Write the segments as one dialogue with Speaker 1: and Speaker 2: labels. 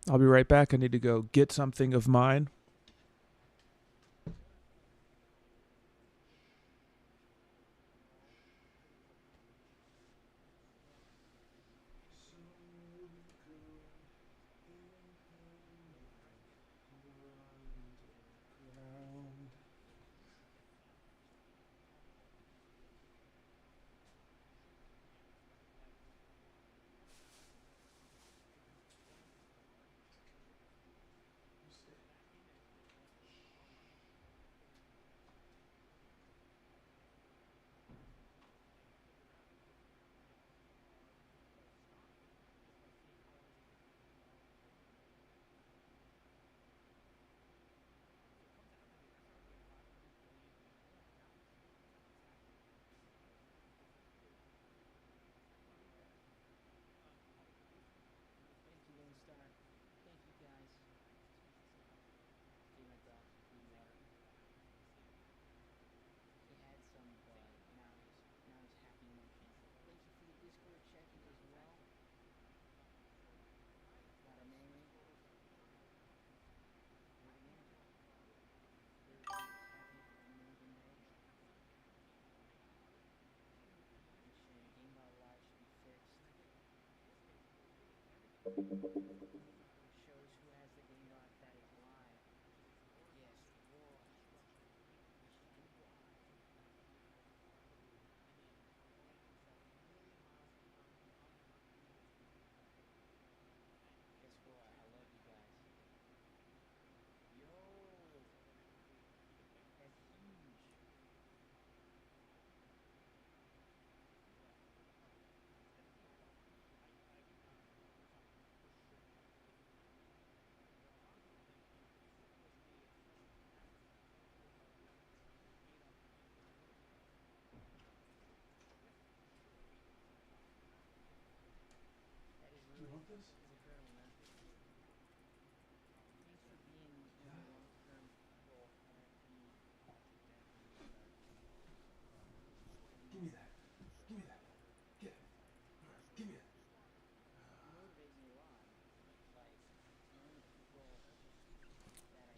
Speaker 1: I'll be right back. I need to go get something of mine.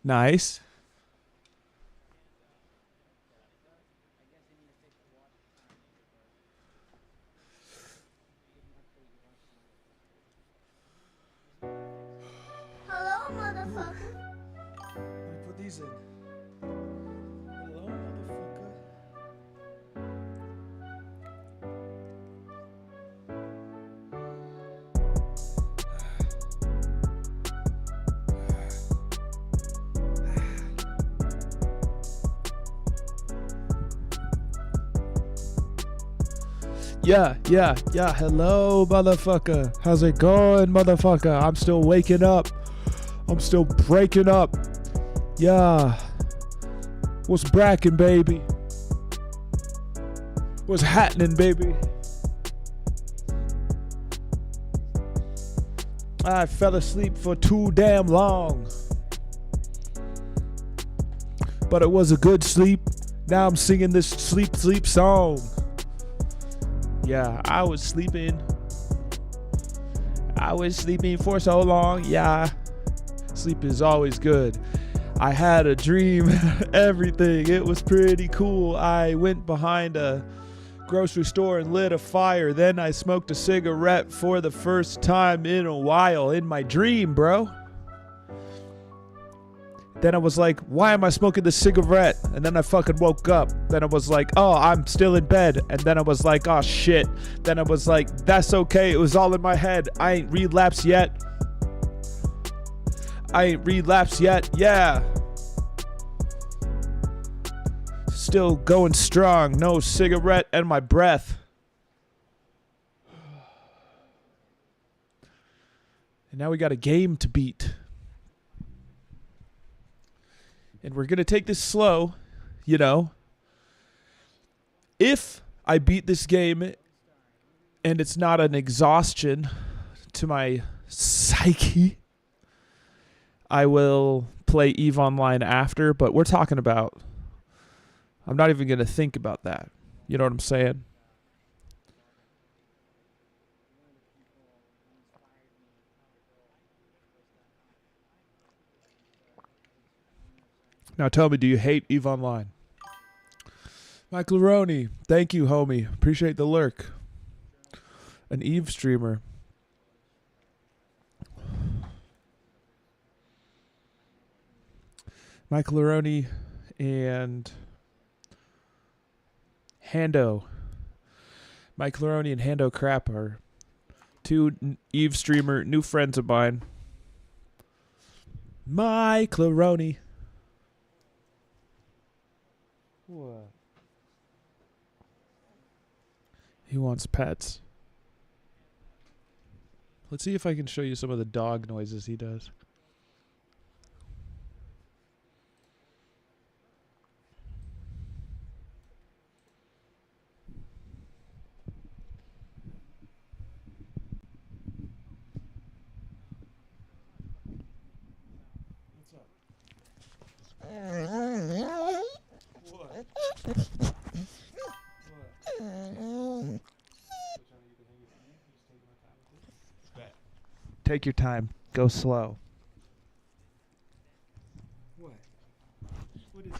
Speaker 1: Nice.
Speaker 2: Hello, motherfucker.
Speaker 1: Let me put these in. Hello, motherfucker. Yeah. Hello, motherfucker. How's it going, motherfucker? I'm still waking up. I'm still breaking up. Yeah. What's brackin', baby? What's happening, baby? I fell asleep for too damn long. But it was a good sleep. Now I'm singing this sleep song. Yeah, I was sleeping for so long. Yeah, sleep is always good. I had a dream, everything. It was pretty cool. I went behind a grocery store and lit a fire. Then I smoked a cigarette for the first time in a while in my dream, bro. Then I was like, why am I smoking this cigarette? And then I fucking woke up. Then I was like, oh, I'm still in bed. And then I was like, oh, shit. Then I was like, that's okay. It was all in my head. I ain't relapsed yet. Yeah. Still going strong. No cigarette and my breath. And now we got a game to beat. And we're going to take this slow, you know. If I beat this game and it's not an exhaustion to my psyche, I will play EVE Online after. But we're talking about, I'm not even going to think about that. You know what I'm saying? Now tell me, do you hate EVE Online? Mike Laroni, thank you, homie. Appreciate the lurk. An EVE streamer. Mike Laroni and Hando. Mike Laroni and Hando Crap are two EVE streamer new friends of mine. Mike Laroni. What? He wants pets. Let's see if I can show you some of the dog noises he does. Take your time. Go slow. What? What is it?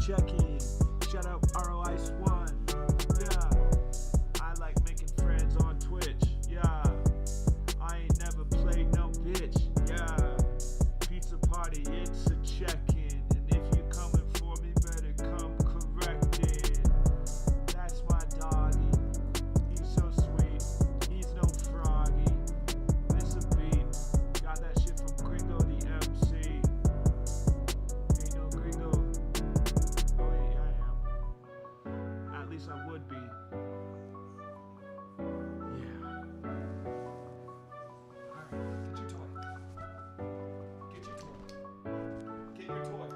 Speaker 1: Check-in. Shout out ROIce1. Yeah. I like making friends on Twitch. Yeah. I ain't never played no bitch. Yeah. Pizza party, it's a check-in. And if you coming for me, better come corrected. That's my doggy. He's so sweet. He's no froggy. This a beat. Got that shit from Gringo the MC. Ain't no Gringo. At least I would be. Yeah. Alright, get your toy. Get your toy. Get your toy.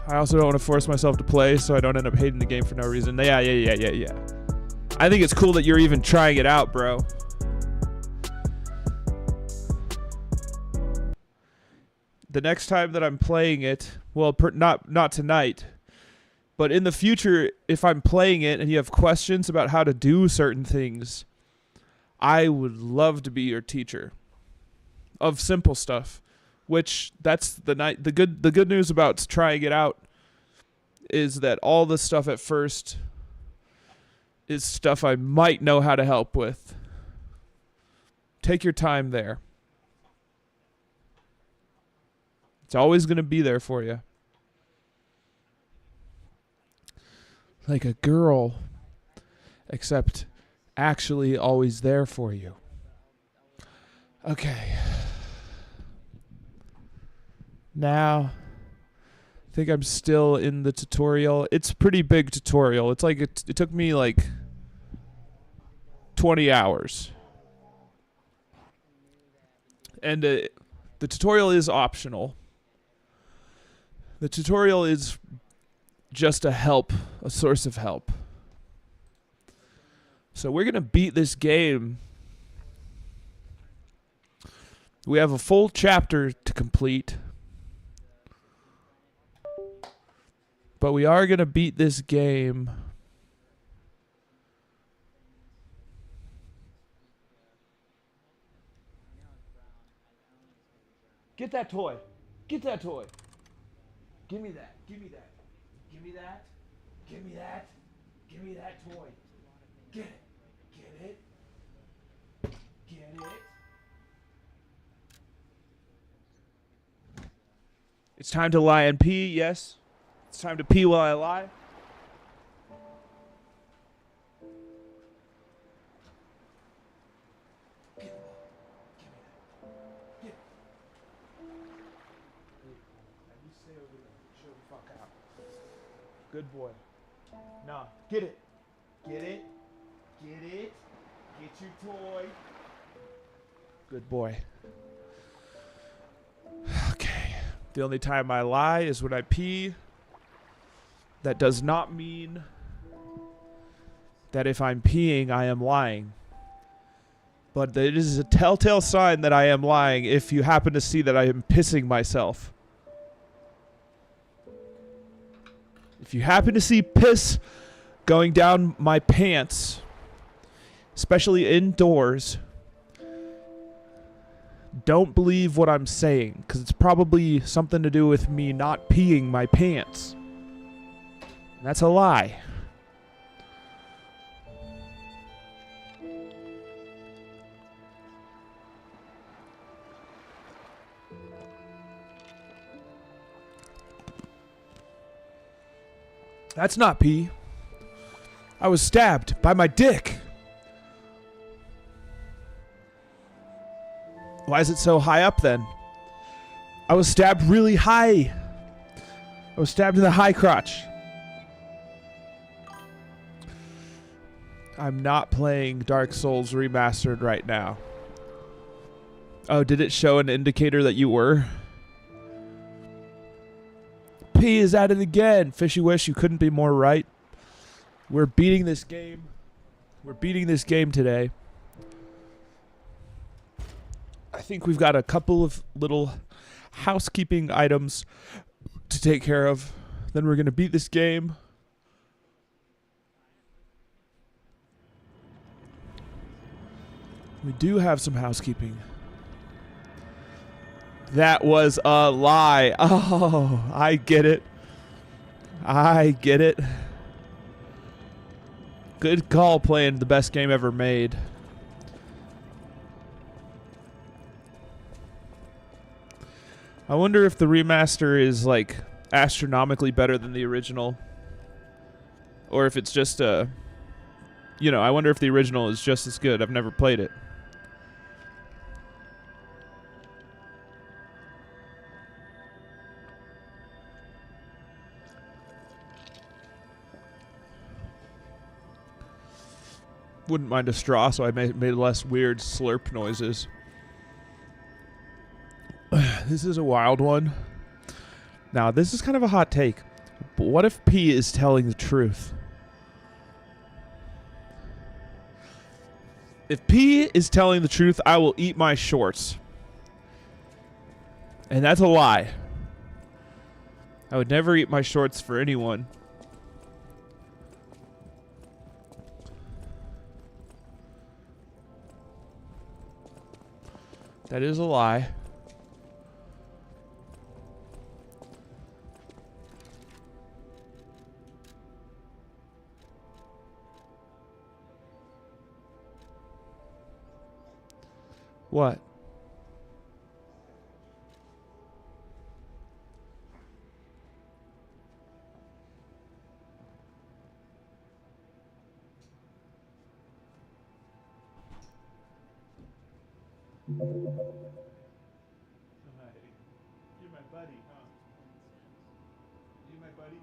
Speaker 1: I also don't want to force myself to play so I don't end up hating the game for no reason. Yeah. I think it's cool that you're even trying it out, bro. The next time that I'm playing it, well, not tonight, but in the future, if I'm playing it and you have questions about how to do certain things, I would love to be your teacher of simple stuff. Which that's the good news about trying it out is that all the stuff at first is stuff I might know how to help with. Take your time there. It's always going to be there for you. Like a girl, except actually always there for you. Okay. Now, I think I'm still in the tutorial. It's a pretty big tutorial. It's like it took me like 20 hours. And the tutorial is optional. The tutorial is just a source of help. So we're going to beat this game. We have a full chapter to complete. But we are going to beat this game. Get that toy. Get that toy. Give me that. Give me that. Give me that. Give me that. Give me that toy. Get it. Get it. It's time to lie and pee, yes. It's time to pee while I lie. Good boy. Nah, get it. Get it. Get it. Get your toy. Good boy. Okay. The only time I lie is when I pee. That does not mean that if I'm peeing, I am lying. But it is a telltale sign that I am lying if you happen to see that I am pissing myself. If you happen to see piss going down my pants, especially indoors, don't believe what I'm saying, because it's probably something to do with me not peeing my pants. That's a lie. That's not pee. I was stabbed by my dick. Why is it so high up then? I was stabbed really high. I was stabbed in the high crotch. I'm not playing Dark Souls Remastered right now. Oh, did it show an indicator that you were? P is at it again. Fishy wish you couldn't be more right. We're beating this game. We're beating this game today. I think we've got a couple of little housekeeping items to take care of. Then we're going to beat this game. We do have some housekeeping. That was a lie. Oh, I get it. I get it. Good call playing the best game ever made. I wonder if the remaster is like astronomically better than the original. Or if it's just a... You know, I wonder if the original is just as good. I've never played it. Wouldn't mind a straw, so I made less weird slurp noises. This is a wild one. Now, this is kind of a hot take. But what if P is telling the truth? If P is telling the truth, I will eat my shorts. And that's a lie. I would never eat my shorts for anyone. That is a lie. What? You're my buddy, huh? You my buddy?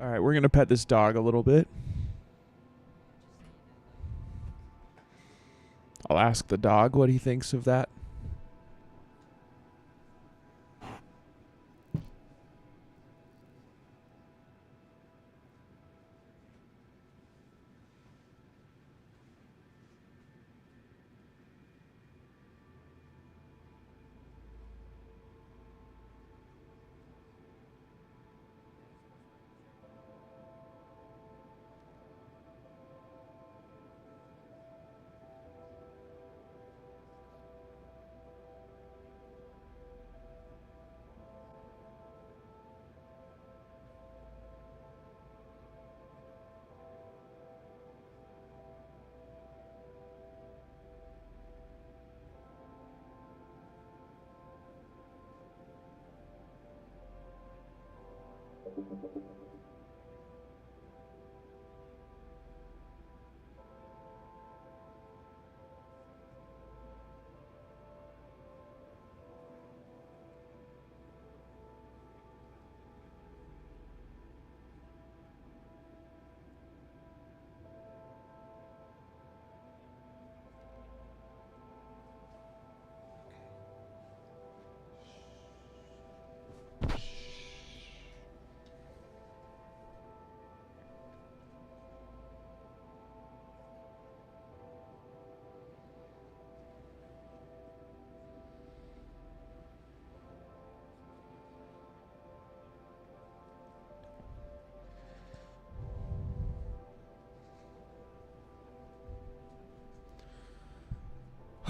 Speaker 1: All right, we're going to pet this dog a little bit. I'll ask the dog what he thinks of that.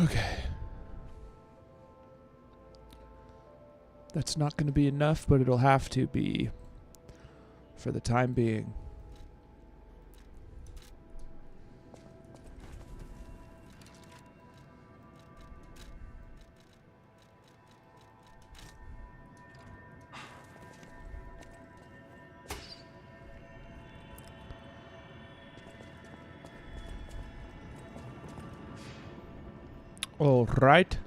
Speaker 1: Okay. That's not going to be enough, but it'll have to be for the time being. All right.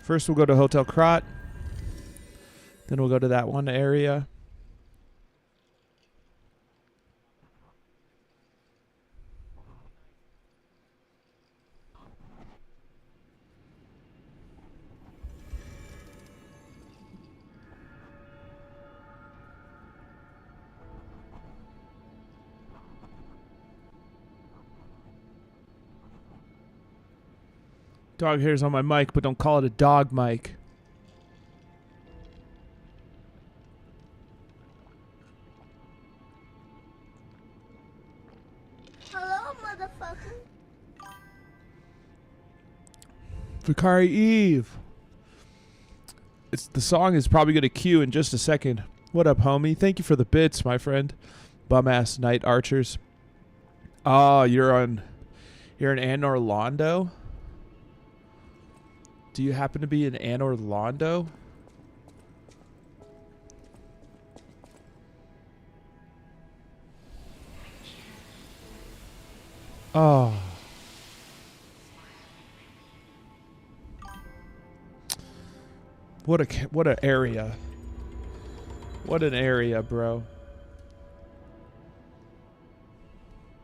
Speaker 1: First, we'll go to Hotel Krot. Then we'll go to that one area. Dog hair's on my mic, but don't call it a dog mic.
Speaker 2: Hello, motherfucker.
Speaker 1: Vicari Eve. The song is probably going to cue in just a second. What up, homie? Thank you for the bits, my friend. Bum-ass night archers. Oh, you're in Anne Orlando? Do you happen to be in Anne Orlando? Oh. What a area. What an area, bro.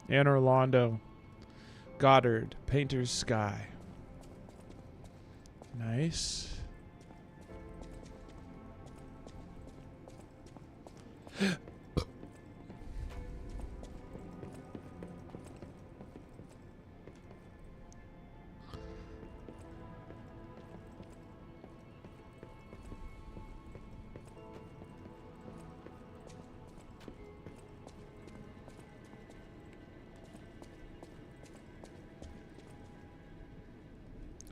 Speaker 1: Anne Orlando. Goddard. Painter's Sky. Nice.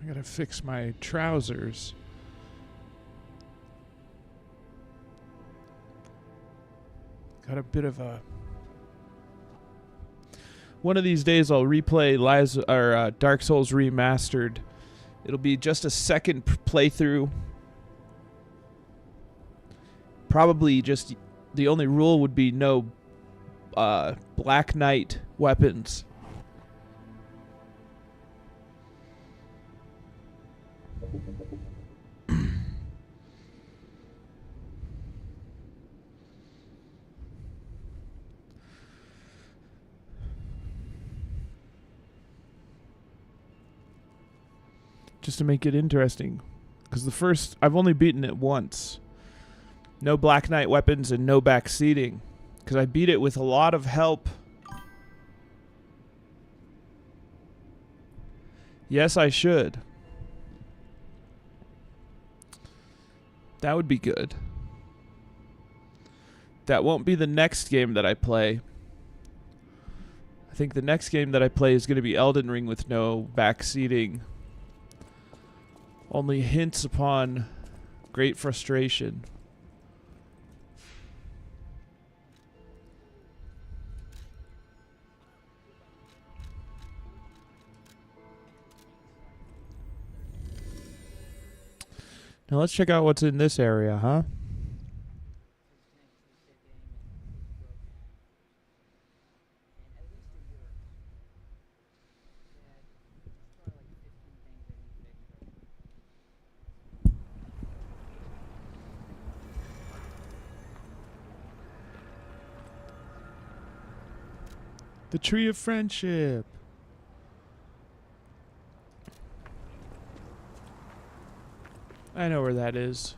Speaker 1: I gotta fix my trousers. Got a bit of a... One of these days I'll replay Dark Souls Remastered. It'll be just a second playthrough. Probably just... The only rule would be no Black Knight weapons. Just to make it interesting. Because the first... I've only beaten it once. No Black Knight weapons and no back seating. Because I beat it with a lot of help. Yes, I should. That would be good. That won't be the next game that I play. I think the next game that I play is going to be Elden Ring with no back seating. Only hints upon great frustration. Now let's check out what's in this area, huh? The Tree of Friendship. I know where that is.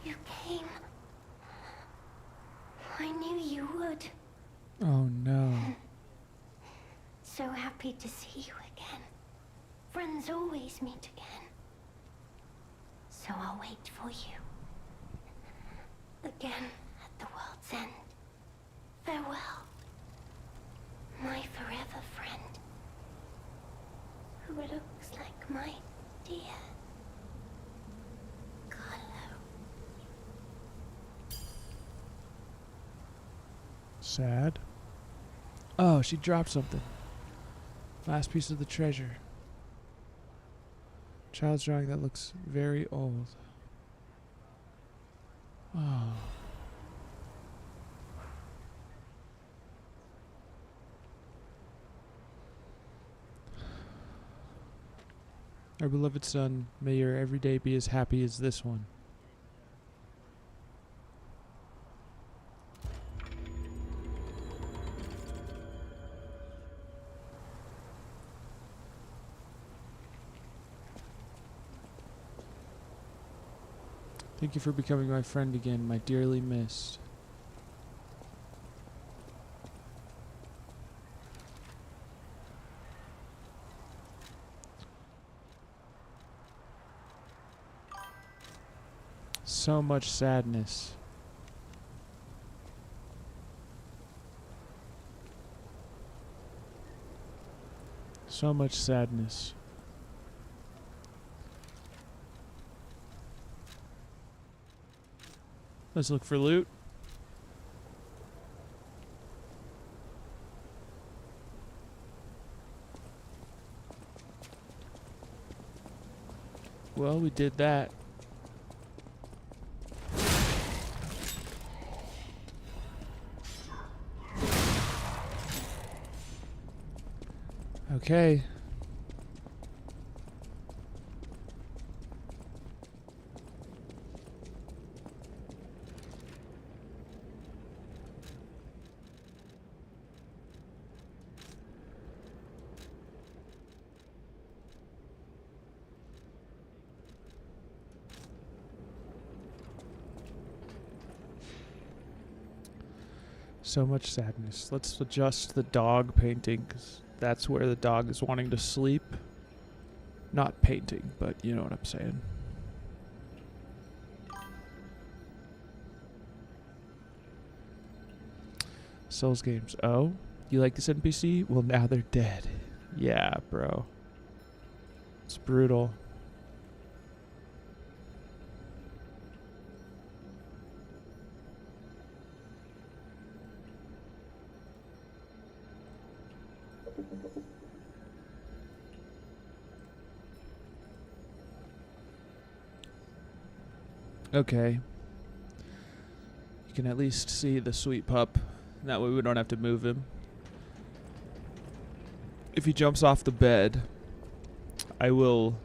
Speaker 2: You came. I knew you would.
Speaker 1: Oh no.
Speaker 2: So happy to see you again. Friends always meet again. So I'll wait for you. Again at the world's end. Farewell. My forever friend. Who looks like my dear Carlo.
Speaker 1: Sad. Oh, she dropped something. Last piece of the treasure. Child's drawing that looks very old. Oh. Our beloved son, may your every day be as happy as this one. Thank you for becoming my friend again, my dearly missed. So much sadness. So much sadness. Let's look for loot. Well, we did that. Okay. So much sadness. Let's adjust the dog painting, 'cause that's where the dog is wanting to sleep. Not painting, but you know what I'm saying. Souls games. Oh, you like this NPC? Well, now they're dead. Yeah, bro. It's brutal. Okay. You can at least see the sweet pup. That way we don't have to move him. if he jumps off the bed, I will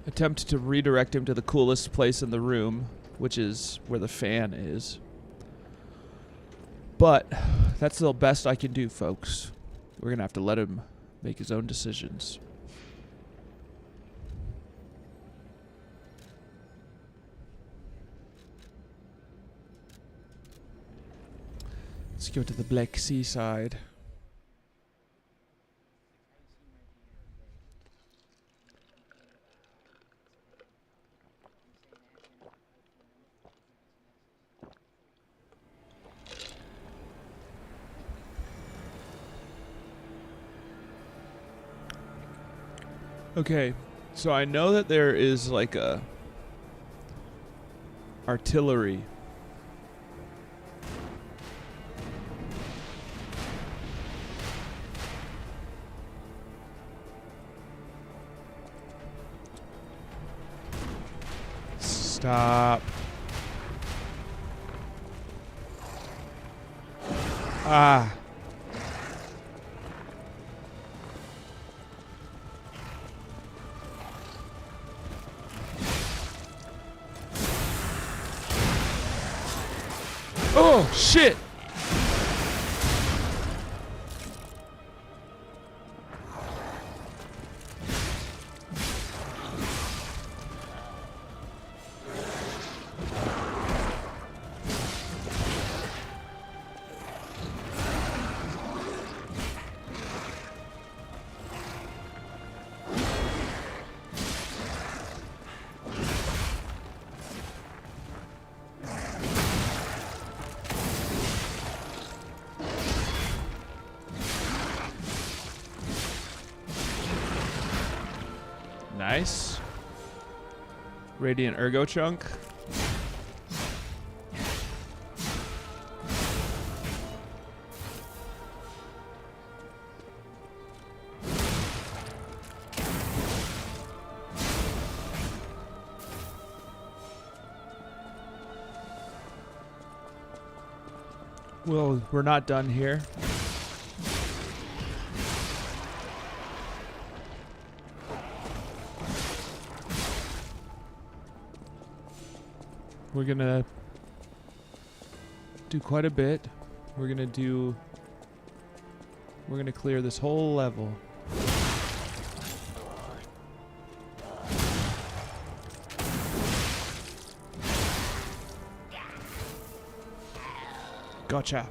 Speaker 1: attempt to redirect him to the coolest place in the room, which is where the fan is. But that's the best I can do, folks. We're going to have to let him make his own decisions. Let's go to the Black Sea side. Okay, so I know that there is like a artillery. Stop. Ah. Oh, shit. Nice. Radiant Ergo Chunk. Well, we're not done here. We're gonna do quite a bit. We're gonna clear this whole level. Gotcha.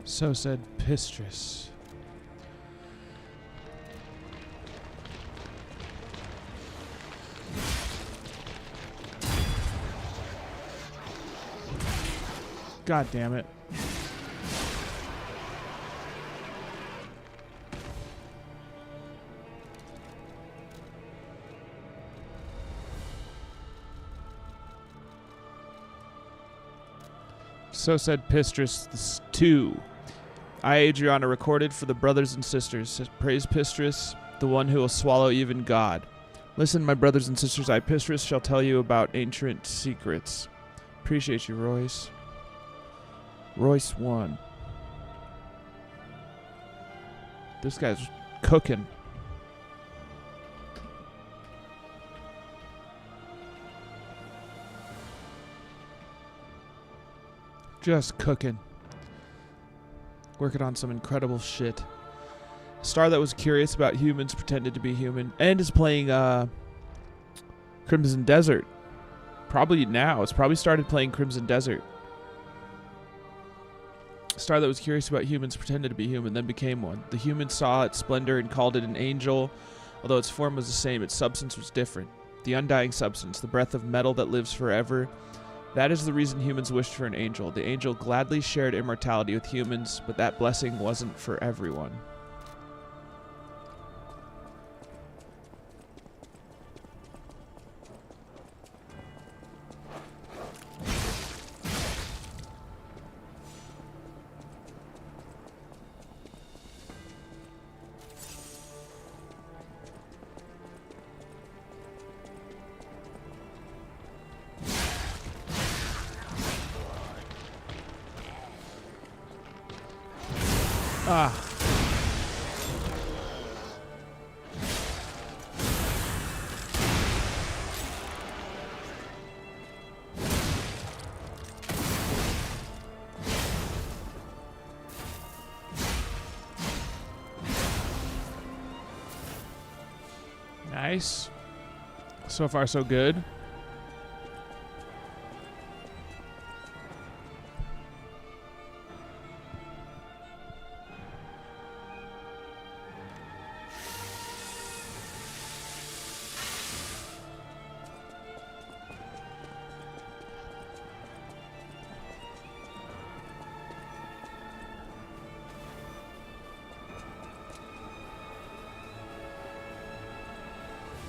Speaker 1: So said Pistrus. God damn it. So said Pistrus 2. I, Adriana, recorded for the brothers and sisters. Praise Pistrus, the one who will swallow even God. Listen, my brothers and sisters, I, Pistrus, shall tell you about ancient secrets. Appreciate you, Royce. Royce 1. This guy's cooking. Just cooking. Working on some incredible shit. Star that was curious about humans pretended to be human and is playing Crimson Desert. Probably now. It's probably started playing Crimson Desert. Star that was curious about humans pretended to be human, then became one. The human saw its splendor and called it an angel. Although its form was the same, its substance was different. The undying substance, the breath of metal that lives forever. That is the reason humans wished for an angel. The angel gladly shared immortality with humans, but that blessing wasn't for everyone. Ah. Nice. So far, so good.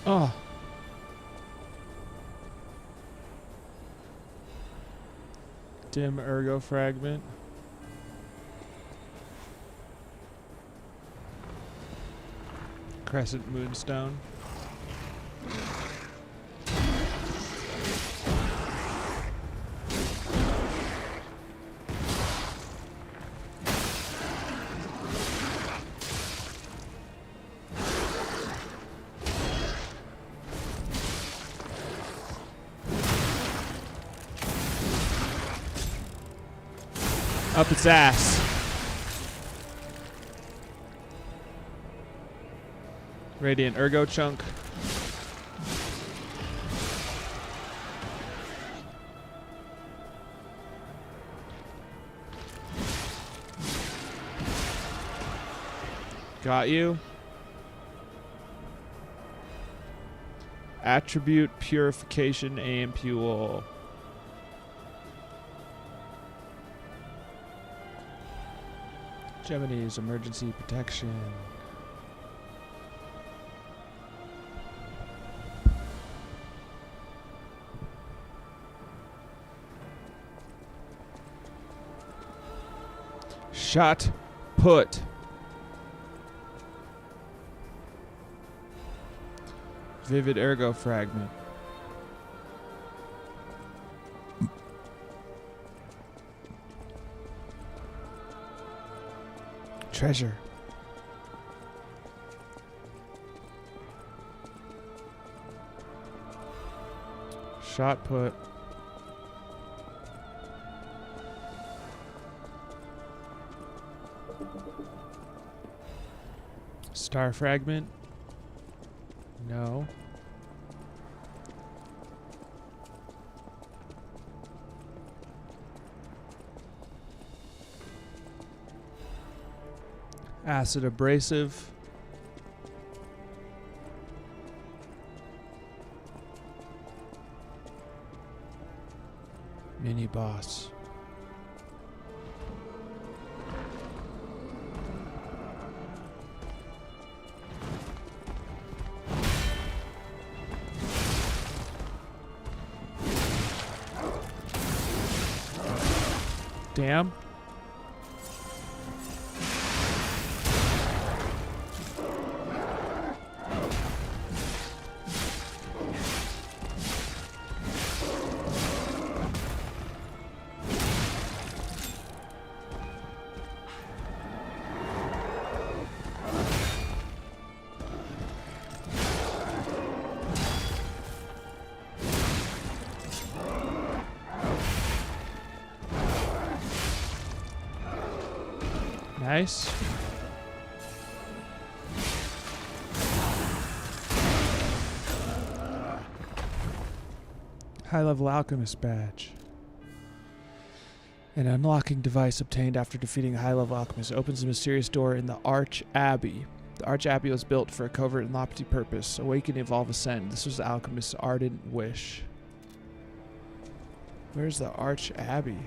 Speaker 1: Oh. Dim ergo fragment. Crescent moonstone. Up its ass. Radiant ergo chunk. Got you. Attribute purification ampule. Gemini's emergency protection. Shot put. Vivid ergo fragment. Treasure. Shot put. Star fragment. No. Acid abrasive. Mini boss. Damn. Nice. High-level alchemist badge. An unlocking device obtained after defeating a high-level alchemist opens a mysterious door in the Arch Abbey. The Arch Abbey was built for a covert and lofty purpose. Awaken, evolve, ascend. This was the alchemist's ardent wish. Where's the Arch Abbey?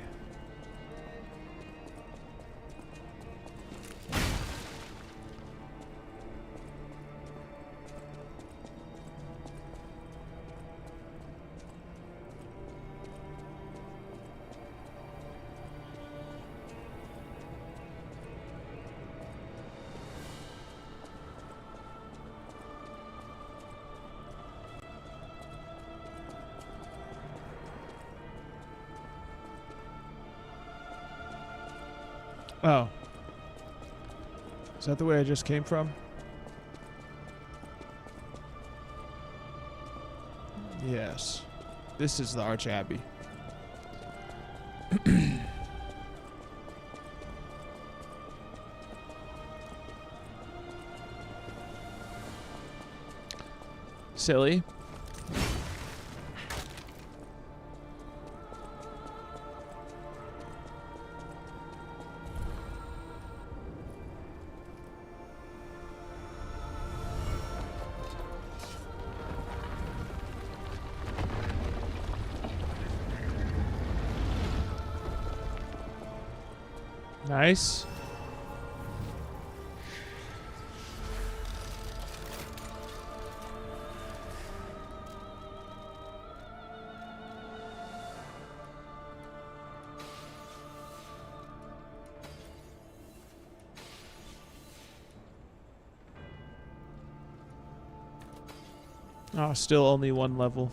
Speaker 1: Oh. Is that the way I just came from? Yes. This is the Arch Abbey. Silly. Nice. Oh, still only one level.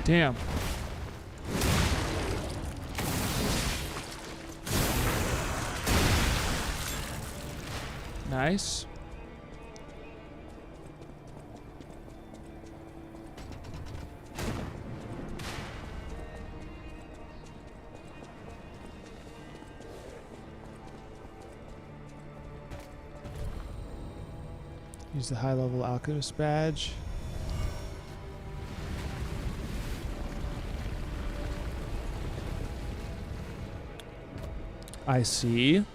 Speaker 1: Damn. Nice. Use the high-level alchemist badge. I see.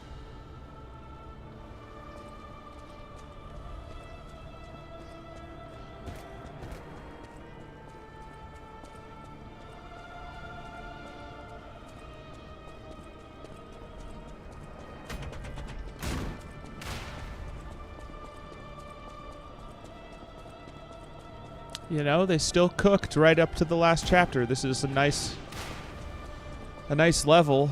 Speaker 1: You know, they still cooked right up to the last chapter. This is a nice level.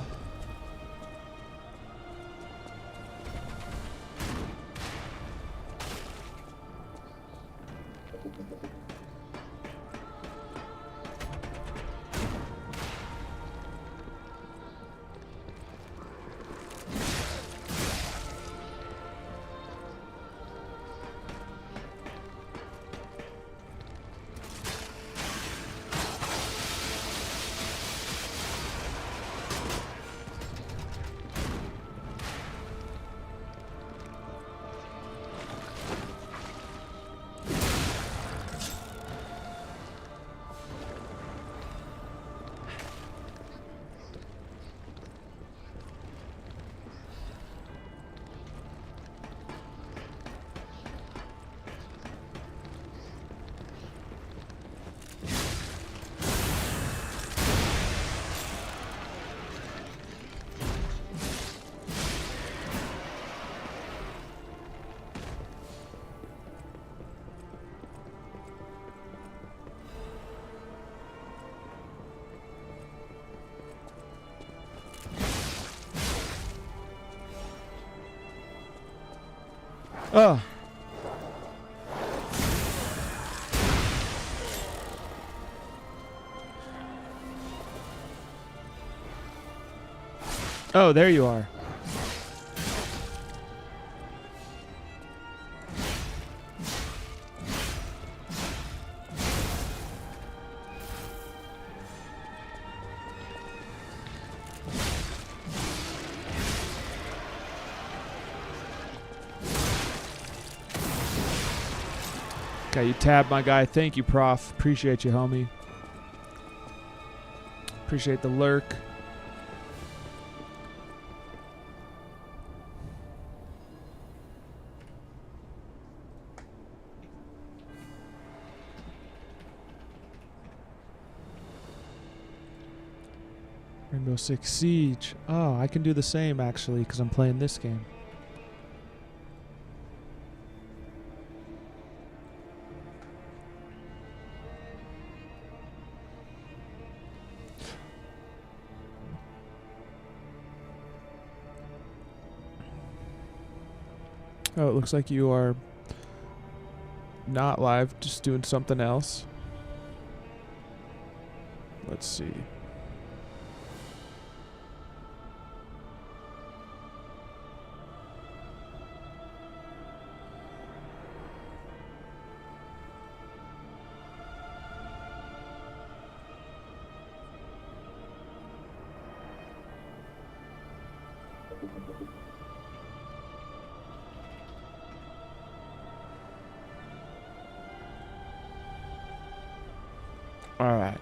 Speaker 1: Oh. Oh, there you are. Okay, you tabbed my guy. Thank you, Prof. Appreciate you, homie. Appreciate the lurk. Rainbow Six Siege. Oh, I can do the same, actually, because I'm playing this game. Oh, it looks like you are not live, just doing something else. Let's see. All right.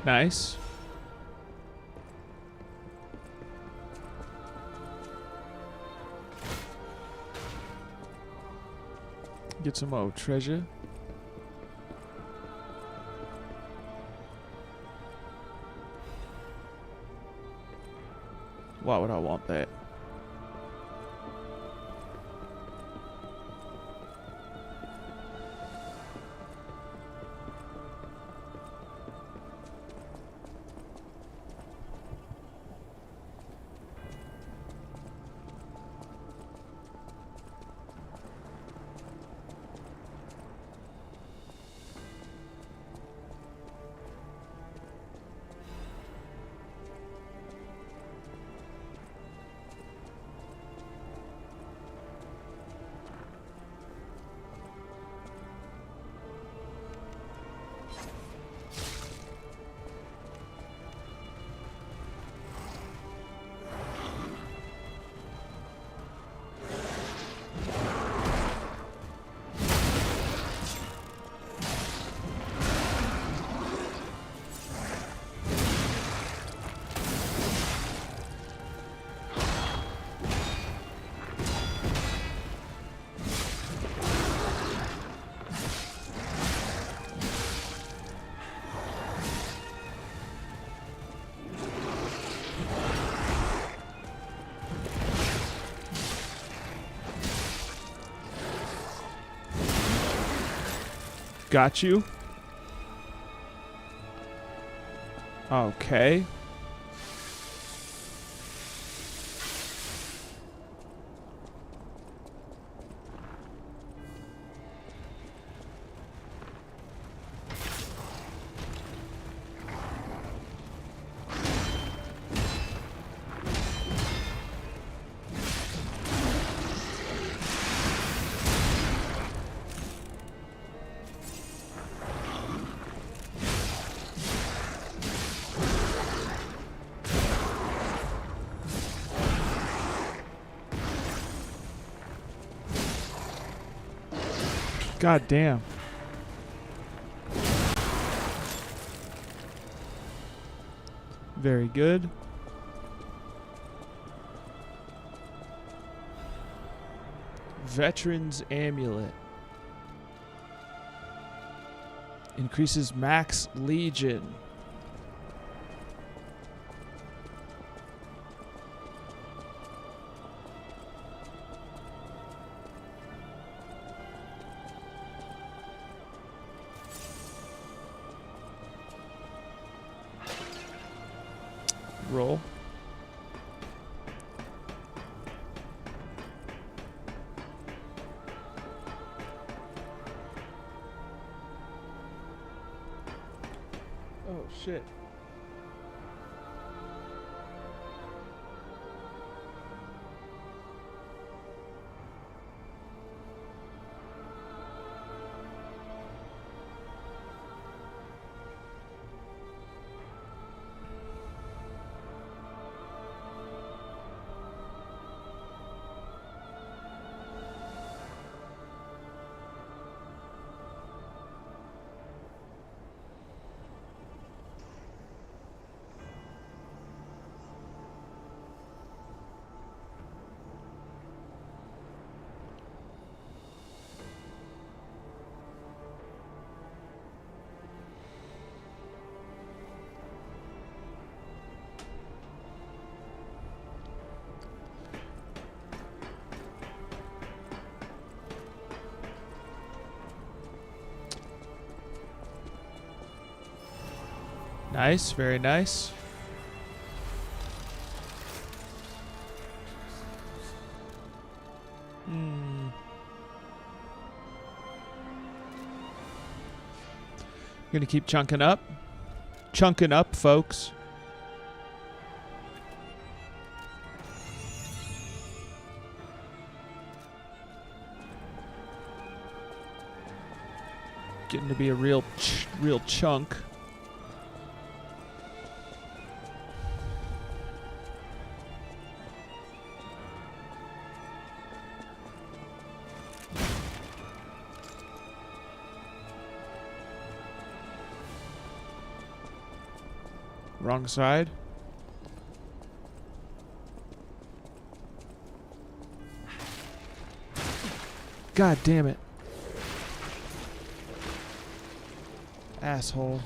Speaker 1: Nice. Get some more treasure. Why would I want that? Got you. Okay. God damn. Very good. Veteran's Amulet. Increases max legion. shit. Nice, very nice. Gonna keep chunking up. Chunking up, folks. Getting to be a real chunk. Wrong side. God damn it. Asshole.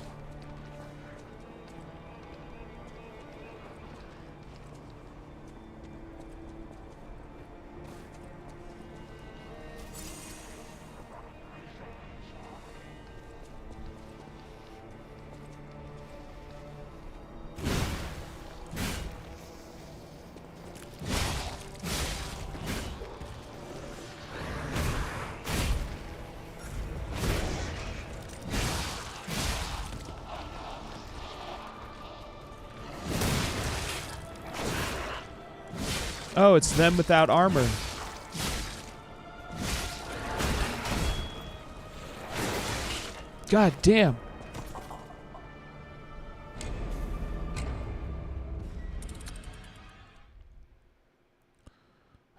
Speaker 1: Oh, it's them without armor. God damn.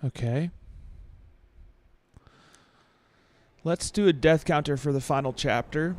Speaker 1: Okay. Let's do a death counter for the final chapter.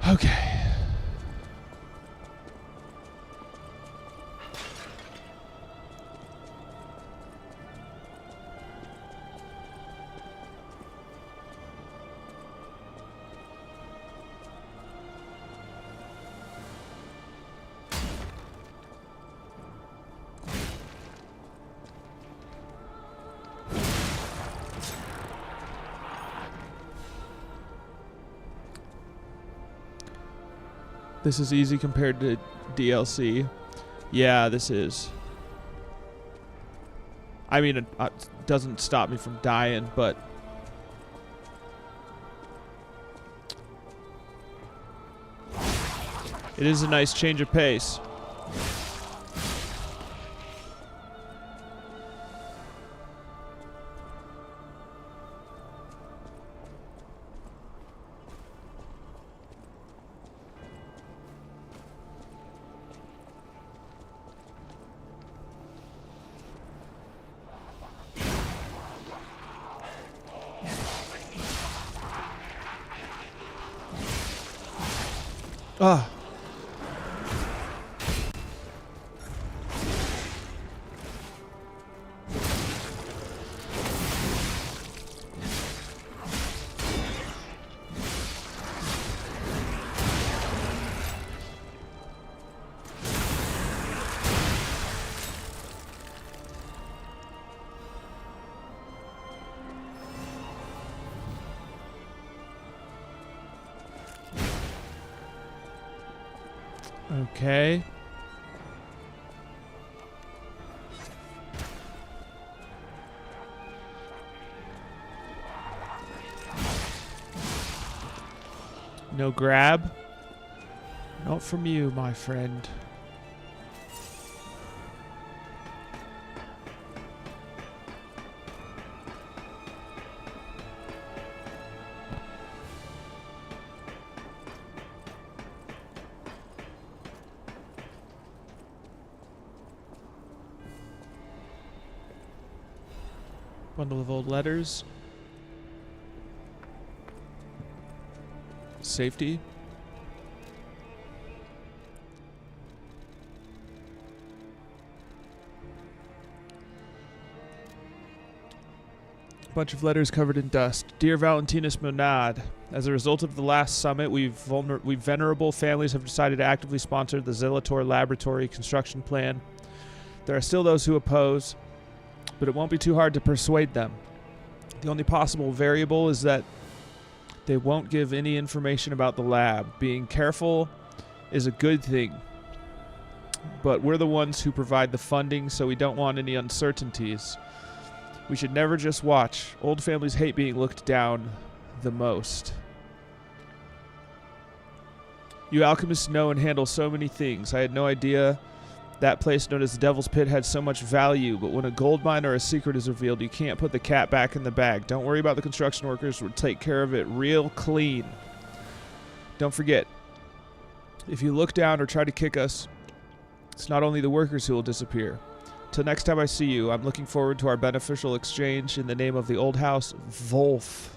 Speaker 1: Okay. This is easy compared to DLC. Yeah, this is. I mean, it doesn't stop me from dying, but... it is a nice change of pace. Ah. Okay. No grab? Not from you, my friend. Bundle of old letters. Safety. Bunch of letters covered in dust. Dear Valentinus Monad, as a result of the last summit, we venerable families have decided to actively sponsor the Zelator Laboratory construction plan. There are still those who oppose, but it won't be too hard to persuade them. The only possible variable is that they won't give any information about the lab. Being careful is a good thing, but we're the ones who provide the funding, so we don't want any uncertainties. We should never just watch. Old families hate being looked down the most. You alchemists know and handle so many things. I had no idea that place known as the Devil's Pit had so much value, but when a gold mine or a secret is revealed, you can't put the cat back in the bag. Don't worry about the construction workers. We'll take care of it real clean. Don't forget, if you look down or try to kick us, it's not only the workers who will disappear. Till next time I see you, I'm looking forward to our beneficial exchange in the name of the old house, Wolf.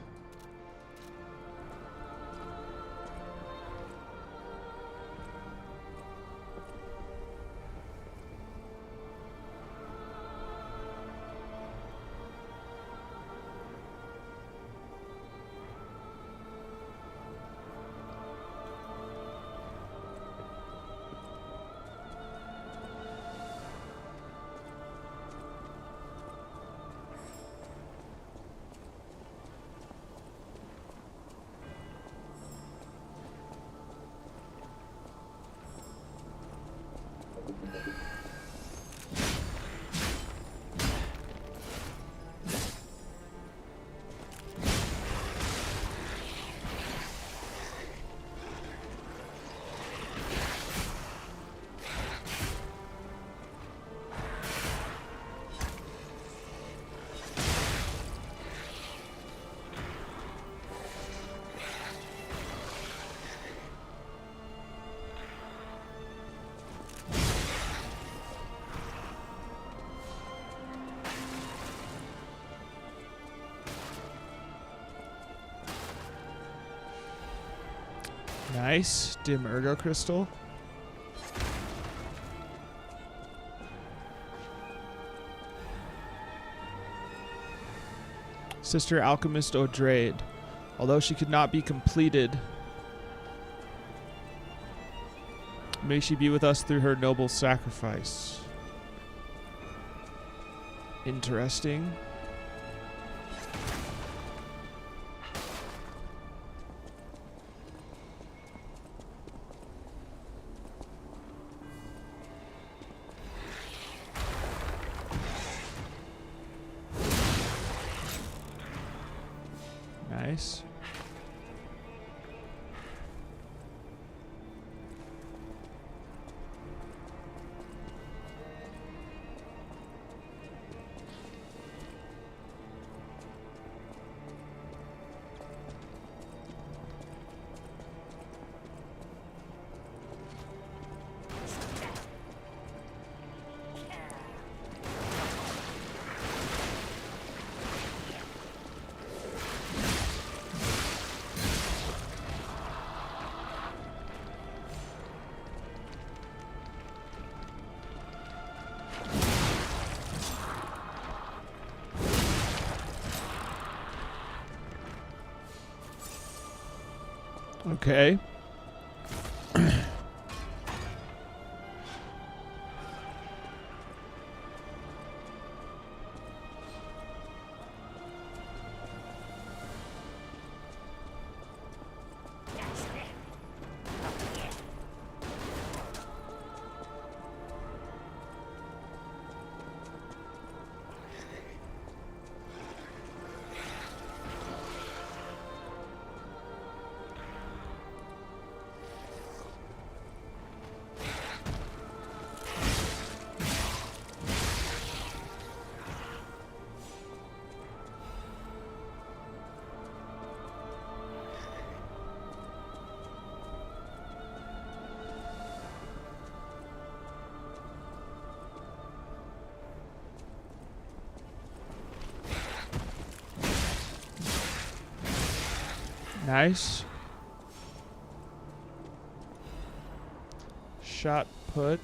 Speaker 1: Nice. Dim Ergo Crystal. Sister Alchemist Odrade. Although she could not be completed, may she be with us through her noble sacrifice. Interesting. Nice. Okay. Nice. Shot put.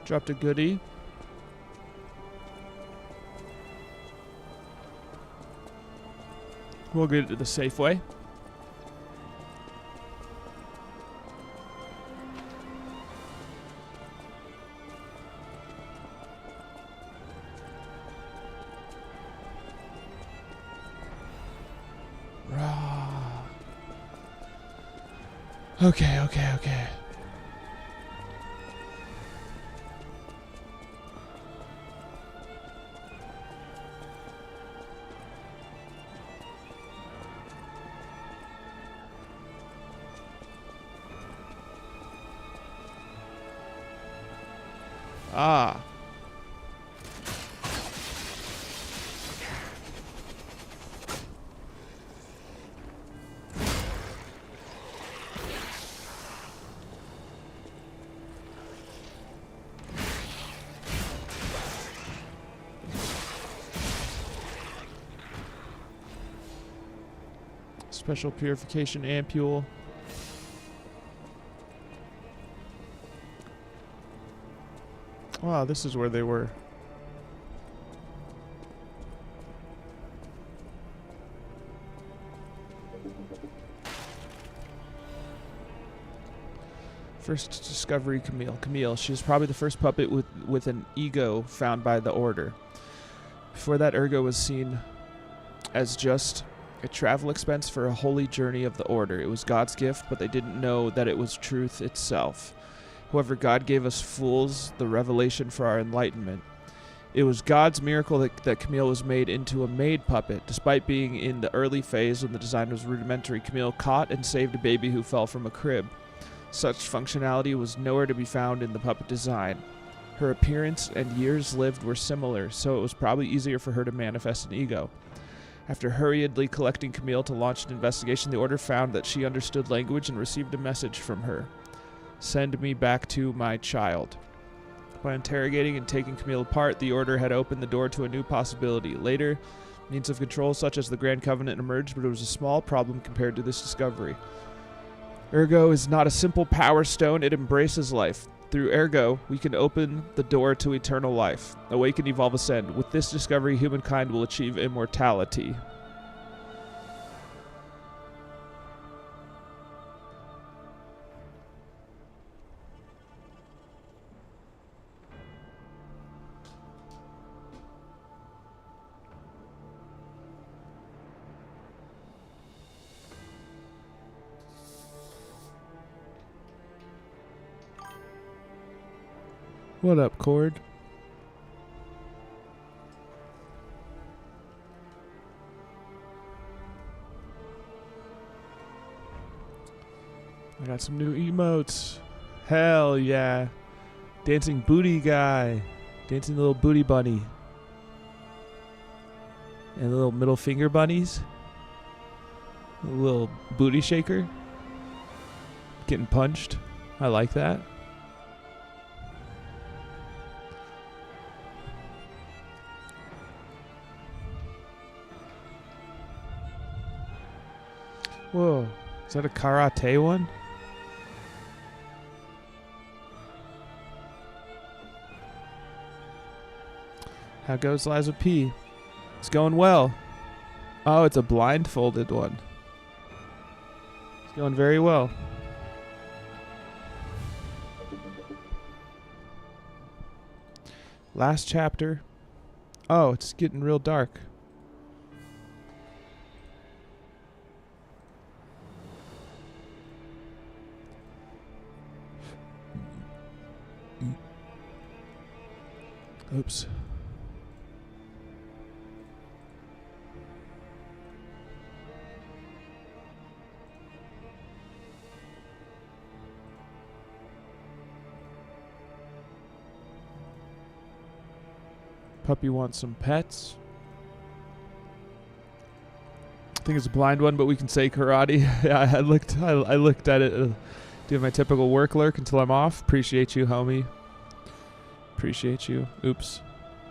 Speaker 1: Dropped a goodie. We'll get it to the safe way. Okay. Ah. Special purification ampule. Wow, this is where they were. First discovery, Camille. Camille, she is probably the first puppet with an ego found by the Order. Before that, Ergo was seen as just a travel expense for a holy journey of the Order. It was God's gift, but they didn't know that it was truth itself. However, God gave us fools the revelation for our enlightenment. It was God's miracle that Camille was made into a maid puppet. Despite being in the early phase when the design was rudimentary, Camille caught and saved a baby who fell from a crib. Such functionality was nowhere to be found in the puppet design. Her appearance and years lived were similar, so it was probably easier for her to manifest an ego. After hurriedly collecting Camille to launch an investigation, the Order found that she understood language and received a message from her. Send me back to my child. By interrogating and taking Camille apart, the Order had opened the door to a new possibility. Later, means of control such as the Grand Covenant emerged, but it was a small problem compared to this discovery. Ergo is not a simple power stone, it embraces life. Through Ergo, we can open the door to eternal life. Awaken, evolve, ascend. With this discovery, humankind will achieve immortality. What up, Cord? I got some new emotes. Hell yeah. Dancing booty guy. Dancing little booty bunny. And little middle finger bunnies. A little booty shaker. Getting punched. I like that. Whoa. Is that a karate one? How goes Liza P? It's going well. Oh, it's a blindfolded one. It's going very well. Last chapter. Oh, it's getting real dark. Oops. Puppy wants some pets. I think it's a blind one, but we can say karate. Yeah, I looked at it. Doing my typical work lurk until I'm off. Appreciate you, homie. Appreciate you. Oops.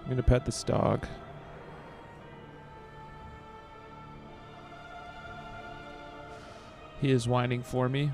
Speaker 1: I'm gonna pet this dog. He is whining for me.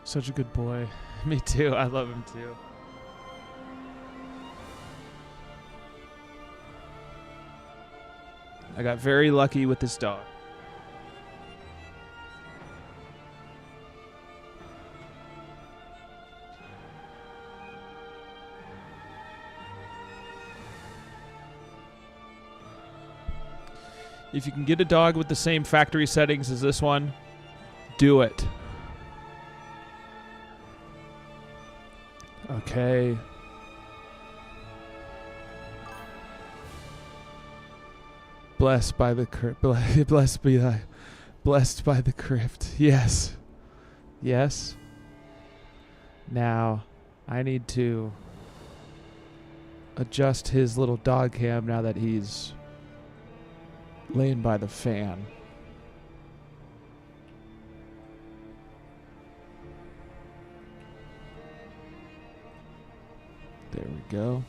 Speaker 1: Such a good boy. Me too. I love him too. I got very lucky with this dog. If you can get a dog with the same factory settings as this one, do it. Okay. Blessed by the crypt. Blessed by the crypt. Yes. Yes. Now, I need to adjust his little dog cam now that he's laying by the fan. There we go.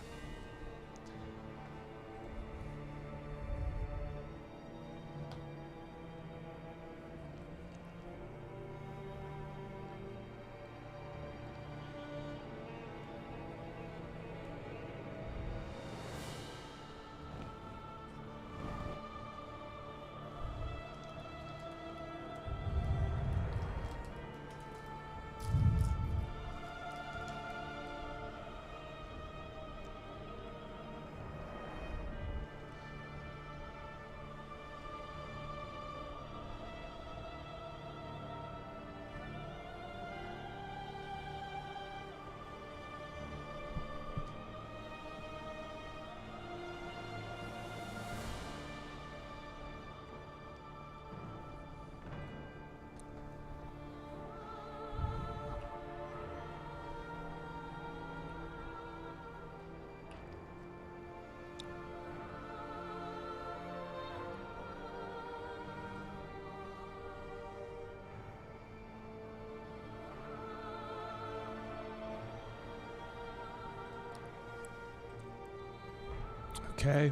Speaker 1: Okay.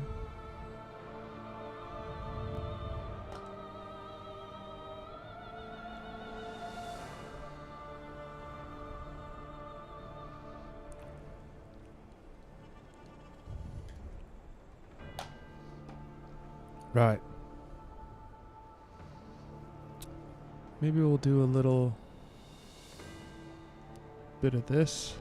Speaker 1: Right. Maybe we'll do a little bit of this.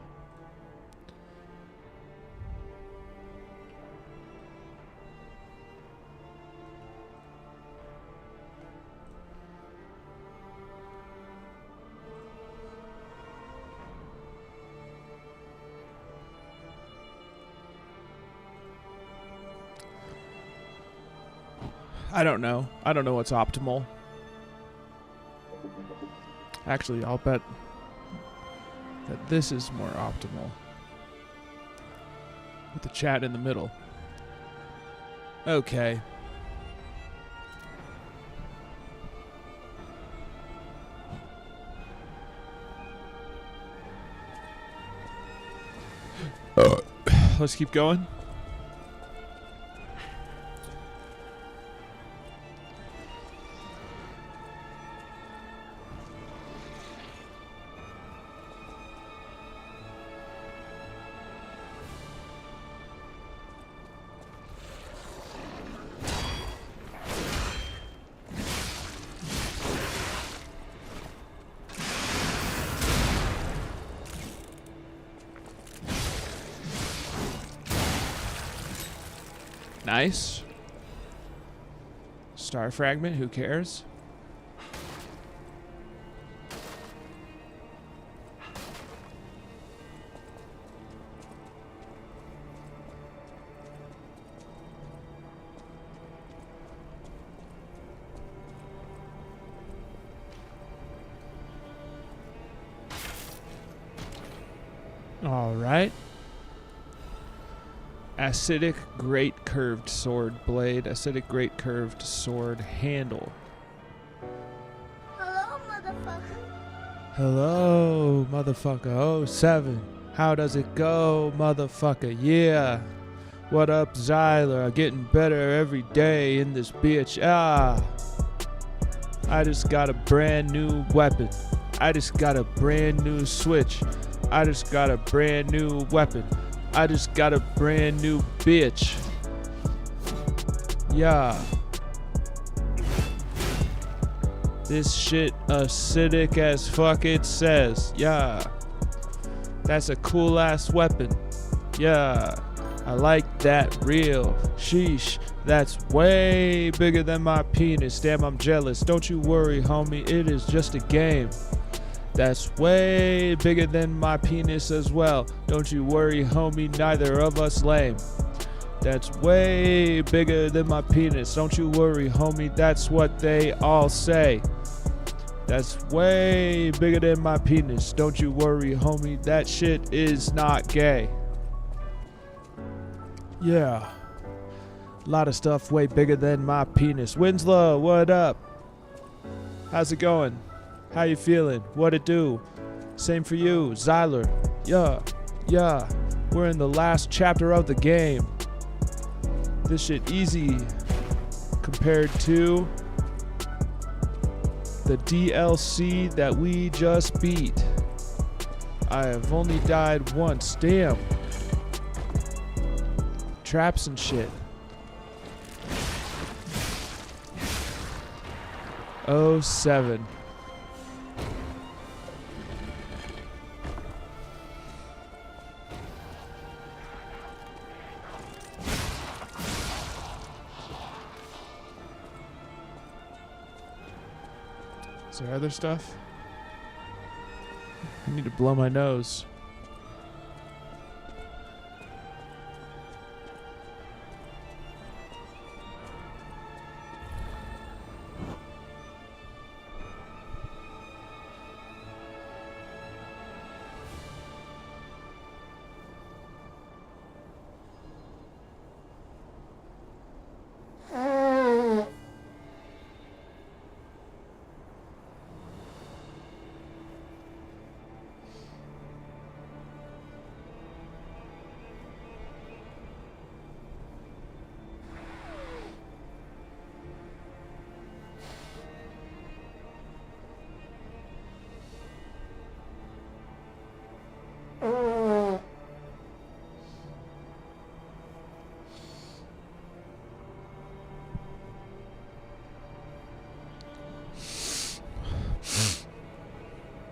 Speaker 1: I don't know. I don't know what's optimal. Actually, I'll bet that this is more optimal. With the chat in the middle. Okay. Let's keep going. Nice. Star fragment, who cares? All right. Acidic great curved sword blade. Acidic great curved sword handle.
Speaker 2: Hello, motherfucker.
Speaker 1: Hello, motherfucker. Oh, 7. How does it go, motherfucker? Yeah. What up, Zyler? Getting better every day in this bitch. Ah. I just got a brand new weapon. I just got a brand new switch. I just got a brand new weapon. I just got a brand new bitch. Yeah. This shit acidic as fuck, it says. Yeah. That's a cool ass weapon. Yeah. I like that real. Sheesh. That's way bigger than my penis. Damn, I'm jealous. Don't you worry, homie. It is just a game. That's way bigger than my penis as well. Don't you worry, homie, neither of us lame. That's way bigger than my penis. Don't you worry, homie, that's what they all say. That's way bigger than my penis. Don't you worry, homie, that shit is not gay. Yeah. A lot of stuff way bigger than my penis. Winslow, what up? How's it going? How you feeling? What it do? Same for you, Zyler. Yeah. We're in the last chapter of the game. This shit easy compared to the DLC that we just beat. I have only died once. Damn. Traps and shit. Oh, 7. Is there other stuff? I need to blow my nose.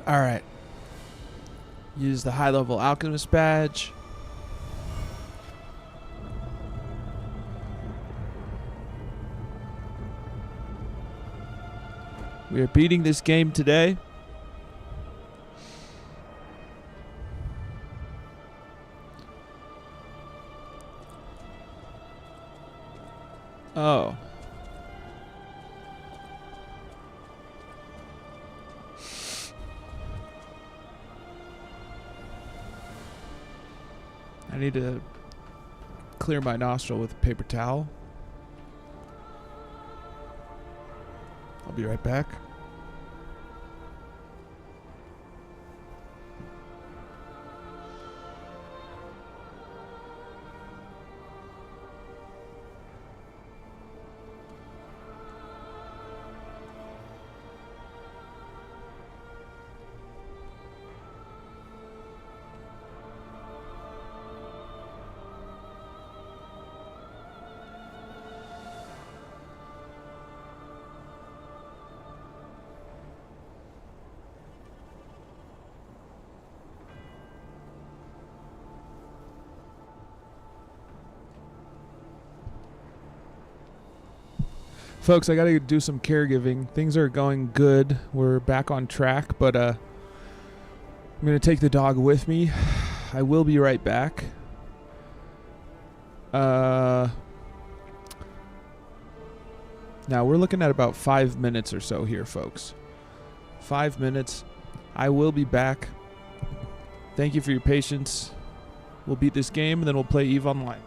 Speaker 1: Alright. Use the high-level alchemist badge. We are beating this game today. Oh. I need to clear my nostril with a paper towel. I'll be right back. Folks, I gotta do some caregiving. Things are going good. We're back on track, but I'm gonna take the dog with me. I will be right back. Now we're looking at about 5 minutes or so here, folks. 5 minutes. I will be back. Thank you for your patience. We'll beat this game and then we'll play EVE Online.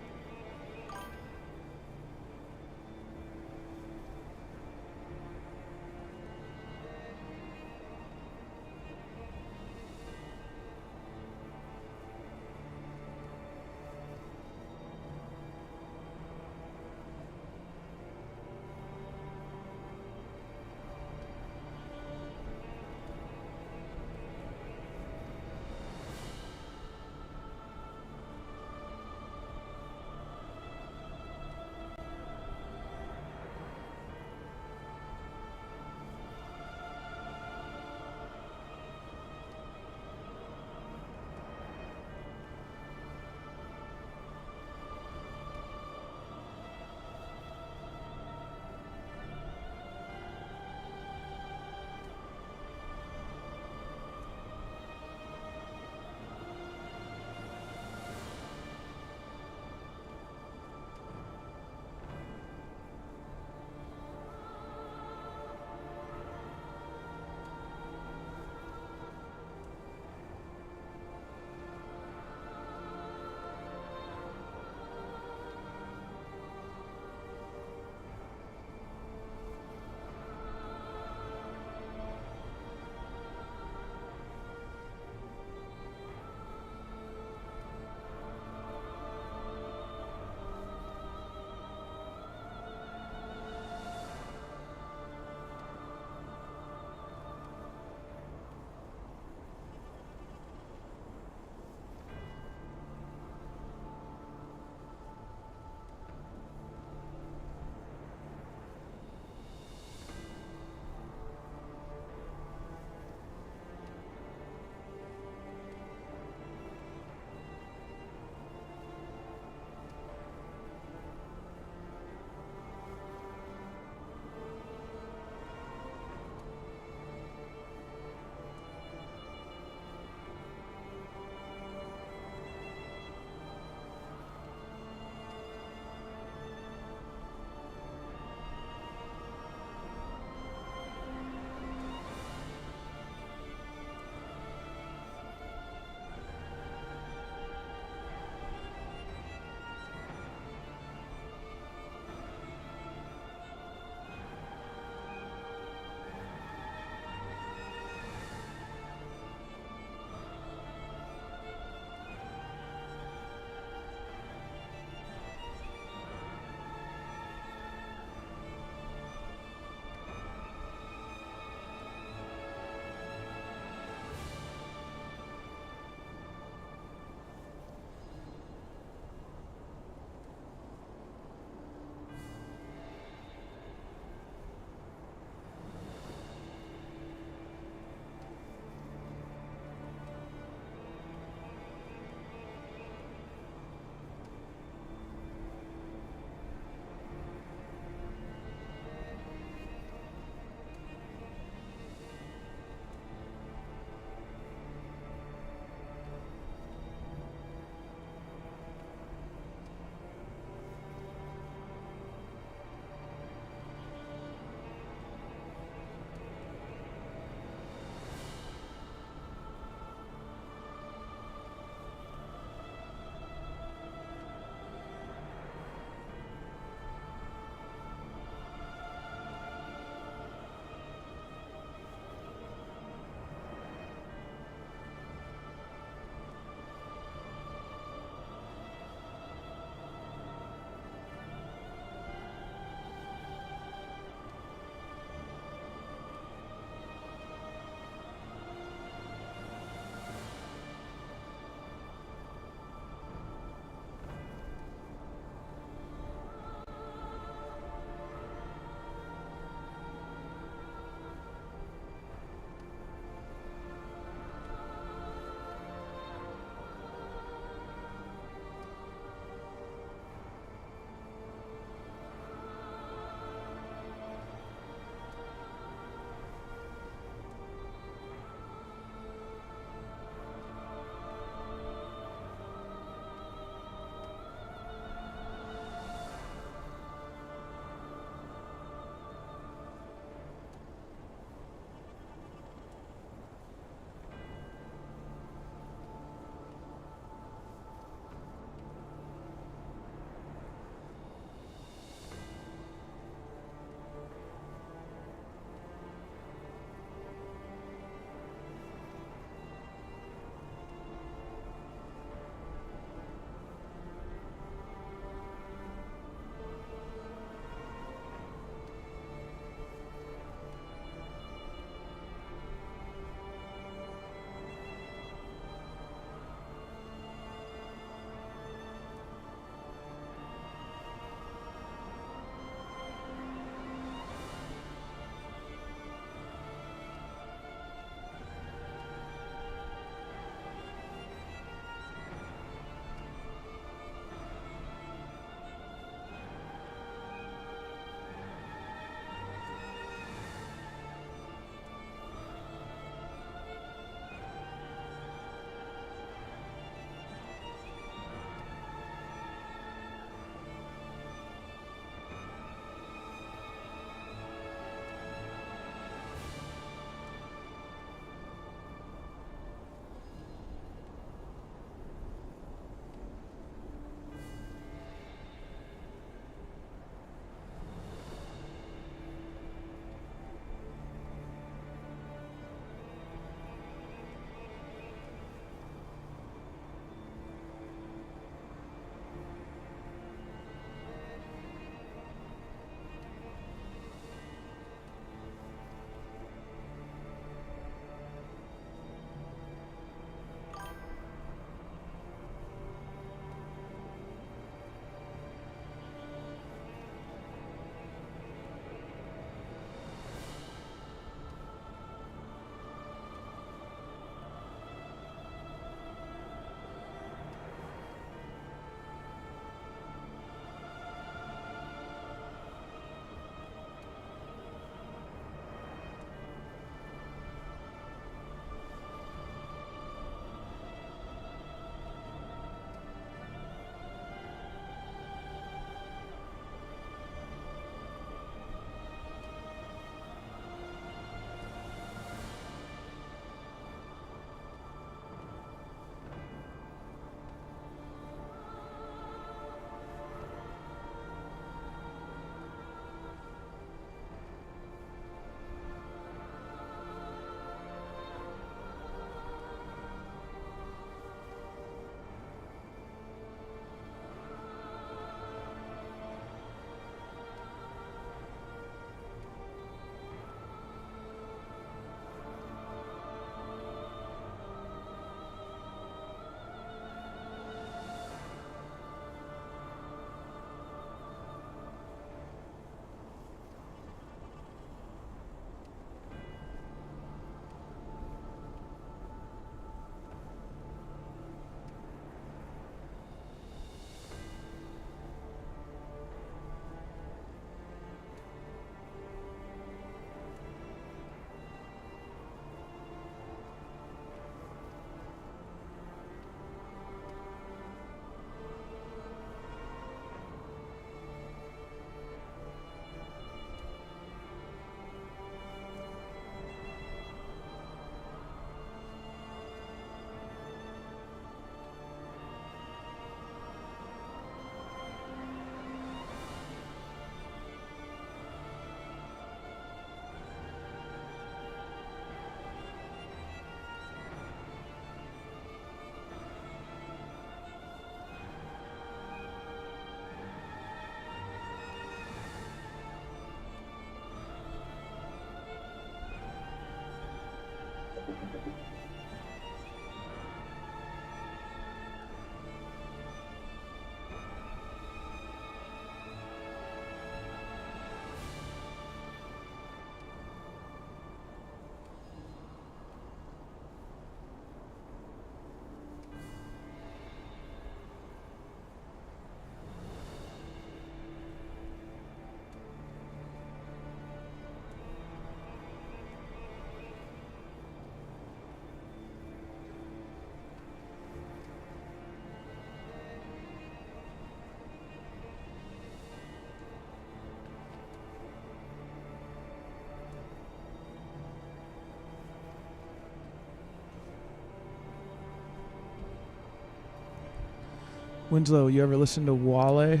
Speaker 1: Winslow, you ever listen to Wale?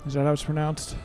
Speaker 1: Is that how it's pronounced?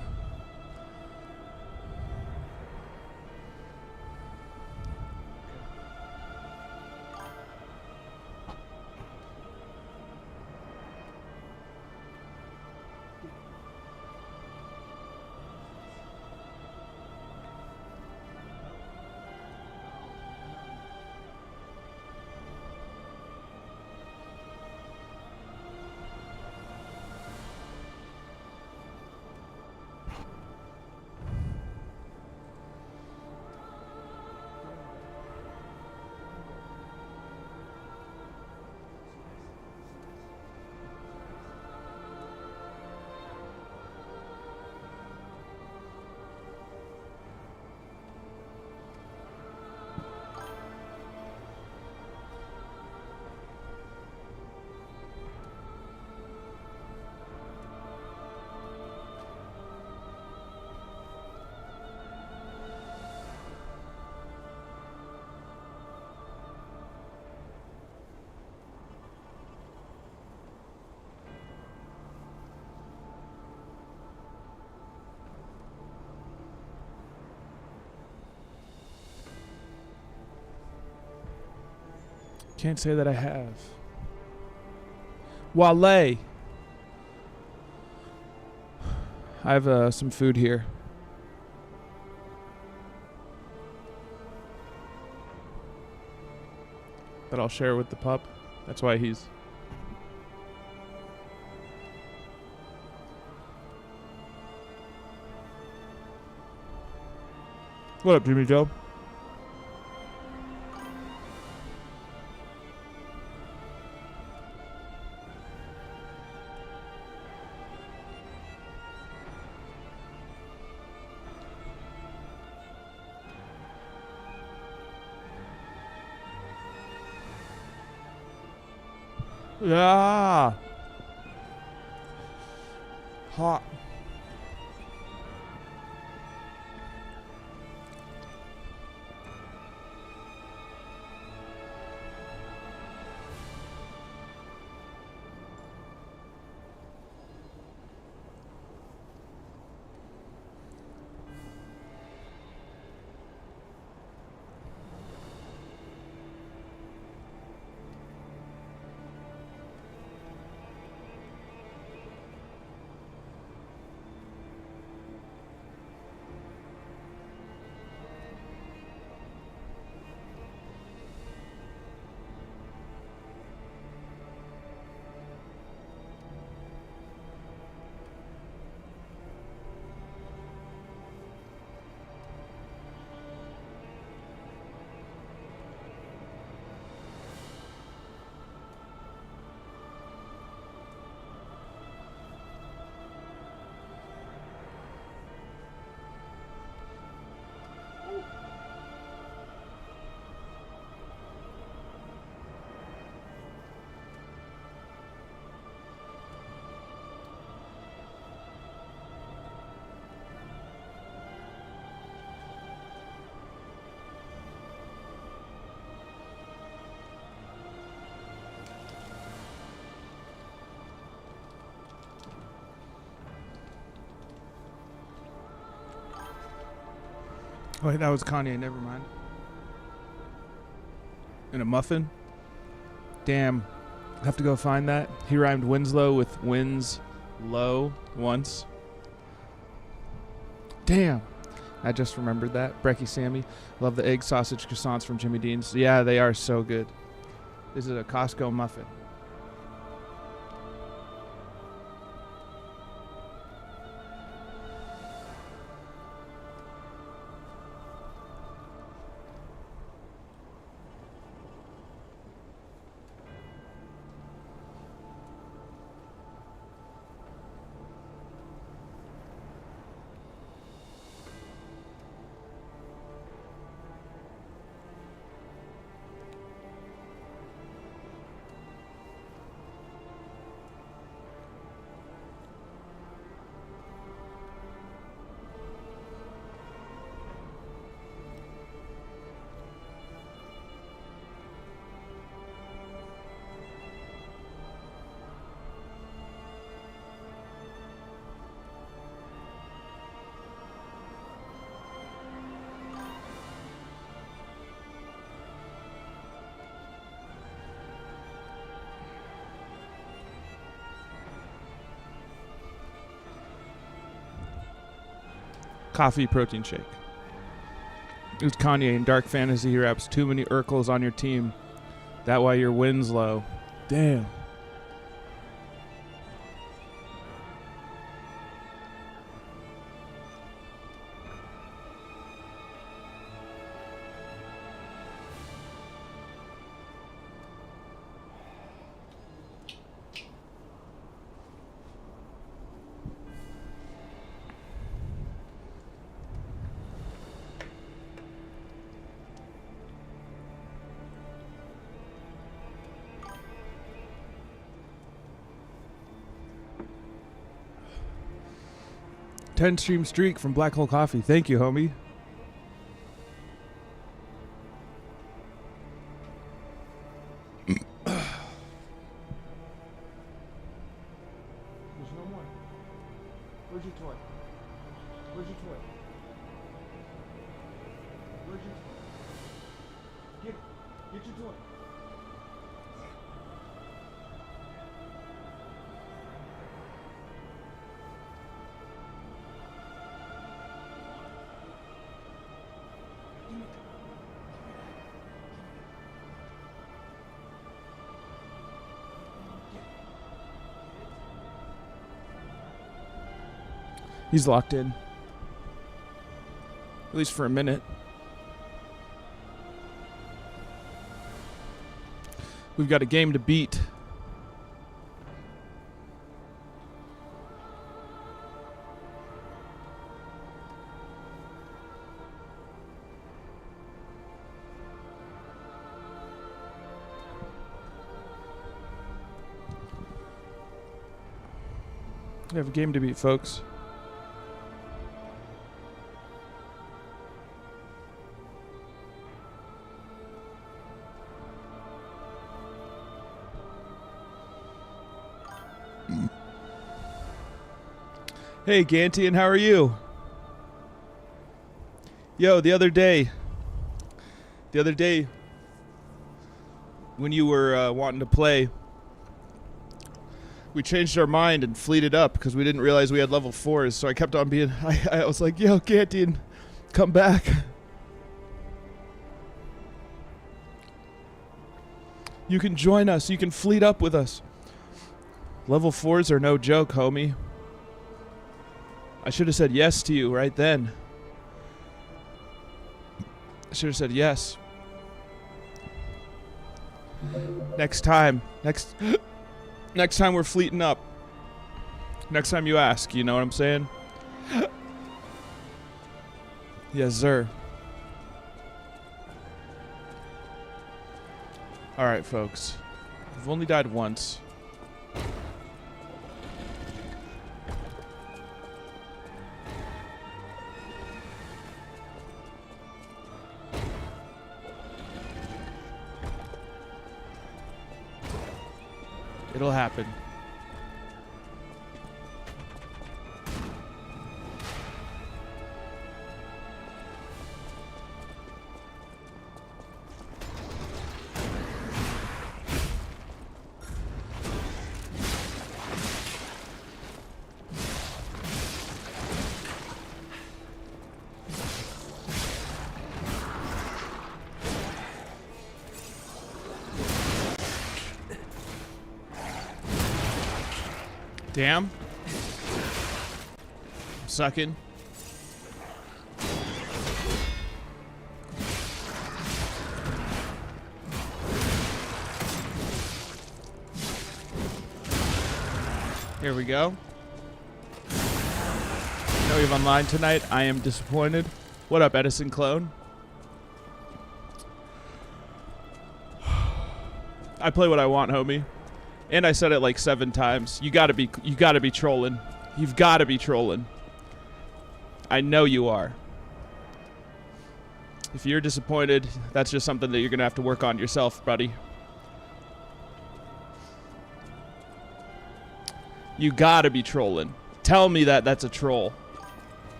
Speaker 1: Can't say that I have. Wale. I have some food here. That I'll share with the pup. That's why he's... What up, Jimmy Joe? Yeah. Hot. Wait, that was Kanye. Never mind. And a muffin? Damn. I have to go find that. He rhymed Winslow with wins low once. Damn. I just remembered that. Brecky Sammy. Love the egg sausage croissants from Jimmy Dean's. Yeah, they are so good. This is a Costco muffin. Coffee protein shake. It was Kanye in Dark Fantasy. He raps too many Urkels on your team. That why your win's low. Damn. Stream streak from Black Hole Coffee. Thank you, homie. There's no more. Where's your toy? Where's your toy? Where's your toy? Get your toy. He's locked in. At least for a minute. We've got a game to beat. We have a game to beat, folks. Hey, Gantian, how are you? Yo, the other day when you were wanting to play, we changed our mind and fleeted up because we didn't realize we had level 4s. So I kept on being, I was like, yo, Gantian, come back. You can join us. You can fleet up with us. Level 4s are no joke, homie. I should have said yes to you right then. I should have said yes. Next time we're fleeting up. Next time you ask, you know what I'm saying? Yes, sir. Alright, folks. We've only died once. It'll happen. Damn. I'm sucking. Here we go. Know you have online tonight. I am disappointed. What up, Edison clone? I play what I want, homie. And I said it like 7 times. You gotta be trolling. You've gotta be trolling. I know you are. If you're disappointed, that's just something that you're gonna have to work on yourself, buddy. You gotta be trolling. Tell me that that's a troll.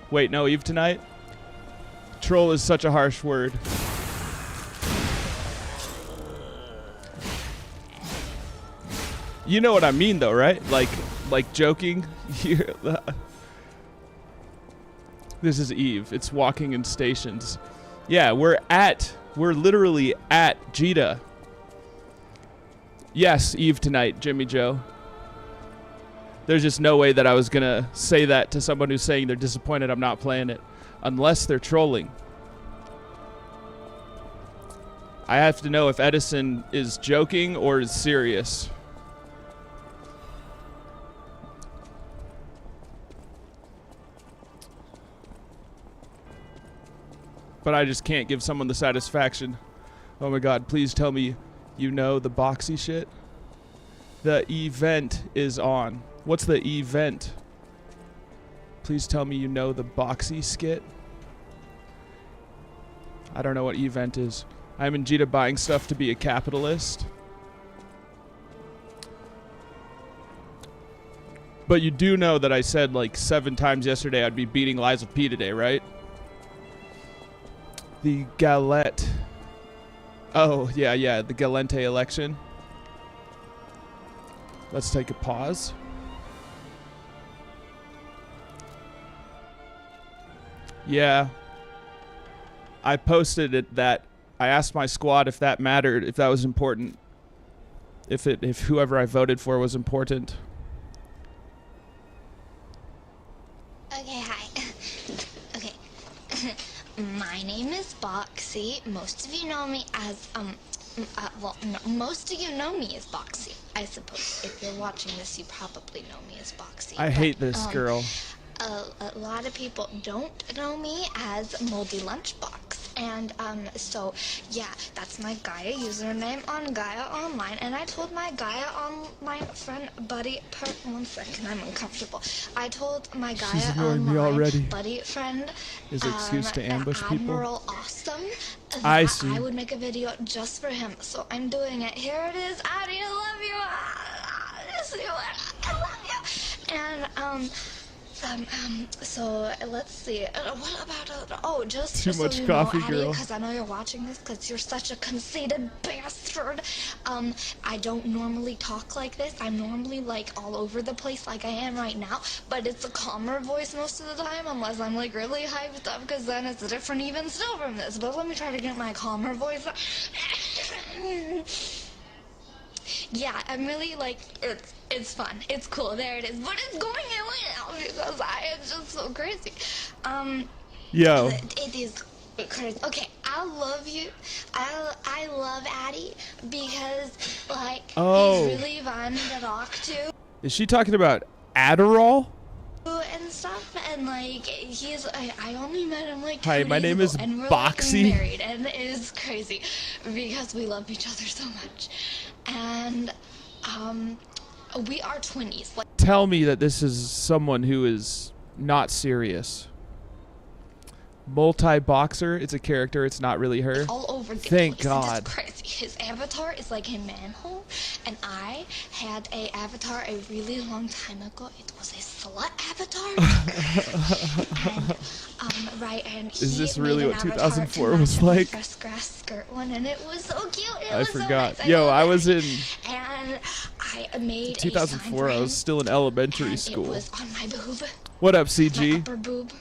Speaker 1: Wait, no, Eve tonight? Troll is such a harsh word. You know what I mean, though, right? Like joking. This is Eve. It's walking in stations. Yeah, we're literally at Jita. Yes, Eve tonight, Jimmy Joe. There's just no way that I was going to say that to someone who's saying they're disappointed I'm not playing it. Unless they're trolling. I have to know if Edison is joking or is serious. But I just can't give someone the satisfaction. Oh my god, please tell me you know the boxy shit. The event is on. What's the event? Please tell me you know the boxy skit. I don't know what event is. I'm in Jita buying stuff to be a capitalist. But you do know that I said like 7 times yesterday I'd be beating Lies of P today, right? The Galette. Oh, yeah, the Galente election. Let's take a pause. Yeah. I posted it that I asked my squad if that mattered, if that was important. If whoever I voted for was important.
Speaker 3: Okay, hi. Okay. My name is Boxy. Most of you know me as, well, no, most of you know me as Boxy, I suppose. If you're watching this, you probably know me as Boxy.
Speaker 1: I hate this girl.
Speaker 3: A lot of people don't know me as Moldy Lunchbox. And, so, yeah, that's my Gaia username on Gaia Online. And I told my Gaia Online friend, buddy, 1 second, I'm uncomfortable. I told my Gaia Online buddy friend,
Speaker 1: is an excuse to ambush people.
Speaker 3: Admiral Awesome,
Speaker 1: I see.
Speaker 3: I would make a video just for him. So I'm doing it. Here it is. Addie, I love you. I love you. And, so let's see. What about just
Speaker 1: too
Speaker 3: so
Speaker 1: much
Speaker 3: you
Speaker 1: coffee,
Speaker 3: know, Addie,
Speaker 1: girl?
Speaker 3: because I know you're watching this, because you're such a conceited bastard. I don't normally talk like this. I'm normally like all over the place, like I am right now. But it's a calmer voice most of the time, unless I'm like really hyped up, because then it's different even still from this. But let me try to get my calmer voice. Yeah, I'm really like, it's fun. It's cool. There it is. But it's going away now because I am just so crazy.
Speaker 1: Yo.
Speaker 3: It is crazy. Okay, I love you. I love Addie because, like, he's really fun to talk to.
Speaker 1: Is she talking about Adderall?
Speaker 3: And stuff, and like I only met him like 2
Speaker 1: Hi, my
Speaker 3: days
Speaker 1: name
Speaker 3: ago,
Speaker 1: is
Speaker 3: and we're
Speaker 1: Boxy.
Speaker 3: like married, and it is crazy because we love each other so much, and we are twinnies. Like,
Speaker 1: Tell me that this is someone who is not serious. Multi-boxer, it's a character, it's not really her.
Speaker 3: all over the
Speaker 1: Thank
Speaker 3: place.
Speaker 1: God.
Speaker 3: It's crazy. His avatar is like a manhole, and I had a avatar a really long time ago. It was a slut avatar. And, right, and
Speaker 1: Is this
Speaker 3: he
Speaker 1: really
Speaker 3: made
Speaker 1: what
Speaker 3: an avatar
Speaker 1: 2004
Speaker 3: to
Speaker 1: was
Speaker 3: match my
Speaker 1: like?
Speaker 3: fresh grass skirt one, and it was so cute. It
Speaker 1: I
Speaker 3: was so
Speaker 1: forgot.
Speaker 3: nice.
Speaker 1: Yo,
Speaker 3: love
Speaker 1: I
Speaker 3: it.
Speaker 1: was in
Speaker 3: And I made
Speaker 1: 2004.
Speaker 3: A sign
Speaker 1: I was still in elementary
Speaker 3: and
Speaker 1: school.
Speaker 3: It was on my boob.
Speaker 1: What up,
Speaker 3: My
Speaker 1: CG?
Speaker 3: upper boob.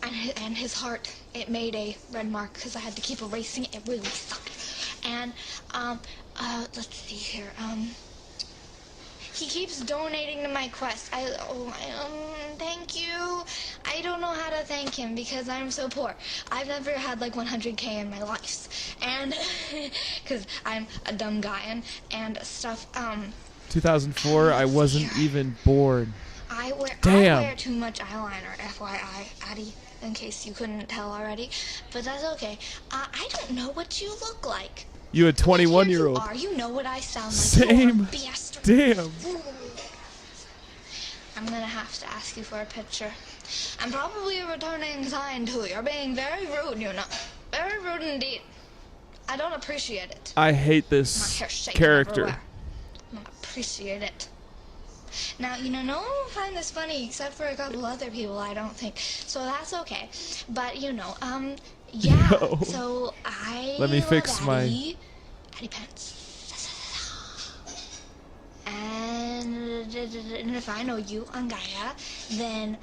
Speaker 3: And his heart, it made a red mark because I had to keep erasing it. It really sucked. And, let's see here. He keeps donating to my quest. Thank you. I don't know how to thank him because I'm so poor. I've never had like 100K in my life. And, because I'm a dumb guy and stuff,
Speaker 1: 2004, I wasn't even born.
Speaker 3: I wear too much eyeliner, FYI, Addie, in case you couldn't tell already. But that's okay. I don't know what you look like.
Speaker 1: You a 21-year-old.
Speaker 3: You know what I sound like.
Speaker 1: Same.
Speaker 3: You're a bastard.
Speaker 1: Damn.
Speaker 3: I'm gonna have to ask you for a picture. I'm probably a returning sign too. You're being very rude, you know. Very rude indeed. I don't appreciate it.
Speaker 1: I hate
Speaker 3: My
Speaker 1: this
Speaker 3: hair's shaking
Speaker 1: character.
Speaker 3: everywhere. I don't appreciate it. Now, you know, no one will find this funny except for a couple other people, I don't think. So that's okay. But, you know, yeah.
Speaker 1: Yo.
Speaker 3: So I
Speaker 1: Let me
Speaker 3: love
Speaker 1: fix my-
Speaker 3: Addie Pants. And if I know you on Gaia, then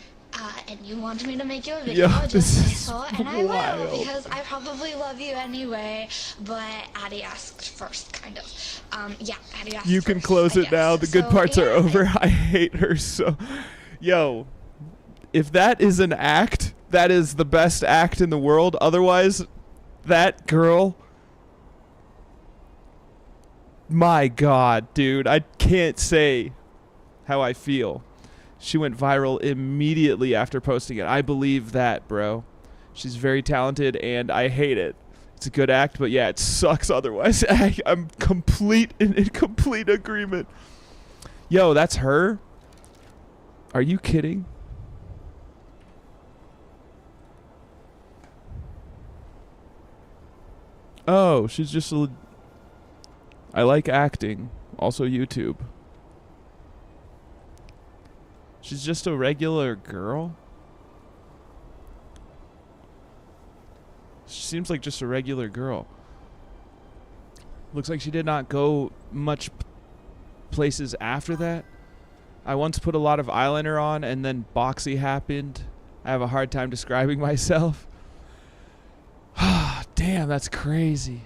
Speaker 3: and you wanted me to make you a video
Speaker 1: Yeah,
Speaker 3: just
Speaker 1: this
Speaker 3: say
Speaker 1: is
Speaker 3: so, and I
Speaker 1: wild.
Speaker 3: will, because I probably love you anyway, but Addie asked first, kind of. Yeah, Addie asked
Speaker 1: You can
Speaker 3: first,
Speaker 1: close
Speaker 3: I
Speaker 1: it now. The
Speaker 3: guess.
Speaker 1: good
Speaker 3: So,
Speaker 1: parts are
Speaker 3: yeah,
Speaker 1: over. I hate her so. Yo, if that is an act, that is the best act in the world. Otherwise, that girl. My God, dude. I can't say how I feel. She went viral immediately after posting it. I believe that, bro. She's very talented, and I hate it. It's a good act, but yeah, it sucks otherwise. I'm in complete agreement. Yo, that's her? Are you kidding? Oh, she's just a... I like acting. Also YouTube. She's just a regular girl? She seems like just a regular girl. Looks like she did not go much places after that. I once put a lot of eyeliner on and then Boxy happened. I have a hard time describing myself. Damn, that's crazy.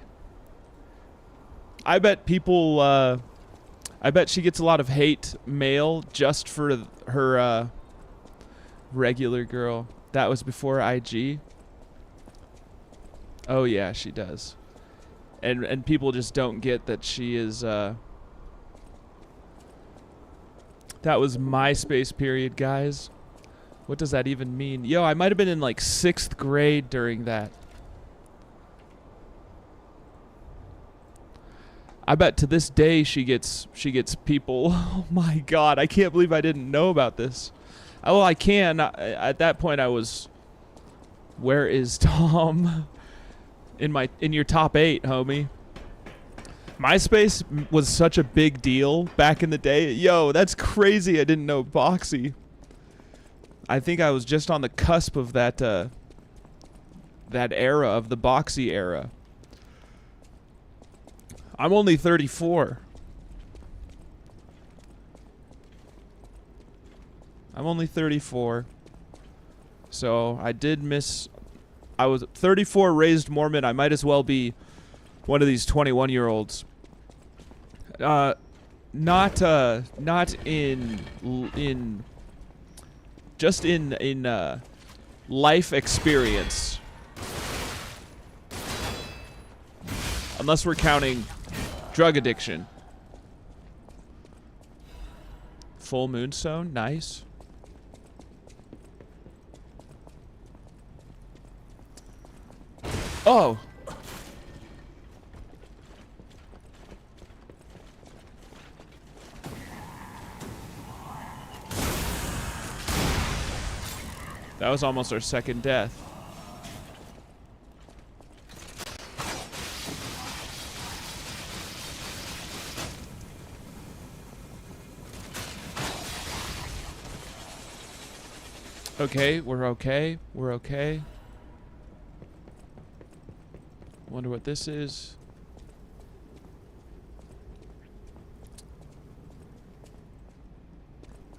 Speaker 1: I bet people, I bet she gets a lot of hate mail just for her regular girl. That was before IG. Oh yeah, she does. And people just don't get that she is that was MySpace period, guys. What does that even mean? Yo, I might have been in like 6th grade during that. I bet to this day she gets people. Oh my God, I can't believe I didn't know about this. Oh, well, I can. At that point I was, where is Tom? In your top 8, homie. MySpace was such a big deal back in the day. Yo, that's crazy. I didn't know Boxy. I think I was just on the cusp of that that era, of the Boxy era. I'm only 34. I'm only 34. So I did miss... I was 34, raised Mormon. I might as well be one of these 21-year-olds. Not in just in life experience. Unless we're counting drug addiction. Full moonstone, nice. Oh. That was almost our second death. Okay, we're okay. We're okay. Wonder what this is.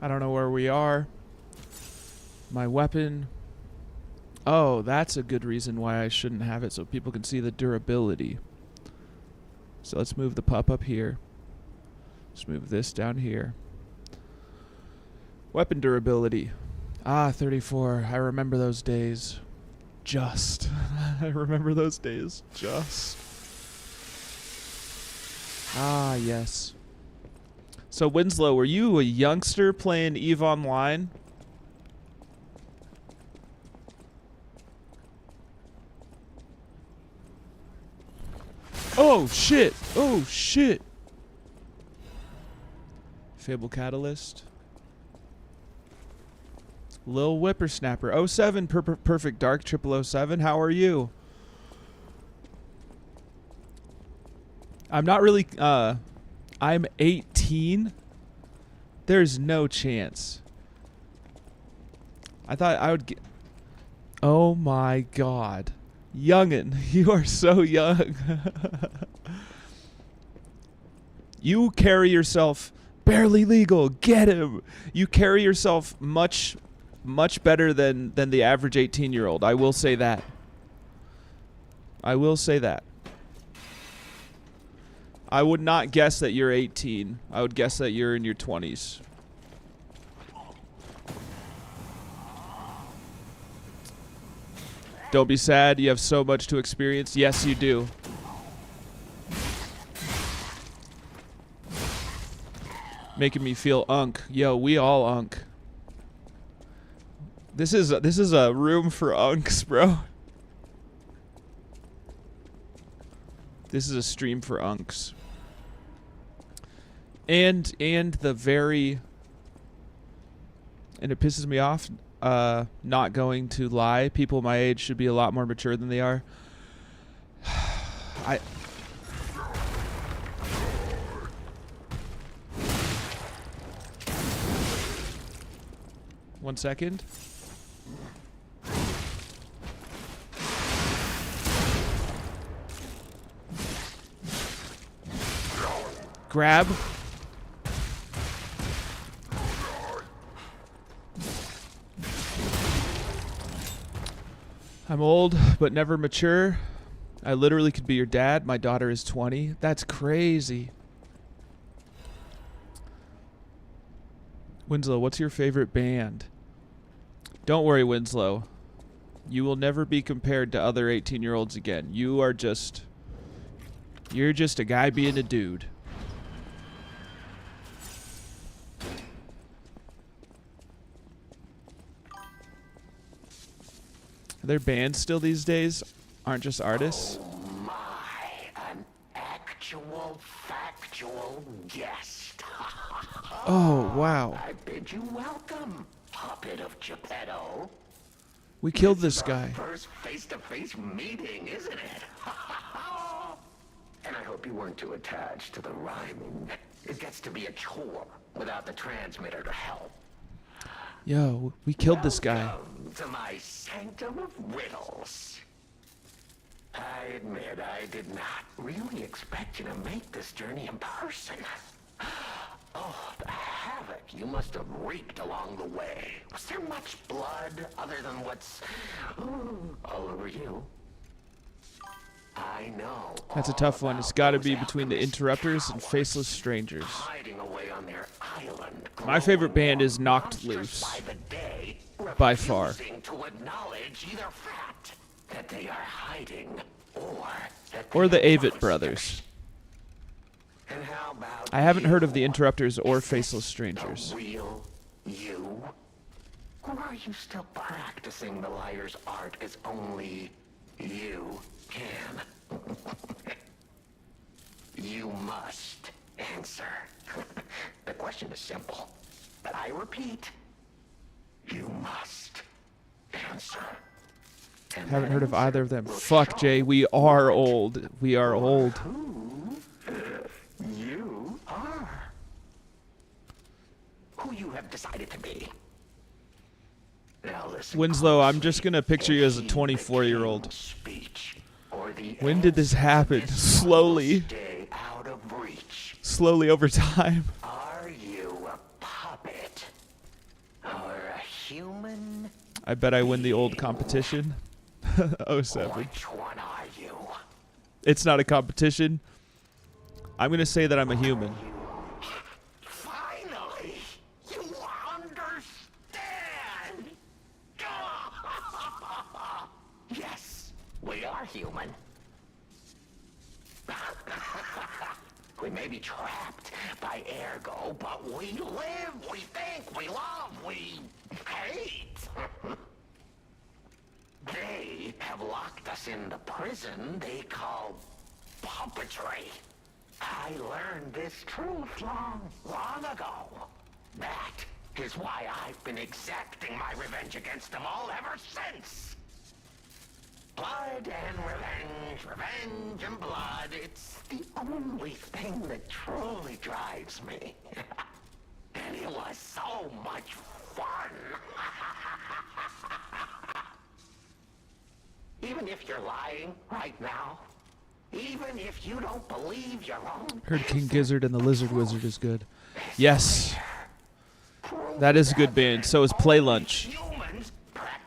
Speaker 1: I don't know where we are. My weapon. Oh, that's a good reason why I shouldn't have it, so people can see the durability. So let's move the pup up here. Let's move this down here. Weapon durability. Ah, 34. I remember those days. Just. I remember those days. Just. Ah, yes. So, Winslow, were you a youngster playing EVE Online? Oh, shit. Oh, shit. Fable Catalyst. Lil Whippersnapper. 07, Perfect Dark, 0007. How are you? I'm not really, I'm 18? There's no chance. I thought I would get... Oh my God. Youngin', you are so young. You carry yourself barely legal. Get him. You carry yourself much much better than the average 18-year-old. I will say that. I will say that. I would not guess that you're 18. I would guess that you're in your 20s. Don't be sad. You have so much to experience. Yes, you do. Making me feel unk. Yo, we all unk. This is a room for unks, bro. This is a stream for unks. And the very, and it pisses me off, not going to lie. People my age should be a lot more mature than they are. One second. Grab. I'm old, but never mature. I literally could be your dad. My daughter is 20. That's crazy. Winslow, what's your favorite band? Don't worry, Winslow. You will never be compared to other 18-year-olds again. You're just a guy being a dude. Are there bands still these days? Aren't just artists?
Speaker 4: Oh my, an actual factual guest.
Speaker 1: Oh, wow.
Speaker 4: I bid you welcome, puppet of Geppetto.
Speaker 1: We killed this guy.
Speaker 4: First face-to-face meeting, isn't it? And I hope you weren't too attached to the rhyming. It gets to be a chore without the transmitter to help.
Speaker 1: Yo, we killed this guy.
Speaker 4: Welcome to my sanctum of riddles. I admit I did not really expect you to make this journey in person. Oh, the havoc you must have wreaked along the way. Was there much blood other than what's all over you? I know.
Speaker 1: That's a tough one. It's got to be between the Interrupters and Faceless Strangers.
Speaker 4: Hiding away on their island,
Speaker 1: My favorite band is Knocked Loose.
Speaker 4: by the day,
Speaker 1: By far.
Speaker 4: refusing to acknowledge either fact that they are hiding or that
Speaker 1: Or the
Speaker 4: they are
Speaker 1: Avett
Speaker 4: forced
Speaker 1: Brothers.
Speaker 4: to. And how about
Speaker 1: I haven't
Speaker 4: you?
Speaker 1: heard of the Interrupters or
Speaker 4: Is this
Speaker 1: Faceless Strangers.
Speaker 4: The real you? Or are you still practicing the liar's art as only you can? You must answer. The question is simple, but I repeat, you must answer. And
Speaker 1: Haven't
Speaker 4: that
Speaker 1: heard of
Speaker 4: answer
Speaker 1: either of them.
Speaker 4: will
Speaker 1: Fuck,
Speaker 4: show
Speaker 1: Jay. We are old. We are old.
Speaker 4: who you are. Who you have decided to be. Now listen
Speaker 1: Winslow, I'm
Speaker 4: closely
Speaker 1: just going to picture you as a
Speaker 4: and heed the
Speaker 1: 24-year-old.
Speaker 4: king's speech, or the
Speaker 1: When did this
Speaker 4: answer
Speaker 1: happen?
Speaker 4: will
Speaker 1: Slowly.
Speaker 4: stay out of reach.
Speaker 1: Slowly over time.
Speaker 4: Are you a puppet or a human?
Speaker 1: I bet I win the old competition. 07.
Speaker 4: Which one are you?
Speaker 1: It's not a competition. I'm going to say that I'm a human.
Speaker 4: Finally, you understand. Yes, we are human. We may be trapped by ergo, but we live, we think, we love, we hate. They have locked us in the prison they call puppetry. I learned this truth long ago. That is why I've been exacting my revenge against them all ever since. Blood and revenge, revenge and blood. It's the only thing that truly drives me. And it was so much fun. Even if you're lying right now, even if you don't believe your own...
Speaker 1: Heard King Gizzard and the Lizard Wizard is good. Yes. That is a good band. So is Play Lunch.
Speaker 4: Human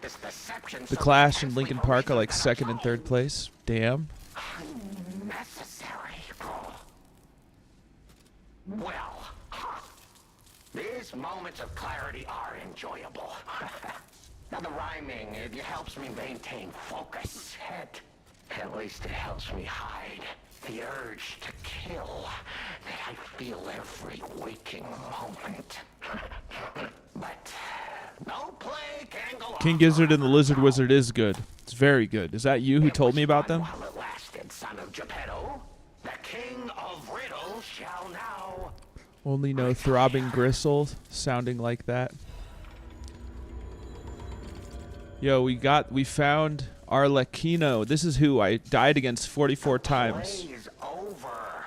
Speaker 4: this deception.
Speaker 1: The Clash and Linkin Park are like second and third place. Damn.
Speaker 4: Unnecessary. Well, these moments of clarity are enjoyable. Now the rhyming, it helps me maintain focus. At least it helps me hide the urge to kill that I feel every waking moment. But no play can go on.
Speaker 1: King Gizzard and the Lizard Wizard is good. It's very good. Is that you who told me about them?
Speaker 4: While it lasted, son of Geppetto, the king of riddles shall now.
Speaker 1: Only know Throbbing Gristle sounding like that. Yo, we found Arlecchino. This is who I died against 44 times.
Speaker 4: Play's over.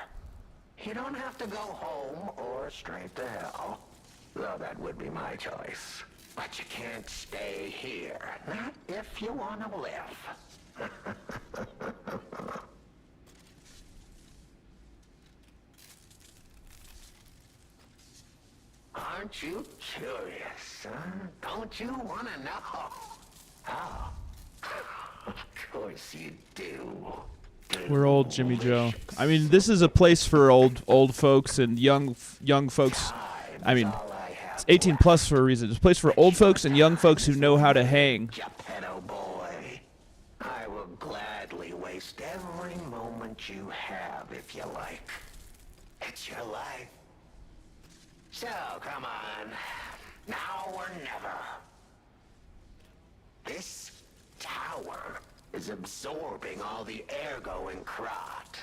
Speaker 4: You don't have to go home or straight to hell. Though that would be my choice. But you can't stay here. Not if you want to live. Aren't you curious, huh? Don't you want to know? Oh, of course you do.
Speaker 1: We're old, Jimmy Joe. I mean, this is a place for old folks and young folks. I mean, it's 18 plus for a reason. It's a place for old folks and young folks who know how to hang.
Speaker 4: Geppetto boy, I will gladly waste every moment you have if you like. It's your life. So, come on. Now or never. This tower is absorbing all the ergo in Krat.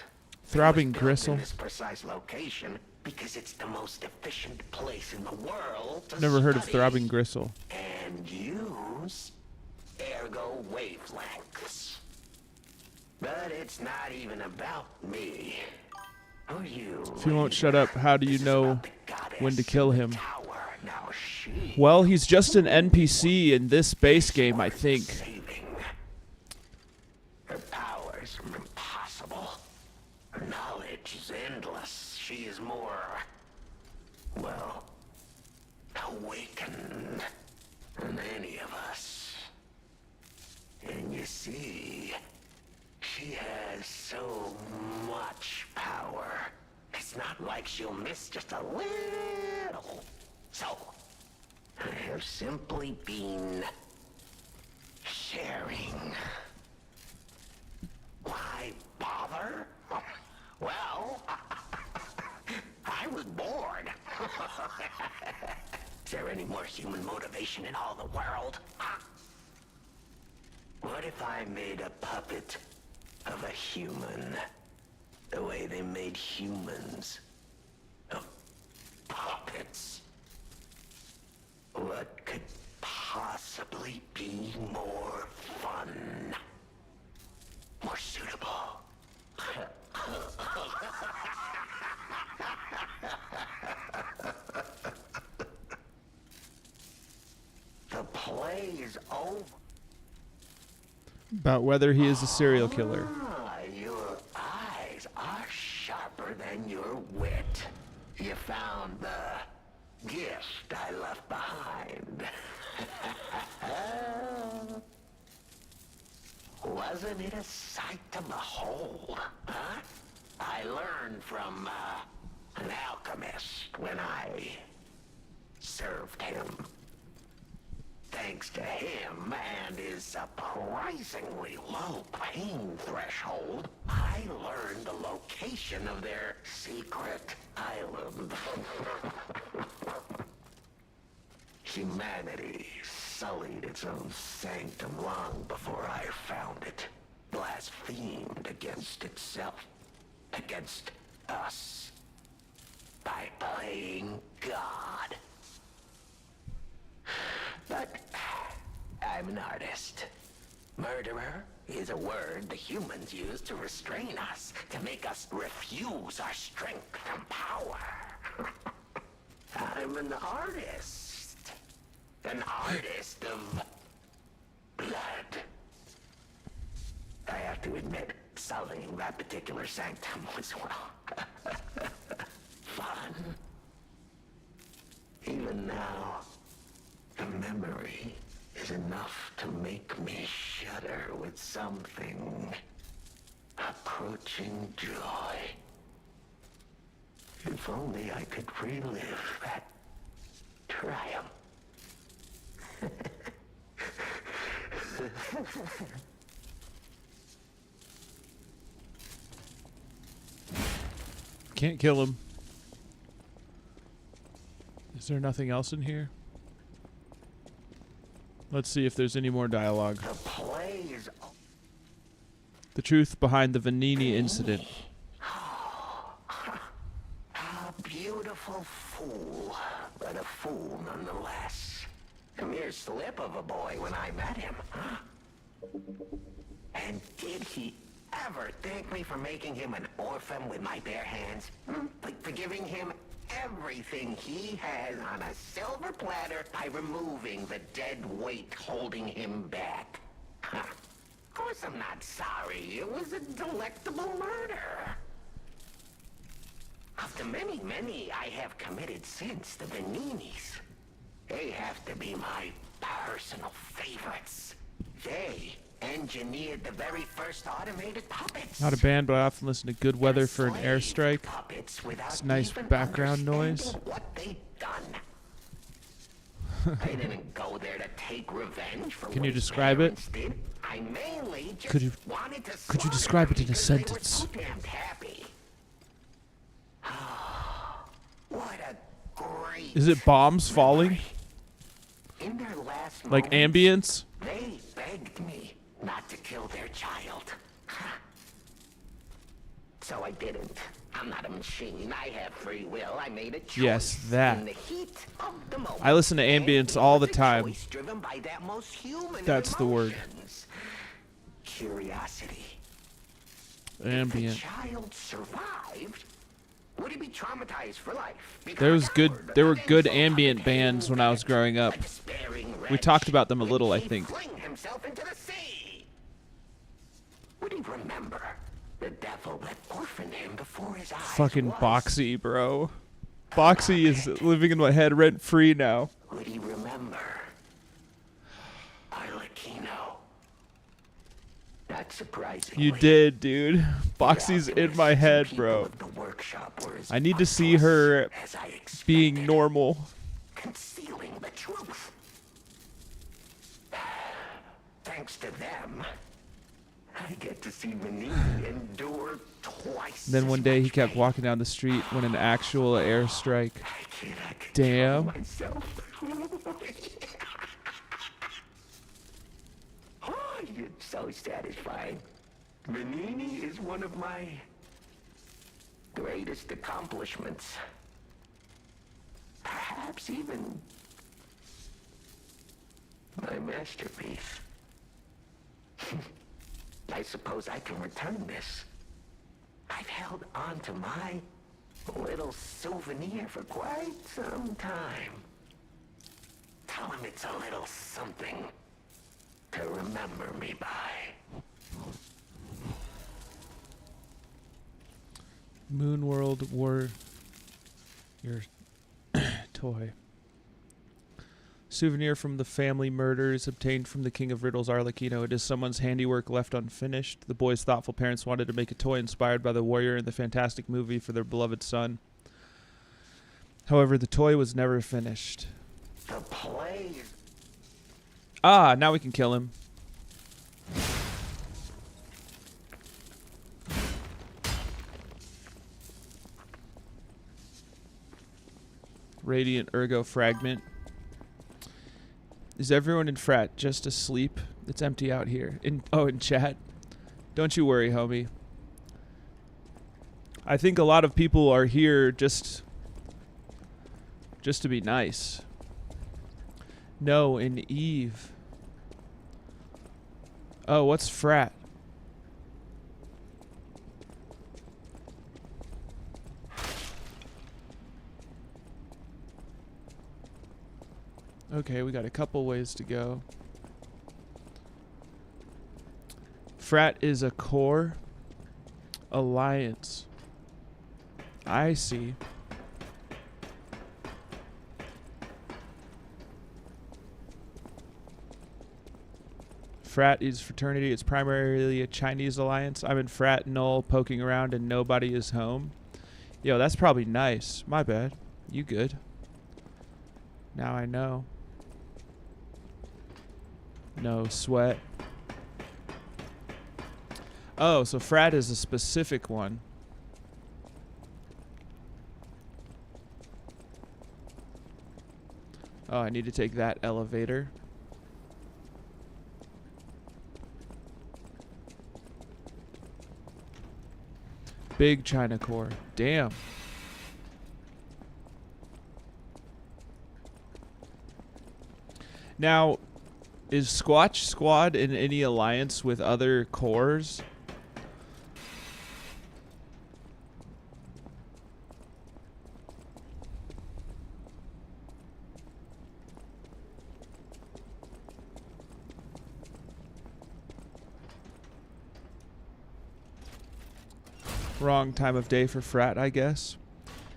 Speaker 1: Throbbing
Speaker 4: It was built
Speaker 1: Gristle.
Speaker 4: in this precise location because it's the most efficient place in the world to
Speaker 1: Never heard of
Speaker 4: study
Speaker 1: Throbbing Gristle.
Speaker 4: and use ergo wavelengths. But it's not even about me. Who are you?
Speaker 1: If he won't shut up, how do you
Speaker 4: This is
Speaker 1: know
Speaker 4: about the goddess
Speaker 1: when to kill
Speaker 4: in the
Speaker 1: him?
Speaker 4: tower. Now she
Speaker 1: Well, he's just an NPC in this base game, I think.
Speaker 4: saving. Her powers are impossible. Her knowledge is endless. She is more, well, awakened than any of us. And you see, she has so much power. It's not like she'll miss just a little. So, I have simply been sharing. Why bother? Well, I was bored. Is there any more human motivation in all the world? What if I made a puppet of a human? The way they made humans of puppets. What could possibly be more fun? More suitable? The play is over.
Speaker 1: About whether he is a serial killer.
Speaker 4: Your eyes are sharper than your wit. You found the gift I left behind. Wasn't it a sight to behold, huh? I learned from an alchemist when I served him. Thanks to him and his surprisingly low pain threshold, I learned the location of their secret island. Humanity sullied its own sanctum long before I found it, blasphemed against itself, against us, by playing God. But I'm an artist. Murderer is a word the humans use to restrain us, to make us refuse our strength and power. I'm an artist. An artist of blood. I have to admit, sullying that particular sanctum was, well, fun. Even now, the memory is enough to make me shudder with something approaching joy. If only I could relive that triumph.
Speaker 1: Can't kill him. Is there nothing else in here? Let's see if there's any more dialogue.
Speaker 4: The play is...
Speaker 1: The truth behind the Vanini incident.
Speaker 4: A beautiful fool, but a fool nonetheless. A mere slip of a boy when I met him. And did he ever thank me for making him an orphan with my bare hands? Like for giving him everything he has on a silver platter by removing the dead weight holding him back. Of course I'm not sorry. It was a delectable murder. Of the many, many I have committed since, the Vaninis, they have to be my personal favorites. They engineered the very first automated puppets.
Speaker 1: Not a band, but I often listen to Good Weather for an Airstrike. It's nice background noise.
Speaker 4: What they've done. I didn't go there to take revenge for
Speaker 1: Can
Speaker 4: what
Speaker 1: you
Speaker 4: his
Speaker 1: describe it?
Speaker 4: parents did. I mainly just
Speaker 1: Could you
Speaker 4: wanted to
Speaker 1: could you
Speaker 4: slaughter
Speaker 1: describe it
Speaker 4: them
Speaker 1: in a
Speaker 4: because they were
Speaker 1: sentence?
Speaker 4: so damned happy. What a great
Speaker 1: Is it bombs falling?
Speaker 4: In their last
Speaker 1: Like
Speaker 4: moments,
Speaker 1: ambience?
Speaker 4: they begged me not to kill their child. So I didn't. I'm not a machine. I have free will. I made a choice.
Speaker 1: Yes, that.
Speaker 4: In the heat of the moment.
Speaker 1: I listen to ambience
Speaker 4: And
Speaker 1: all
Speaker 4: it
Speaker 1: the
Speaker 4: was a
Speaker 1: time.
Speaker 4: choice driven by that most human of
Speaker 1: That's the word.
Speaker 4: emotions. Curiosity.
Speaker 1: Ambient.
Speaker 4: If the child survived, would he be traumatized for life?
Speaker 1: There were good ambient bands when I was growing up. We talked about them a little, I think.
Speaker 4: Fling himself into the sea. Would he remember the devil that orphaned him before his eyes?
Speaker 1: Fucking
Speaker 4: was?
Speaker 1: Boxy, bro. Boxy is living in my head rent free now.
Speaker 4: Would he remember Arlecchino? Not surprisingly.
Speaker 1: You did, dude. Boxy's in my head, bro. I need to see her being normal.
Speaker 4: Concealing the truth. Thanks to them, I get to see Manini endure twice.
Speaker 1: And then one day he kept walking down the street when an actual airstrike. Damn.
Speaker 4: Oh, you're so satisfying. Manini is one of my greatest accomplishments. Perhaps even my masterpiece. I suppose I can return this. I've held on to my little souvenir for quite some time. Tell him it's a little something to remember me by.
Speaker 1: Moonworld War. Your toy. Souvenir from the family murders obtained from the King of Riddles, Arlecchino. It is someone's handiwork left unfinished. The boy's thoughtful parents wanted to make a toy inspired by the warrior in the fantastic movie for their beloved son. However, the toy was never finished.
Speaker 4: The play.
Speaker 1: Ah, now we can kill him. Radiant Ergo Fragment. Is everyone in frat just asleep? It's empty out here. In chat. Don't you worry, homie. I think a lot of people are here just to be nice. No, in Eve. Oh, what's frat? Okay, we got a couple ways to go. Frat is a core alliance. I see. Frat is fraternity. It's primarily a Chinese alliance. I'm in Frat Null poking around and nobody is home. Yo, that's probably nice. My bad. You good. Now I know. No sweat. Oh, so Frat is a specific one. Oh, I need to take that elevator. Big China core. Damn. Now, is Squatch Squad in any alliance with other cores? Wrong time of day for Frat, I guess.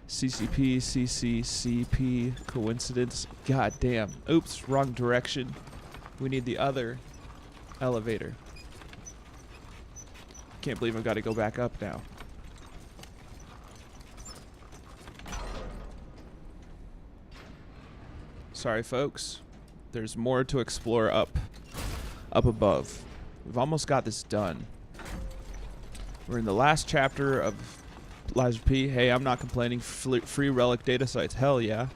Speaker 1: CCP, CCCP, coincidence. God damn. Oops, wrong direction. We need the other elevator. Can't believe I've got to go back up now. Sorry, folks. There's more to explore up above. We've almost got this done. We're in the last chapter of Lies of P. Hey, I'm not complaining. Free relic data sites. Hell yeah.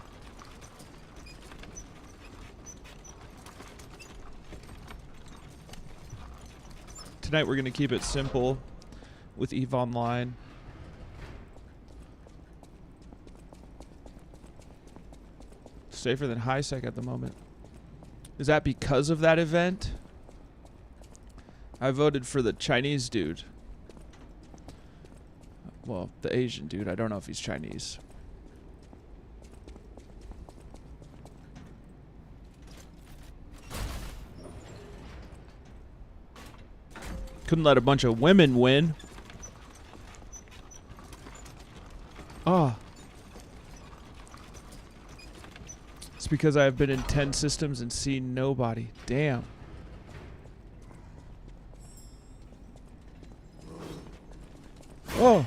Speaker 1: Tonight we're going to keep it simple with EVE Online. Safer than HiSec at the moment. Is that because of that event? I voted for the Chinese dude. Well, the Asian dude. I don't know if he's Chinese. Couldn't let a bunch of women win. Ah. It's because I have been in 10 systems and seen nobody. Damn. Oh.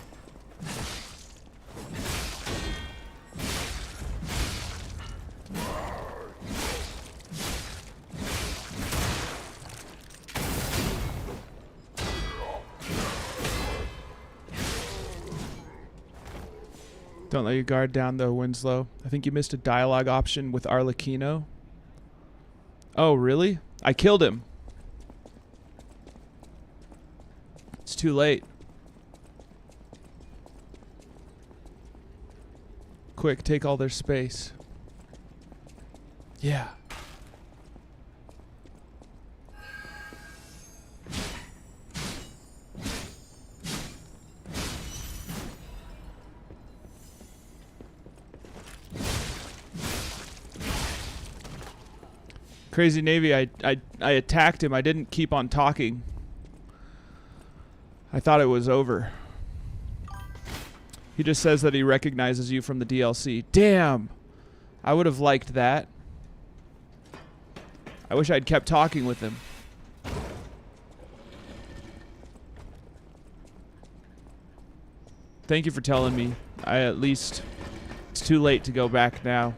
Speaker 1: Don't let your guard down, though, Winslow. I think you missed a dialogue option with Arlecchino. Oh, really? I killed him. It's too late. Quick, take all their space. Yeah. Crazy Navy, I attacked him. I didn't keep on talking. I thought it was over. He just says that he recognizes you from the DLC. Damn! I would have liked that. I wish I'd kept talking with him. Thank you for telling me. It's too late to go back now.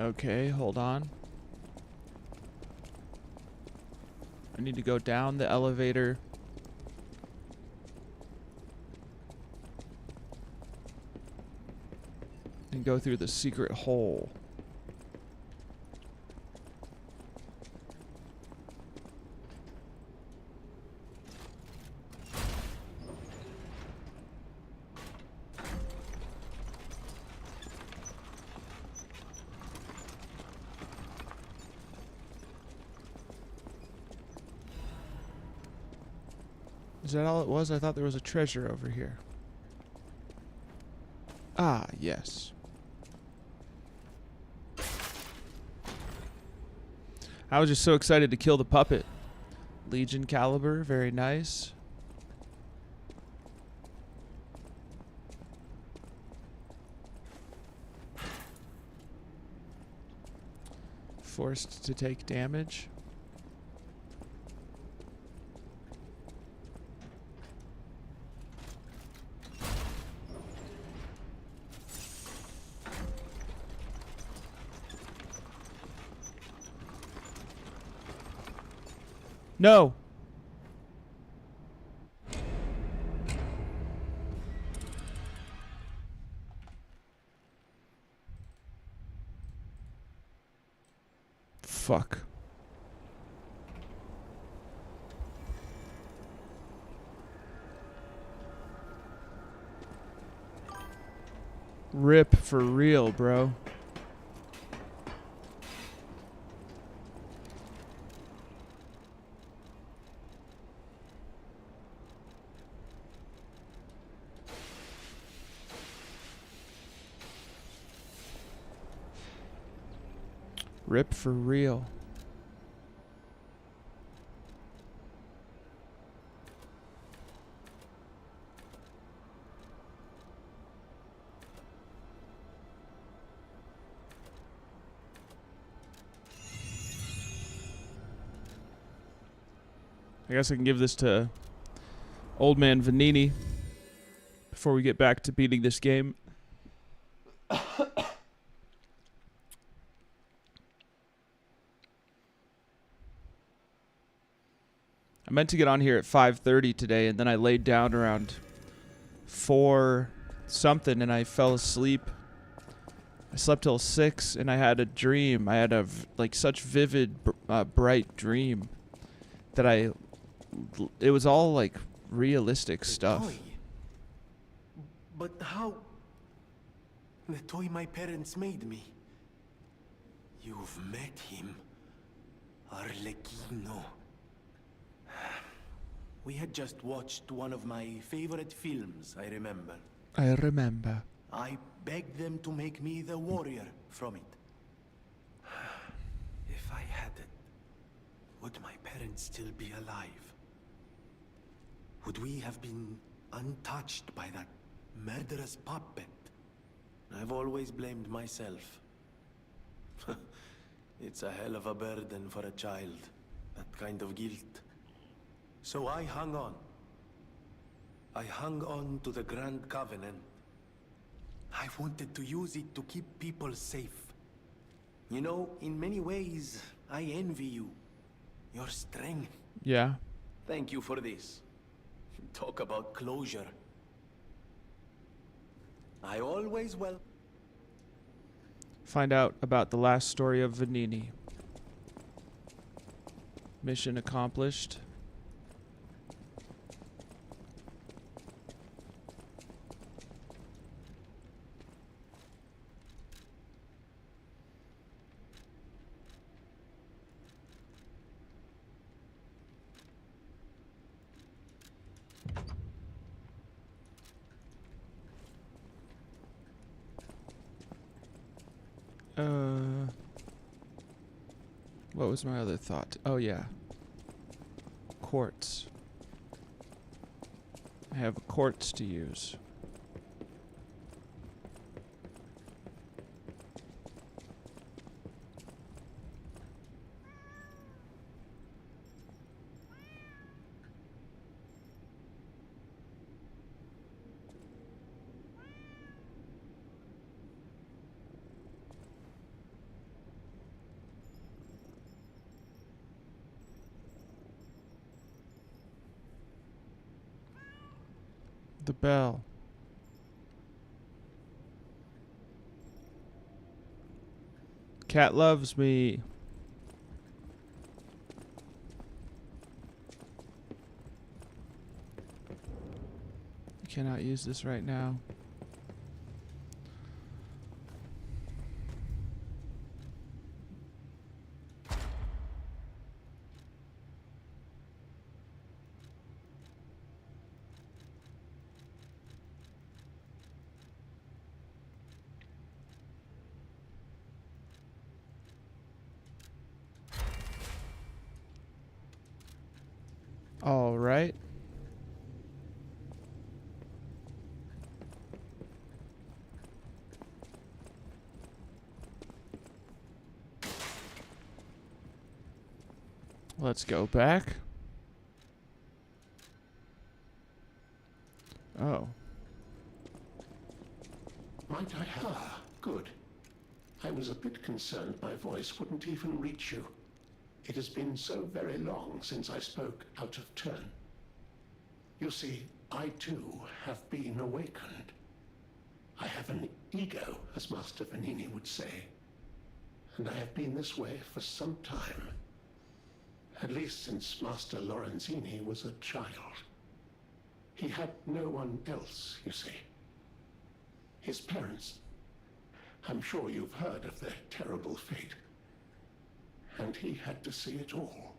Speaker 1: Okay, hold on. I need to go down the elevator. And go through the secret hole. Is that all it was? I thought there was a treasure over here. Ah, yes. I was just so excited to kill the puppet. Legion caliber, very nice. Forced to take damage. No. Fuck. Rip for real, bro. Rip for real. I guess I can give this to Old Man Vanini before we get back to beating this game. I meant to get on here at 5:30 today, and then I laid down around 4 something, and I fell asleep. I slept till 6, and I had a dream. I had a like such vivid, bright dream that it was all like realistic stuff.
Speaker 5: Toy? But how? The toy my parents made me. You've met him, Arlecchino. We had just watched one of my favorite films, I remember.
Speaker 1: I remember.
Speaker 5: I begged them to make me the warrior from it. If I had it, would my parents still be alive? Would we have been untouched by that murderous puppet? I've always blamed myself. It's a hell of a burden for a child, that kind of guilt. So I hung on. I hung on to the Grand Covenant. I wanted to use it to keep people safe. You know, in many ways, I envy you. Your strength.
Speaker 1: Yeah.
Speaker 5: Thank you for this. Talk about closure. I always will.
Speaker 1: Find out about the last story of Vanini. Mission accomplished. What was my other thought? Oh yeah. Quartz. I have a quartz to use. The bell. Cat loves me. Cannot use this right now. All right. Let's go back. Oh.
Speaker 6: Might I have? Good. I was a bit concerned my voice wouldn't even reach you. It has been so very long since I spoke out of turn. You see, I too have been awakened. I have an ego, as Master Vanini would say. And I have been this way for some time. At least since Master Lorenzini was a child. He had no one else, you see. His parents. I'm sure you've heard of their terrible fate. And he had to see it all.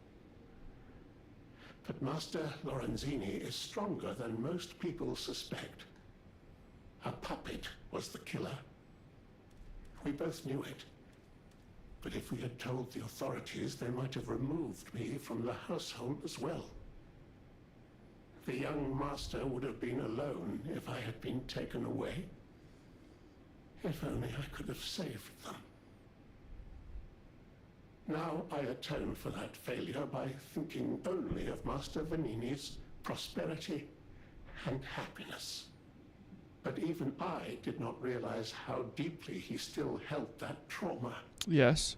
Speaker 6: But Master Lorenzini is stronger than most people suspect. A puppet was the killer. We both knew it. But if we had told the authorities, they might have removed me from the household as well. The young master would have been alone if I had been taken away. If only I could have saved them. Now I atone for that failure by thinking only of Master Vanini's prosperity and happiness. But even I did not realize how deeply he still held that trauma.
Speaker 1: Yes.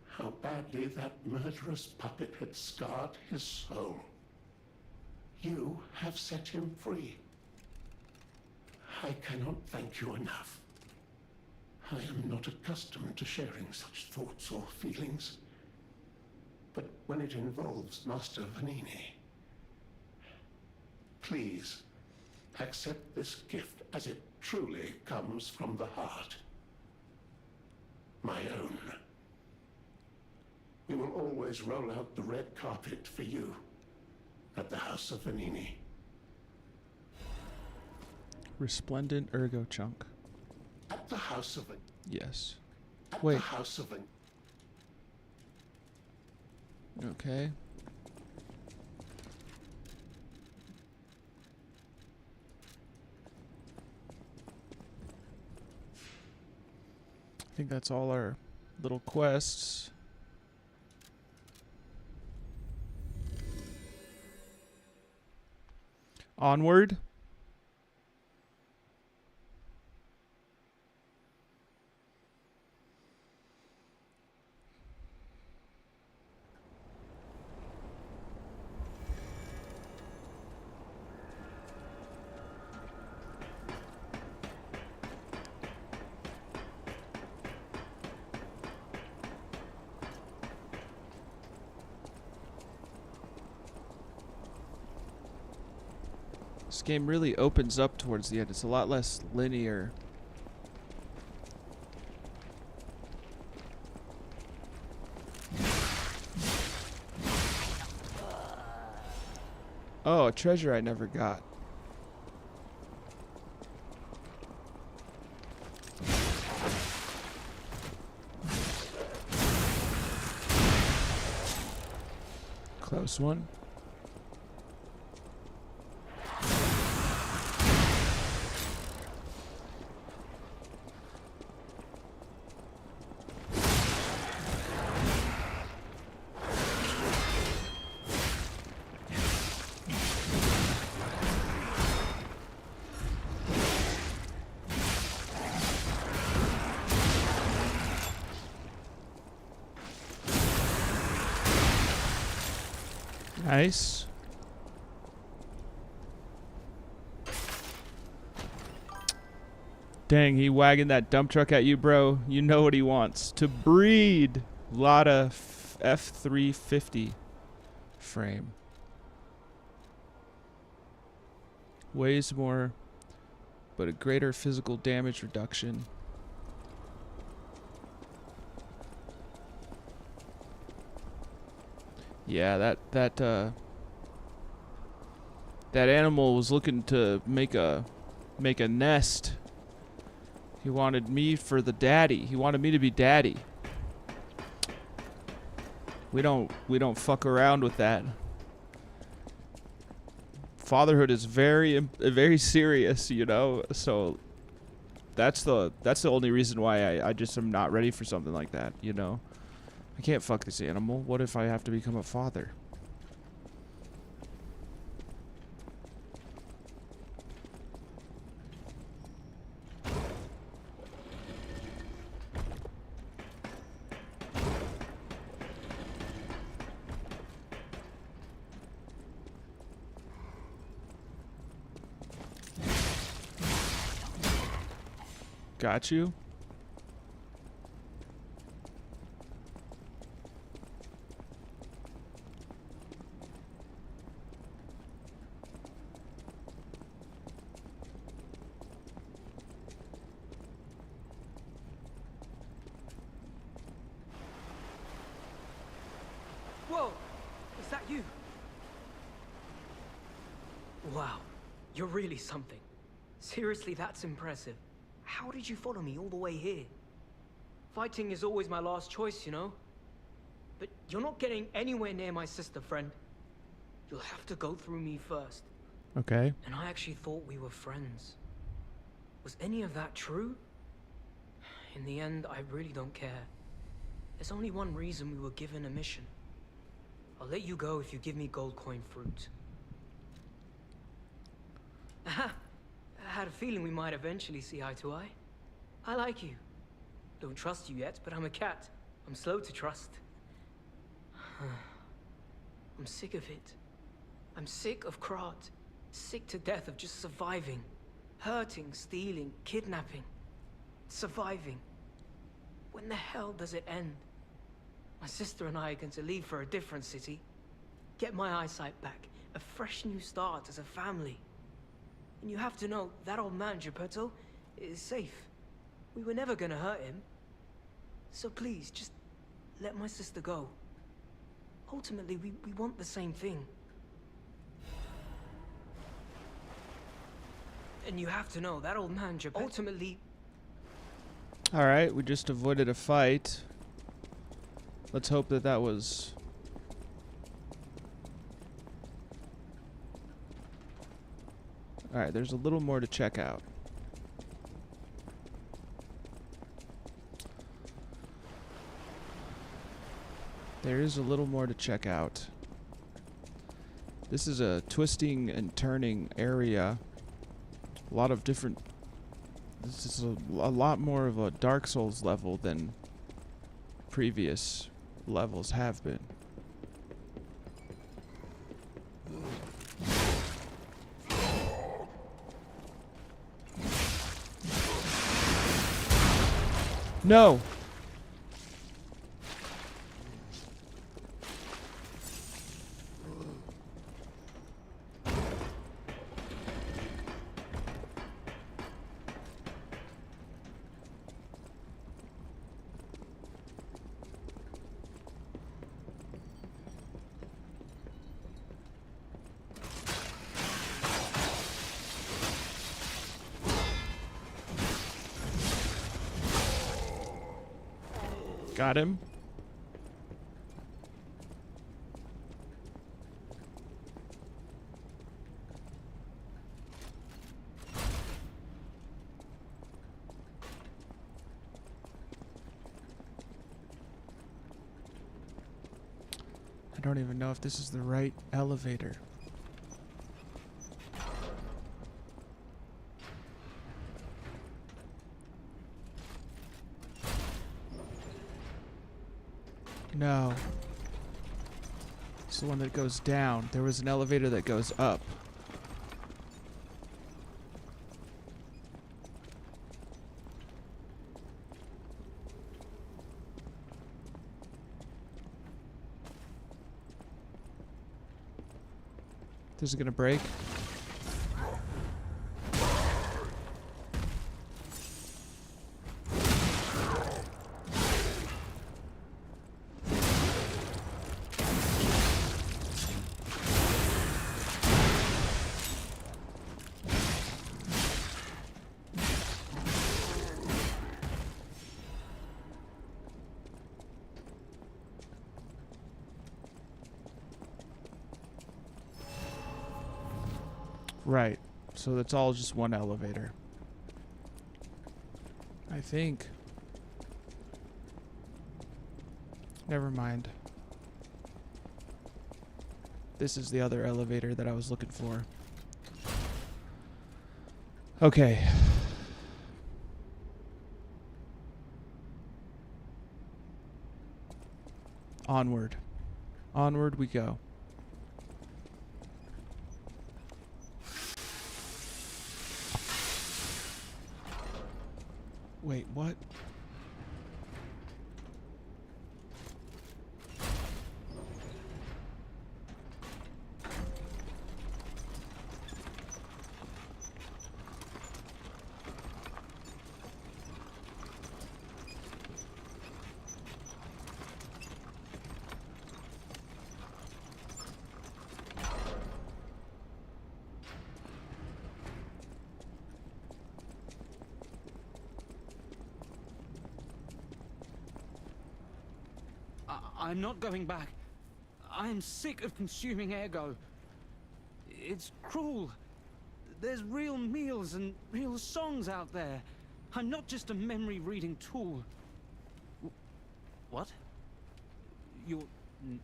Speaker 6: How badly that murderous puppet had scarred his soul. You have set him free. I cannot thank you enough. I am not accustomed to sharing such thoughts or feelings. But when it involves Master Vanini, please accept this gift as it truly comes from the heart. My own. We will always roll out the red carpet for you at the House of Vanini.
Speaker 1: Resplendent ergo chunk.
Speaker 6: At the House of
Speaker 1: Yes.
Speaker 6: At
Speaker 1: Wait.
Speaker 6: the House of
Speaker 1: Okay. I think that's all our little quests. Onward. This game really opens up towards the end. It's a lot less linear. Oh, a treasure I never got. Close one. Nice. Dang, he wagging that dump truck at you, bro. You know what he wants. To breed. Lot of F350 frame. Weighs more, but a greater physical damage reduction. Yeah, that animal was looking to make a nest. He wanted me for the daddy. He wanted me to be daddy. We don't fuck around with that. fatherhood is very serious, you know. So that's the only reason why I just am not ready for something like that, you know. I can't fuck this animal. What if I have to become a father? Got you.
Speaker 7: Whoa! Is that you? Wow, you're really something. Seriously, that's impressive. How did you follow me all the way here? Fighting is always my last choice, you know? But you're not getting anywhere near my sister, friend. You'll have to go through me first.
Speaker 1: Okay.
Speaker 7: And I actually thought we were friends. Was any of that true? In the end, I really don't care. There's only one reason we were given a mission. I'll let you go if you give me gold coin fruit. Aha! I had a feeling we might eventually see eye to eye. I like you. Don't trust you yet, but I'm a cat. I'm slow to trust. I'm sick of it. I'm sick of Krat. Sick to death of just surviving. Hurting, stealing, kidnapping. Surviving. When the hell does it end? My sister and I are going to leave for a different city. Get my eyesight back. A fresh new start as a family. And you have to know, that old man, Geppetto, is safe. We were never gonna hurt him. So please, just let my sister go. Ultimately, we want the same thing. And you have to know, that old man, Geppetto, ultimately...
Speaker 1: Alright, we just avoided a fight. Let's hope that that was... Alright, there's a little more to check out. There is a little more to check out. This is a twisting and turning area. A lot of different... This is a lot more of a Dark Souls level than previous levels have been. No! Got him. I don't even know if this is the right elevator. No. It's the one that goes down. There was an elevator that goes up. This is gonna break. Right. So that's all just one elevator. I think. Never mind. This is the other elevator that I was looking for. Okay. Onward. Onward we go. Wait, what?
Speaker 8: I'm not going back. I am sick of consuming ergo. It's cruel. There's real meals and real songs out there. I'm not just a memory-reading tool. What? You're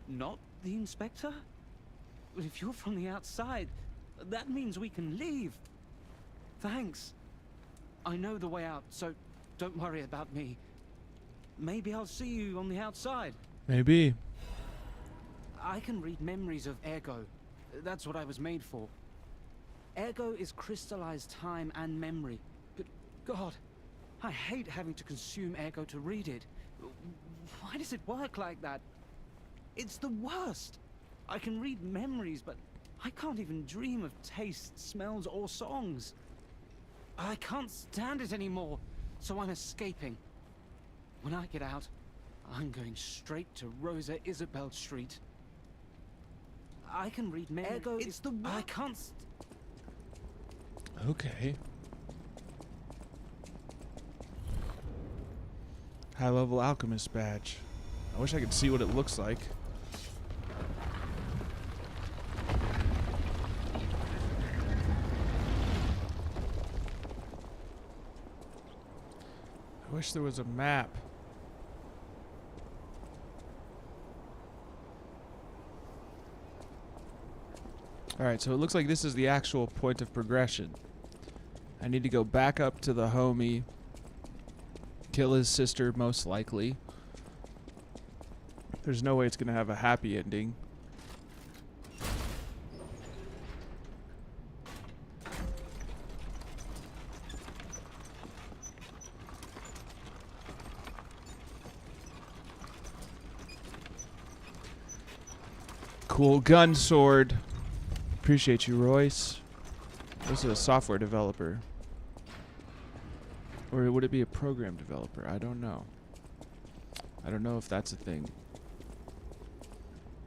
Speaker 8: not the inspector? Well, if you're from the outside, that means we can leave. Thanks. I know the way out, so don't worry about me. Maybe I'll see you on the outside.
Speaker 1: Maybe.
Speaker 8: I can read memories of ergo. That's what I was made for. Ergo is crystallized time and memory. But God, I hate having to consume ergo to read it. Why does it work like that? It's the worst. I can read memories, but I can't even dream of tastes, smells, or songs. I can't stand it anymore, so I'm escaping. When I get out, I'm going straight to Rosa Isabel Street. I can read ergo. It's the I can't.
Speaker 1: Okay. High-level alchemist badge. I wish I could see what it looks like. I wish there was a map. Alright, so it looks like this is the actual point of progression. I need to go back up to the homie, kill his sister most likely. There's no way it's going to have a happy ending. Cool gun sword. Appreciate you, Royce. This is a software developer. Or would it be a program developer? I don't know. I don't know if that's a thing.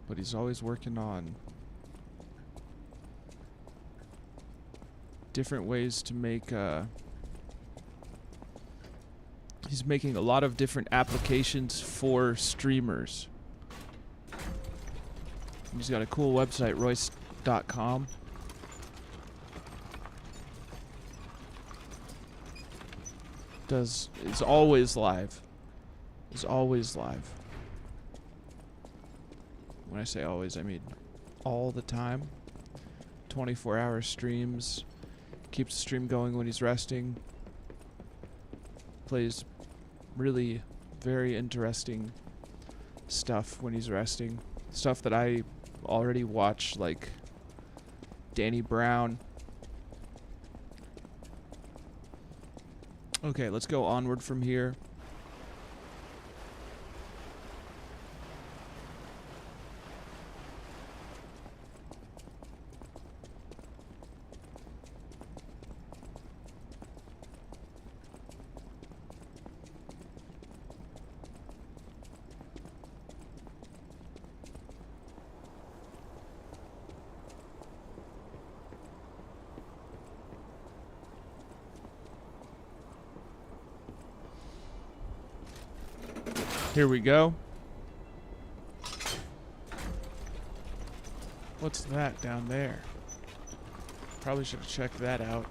Speaker 1: But he's always working on different ways to make he's making a lot of different applications for streamers. He's got a cool website, royce.com. It's always live. It's always live. When I say always, I mean all the time. 24-hour streams. Keeps the stream going when he's resting. Plays really very interesting stuff when he's resting. Stuff that I already watch, like Danny Brown. Okay, let's go onward from here. Here we go. What's that down there? Probably should have checked that out.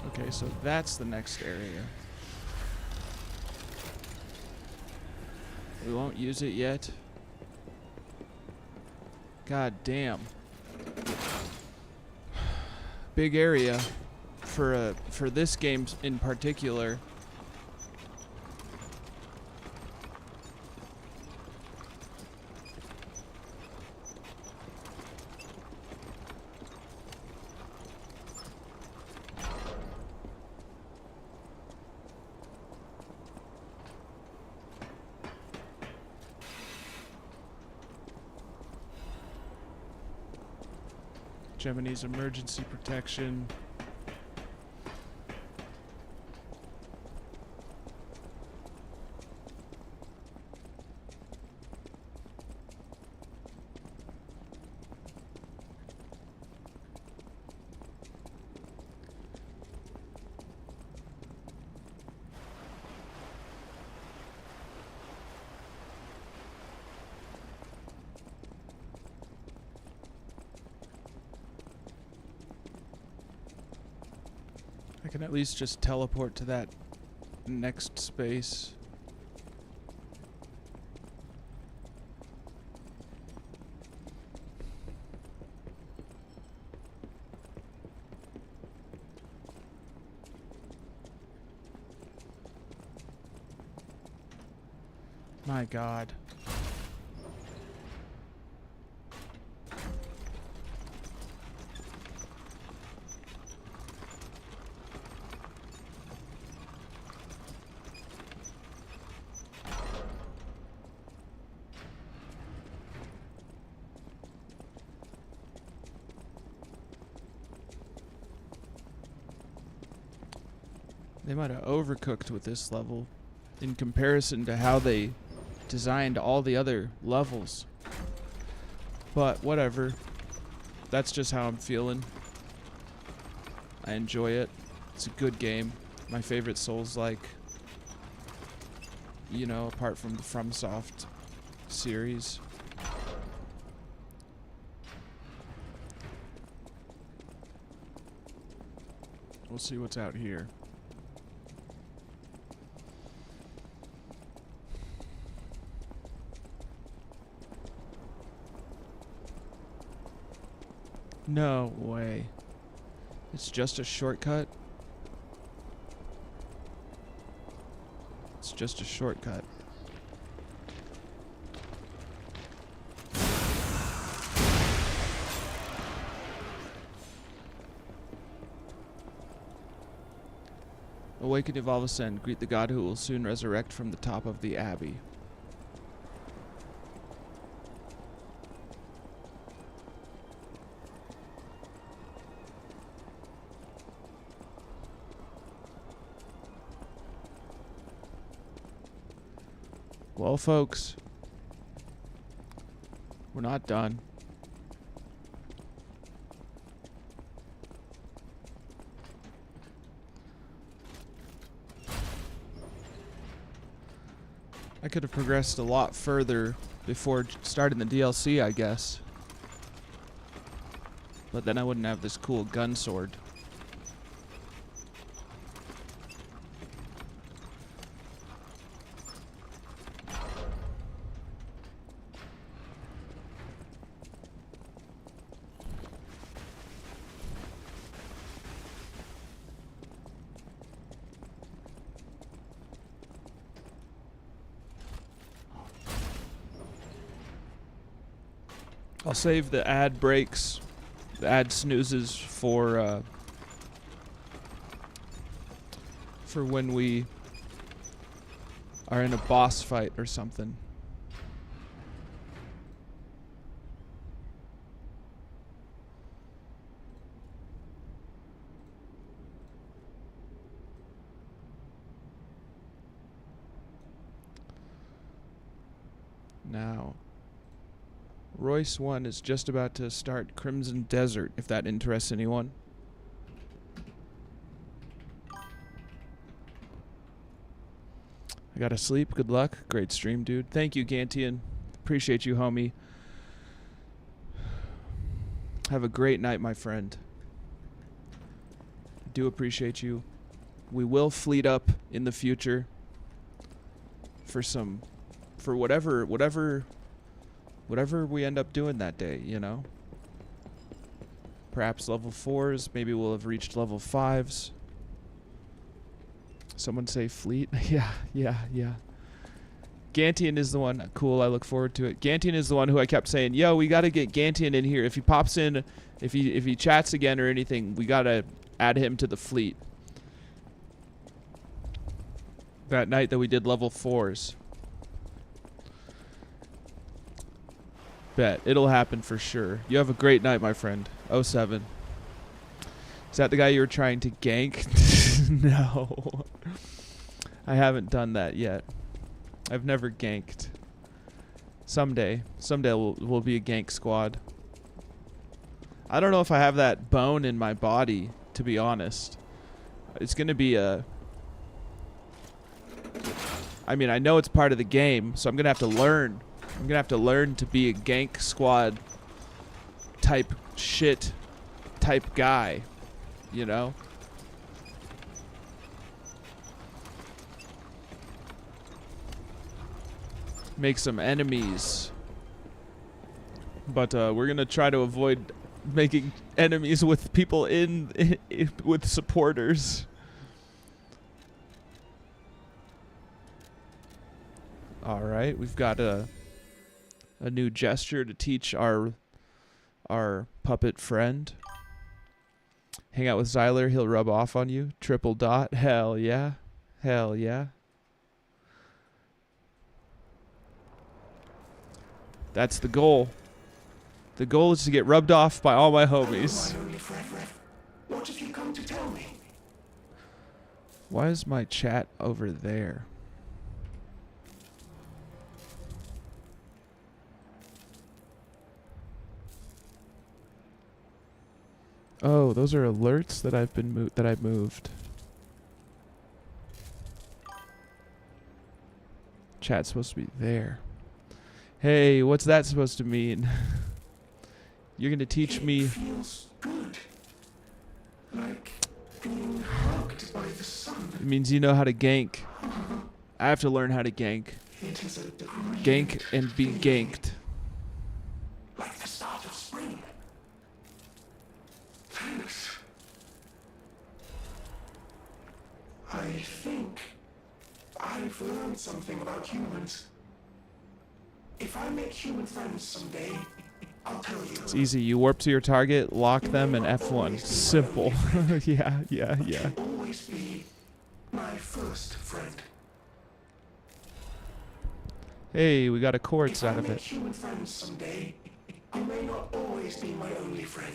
Speaker 1: Okay, so that's the next area. We won't use it yet. God damn. Big area for this game in particular. Gemini's emergency protection. I can at least just teleport to that next space. My God. They might have overcooked with this level in comparison to how they designed all the other levels. But whatever. That's just how I'm feeling. I enjoy it. It's a good game. My favorite Souls-like. You know, apart from the FromSoft series. We'll see what's out here. No way. It's just a shortcut? It's just a shortcut. Awaken, evolve, ascend. Greet the god who will soon resurrect from the top of the abbey. Well, folks, we're not done. I could have progressed a lot further before starting the DLC, I guess. But then I wouldn't have this cool gun sword. I'll save the ad breaks, the ad snoozes for when we are in a boss fight or something. Now, Royce 1 is just about to start Crimson Desert, if that interests anyone. I gotta sleep. Good luck. Great stream, dude. Thank you, Gantian. Appreciate you, homie. Have a great night, my friend. Do appreciate you. We will fleet up in the future for whatever we end up doing that day, you know? Perhaps level 4s, maybe we'll have reached level 5s. Someone say fleet? Yeah. Gantian is the one. Cool, I look forward to it. Gantian is the one who I kept saying, yo, we gotta get Gantian in here. If he pops in, if he chats again or anything, we gotta add him to the fleet. That night that we did level 4s. Bet. It'll happen for sure. You have a great night, my friend. 07. Is that the guy you were trying to gank? No. I haven't done that yet. I've never ganked. Someday we'll be a gank squad. I don't know if I have that bone in my body, to be honest. It's going to be a... I mean, I know it's part of the game, so I'm going to have to learn. I'm going to have to learn to be a gank squad type shit type guy, you know? Make some enemies. But we're going to try to avoid making enemies with people with supporters. All right, we've got a new gesture to teach our puppet friend. Hang out with Xyler, he'll rub off on you. Triple dot, hell yeah. Hell yeah. That's the goal. The goal is to get rubbed off by all my homies.
Speaker 6: What have you come to tell me?
Speaker 1: Why is my chat over there? Oh, those are alerts that I've moved. Chat's supposed to be there. Hey, what's that supposed to mean? You're gonna teach me.
Speaker 6: It feels good. Like being hugged by the sun.
Speaker 1: It means you know how to gank. I have to learn how to gank.
Speaker 6: It is a degree
Speaker 1: Gank and be ganked.
Speaker 6: like the start of spring. Thanks. I think I've learned something about humans. If I make human friends someday, I'll tell you.
Speaker 1: It's easy. You warp to your target, lock them, and F1. Simple. Yeah.
Speaker 6: You'll always be my first friend.
Speaker 1: Hey, we got a quartz out of
Speaker 6: If I
Speaker 1: it.
Speaker 6: make human friends someday, I may not always be my only friend.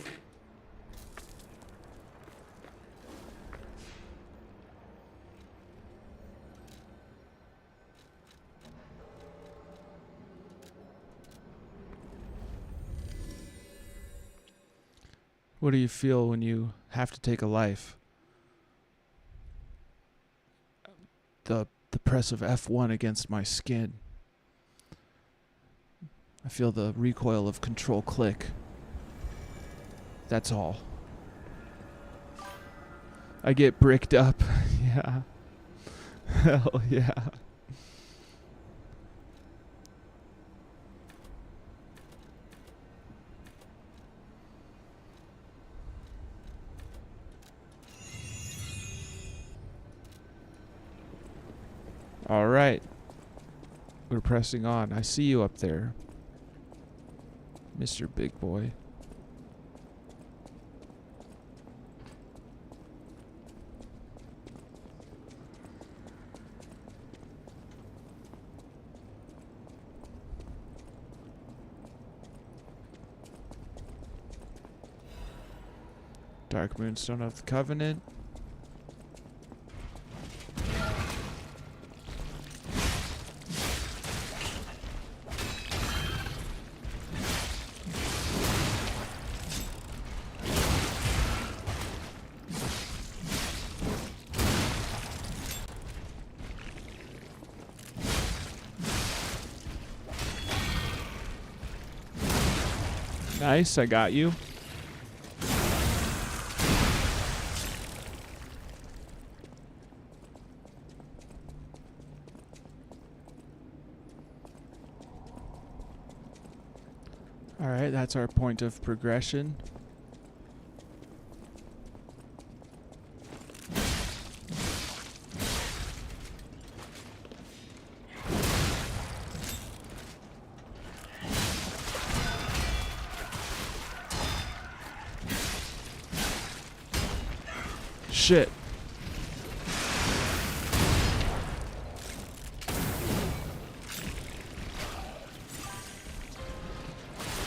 Speaker 1: What do you feel when you have to take a life? The press of F1 against my skin. I feel the recoil of control click. That's all. I get bricked up. Yeah. Hell yeah. All right. We're pressing on. I see you up there, Mr. Big Boy. Dark Moonstone of the Covenant. Nice, I got you. Alright, that's our point of progression. Shit.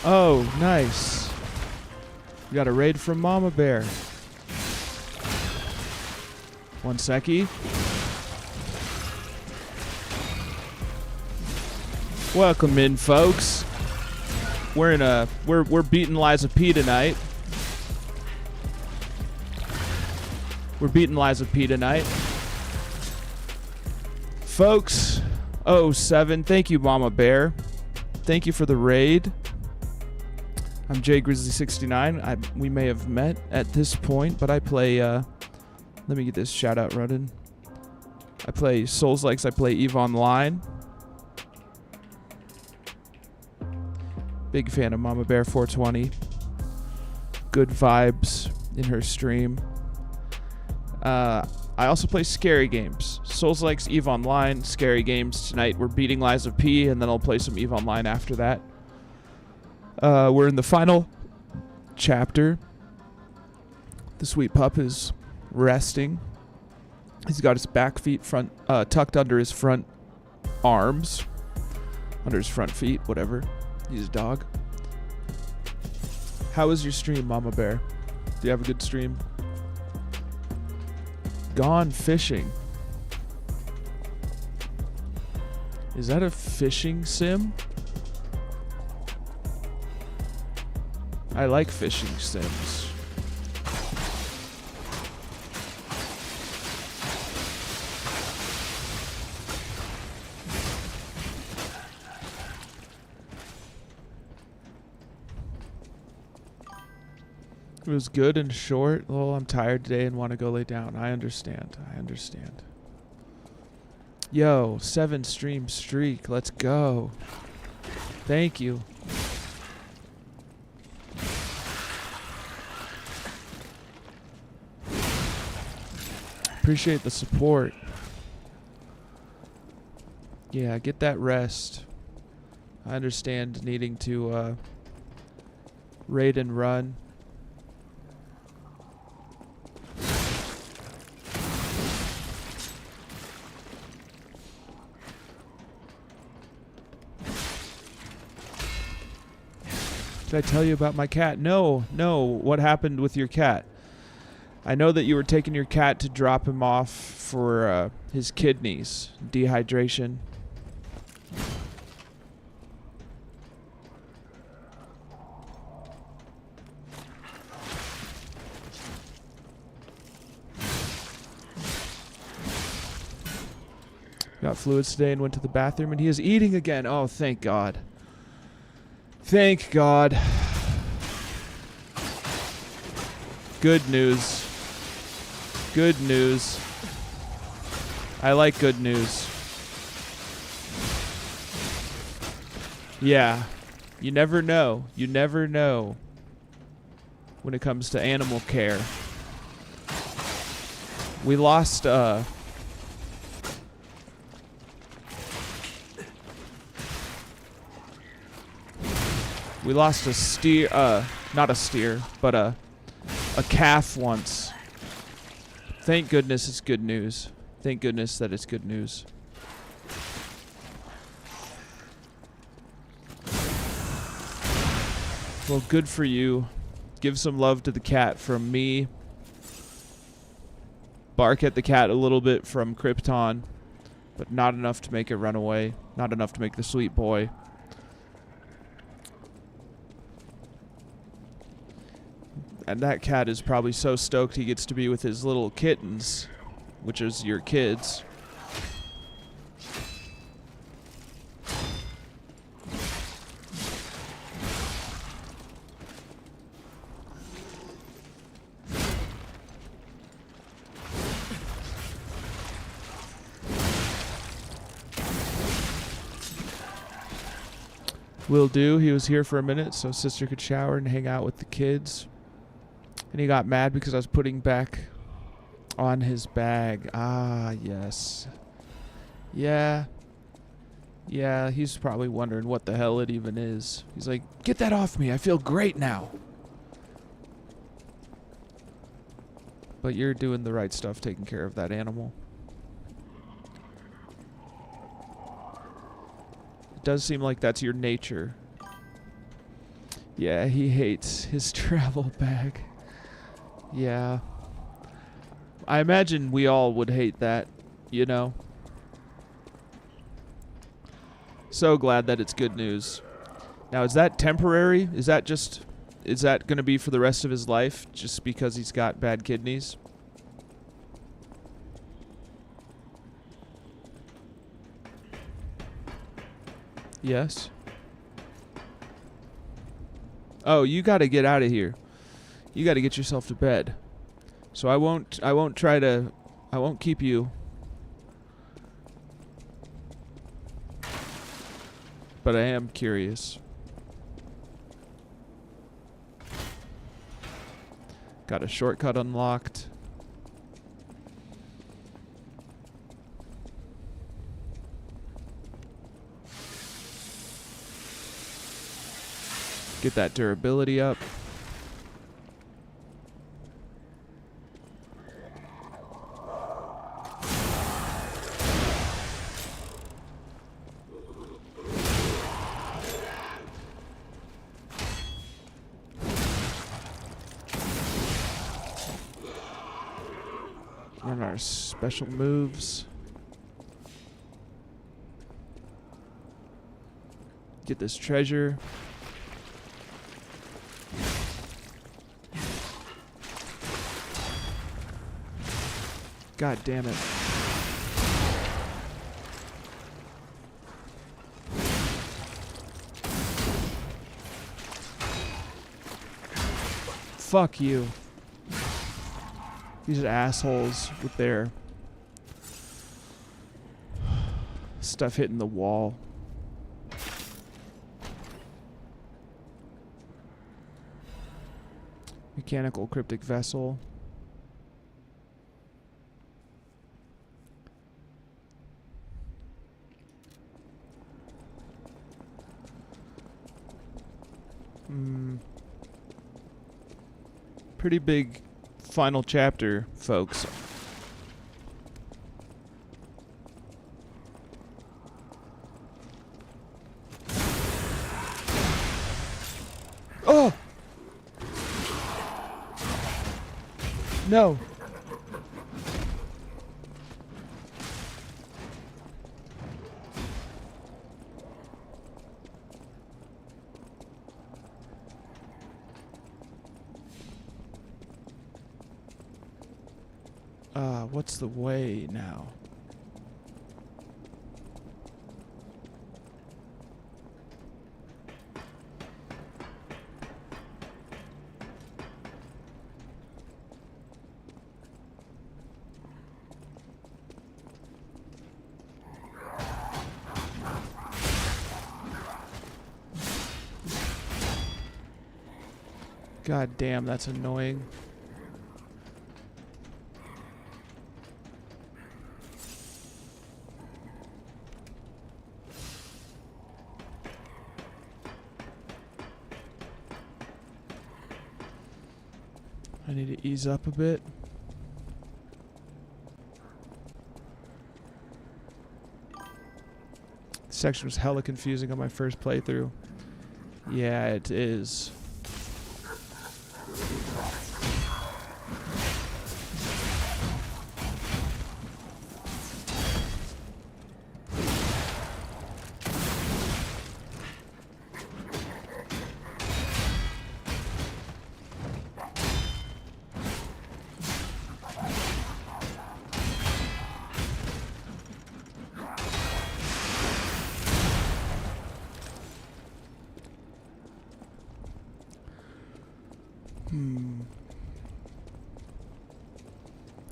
Speaker 1: Oh, nice. We got a raid from Mama Bear. One seckie. Welcome in, folks. We're beating Liza P tonight. We're beating Liza P tonight. Folks, 07, thank you, Mama Bear. Thank you for the raid. I'm Grizzly69. We may have met at this point, but I play, let me get this shout out running. I play Souls-likes, I play EVE Online. Big fan of Mama Bear 420. Good vibes in her stream. I also play scary games. Souls-likes, EVE Online, scary games. Tonight we're beating Liza P, and then I'll play some EVE Online after that. We're in the final chapter. The sweet pup is resting. He's got his back feet tucked under his front arms. Under his front feet, whatever. He's a dog. How was your stream, Mama Bear? Do you have a good stream? Gone fishing. Is that a fishing sim? I like fishing sims. It was good and short. Oh, I'm tired today and want to go lay down. I understand. I understand. Yo, 7 stream streak. Let's go. Thank you. Appreciate the support. Yeah, get that rest. I understand needing to raid and run. Did I tell you about my cat? No. What happened with your cat? I know that you were taking your cat to drop him off for his kidneys. Dehydration. Got fluids today and went to the bathroom, and he is eating again. Oh, thank God. Thank God. Good news. Good news. I like good news. Yeah. You never know. You never know when it comes to animal care. We lost a steer, not a steer, but a calf once. Thank goodness it's good news. Thank goodness that it's good news. Well, good for you. Give some love to the cat from me. Bark at the cat a little bit from Krypton, but not enough to make it run away. Not enough to make the sweet boy. And that cat is probably so stoked he gets to be with his little kittens, which is your kids. will do. He was here for a minute so sister could shower and hang out with the kids. And he got mad because I was putting back on his bag. Ah, yes. Yeah. Yeah, he's probably wondering what the hell it even is. He's like, get that off me. I feel great now. But you're doing the right stuff, taking care of that animal. It does seem like that's your nature. Yeah, he hates his travel bag. Yeah. I imagine we all would hate that, you know? So glad that it's good news. Now, is that temporary? Is that going to be for the rest of his life just because he's got bad kidneys? Yes. Oh, you got to get out of here. You got to get yourself to bed. So I won't keep you. But I am curious. Got a shortcut unlocked. Get that durability up. Run our special moves. Get this treasure. God damn it. Fuck you. These are assholes with their stuff hitting the wall. Mechanical cryptic vessel. Pretty big final chapter, folks. Oh! No. What's the way now? God damn, that's annoying. I need to ease up a bit. This section was hella confusing on my first playthrough. Yeah, it is.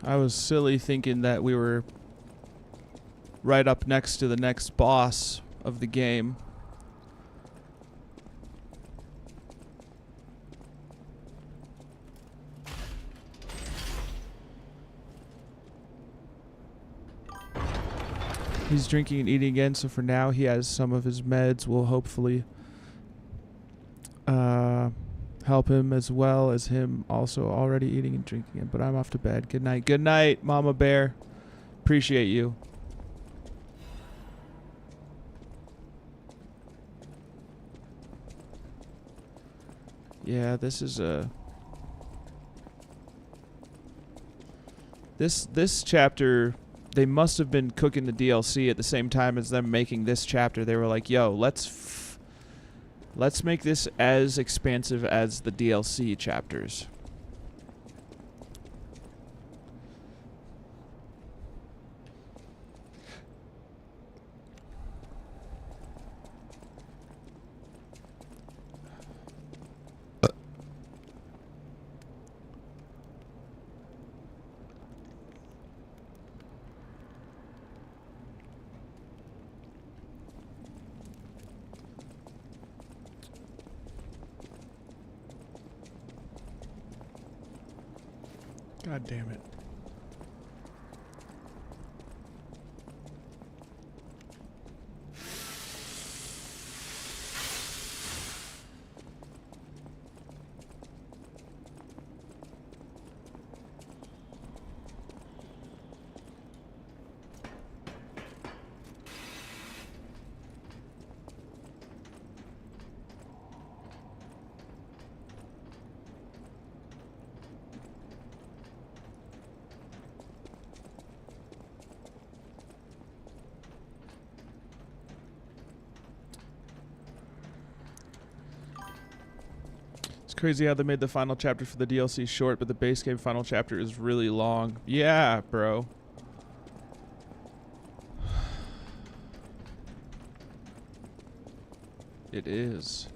Speaker 1: I was silly thinking that we were right up next to the next boss of the game. He's drinking and eating again, so for now he has some of his meds. Will hopefully help him as well as him also already eating and drinking it. But I'm off to bed. Good night. Good night, Mama Bear. Appreciate you. Yeah, this is a... This chapter, they must have been cooking the DLC at the same time as them making this chapter. They were like, yo, let's make this as expansive as the DLC chapters. God damn it. Crazy how they made the final chapter for the DLC short, but the base game final chapter is really long. Yeah, bro. It is.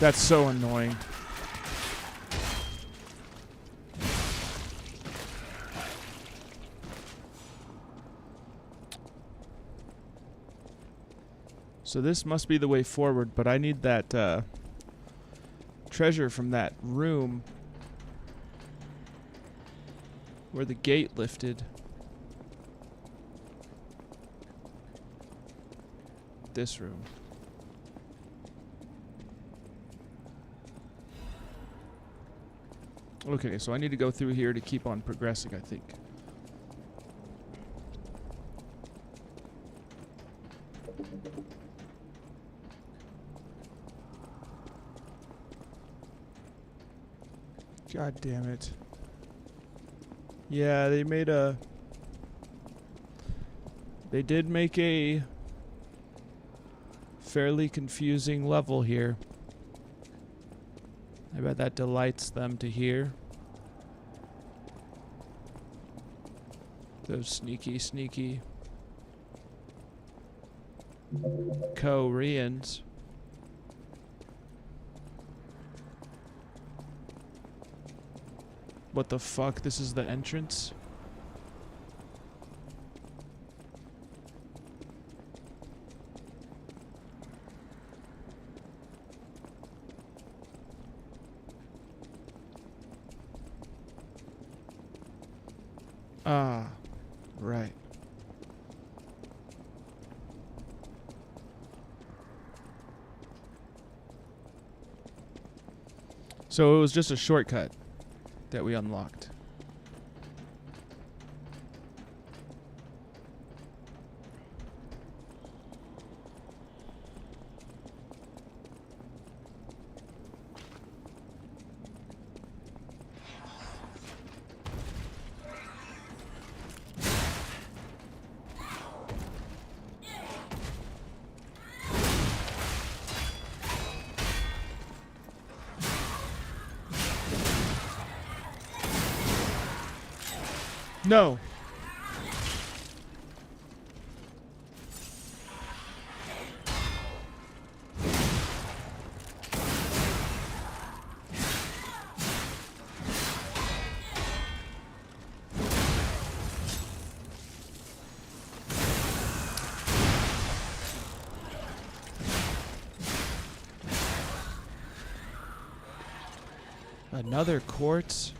Speaker 1: That's so annoying. So this must be the way forward, but I need that treasure from that room where the gate lifted. This room. Okay, so I need to go through here to keep on progressing, I think. God damn it. Yeah, they made a... They did make a fairly confusing level here. I bet that delights them to hear. Those sneaky Koreans. What the fuck? This is the entrance? Ah, right. So it was just a shortcut that we unlocked. No. Another quartz.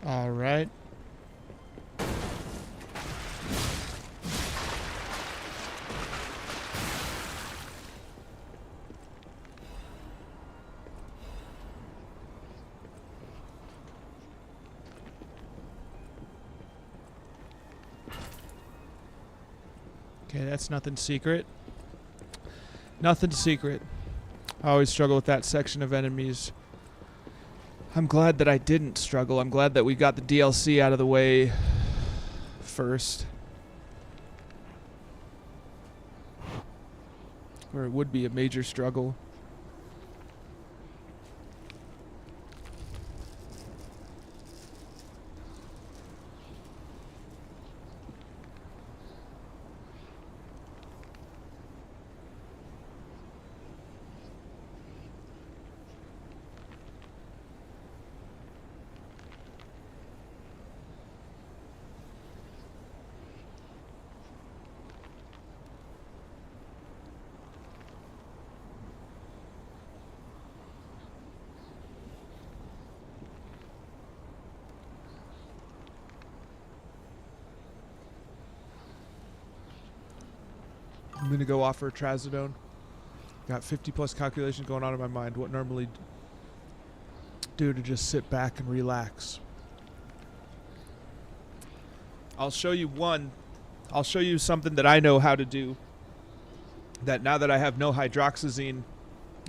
Speaker 1: All right. Okay, that's nothing secret. Nothing secret. I always struggle with that section of enemies. I'm glad that I didn't struggle. I'm glad that we got the DLC out of the way first. Or it would be a major struggle. I'm gonna go offer trazodone. Got 50 plus calculations going on in my mind. What normally do to just sit back and relax. I'll show you one. I'll show you something that I know how to do. That now that I have no hydroxyzine,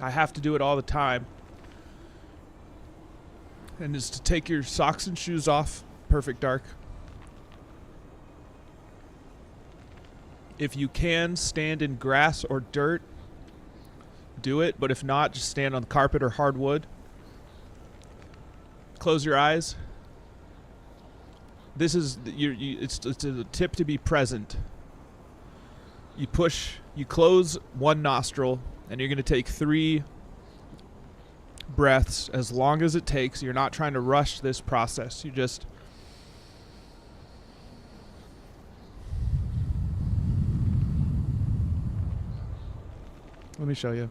Speaker 1: I have to do it all the time. And is to take your socks and shoes off. Perfect dark. If you can stand in grass or dirt, do it. But if not, just stand on carpet or hardwood. Close your eyes. This is it's a tip to be present. You close one nostril, and you're going to take 3 breaths as long as it takes. You're not trying to rush this process. You just let me show you.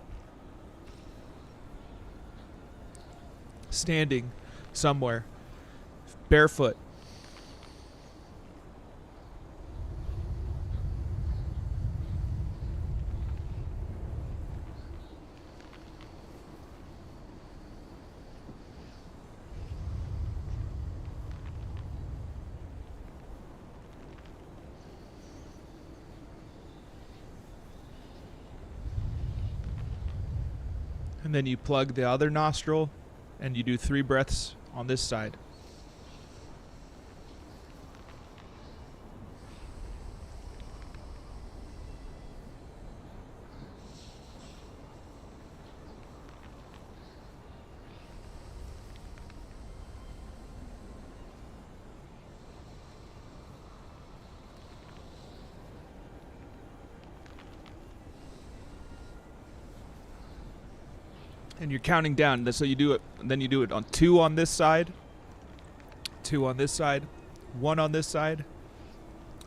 Speaker 1: Standing somewhere, barefoot. And then you plug the other nostril and you do 3 breaths on this side. And you're counting down. So you do it, and then you do it on 2 on this side, 2 on this side, 1 on this side,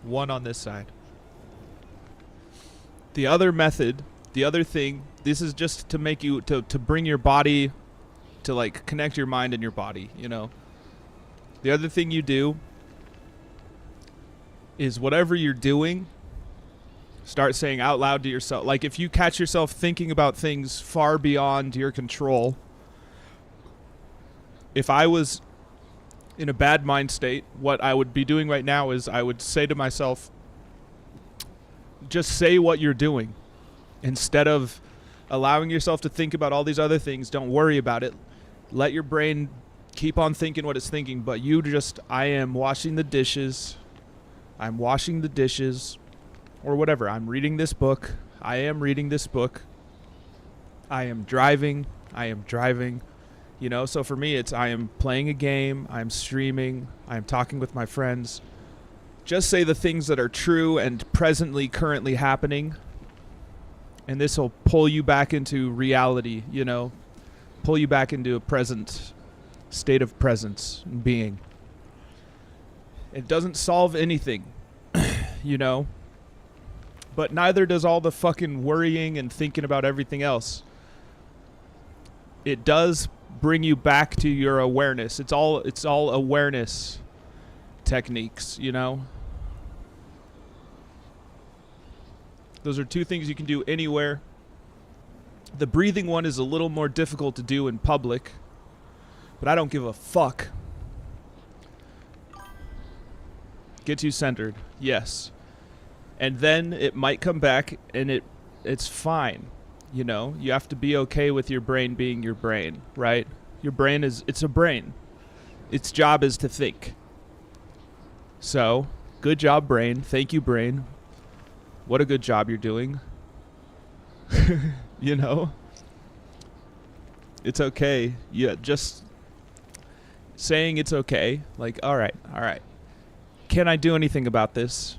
Speaker 1: 1 on this side. The other method, the other thing, this is just to make you, to bring your body, to like connect your mind and your body, you know. The other thing you do is whatever you're doing, start saying out loud to yourself. Like if you catch yourself thinking about things far beyond your control, if I was in a bad mind state, what I would be doing right now is I would say to myself, just say what you're doing. Instead of allowing yourself to think about all these other things, don't worry about it. Let your brain keep on thinking what it's thinking, but you just, I am washing the dishes. I'm washing the dishes. Or whatever. I'm reading this book. I am reading this book. I am driving. You know, so for me, it's I am playing a game. I'm streaming. I'm talking with my friends. Just say the things that are true and presently, currently happening. And this will pull you back into reality, you know. Pull you back into a present state of presence and being. It doesn't solve anything, you know. But neither does all the fucking worrying and thinking about everything else. It does bring you back to your awareness. It's all awareness techniques, you know? Those are 2 things you can do anywhere. The breathing one is a little more difficult to do in public, but I don't give a fuck. Get you centered. Yes. And then it might come back, and it's fine, you know? You have to be okay with your brain being your brain, right? Your brain it's a brain. Its job is to think. So, good job, brain. Thank you, brain. What a good job you're doing. You know? It's okay. Yeah, just saying it's okay. Like, all right. Can I do anything about this?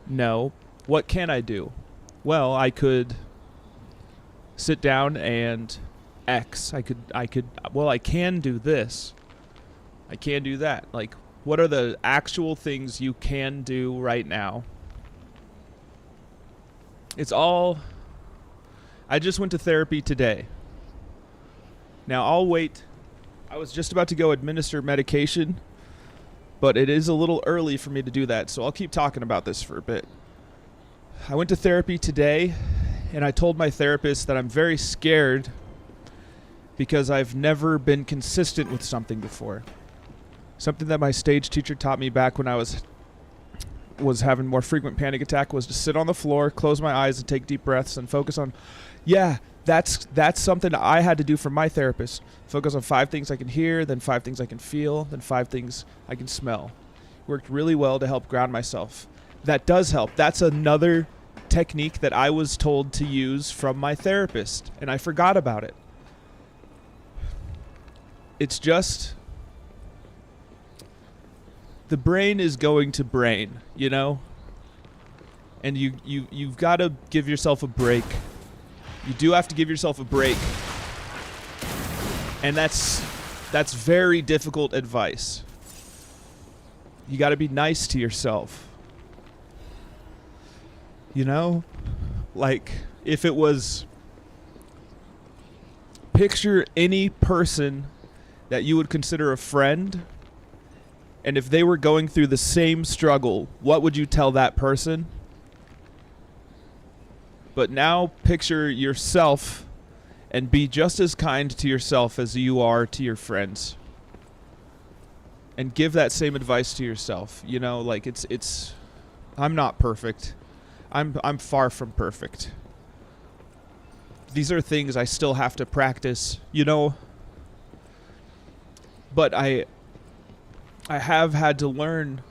Speaker 1: No. What can I do? Well, I could sit down and X. I can do this. I can do that. Like, what are the actual things you can do right now? It's all... I just went to therapy today. Now, I'll wait. I was just about to go administer medication, but it is a little early for me to do that, so I'll keep talking about this for a bit. I went to therapy today, and I told my therapist that I'm very scared because I've never been consistent with something before. Something that my stage teacher taught me back when I was having more frequent panic attack was to sit on the floor, close my eyes, and take deep breaths and focus on... Yeah, that's something I had to do from my therapist. Focus on 5 things I can hear, then 5 things I can feel, then 5 things I can smell. Worked really well to help ground myself. That does help. That's another technique that I was told to use from my therapist, and I forgot about it. It's just... the brain is going to brain, you know? And you've got to give yourself a break. You do have to give yourself a break. And that's very difficult advice. You got to be nice to yourself. You know? Like, if it was... Picture any person that you would consider a friend, and if they were going through the same struggle, what would you tell that person? But now picture yourself and be just as kind to yourself as you are to your friends. And give that same advice to yourself. You know, like it's I'm not perfect. I'm far from perfect. These are things I still have to practice, you know. But I have had to learn,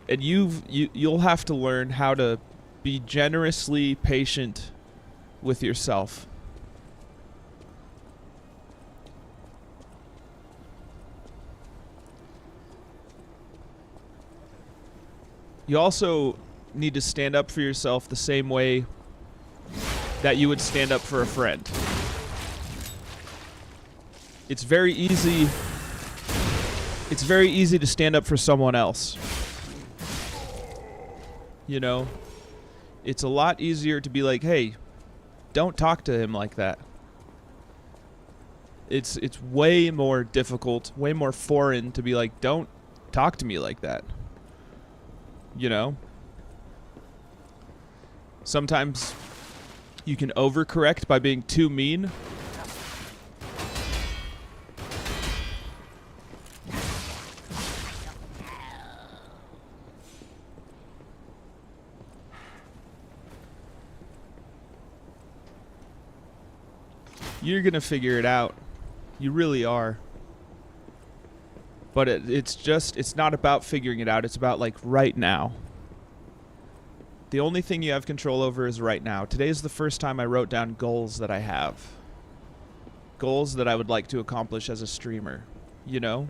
Speaker 1: and you'll have to learn how to be generously patient with yourself. You also need to stand up for yourself the same way that you would stand up for a friend. It's very easy to stand up for someone else. You know? It's a lot easier to be like, hey, don't talk to him like that. It's way more difficult, way more foreign to be like, don't talk to me like that. You know? Sometimes you can overcorrect by being too mean. You're gonna figure it out. You really are. But it's not about figuring it out. It's about, like, right now. The only thing you have control over is right now. Today is the first time I wrote down goals that I have. Goals that I would like to accomplish as a streamer. You know?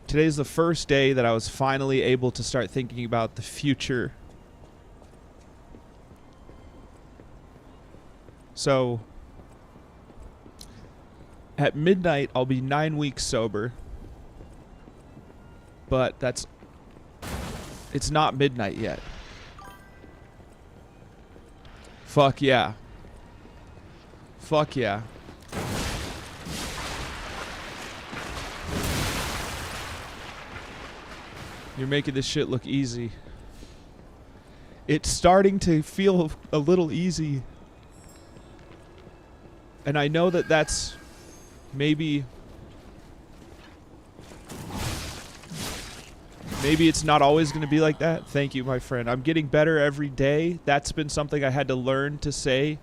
Speaker 1: Today's the first day that I was finally able to start thinking about the future. So, at midnight, I'll be 9 weeks sober. But it's not midnight yet. Fuck yeah. Fuck yeah. You're making this shit look easy. It's starting to feel a little easy. And I know that that's maybe it's not always going to be like that. Thank you, my friend. I'm getting better every day. That's been something I had to learn to say.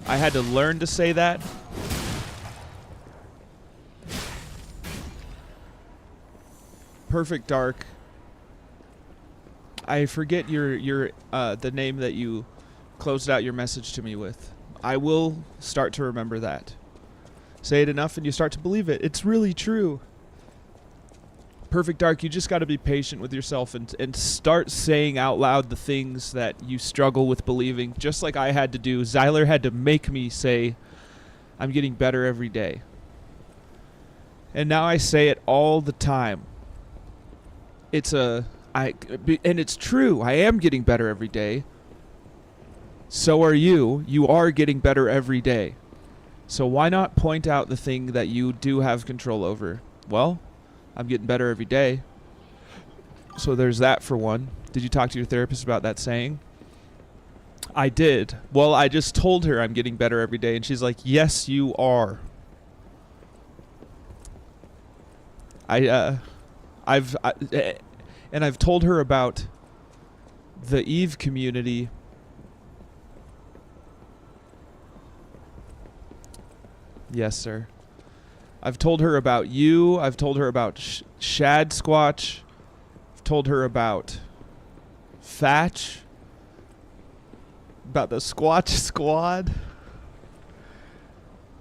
Speaker 1: I had to learn to say that. Perfect Dark. I forget your the name that you closed out your message to me with. I will start to remember that. Say it enough and you start to believe it. It's really true. Perfect Dark, you just got to be patient with yourself and start saying out loud the things that you struggle with believing, just like I had to do. Zyler had to make me say, I'm getting better every day. And now I say it all the time. And it's true. I am getting better every day. So are you. You are getting better every day. So why not point out the thing that you do have control over? Well, I'm getting better every day. So there's that for one. Did you talk to your therapist about that saying? I did. Well, I just told her I'm getting better every day, and she's like, yes, you are. I've told her about the Eve community. Yes, sir. I've told her about you. I've told her about Shad Squatch. I've told her about Fatch. About the Squatch Squad.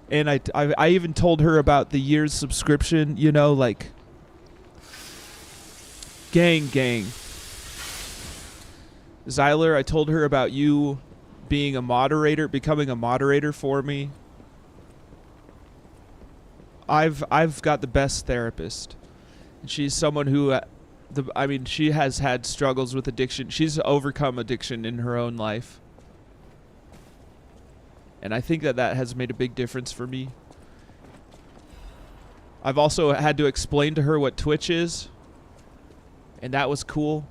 Speaker 1: And I even told her about the year's subscription, you know, like gang. Zyler, I told her about you being a moderator, becoming a moderator for me. I've got the best therapist. She's someone who, she has had struggles with addiction. She's overcome addiction in her own life. And I think that has made a big difference for me. I've also had to explain to her what Twitch is. And that was cool.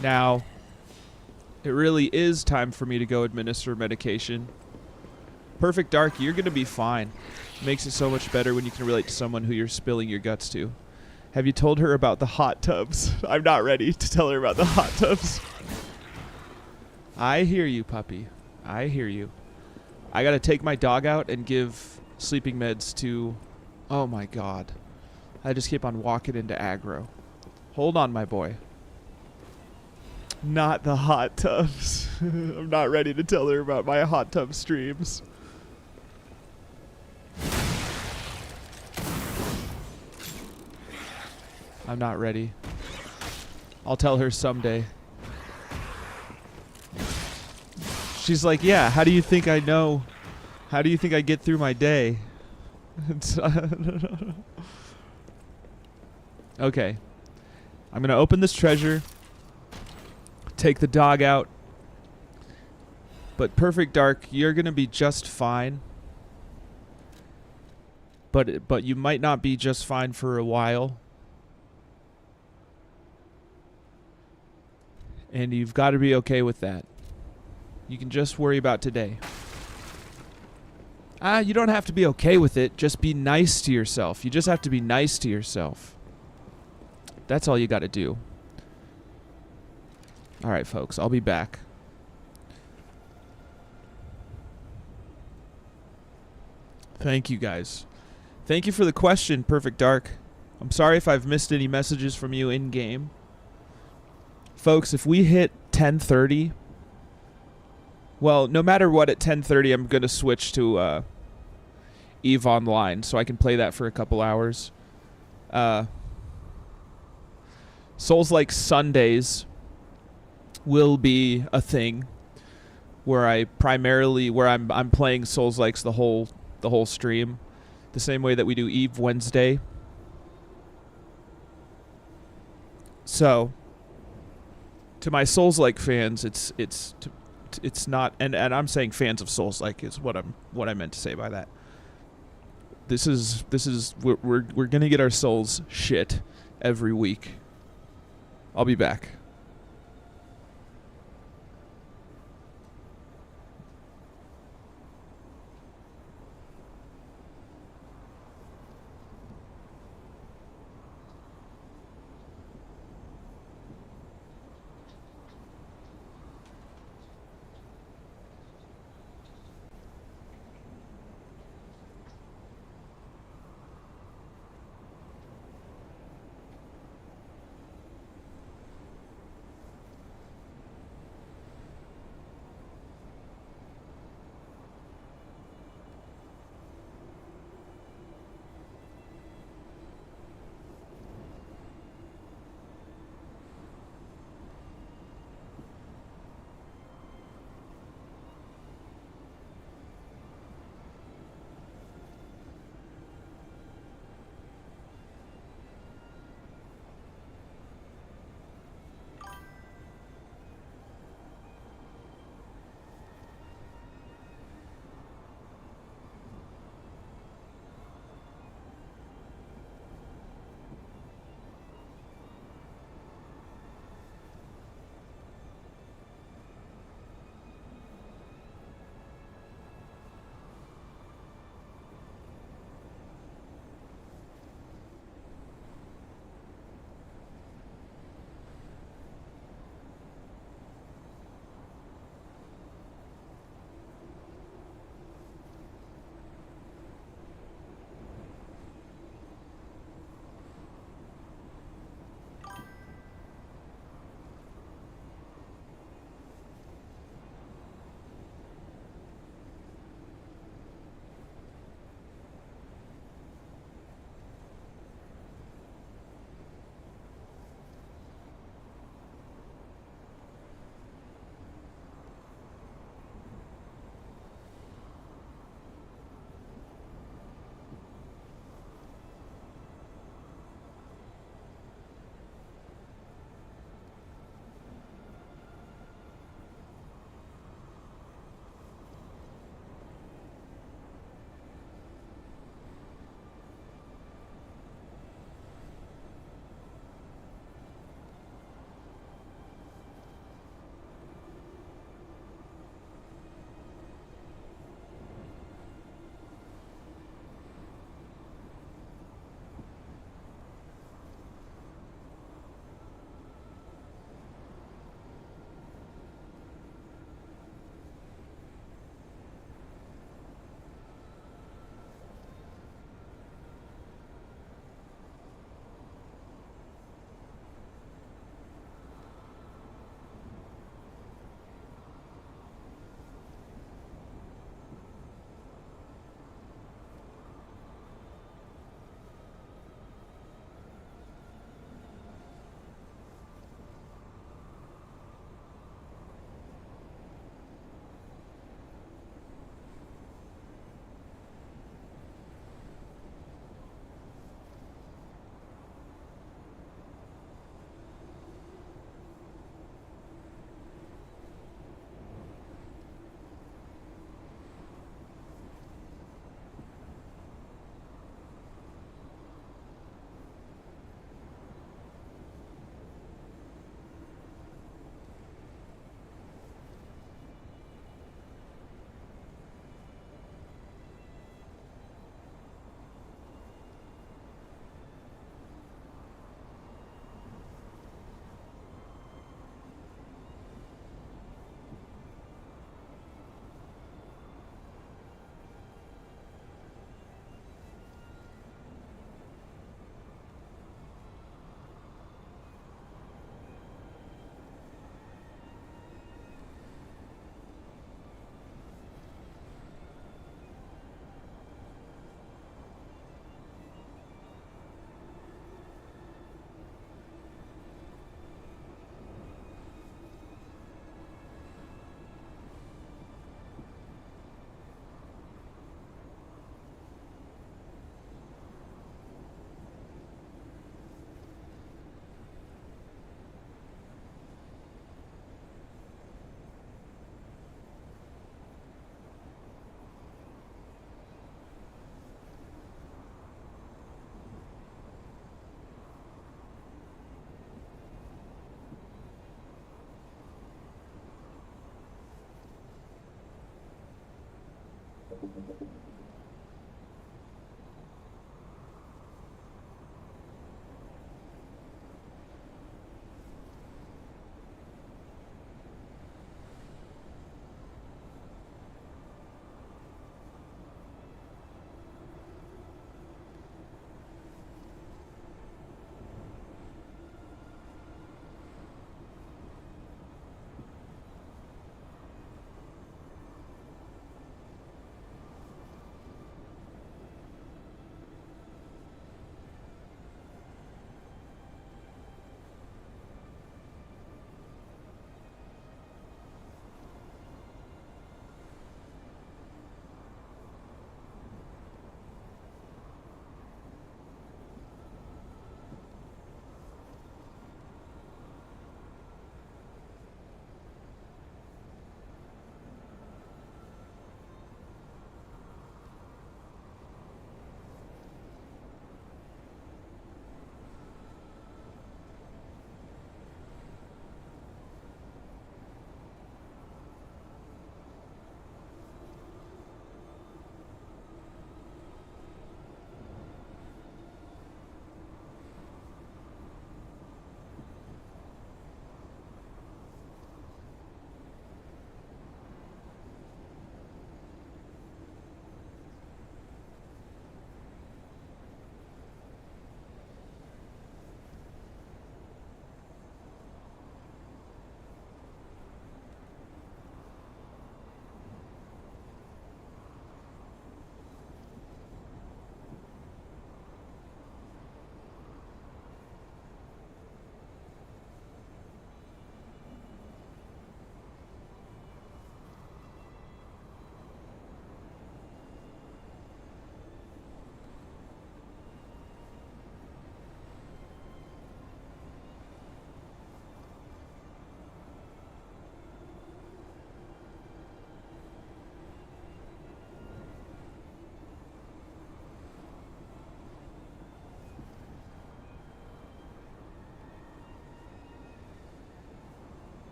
Speaker 1: Now, it really is time for me to go administer medication. Perfect Dark, you're going to be fine. It makes it so much better when you can relate to someone who you're spilling your guts to. Have you told her about the hot tubs? I'm not ready to tell her about the hot tubs. I hear you, puppy. I hear you. I got to take my dog out and give sleeping meds to... Oh my god. I just keep on walking into aggro. Hold on, my boy. Not the hot tubs. I'm not ready to tell her about my hot tub streams. I'm not ready. I'll tell her someday. She's like, yeah, how do you think I know? How do you think I get through my day? Okay. I'm going to open this treasure. Take the dog out. But Perfect Dark, you're going to be just fine. But you might not be just fine for a while. And you've got to be okay with that. You can just worry about today. You don't have to be okay with it. Just be nice to yourself. You just have to be nice to yourself. That's all you got to do. All right, folks. I'll be back. Thank you, guys. Thank you for the question, Perfect Dark. I'm sorry if I've missed any messages from you in-game. Folks, if we hit 10:30... Well, no matter what, at 10:30, I'm going to switch to EVE Online, so I can play that for a couple hours. Souls-like Sundays will be a thing where I'm playing Souls-likes the whole stream, the same way that we do EVE Wednesday. So, to my Souls-like fans, it's not, and I'm saying fans of Souls-like is what I meant to say by that. We're gonna get our souls shit every week. I'll be back.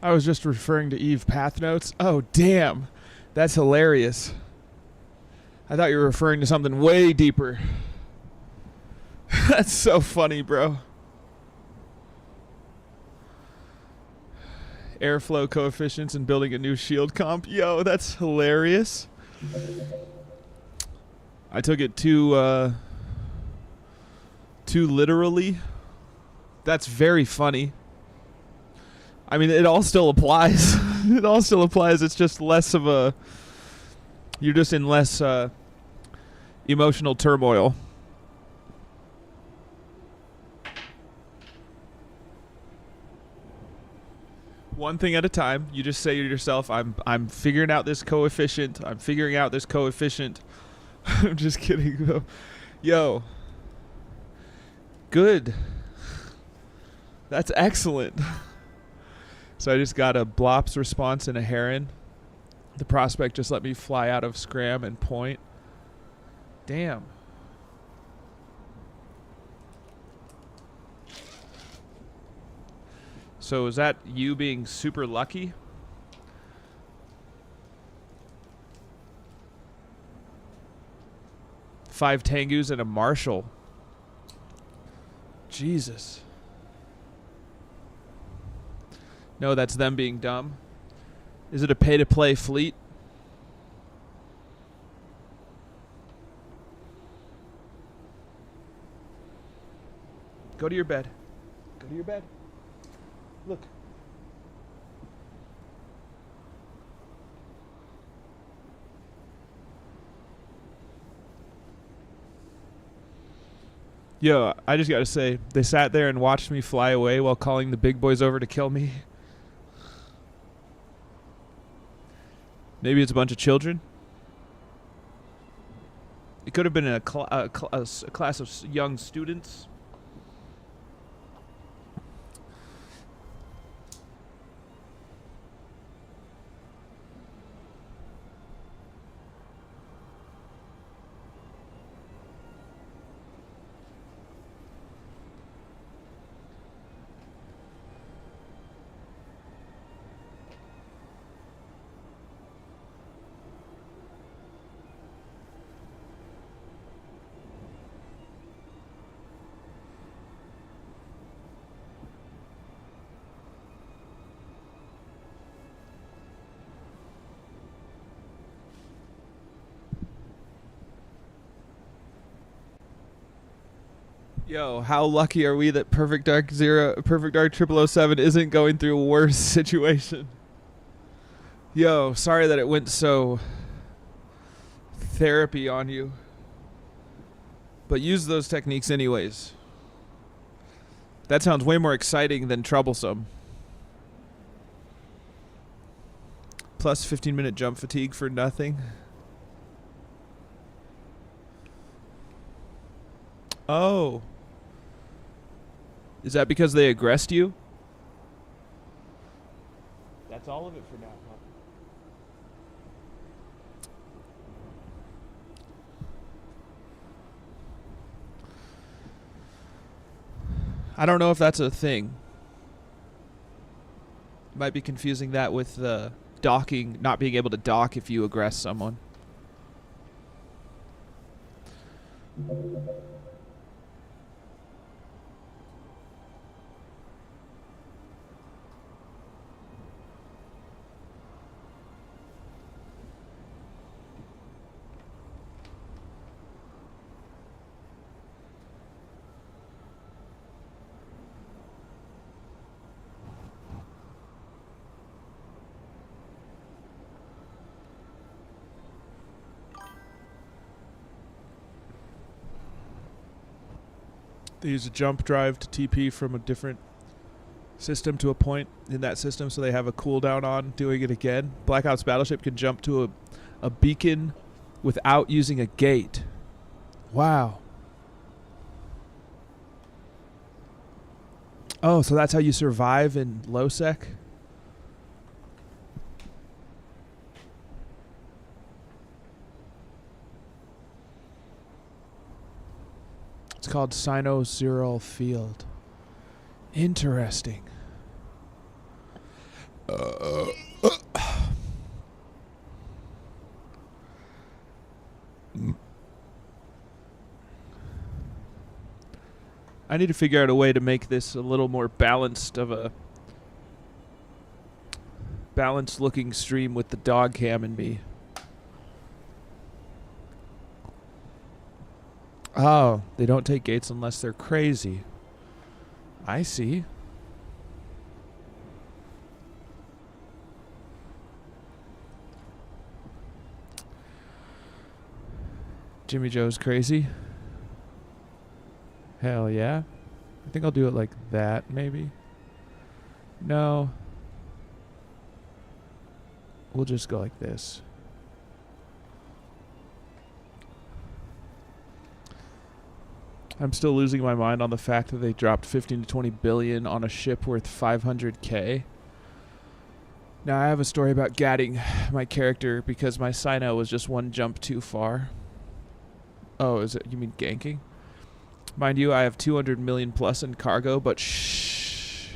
Speaker 1: I was just referring to Eve Path Notes. Oh, damn. That's hilarious. I thought you were referring to something way deeper. That's so funny, bro. Airflow coefficients and building a new shield comp. Yo, that's hilarious. I took it too literally. That's very funny. I mean, it all still applies. It all still applies. It's just less of a... You're just in less emotional turmoil. One thing at a time. You just say to yourself, I'm figuring out this coefficient. I'm figuring out this coefficient. I'm just kidding, though. Yo. Good. That's excellent. So I just got a Blops response and a Heron. The prospect just let me fly out of Scram and point. Damn. So is that you being super lucky? Five Tengus and a Marshal. Jesus. No, that's them being dumb. Is it a pay-to-play fleet? Go to your bed. Go to your bed. Look. Yo, I just gotta say, they sat there and watched me fly away while calling the big boys over to kill me. Maybe it's a bunch of children. It could have been a class of young students. Yo, how lucky are we that Perfect Dark 0007 isn't going through a worse situation? Yo, sorry that it went so therapy on you. But use those techniques anyways. That sounds way more exciting than troublesome. Plus 15-minute jump fatigue for nothing. Oh. Is that because they aggressed you? That's all of it for now, huh? I don't know if that's a thing. Might be confusing that with the docking, not being able to dock if you aggress someone. They use a jump drive to TP from a different system to a point in that system, so they have a cooldown on doing it again. Black Ops Battleship can jump to a beacon without using a gate. Wow. Oh, so that's how you survive in low sec? It's called Sinosaural Field. Interesting. I need to figure out a way to make this a little more balanced of a balanced looking stream with the dog cam and me. Oh, they don't take gates unless they're crazy. I see. Jimmy Joe's crazy. Hell yeah. I think I'll do it like that, maybe. No. We'll just go like this. I'm still losing my mind on the fact that they dropped 15 to 20 billion on a ship worth 500k. Now I have a story about gatting my character because my Sino was just one jump too far. Oh, is it? You mean ganking? Mind you, I have 200 million plus in cargo, but shh.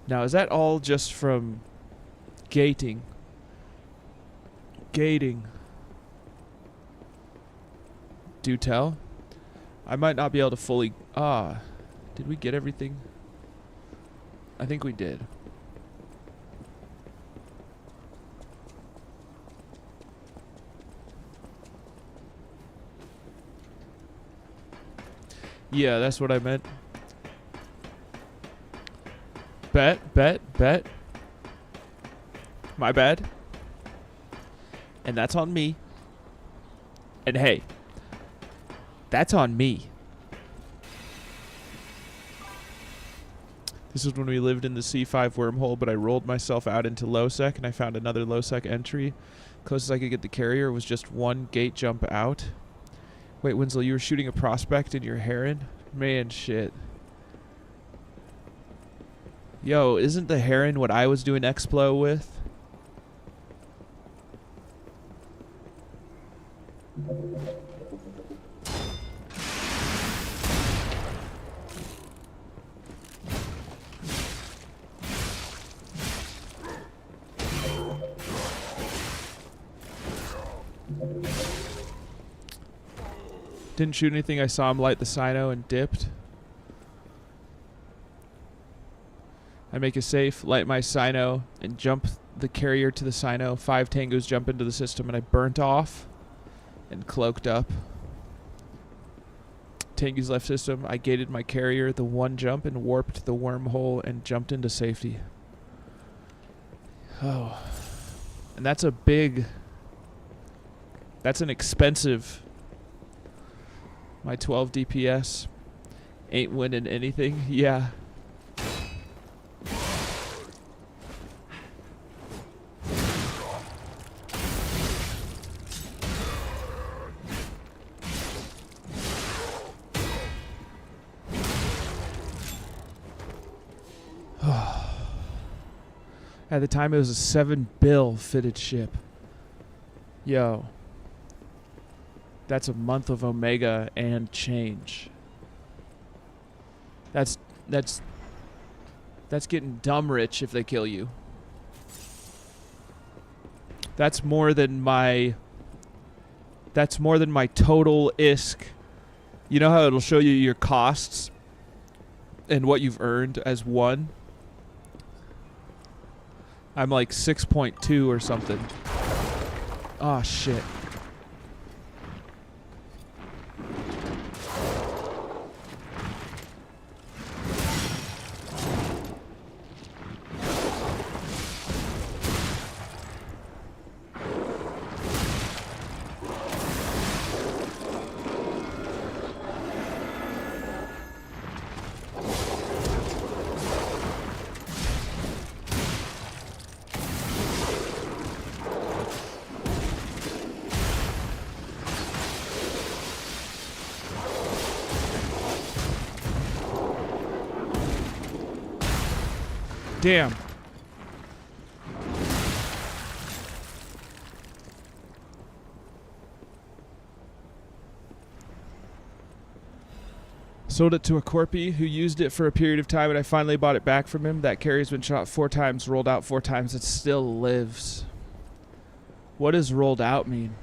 Speaker 1: Now, is that all just from gating? Gating. Do tell. I might not be able to fully... did we get everything? I think we did. Yeah, that's what I meant. Bet. My bad. And that's on me. And hey, that's on me. This is when we lived in the C5 wormhole, but I rolled myself out into low-sec and I found another low-sec entry. Closest I could get the carrier was just one gate jump out. Wait, Winslow, you were shooting a prospect in your Heron? Man, shit. Yo, isn't the Heron what I was doing Explo with? Didn't shoot anything. I saw him light the Sino and dipped. I make a safe, light my Sino, and jump the carrier to the Sino. 5 tangos jump into the system, and I burnt off and cloaked up. Tango's left system. I gated my carrier, the one jump, and warped the wormhole and jumped into safety. Oh. And that's a big... That's an expensive... My 12 DPS ain't winning anything. Yeah. At the time, it was a 7 bill fitted ship. Yo. That's a month of Omega and change. That's getting dumb rich if they kill you. That's more than my total ISK. You know how it'll show you your costs and what you've earned as one? I'm like 6.2 or something. Oh shit. Damn. Sold it to a corpy who used it for a period of time, and I finally bought it back from him. That carry's been shot 4 times, rolled out 4 times. It still lives. What does rolled out mean?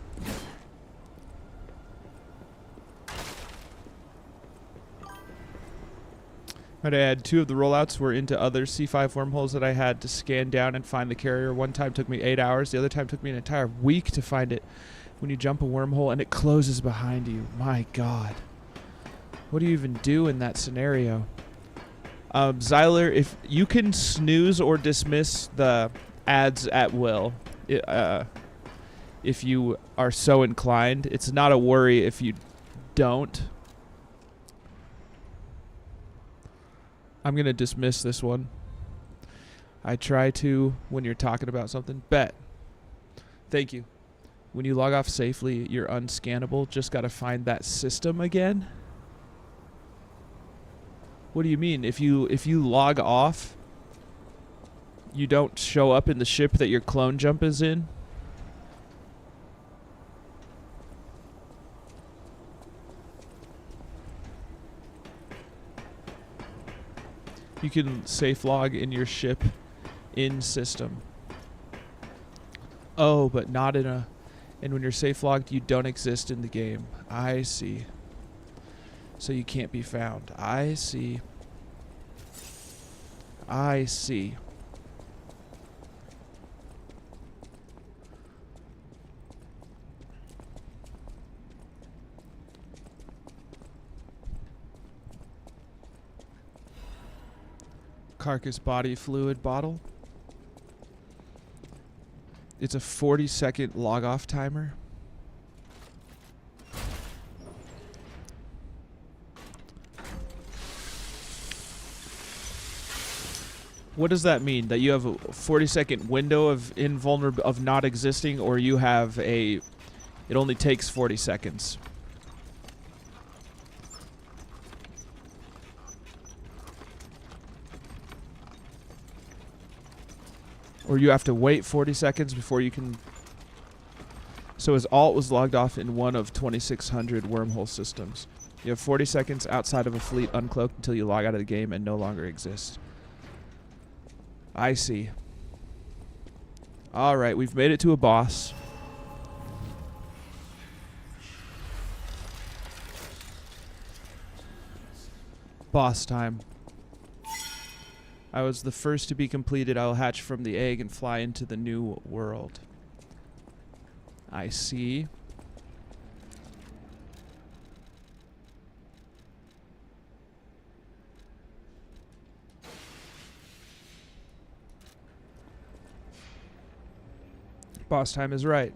Speaker 1: Might I add, 2 of the rollouts were into other C5 wormholes that I had to scan down and find the carrier. One time took me 8 hours. The other time took me an entire week to find it. When you jump a wormhole and it closes behind you. My God. What do you even do in that scenario? Zyler, if you can snooze or dismiss the ads at will, if you are so inclined. It's not a worry if you don't. I'm going to dismiss this one. I try to when you're talking about something. Bet. Thank you. When you log off safely, you're unscannable. Just got to find that system again. What do you mean? If you log off, you don't show up in the ship that your clone jump is in? You can safe log in your ship in system. Oh, but not in a... And when you're safe logged, you don't exist in the game. I see. So you can't be found. I see. I see. Carcass body fluid bottle. It's a 40-second log-off timer. What does that mean? That you have a 40-second window of invulnerable of not existing, or you have a... It only takes 40 seconds. Or you have to wait 40 seconds before you can... So his alt was logged off in one of 2,600 wormhole systems. You have 40 seconds outside of a fleet uncloaked until you log out of the game and no longer exist. I see. Alright, we've made it to a boss. Boss time. I was the first to be completed. I will hatch from the egg and fly into the new world. I see. Boss time is right.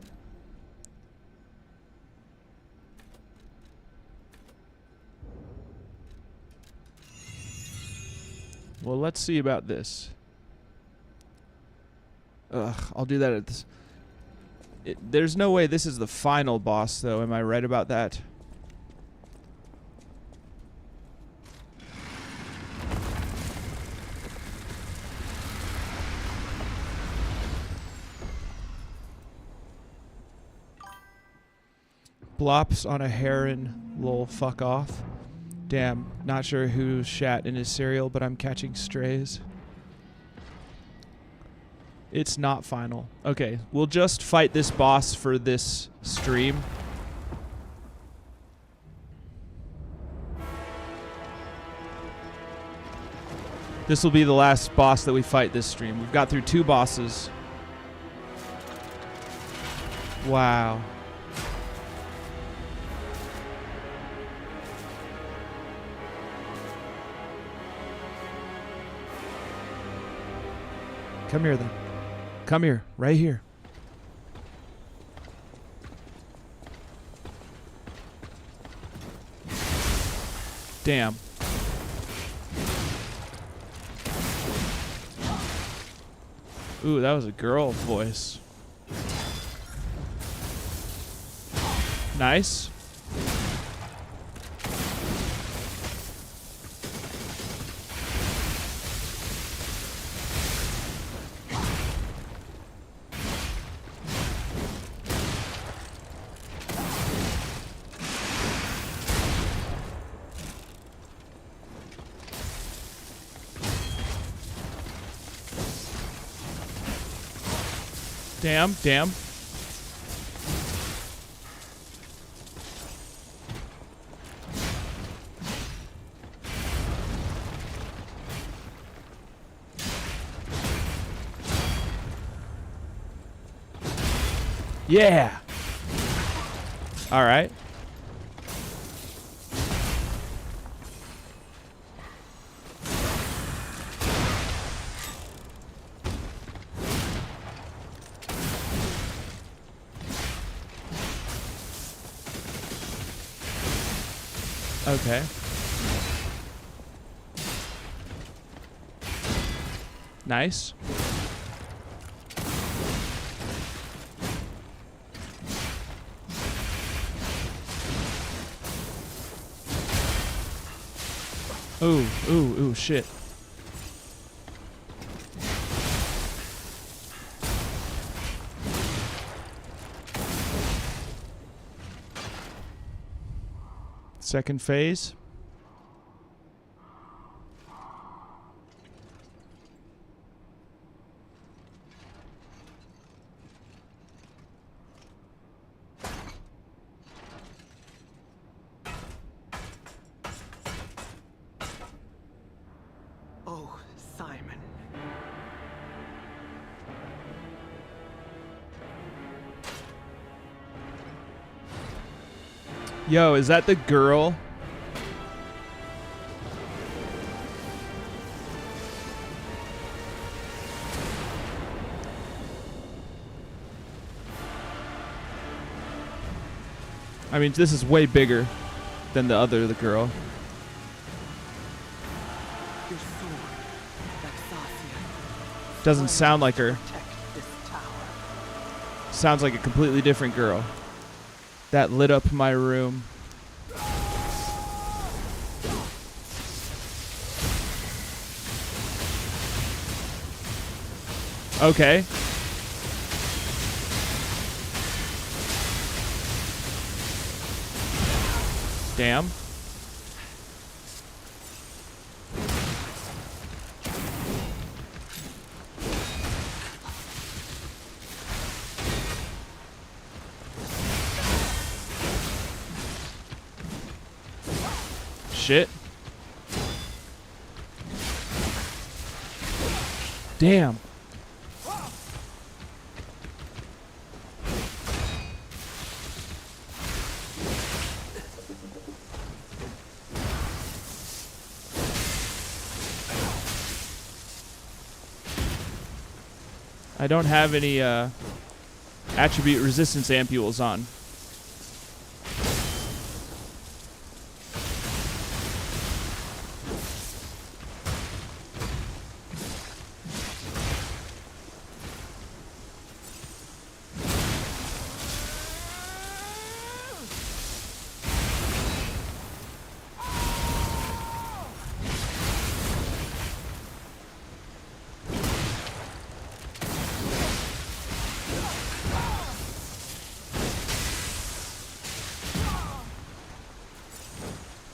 Speaker 1: Well, let's see about this. Ugh, I'll do that at this. There's no way this is the final boss, though. Am I right about that? Blops on a heron. Lol, fuck off. Damn, not sure who shat in his cereal, but I'm catching strays. It's not final. Okay, we'll just fight this boss for this stream. This will be the last boss that we fight this stream. We've got through 2 bosses. Wow. Come here, then. Come here. Right here. Damn. Ooh, that was a girl voice. Nice. Damn, damn. Yeah. All right. Okay. Nice. Ooh, ooh, ooh, shit. Second phase.
Speaker 7: Oh, Simon.
Speaker 1: Yo, is that the girl? I mean, this is way bigger than the girl.
Speaker 7: Your sword, Vexasia.
Speaker 1: Doesn't sound like her.
Speaker 7: Protect this tower.
Speaker 1: Sounds like a completely different girl. That lit up my room. Okay. Damn. Shit. Damn. I don't have any attribute resistance ampules on.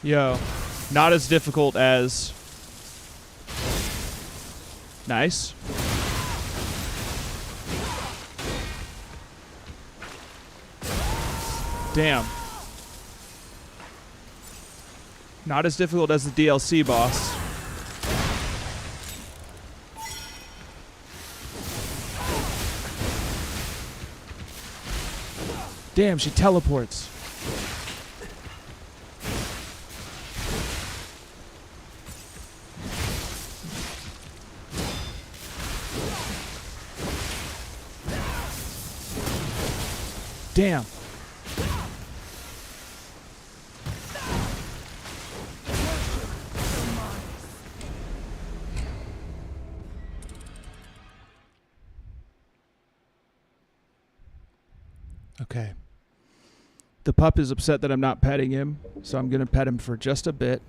Speaker 1: Yo, not as difficult as... Nice. Damn. Not as difficult as the DLC boss. Damn, she teleports. Damn. Okay. The pup is upset that I'm not petting him, so I'm going to pet him for just a bit.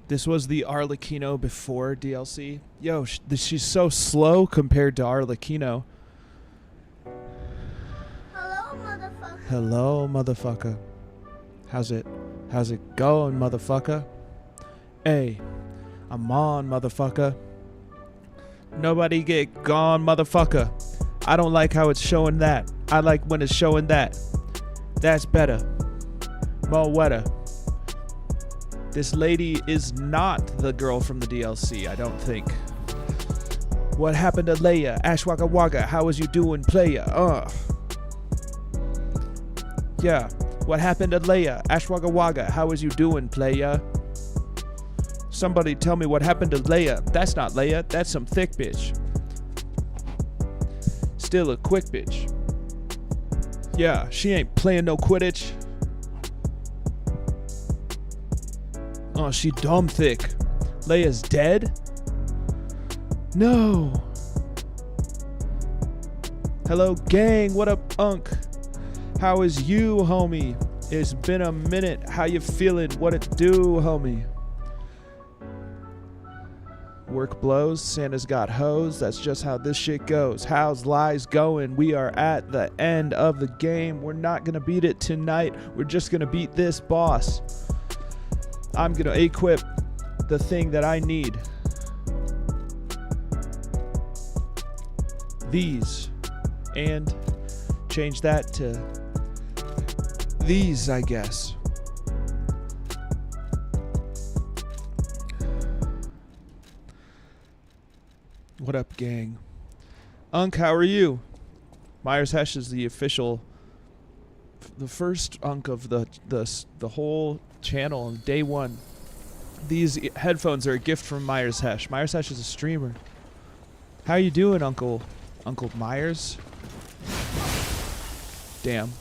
Speaker 1: This was the Arlecchino before DLC. Yo, she's so slow compared to Arlecchino.
Speaker 2: Hello, motherfucker.
Speaker 1: Hello, motherfucker. How's it going, motherfucker? Hey, I'm on, motherfucker. Nobody get gone, motherfucker. I don't like how it's showing that. I like when it's showing that. That's better. More wetter. This lady is not the girl from the DLC, I don't think. What happened to Leia? Ash Waka Waka, how is you doing, playa? Yeah. What happened to Leia? Ash Waka Waka, how is you doing, playa? Somebody tell me what happened to Leia. That's not Leia, that's some thick bitch. Still a quick bitch. Yeah, she ain't playing no Quidditch. Oh, she dumb thick. Leia's dead? No. Hello, gang. What up, Unk? How is you, homie? It's been a minute. How you feeling? What it do, homie? Work blows. Santa's got hoes. That's just how this shit goes. How's lies going? We are at the end of the game. We're not gonna beat it tonight. We're just gonna beat this boss. I'm gonna equip the thing that I need. These. And change that to these, I guess. What up, gang? Unk, how are you? Myers Hesh is the official, the first Unk of the whole channel on day one. These headphones are a gift from Myers Hesh. Myers Hesh is a streamer. How you doing, Uncle Myers? Damn.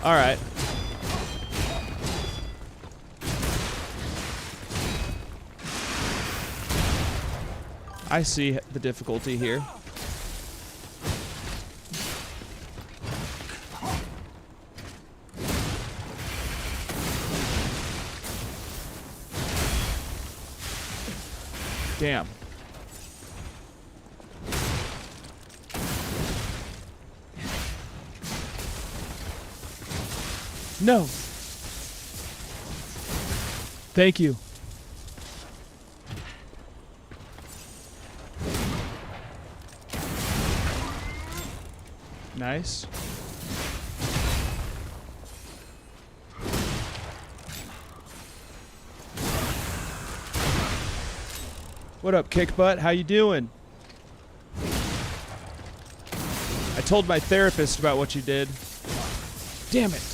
Speaker 1: All right. I see the difficulty here. Damn. No. Thank you. Nice. What up, Kickbutt? How you doing? I told my therapist about what you did. Damn it.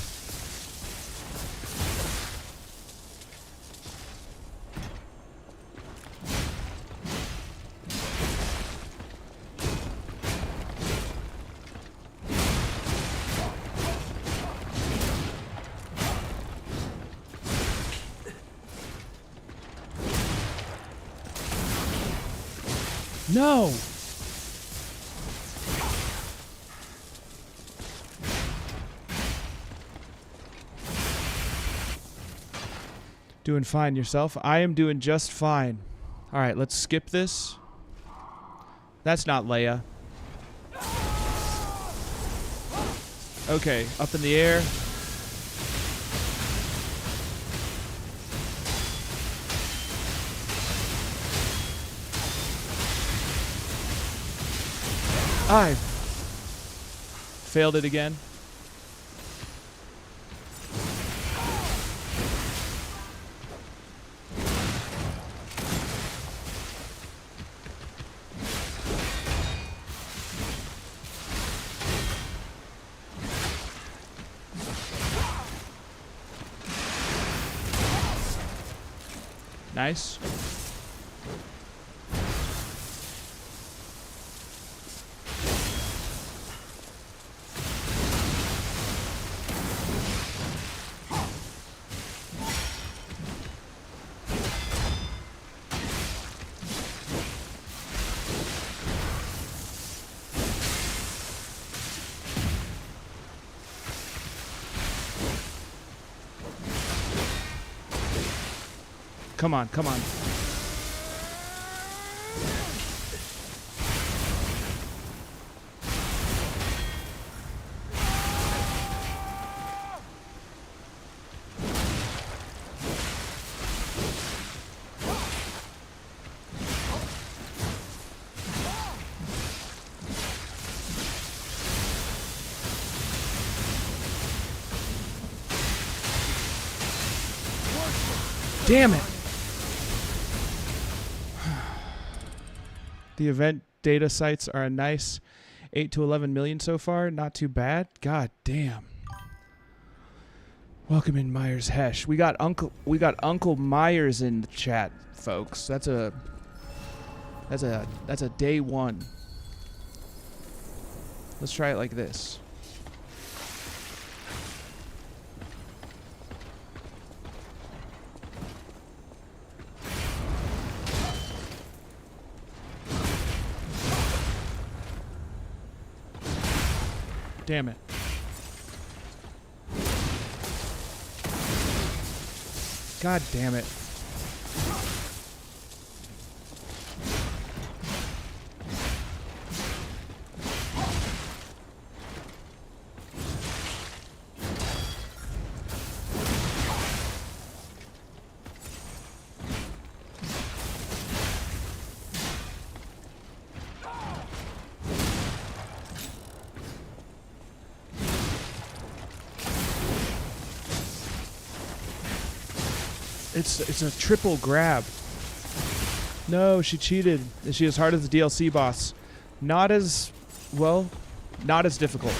Speaker 1: No! Doing fine yourself? I am doing just fine. Alright, let's skip this. That's not Leia. Okay, up in the air. I failed it again. Nice. Come on, come on. Damn it! The event data sites are a nice 8 to 11 million so far. Not too bad. God damn. Welcome in Myers Hesh. We got Uncle Myers in the chat, folks. That's a day one. Let's try it like this. Damn it. God damn it. It's a triple grab. No, she cheated. Is she as hard as the DLC boss? Not as, well, not as difficult.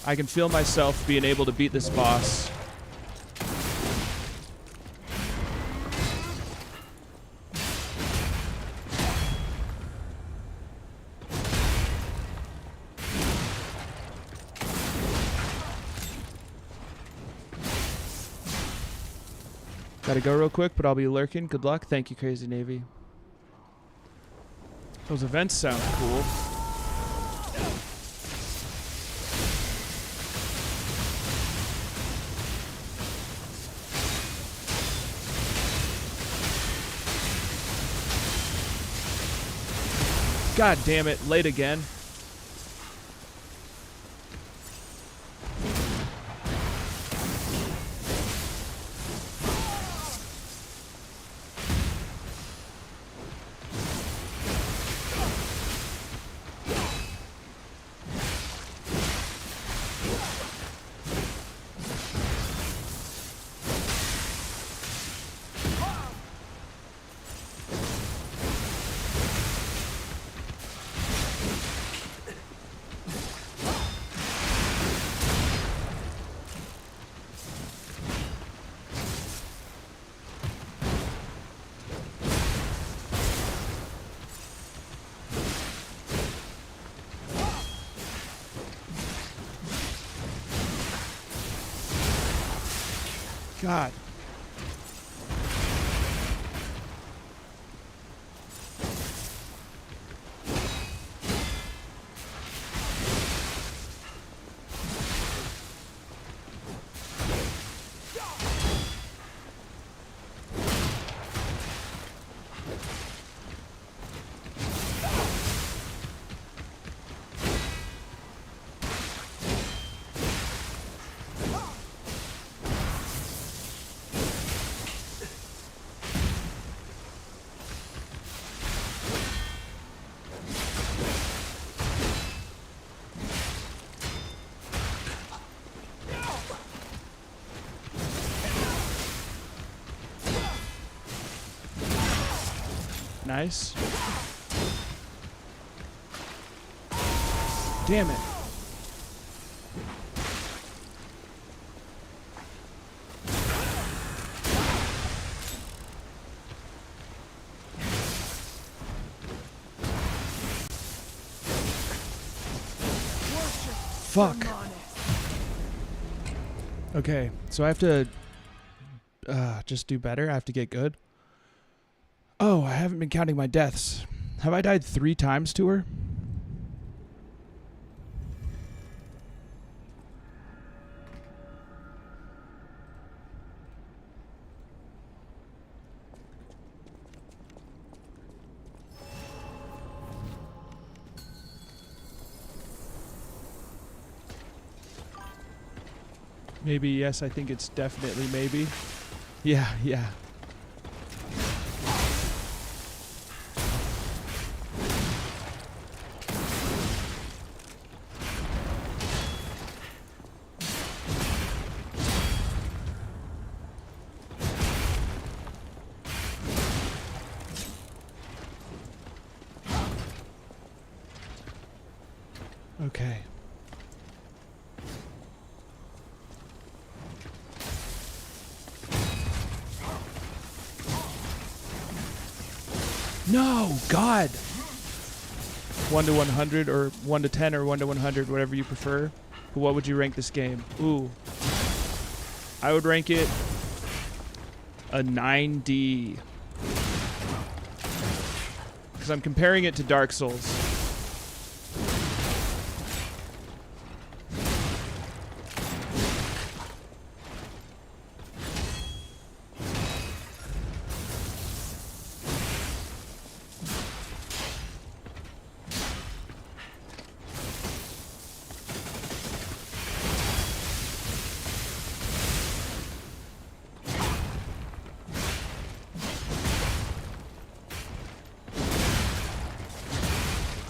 Speaker 1: I can feel myself being able to beat this boss. Gotta go real quick, but I'll be lurking. Good luck. Thank you, Crazy Navy. Those events sound cool. God damn it, late again. God. Nice. Damn it. Fuck. Okay, so I have to just do better. I have to get good. Oh, I haven't been counting my deaths. Have I died 3 times to her? Maybe yes, I think it's definitely maybe. Yeah, yeah. Okay. No, God. 1 to 100 or 1 to 10 or 1 to 100, whatever you prefer. But what would you rank this game? Ooh. I would rank it a 9D. Because I'm comparing it to Dark Souls.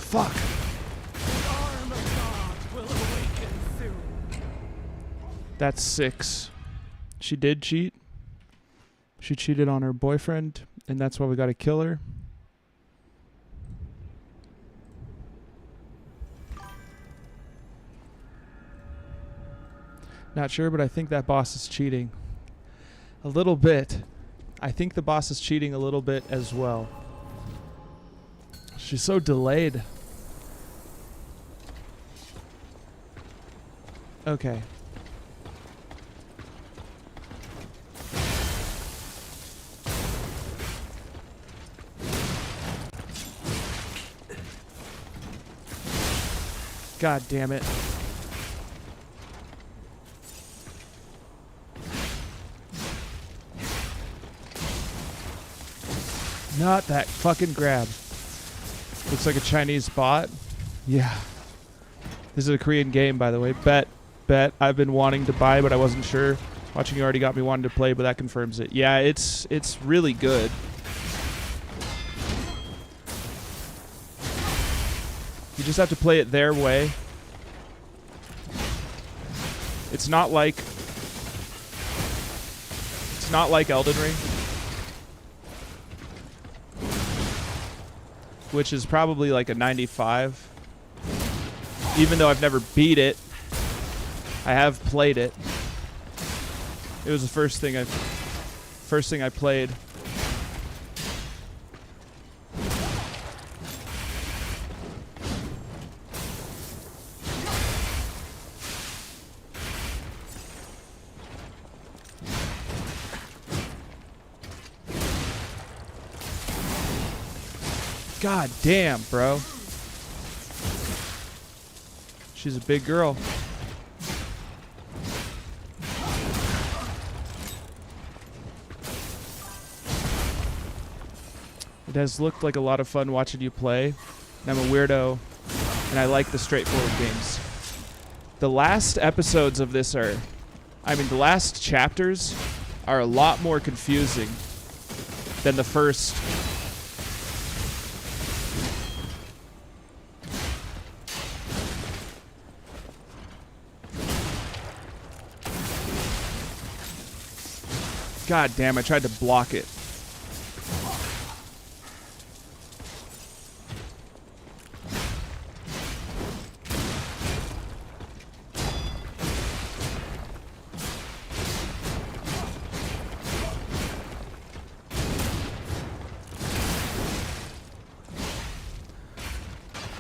Speaker 1: Fuck. That's 6. She did cheat. She cheated on her boyfriend, and that's why we gotta kill her. Not sure, but I think that boss is cheating. A little bit. I think the boss is cheating a little bit as well. She's so delayed. Okay. God damn it. Not that fucking grab. Looks like a Chinese bot. Yeah. This is a Korean game, by the way. Bet. I've been wanting to buy, but I wasn't sure. Watching you already got me wanting to play, but that confirms it. Yeah, it's really good. You just have to play it their way. It's not like Elden Ring, which is probably like a 95. Even though I've never beat it, I have played it. It was the first thing I played. God damn, bro. She's a big girl. It has looked like a lot of fun watching you play. And I'm a weirdo, and I like the straightforward games. The last episodes of this the last chapters are a lot more confusing than the first. God damn, I tried to block it.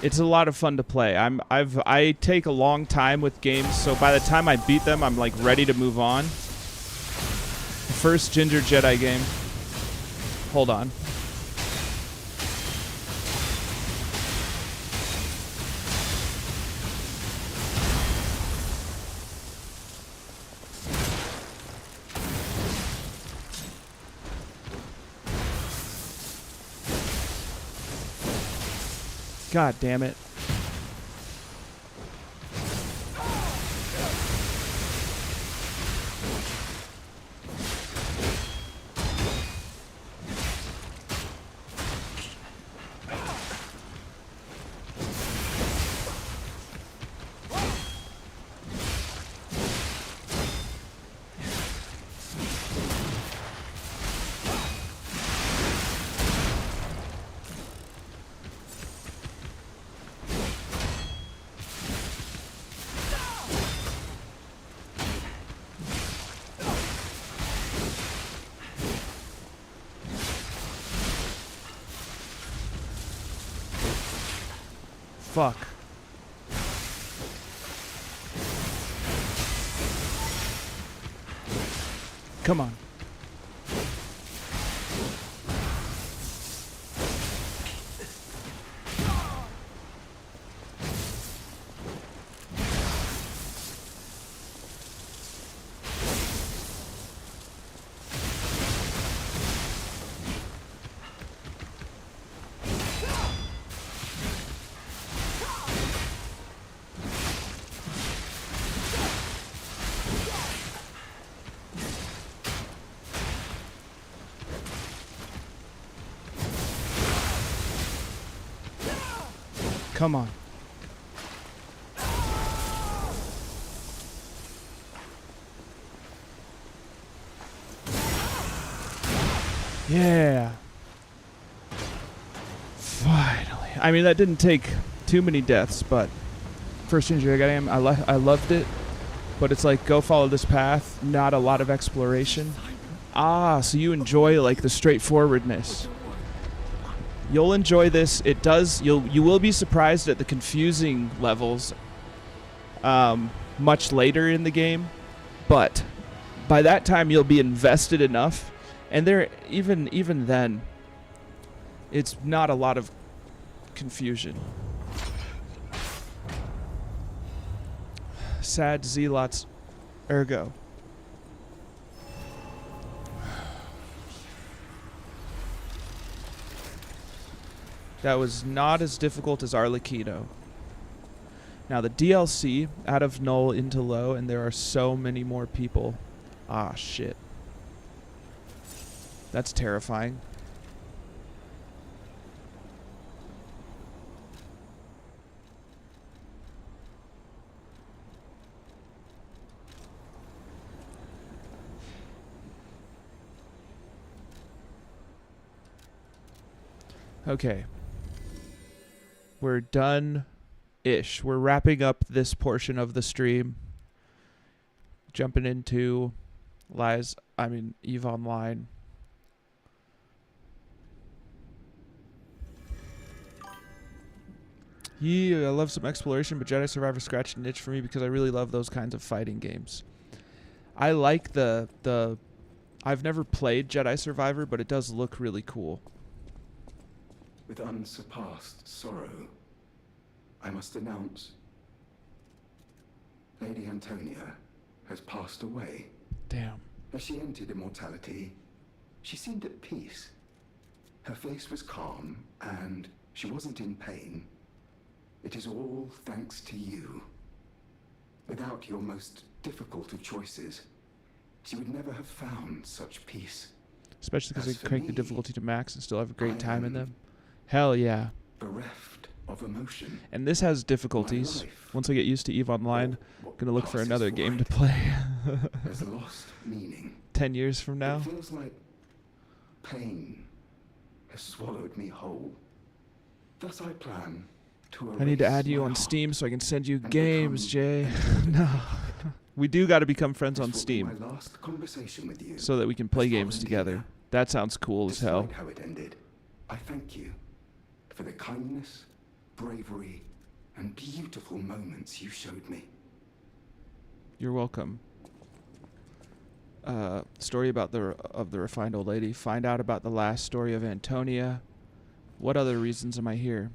Speaker 1: It's a lot of fun to play. I take a long time with games, so by the time I beat them, I'm like ready to move on. First Ginger Jedi game. Hold on. God damn it. fuck. Come on. Come on. Yeah. Finally. I mean, that didn't take too many deaths, but first injury I got him. I loved it, but it's like, go follow this path, not a lot of exploration. Ah, so you enjoy like the straightforwardness. You'll enjoy this. It does. You will be surprised at the confusing levels much later in the game, but by that time you'll be invested enough, and there even then, it's not a lot of confusion. Sad zealots, ergo. That was not as difficult as Arlecchino. Now the DLC, out of null into low, and there are so many more people. Ah, shit. That's terrifying. Okay. We're done-ish. We're wrapping up this portion of the stream. Jumping into EVE Online. Yeah, I love some exploration, but Jedi Survivor scratched an itch for me because I really love those kinds of fighting games. I like the I've never played Jedi Survivor, but it does look really cool.
Speaker 9: With unsurpassed sorrow, I must announce Lady Antonia has passed away.
Speaker 1: Damn.
Speaker 9: As she entered immortality, she seemed at peace. Her face was calm, and she wasn't in pain. It is all thanks to you. Without your most difficult of choices, she would never have found such peace.
Speaker 1: Especially because
Speaker 9: As
Speaker 1: they
Speaker 9: for
Speaker 1: crank the
Speaker 9: me,
Speaker 1: difficulty to max and still have a great
Speaker 9: I
Speaker 1: time in
Speaker 9: am
Speaker 1: them. Hell yeah.
Speaker 9: bereft of emotion.
Speaker 1: And this has difficulties.
Speaker 9: life,
Speaker 1: Once I get used to EVE Online,
Speaker 9: what
Speaker 1: gonna look for
Speaker 9: passes
Speaker 1: another
Speaker 9: for
Speaker 1: game to
Speaker 9: right
Speaker 1: play.
Speaker 9: has lost meaning.
Speaker 1: 10 years from now.
Speaker 9: It feels like pain has swallowed me whole. Thus I plan to
Speaker 1: I need to
Speaker 9: erase
Speaker 1: add you
Speaker 9: my
Speaker 1: on
Speaker 9: heart
Speaker 1: Steam so I can send you
Speaker 9: and
Speaker 1: games,
Speaker 9: become
Speaker 1: Jay.
Speaker 9: entirely
Speaker 1: No.
Speaker 9: happy.
Speaker 1: We do got to become friends
Speaker 9: This
Speaker 1: on
Speaker 9: will be
Speaker 1: Steam
Speaker 9: my last conversation with you
Speaker 1: so that we can play
Speaker 9: as
Speaker 1: games
Speaker 9: volunteer.
Speaker 1: together. That sounds cool as hell.
Speaker 9: Despite how it ended, I thank you for the kindness, bravery, and beautiful moments you showed me.
Speaker 1: You're welcome. Story about the refined old lady. Find out about the last story of Antonia. What other reasons am I here?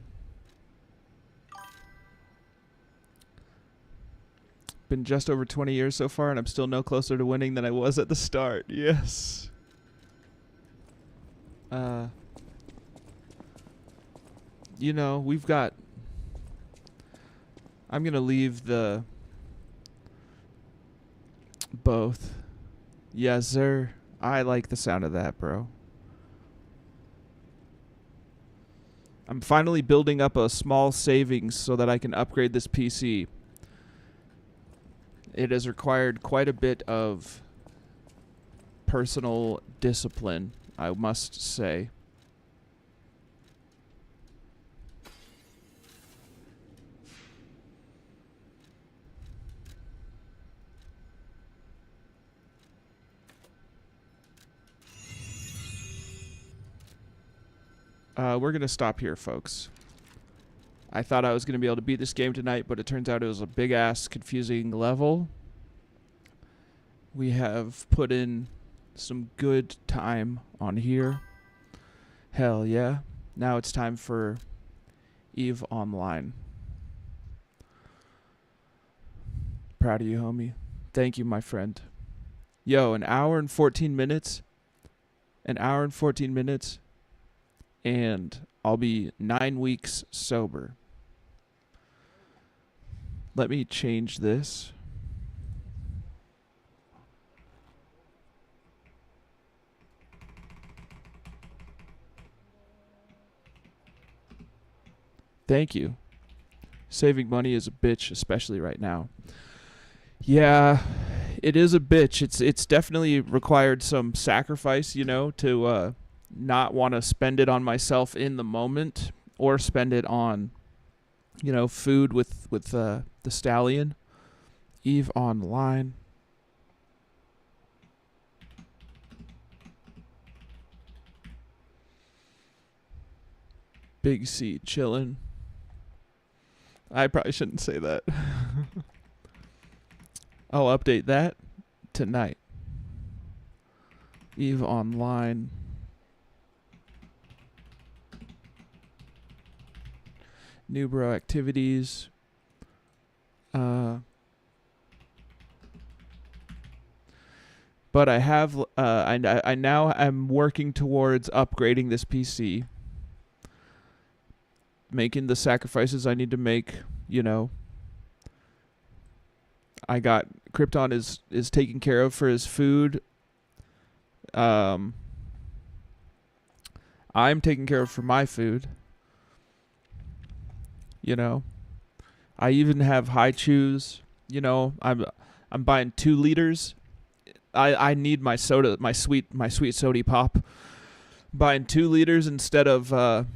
Speaker 1: Been just over 20 years so far, and I'm still no closer to winning than I was at the start. Yes. You know, we've got... I'm going to leave the... both. Yes, sir. I like the sound of that, bro. I'm finally building up a small savings so that I can upgrade this PC. It has required quite a bit of personal discipline, I must say. We're going to stop here, folks. I thought I was going to be able to beat this game tonight, but it turns out it was a big-ass confusing level. We have put in some good time on here. Hell yeah. Now it's time for EVE Online. Proud of you, homie. Thank you, my friend. Yo, an hour and 14 minutes. An hour and 14 minutes. And I'll be 9 weeks sober. Let me change this. Thank you. Saving money is a bitch, especially right now. Yeah, it is a bitch. It's definitely required some sacrifice, you know, to not want to spend it on myself in the moment or spend it on, you know, food with the stallion. EVE Online. Big C chillin'. I probably shouldn't say that. I'll update that tonight. EVE Online. New bro activities. But I have I now am working towards upgrading this PC. Making the sacrifices I need to make, you know. I got Krypton is taken care of for his food. I'm taken care of for my food. You know. I even have high chews, you know. I'm buying 2 liters. I need my soda, my sweet sody pop. Buying 2 liters instead of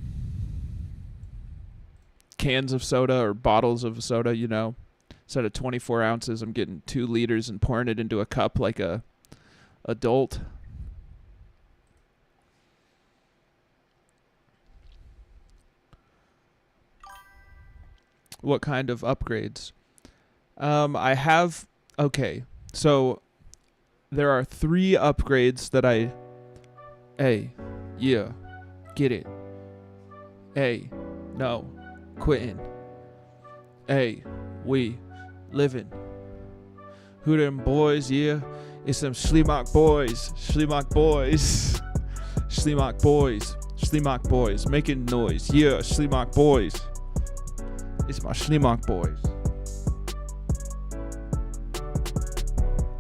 Speaker 1: cans of soda or bottles of soda, you know. Instead of 24 ounces, I'm getting 2 liters and pouring it into a cup like a adult. What kind of upgrades? I have... Okay, so there are 3 upgrades that I... Hey, yeah, get it. Hey, no, quitting. Hey, we living. Who them boys? Yeah, it's them Schlemock boys. Schlemock boys. Schlemock boys. Schlemock boys. Making noise. Yeah, Schlemock boys. It's my Schlemock boys.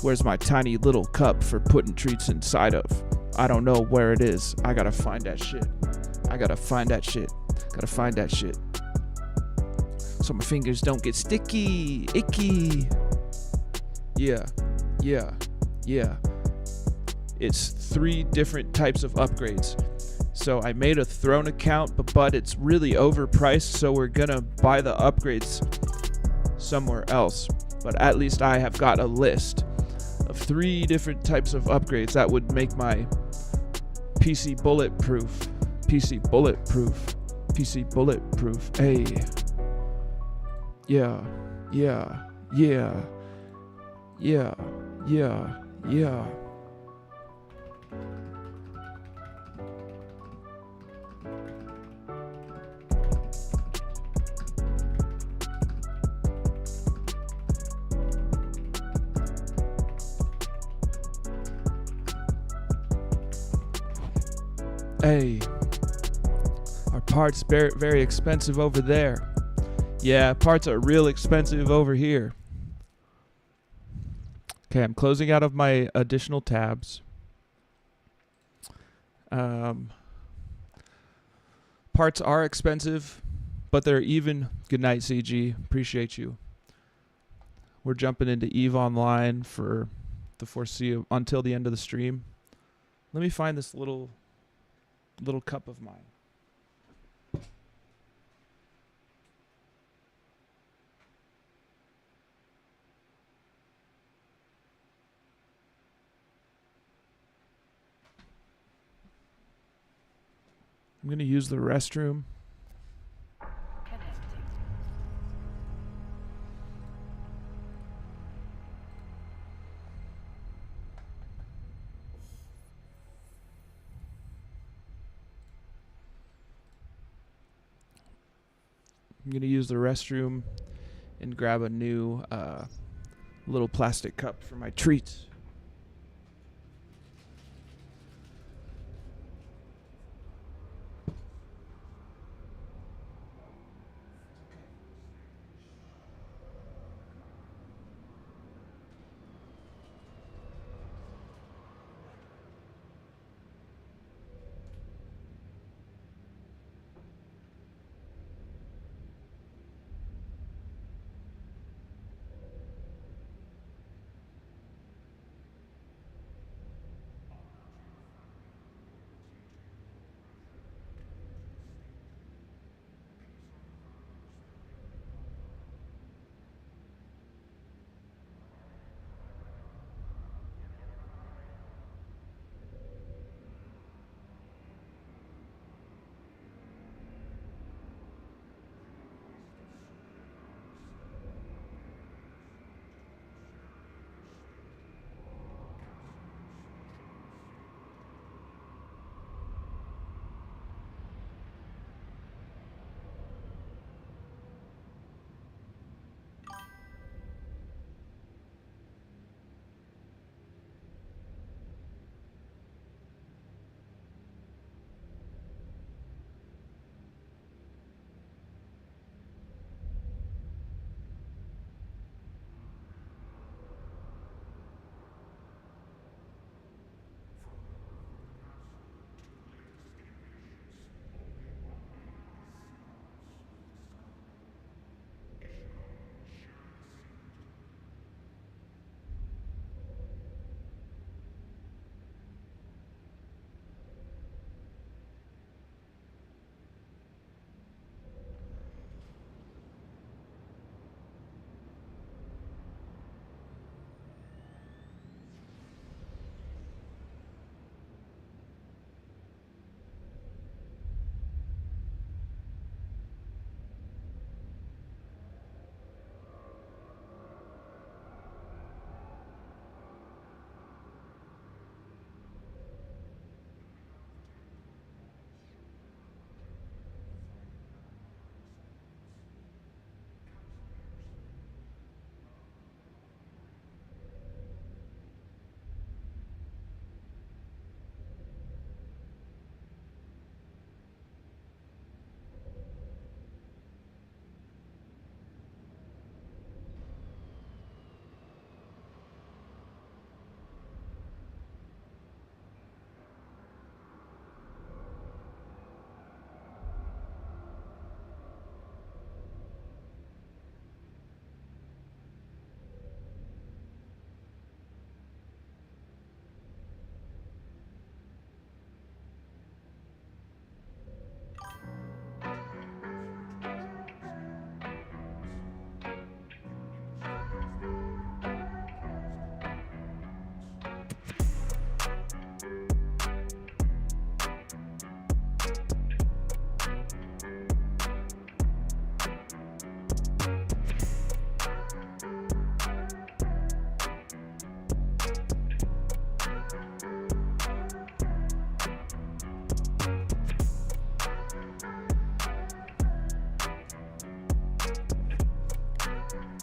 Speaker 1: Where's my tiny little cup for putting treats inside of? I don't know where it is. I gotta find that shit. Gotta find that shit. So my fingers don't get sticky, icky. Yeah. It's 3 different types of upgrades. So I made a Throne account, but it's really overpriced, so we're gonna buy the upgrades somewhere else. But at least I have got a list of 3 different types of upgrades that would make my PC bulletproof. PC bulletproof. Hey. Yeah. Hey. Our parts very expensive over there. Yeah, parts are real expensive over here. Okay, I'm closing out of my additional tabs. Parts are expensive, but they're even. Good night, CG. Appreciate you. We're jumping into EVE Online for the foreseeable until the end of the stream. Let me find this little cup of mine. I'm going to use the restroom.
Speaker 7: Connecting.
Speaker 1: I'm going to use the restroom and grab a new little plastic cup for my treats.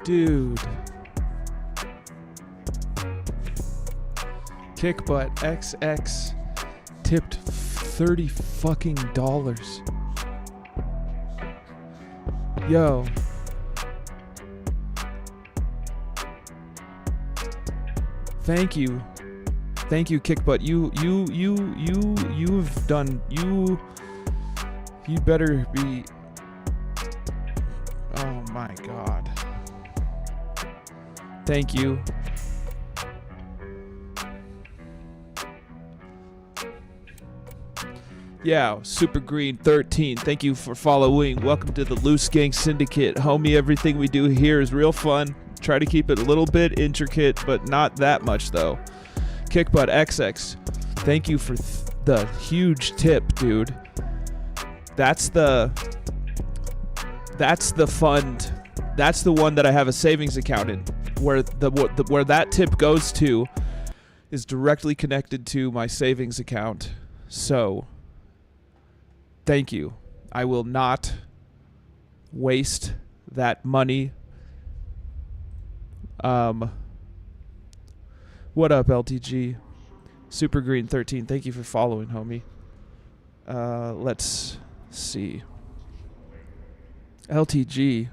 Speaker 1: Dude. Kickbutt XX tipped $30 fucking dollars. Yo. Thank you. Thank you, Kickbutt. You've done, you better be, oh my God. Thank you. Yeah, Super Green 13. Thank you for following. Welcome to the Loose Gang Syndicate. Homie, everything we do here is real fun. Try to keep it a little bit intricate, but not that much though. Kickbutt XX. Thank you for the huge tip, dude. That's the fund. That's the one that I have a savings account in. Where that tip goes to is directly connected to my savings account. So, thank you. I will not waste that money. What up, LTG? Super Green 13, thank you for following, homie. Let's see. LTG.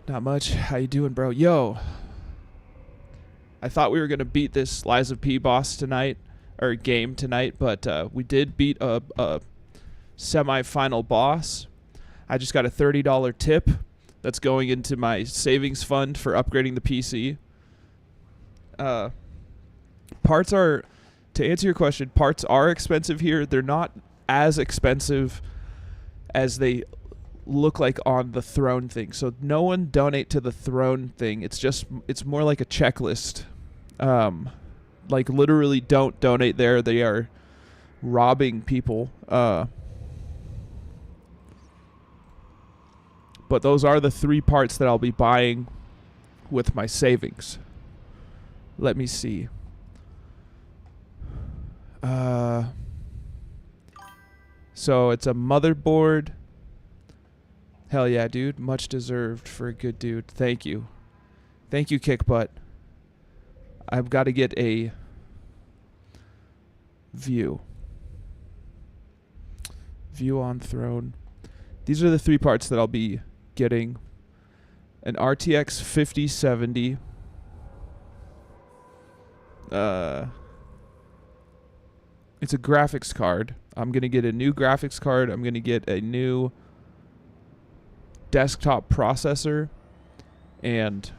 Speaker 1: Not much. How you doing, bro? Yo. I thought we were going to beat this Lies of P boss tonight, or game tonight, but we did beat a semi-final boss. I just got a $30 tip that's going into my savings fund for upgrading the PC. Parts are, to answer your question, parts are expensive here. They're not as expensive as they look like on the throne thing. So no one donate to the throne thing. It's more like a checklist. Like literally don't donate there. They are robbing people. But those are the 3 parts that I'll be buying with my savings. Let me see. So it's a motherboard. Hell yeah, dude. Much deserved for a good dude. Thank you. Thank you, Kickbutt. I've got to get a view. View on throne. These are the 3 parts that I'll be getting. An RTX 5070. It's a graphics card. I'm going to get a new graphics card. I'm going to get a new desktop processor and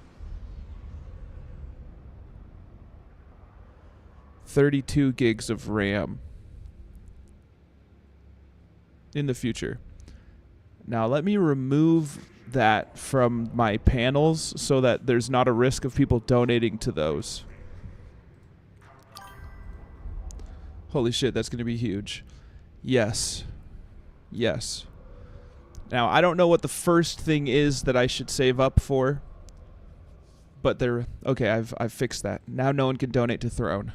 Speaker 1: 32 gigs of RAM in the future. Now let me remove that from my panels so that there's not a risk of people donating to those. Holy shit, that's going to be huge. Yes. Yes. Now, I don't know what the first thing is that I should save up for. But they're... Okay, I've fixed that. Now no one can donate to Throne.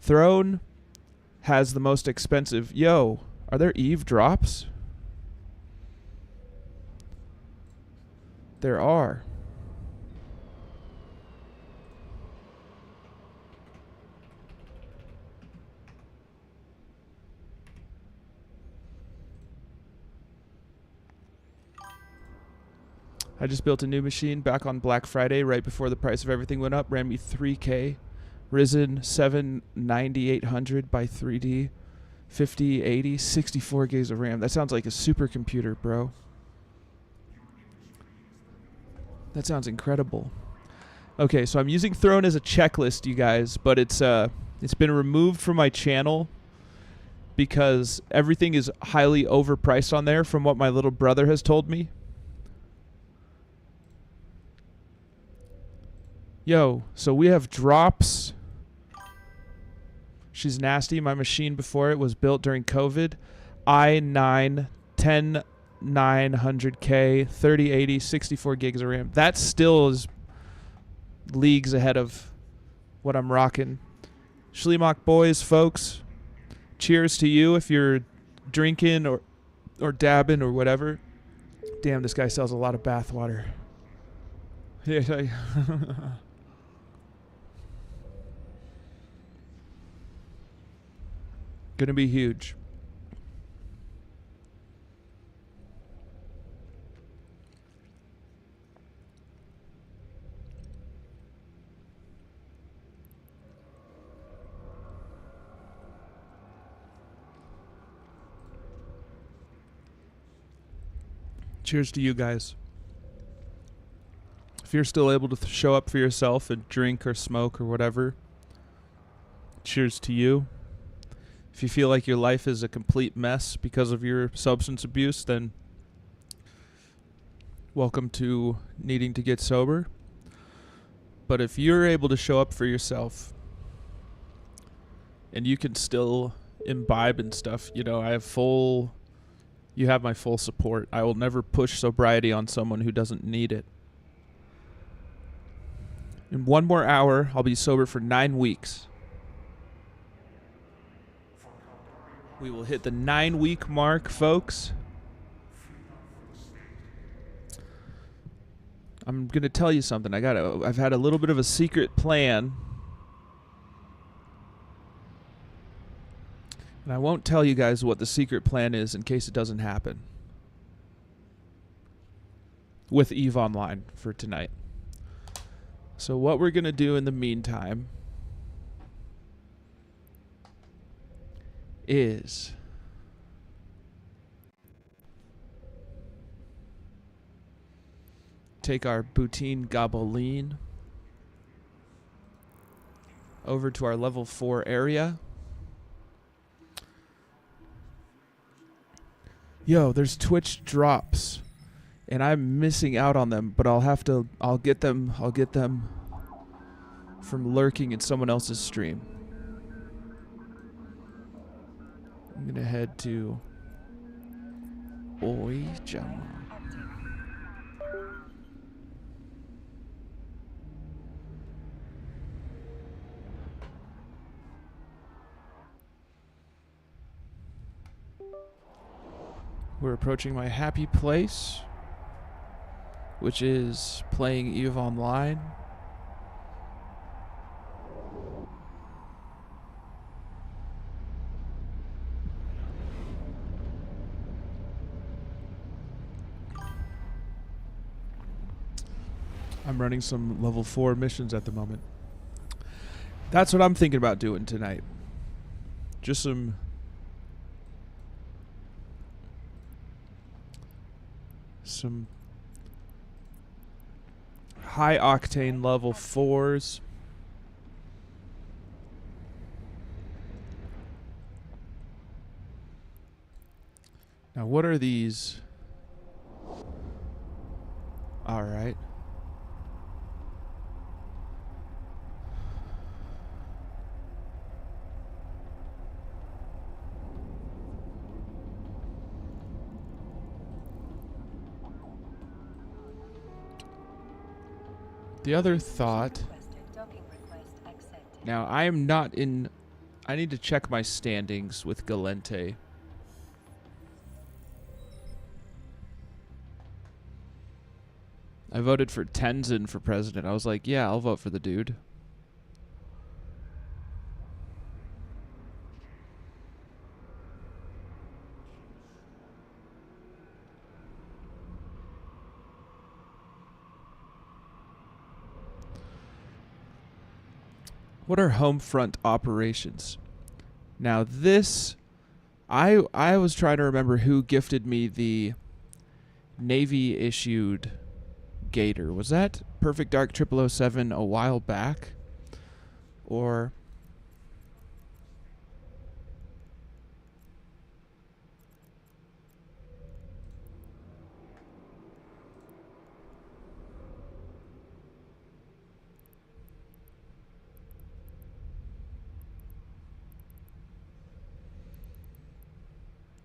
Speaker 1: Throne has the most expensive... Yo, are there Eve drops? There are. I just built a new machine back on Black Friday right before the price of everything went up. Ran me 3K. Ryzen 7 9800 by 3D. 5080. 64 gigs of RAM. That sounds like a supercomputer, bro. That sounds incredible. Okay, so I'm using Throne as a checklist, you guys, but it's been removed from my channel because everything is highly overpriced on there from what my little brother has told me. Yo, so we have drops. She's nasty. My machine before it was built during COVID. i9 10900K 3080 64 gigs of RAM. That still is leagues ahead of what I'm rocking. Schlemock boys, folks. Cheers to you if you're drinking or dabbing or whatever. Damn, this guy sells a lot of bathwater. Yeah. Gonna be huge. Cheers to you guys. If you're still able to show up for yourself and drink or smoke or whatever, cheers to you. If you feel like your life is a complete mess because of your substance abuse, then welcome to needing to get sober. But if you're able to show up for yourself and you can still imbibe and stuff, you know, you have my full support. I will never push sobriety on someone who doesn't need it. In 1 more hour, I'll be sober for 9 weeks. We will hit the 9-week mark, folks. I'm going to tell you something. I've had a little bit of a secret plan. And I won't tell you guys what the secret plan is in case it doesn't happen. With EVE Online for tonight. So what we're going to do in the meantime is take our Boutine Gaboline over to our level 4 area. Yo, there's Twitch drops and I'm missing out on them, but I'll get them from lurking in someone else's stream. I'm gonna head to Oi Jama. We're approaching my happy place, which is playing EVE Online. I'm running some level 4 missions at the moment. That's what I'm thinking about doing tonight. Just some high octane level 4s. Now what are these? All right. The other thought. Now, I am not in. I need to check my standings with Galente. I voted for Tenzin for president. I was like, yeah, I'll vote for the dude. What are home front operations? Now this, I was trying to remember who gifted me the Navy issued Gator. Was that Perfect Dark 0007 a while back? Or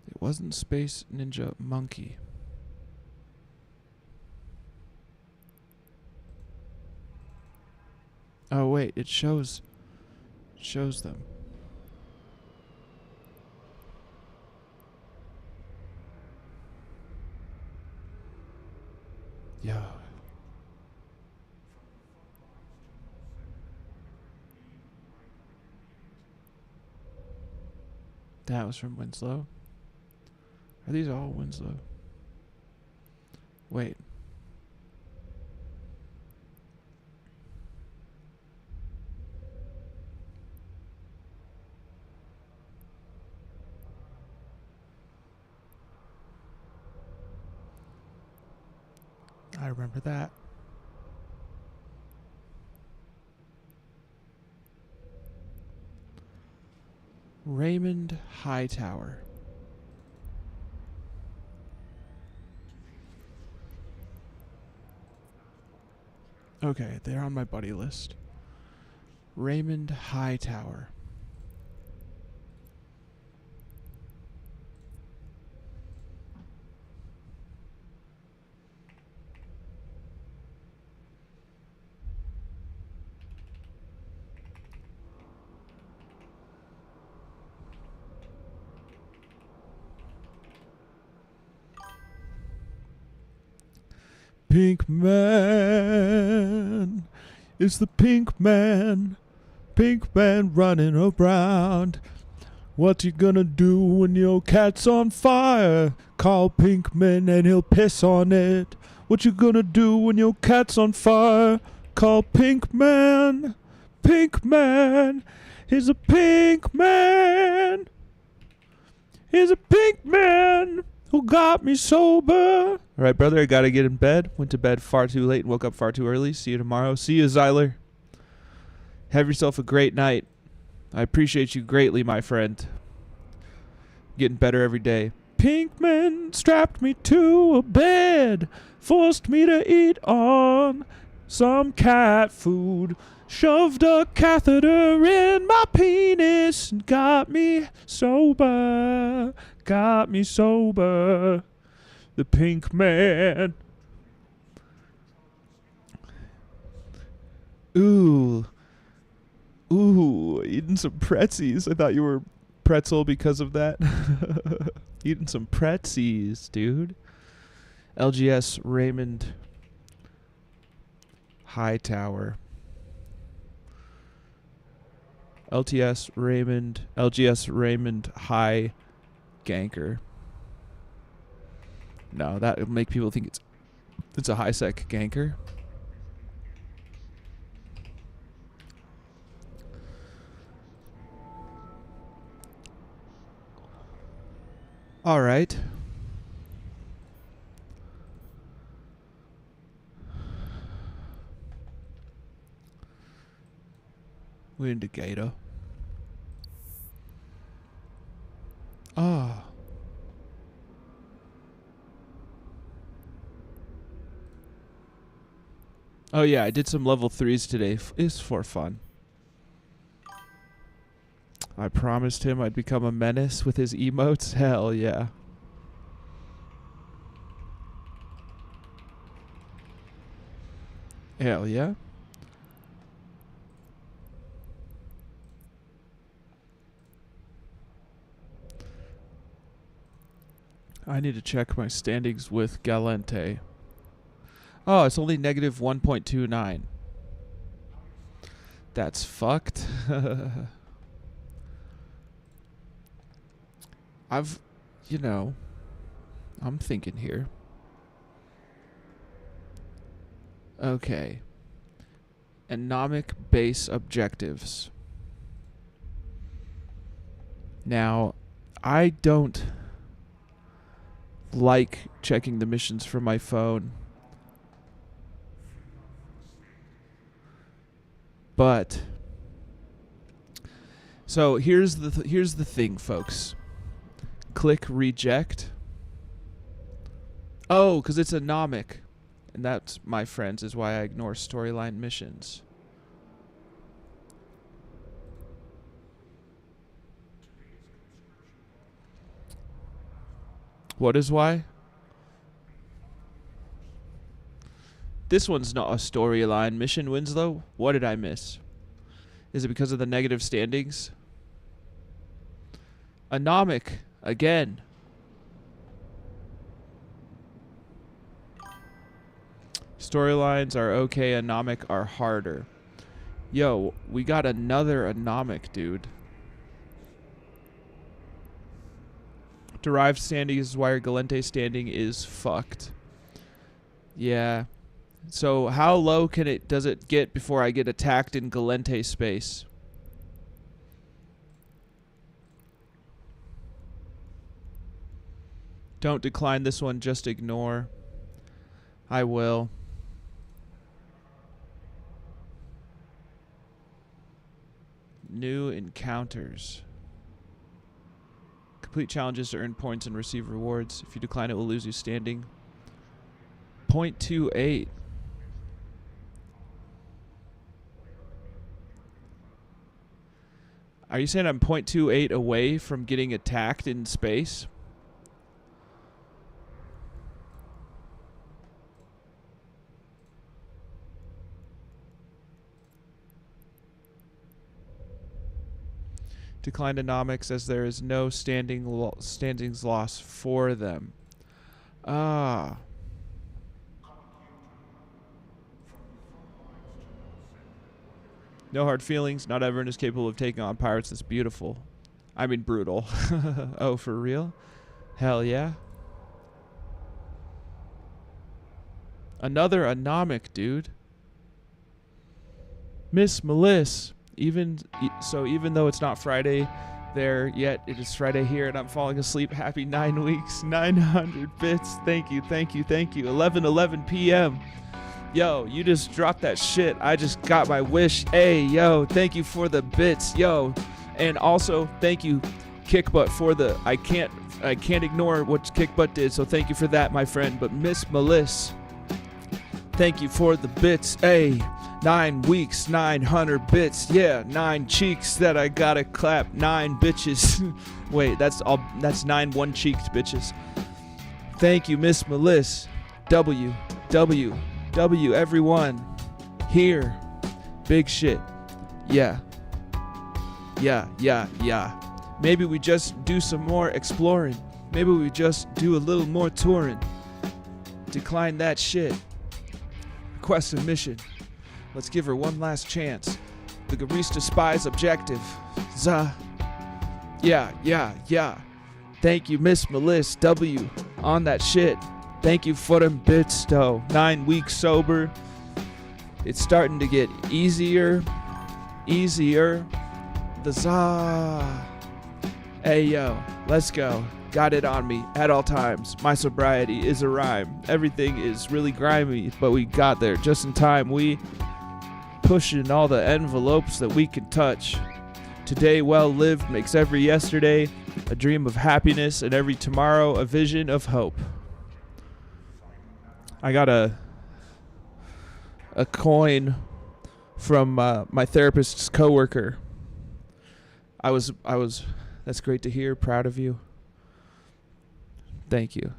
Speaker 1: it wasn't Space Ninja Monkey. Oh wait, it shows them. Yeah. That was from Winslow. Are these all Winslow? Wait. I remember that. Raymond Hightower. Okay, they're on my buddy list. Raymond Hightower. pink man. It's the pink man. Pink man running around. What you gonna do when your cat's on fire? Call Pinkman and he'll piss on it. What you gonna do when your cat's on fire? Call Pinkman. Pinkman. He's a pink man. He's a pink man who got me sober. All right, brother, I gotta get in bed. Went to bed far too late and woke up far too early. See you tomorrow. See you, Zyler. Have yourself a great night. I appreciate you greatly, my friend. Getting better every day. Pinkman strapped me to a bed, forced me to eat on some cat food, shoved a catheter in my penis, and got me sober. Got me sober. The pink man. Ooh. Ooh, eating some pretzies. I thought you were pretzel because of that. Eating some pretzies, dude. LGS Raymond Hightower. LGS Raymond High Ganker. No, that would make people think it's a high sec ganker. All right. We're into Gator. Ah. Oh yeah, I did some level 3s today. It's for fun. I promised him I'd become a menace with his emotes. Hell yeah. Hell yeah. I need to check my standings with Galente. Oh, it's only negative 1.29. That's fucked. I'm thinking here. Okay. Anomic base objectives. Now, I don't like checking the missions from my phone. But so here's the thing, folks. Click reject. Oh, because it's anomic. And that, my friends, is why I ignore storyline missions. What is why? This one's not a storyline mission, Winslow. What did I miss? Is it because of the negative standings? Anomic. Again. Storylines are okay, anomic are harder. Yo, we got another anomic, dude. Derived standing is why your Galente standing is fucked. Yeah. So how low does it get before I get attacked in Galente space? Don't decline this one, just ignore. I will. New encounters. Complete challenges to earn points and receive rewards. If you decline, it will lose you standing. 0.28. Are you saying I'm 0.28 away from getting attacked in space? Declined anomics as there is no standings loss for them. Ah. No hard feelings. Not everyone is capable of taking on pirates this beautiful. I mean brutal. Oh, for real? Hell yeah. Another anomic, dude. Miss Melissa. Even though it's not Friday there yet, it is Friday here, and I'm falling asleep. Happy 9 weeks, 900 bits. Thank you. 11:11 p.m. Yo, you just dropped that shit. I just got my wish. Hey, yo, thank you for the bits, yo, and also thank you, Kickbutt, for the. I can't ignore what Kickbutt did. So thank you for that, my friend. But Miss Melissa, thank you for the bits. Hey. 9 weeks, 900 bits, yeah, 9 cheeks that I gotta clap, 9 bitches. Wait, that's 9 one-cheeked bitches. Thank you, Miss Melissa. W, everyone. Here. Big shit. Yeah. Maybe we just do some more exploring. Maybe we just do a little more touring. Decline that shit. Request a mission. Let's give her one last chance. The Garista Spy's objective. Yeah. Thank you, Miss Melissa W. On that shit. Thank you for them bits, though. 9 weeks sober. It's starting to get easier. The za. Hey, yo. Let's go. Got it on me at all times. My sobriety is a rhyme. Everything is really grimy, but we got there just in time. We pushing all the envelopes that we can touch. Today well lived makes every yesterday a dream of happiness, and every tomorrow a vision of hope. I got a coin from my therapist's coworker. I was that's great to hear. Proud of you. Thank you.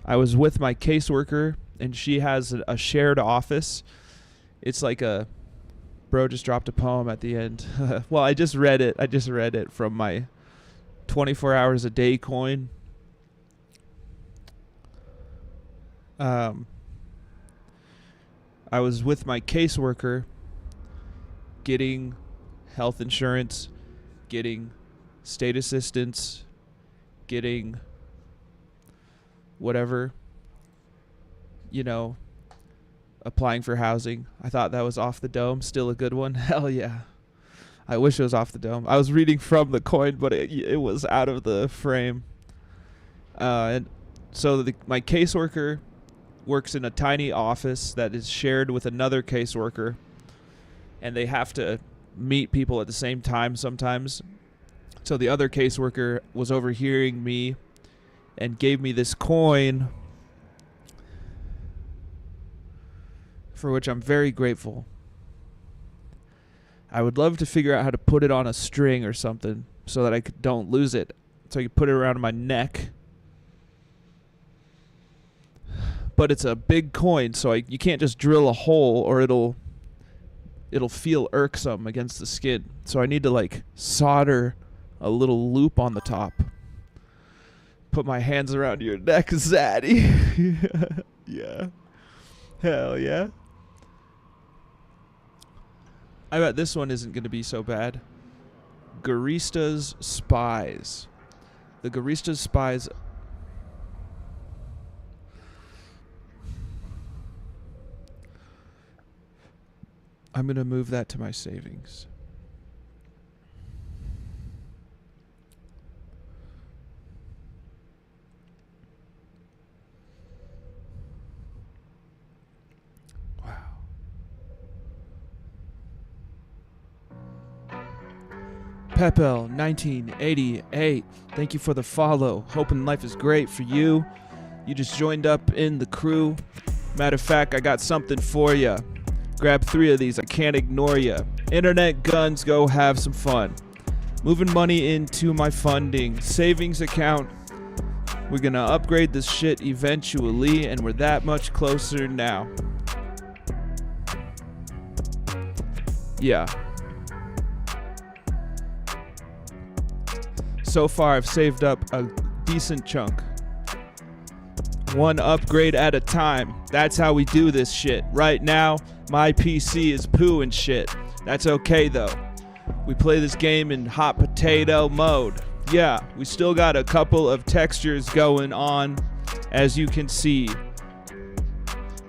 Speaker 1: I was with my caseworker, and she has a shared office. It's like a bro just dropped a poem at the end. Well, I just read it from my 24 hours a day coin. I was with my caseworker getting health insurance, getting state assistance, getting whatever, applying for housing. I thought that was off the dome. Still a good one. Hell yeah. I wish it was off the dome. I was reading from the coin, but it was out of the frame. And so my caseworker works in a tiny office that is shared with another caseworker, and they have to meet people at the same time sometimes. So the other caseworker was overhearing me and gave me this coin, for which I'm very grateful. I would love to figure out how to put it on a string or something so that I don't lose it. So I could put it around my neck. But it's a big coin, so you can't just drill a hole, or it'll feel irksome against the skin. So I need to solder a little loop on the top. Put my hands around your neck, Zaddy. Yeah. Hell yeah. I bet this one isn't going to be so bad. Garista's Spies. The Garista's Spies. I'm going to move that to my savings. Pepel 1988, thank you for the follow. Hoping life is great for you. You just joined up in the crew. Matter of fact, I got something for ya. Grab 3 of these, I can't ignore ya. Internet guns, go have some fun. Moving money into my funding savings account. We're gonna upgrade this shit eventually, and we're that much closer now. Yeah. So far, I've saved up a decent chunk. one upgrade at a time. That's how we do this shit. Right now, my PC is poo and shit. That's okay though. We play this game in hot potato mode. Yeah, we still got a couple of textures going on, as you can see.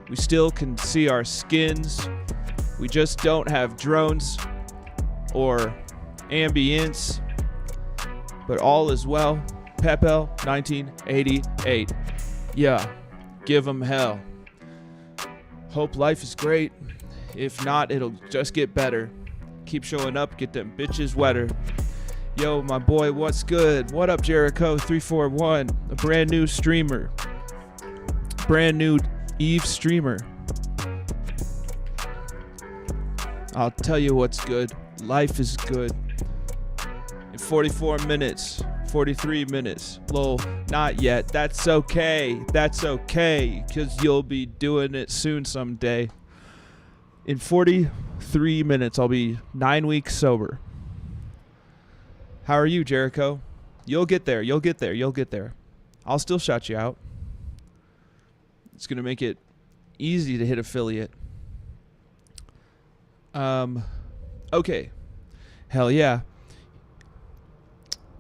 Speaker 1: We still can see our skins. We just don't have drones or ambience. But all is well. Pepel 1988. Yeah, give them hell. Hope life is great. If not, it'll just get better. Keep showing up, get them bitches wetter. Yo, my boy, what's good? What up, Jericho 341? A brand new streamer. Brand new Eve streamer. I'll tell you what's good. Life is good. In 44 minutes, 43 minutes. Lol, not yet. That's okay. That's okay, because you'll be doing it soon someday. In 43 minutes, I'll be 9 weeks sober. How are you, Jericho? You'll get there. You'll get there. You'll get there. I'll still shout you out. It's going to make it easy to hit affiliate. Okay. Hell yeah.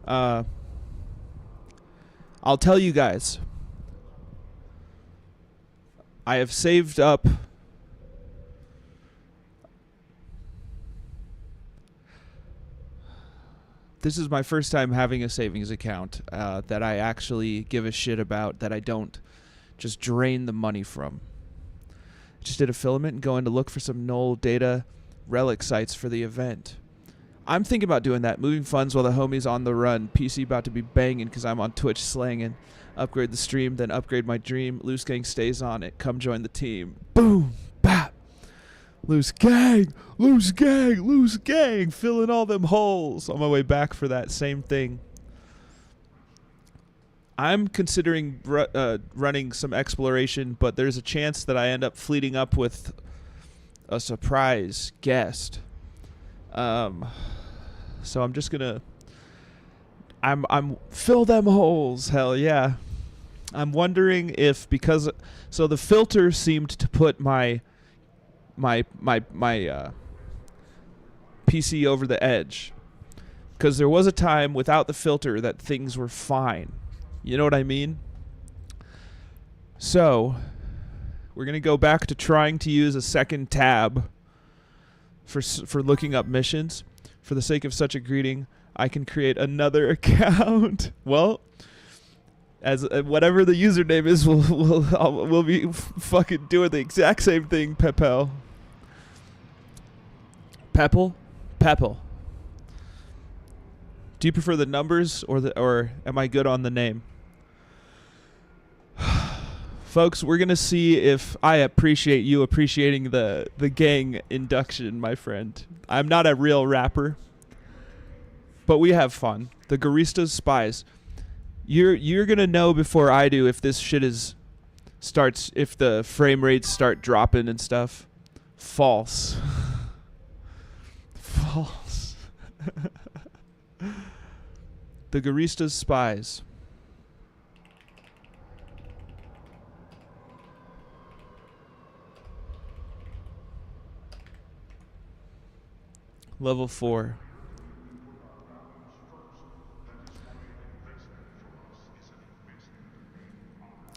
Speaker 1: I'll tell you guys. I have saved up this is my first time having a savings account that I actually give a shit about, that I don't just drain the money from. I just did a filament and going to look for some null data relic sites for the event. I'm thinking about doing that, moving funds while the homie's on the run. PC about to be banging because I'm on Twitch slanging. Upgrade the stream, then upgrade my dream. Loose gang stays on it. Come join the team. Boom, bap. Loose gang, loose gang, loose gang. Filling all them holes. On my way back for that same thing. I'm considering running some exploration, but there's a chance that I end up fleeting up with a surprise guest. So I'm just gonna I'm fill them holes, hell yeah. I'm wondering if, because so the filter seemed to put my PC over the edge, because there was a time without the filter that things were fine. You know what I mean? So we're gonna go back to trying to use a second tab for looking up missions. For the sake of such a greeting, I can create another account. Well, as whatever the username is, we'll be fucking doing the exact same thing. Pepel. Pepel. Do you prefer the numbers or am I good on the name? Folks, we're going to see if I appreciate you appreciating the gang induction, my friend. I'm not a real rapper, but we have fun. The Garistas Spies. You're going to know before I do if this shit if the frame rates start dropping and stuff. False. False. The Garistas Spies. Level 4.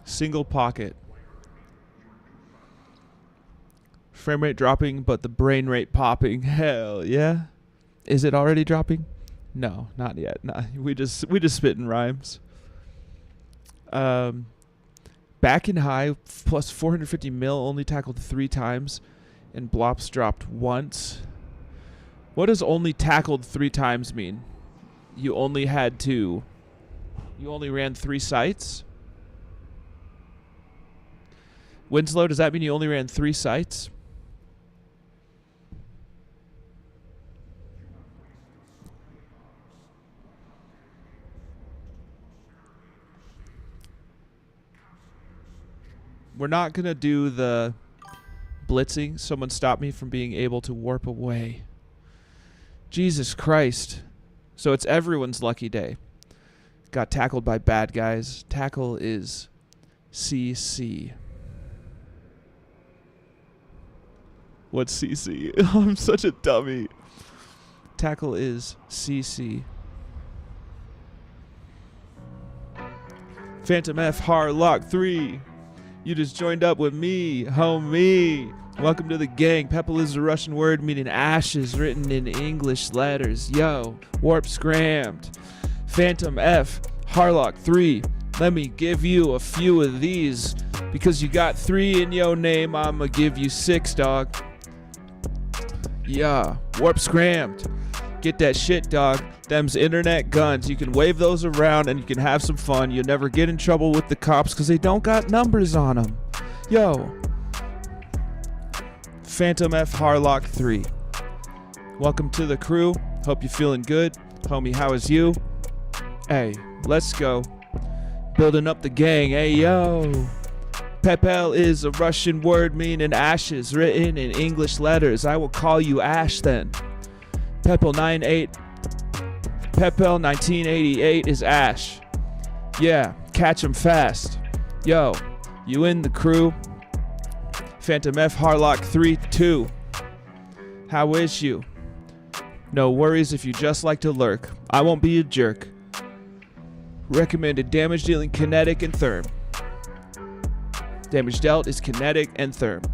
Speaker 1: Single pocket. Frame rate dropping, but the brain rate popping. Hell yeah. Is it already dropping? No, not yet. Nah, we just spitting rhymes. Back in high plus 450 mil, only tackled 3 times, and blops dropped once. What does only tackled 3 times mean? You only ran 3 sites? Winslow, does that mean you only ran 3 sites? We're not going to do the blitzing. Someone stopped me from being able to warp away. Jesus Christ. So it's everyone's lucky day. Got tackled by bad guys. Tackle is CC. What's CC? I'm such a dummy. Tackle is CC. Phantom F Harlock 3. You just joined up with me, homie. Welcome to the gang. Pepple is a Russian word meaning ashes written in English letters. Yo, warp scrammed. Phantom F Harlock 3. Let me give you a few of these. Because you got 3 in your name, I'ma give you 6, dog. Yeah, warp scrammed. Get that shit, dog. Them's internet guns. You can wave those around and you can have some fun. You'll never get in trouble with the cops because they don't got numbers on them. Yo. Phantom F Harlock 3. Welcome to the crew. Hope you're feeling good. Homie, how is you? Hey, let's go. Building up the gang. Hey, yo. Pepel is a Russian word meaning ashes written in English letters. I will call you Ash then. Pepel 1988 is Ash. Yeah, catch him fast. Yo, you in the crew? Phantom F Harlock 3-2. How is you? No worries if you just like to lurk. I won't be a jerk. Recommended damage dealing kinetic and therm. Damage dealt is kinetic and therm.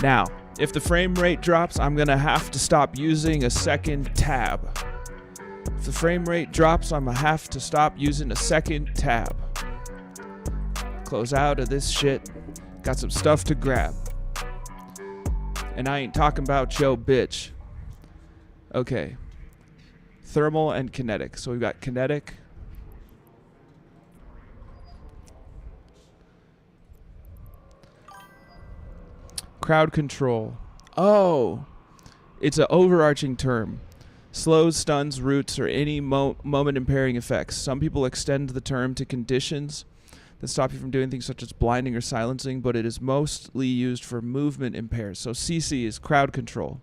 Speaker 1: Now, if the frame rate drops, I'm gonna have to stop using a second tab. If the frame rate drops, I'm gonna have to stop using a second tab. Close out of this shit. Got some stuff to grab. And I ain't talking about yo bitch. Okay. Thermal and kinetic. So we've got kinetic. Crowd control. Oh, it's an overarching term. Slows, stuns, roots, or any moment impairing effects. Some people extend the term to conditions that stop you from doing things such as blinding or silencing, but it is mostly used for movement impairs. So CC is crowd control.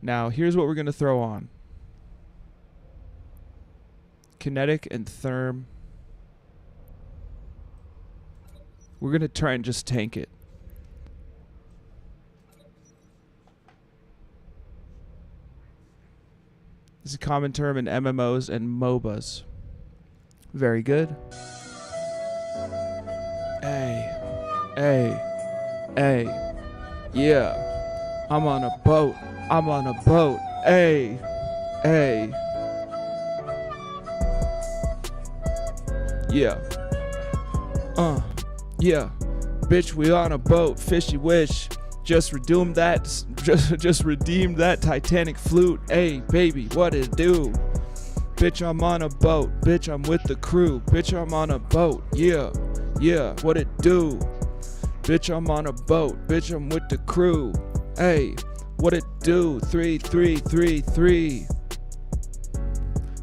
Speaker 1: Now, here's what we're going to throw on. Kinetic and therm. We're going to try and just tank it. This is a common term in MMOs and MOBAs. Very good. Hey. Hey. Hey. Yeah. I'm on a boat. I'm on a boat. Hey. Hey. Yeah. Yeah, bitch, we on a boat, fishy wish. Just redeemed that, just redeemed that Titanic flute. Hey, baby, what it do? Bitch, I'm on a boat. Bitch, I'm with the crew. Bitch, I'm on a boat. Yeah, yeah, what it do? Bitch, I'm on a boat. Bitch, I'm with the crew. Hey, what it do? 3, 3, 3, 3.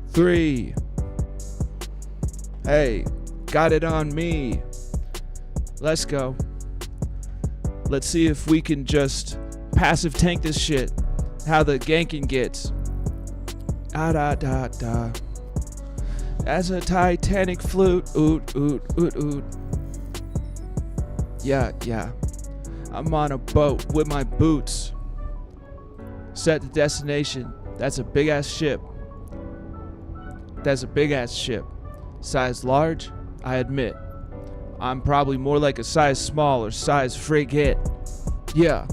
Speaker 1: 3. Hey, got it on me. Let's go. Let's see if we can just passive tank this shit. How the ganking gets. Da. As a Titanic flute. Oot, oot, oot, oot. Yeah. I'm on a boat with my boots. Set the destination. That's a big ass ship. Size large, I admit. I'm probably more like a size small or size frigate. Yeah,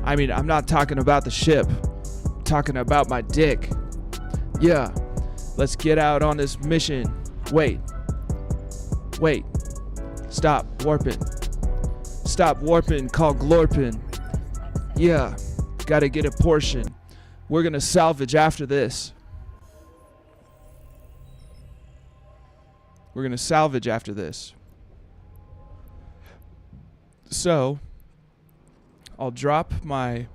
Speaker 1: I mean, I'm not talking about the ship. I'm talking about my dick. Yeah, let's get out on this mission. Wait. Stop warping, call glorping. Yeah, gotta get a portion. We're gonna salvage after this. So, I'll drop my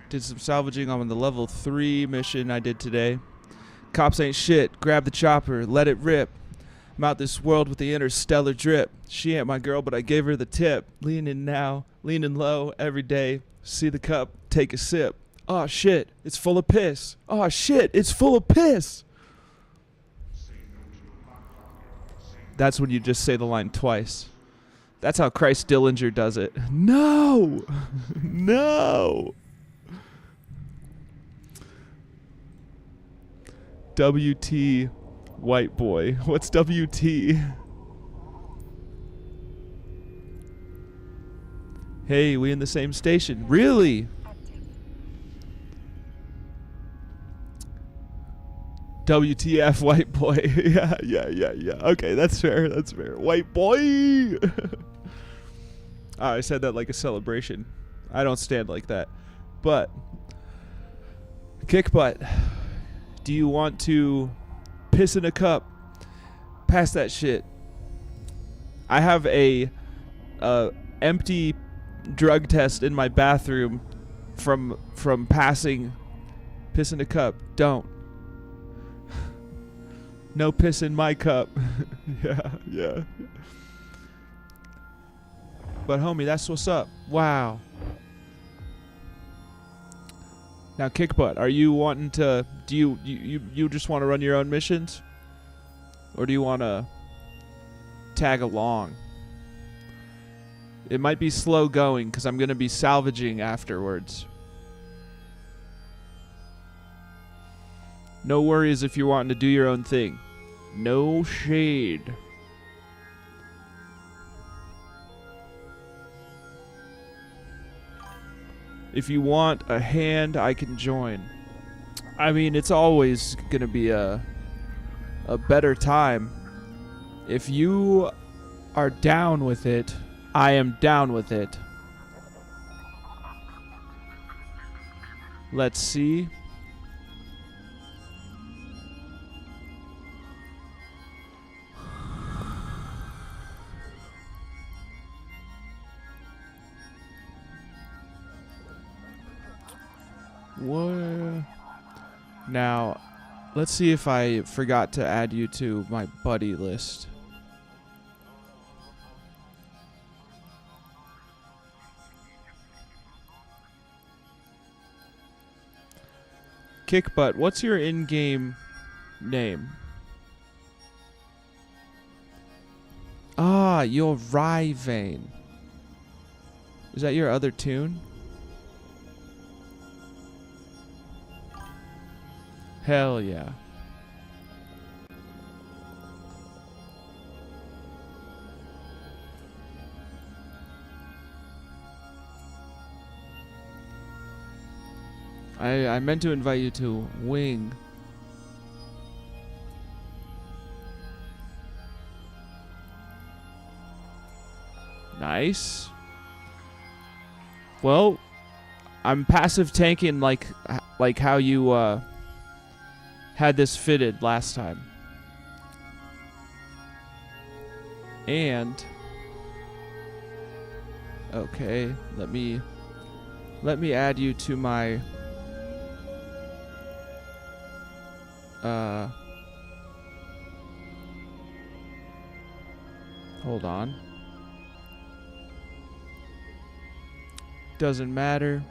Speaker 1: did some salvaging on the level 3 mission I did today. Cops ain't shit. Grab the chopper. Let it rip. I'm out this world with the interstellar drip. She ain't my girl, but I gave her the tip. Leaning low every day. See the cup, take a sip. Oh shit, it's full of piss. Oh shit, it's full of piss. That's when you just say the line twice. That's how Christ Dillinger does it. No! No! WT white boy. What's WT? Hey, we in the same station. Really? WTF white boy. Yeah. Okay, that's fair. That's fair. White boy. I said that like a celebration. I don't stand like that. But kick butt. Do you want to piss in a cup? Pass that shit. I have a empty drug test in my bathroom from passing piss in a cup. Don't. No piss in my cup. Yeah. But homie, that's what's up. Wow. Now, kick butt, are you wanting to? Do you just want to run your own missions, or do you want to tag along? It might be slow going because I'm gonna be salvaging afterwards. No worries if you're wanting to do your own thing. No shade. If you want a hand, I can join. I mean, it's always gonna be a better time. If you are down with it, I am down with it. Let's see. What? Now, let's see if I forgot to add you to my buddy list. Kickbutt, what's your in-game name? Ah, you're Ryvane. Is that your other tune? Hell yeah. I meant to invite you to Wing. Nice. Well, I'm passive tanking like how you had this fitted last time. And okay, let me add you to my hold on. Doesn't matter.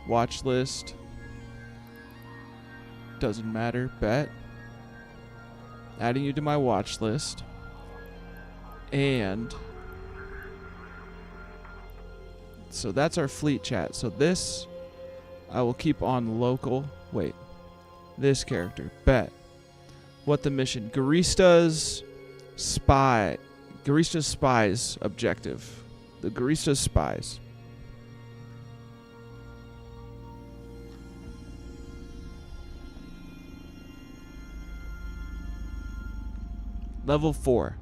Speaker 1: Watch list. Doesn't matter. Bet. Adding you to my watch list. And so that's our fleet chat. So this I will keep on local. Wait. This character. Bet. What the mission? Garista's spy. Garista's spies objective. The Garista's spies. Level 4.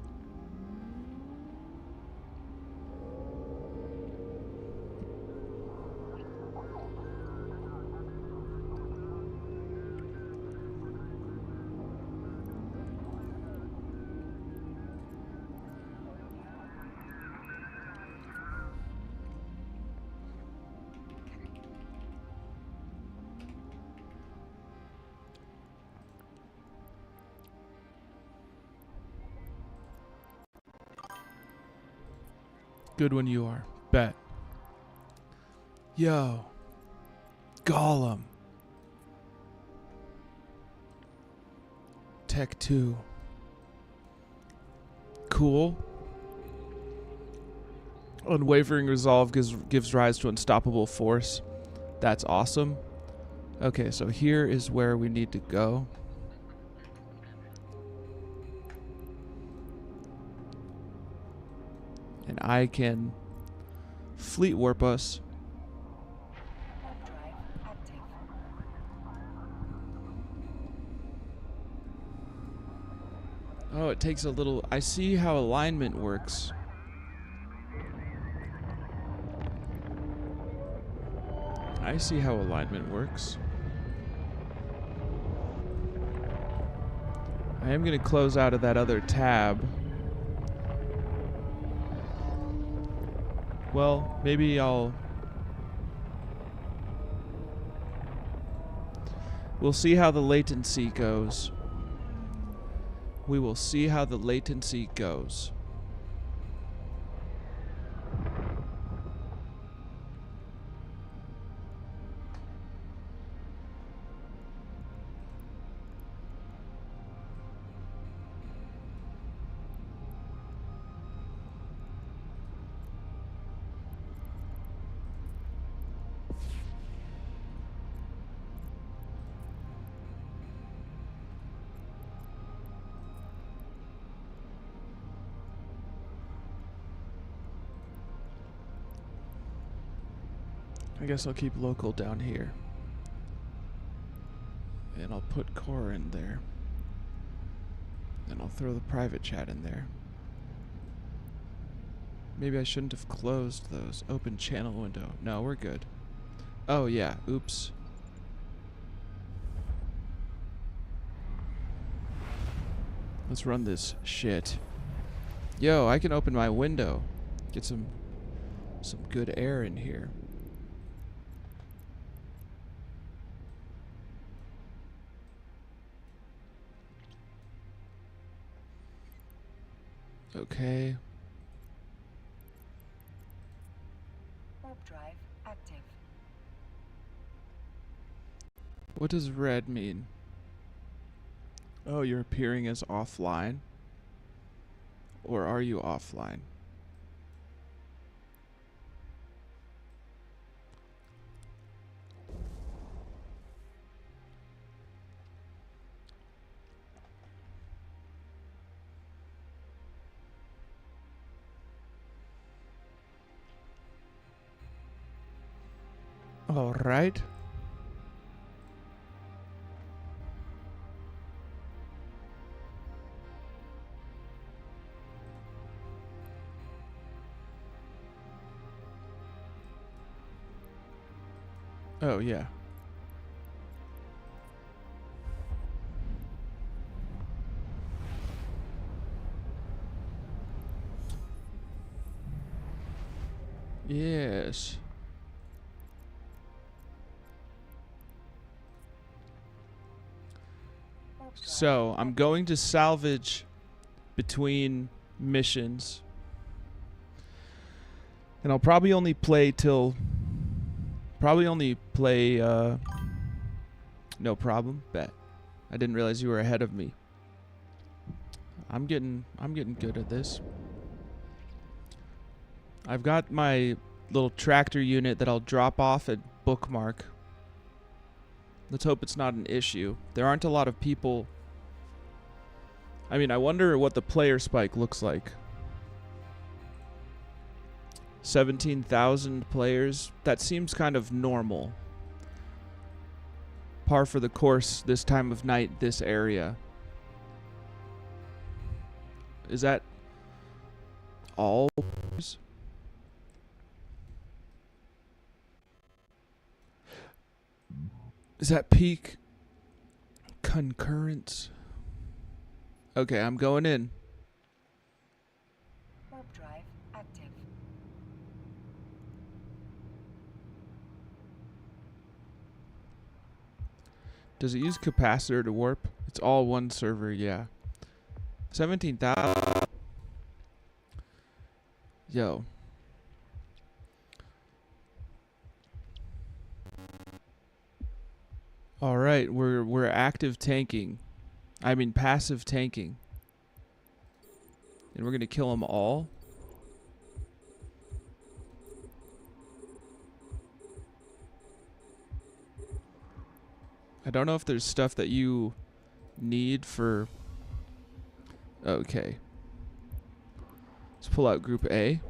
Speaker 1: Good when you are. Bet. Yo. Golem. Tech 2. Cool. Unwavering resolve gives rise to unstoppable force. That's awesome. Okay, so here is where we need to go. And I can fleet warp us. Oh, it takes a little... I see how alignment works. I see how alignment works. I am going to close out of that other tab. Well, maybe I'll... We'll see how the latency goes. We will see how the latency goes. I guess I'll keep local down here. And I'll put core in there. And I'll throw the private chat in there. Maybe I shouldn't have closed those. Open channel window. No, we're good. Oh yeah, oops. Let's run this shit. Yo, I can open my window. Get some good air in here. Okay.
Speaker 10: Warp drive active.
Speaker 1: What does red mean? Oh, you're appearing as offline? Or are you offline? All right. Oh, yeah. Yes. So, I'm going to salvage between missions. And I'll probably only play till... no problem. Bet. I didn't realize you were ahead of me. I'm getting good at this. I've got my little tractor unit that I'll drop off at Bookmark. Let's hope it's not an issue. There aren't a lot of people. I mean, I wonder what the player spike looks like. 17,000 players. That seems kind of normal. Par for the course this time of night, this area. Is that all? Is that peak concurrence? Okay, I'm going in.
Speaker 10: Warp drive active.
Speaker 1: Does it use capacitor to warp? It's all one server, yeah. 17,000. Yo. All right, we're active tanking. I mean passive tanking. And we're going to kill them all. I don't know if there's stuff that you need for... Okay. Let's pull out Group A.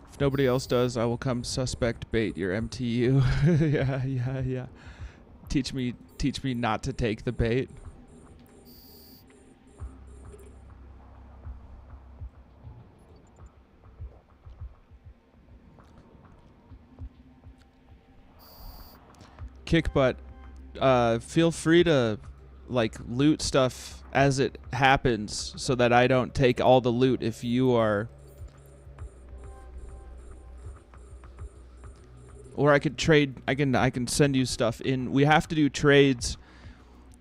Speaker 1: If nobody else does, I will come suspect bait your MTU. Yeah. Teach me not to take the bait. Kick butt. Feel free to like loot stuff as it happens so that I don't take all the loot if you are. Or I could trade. I can send you stuff in. We have to do trades,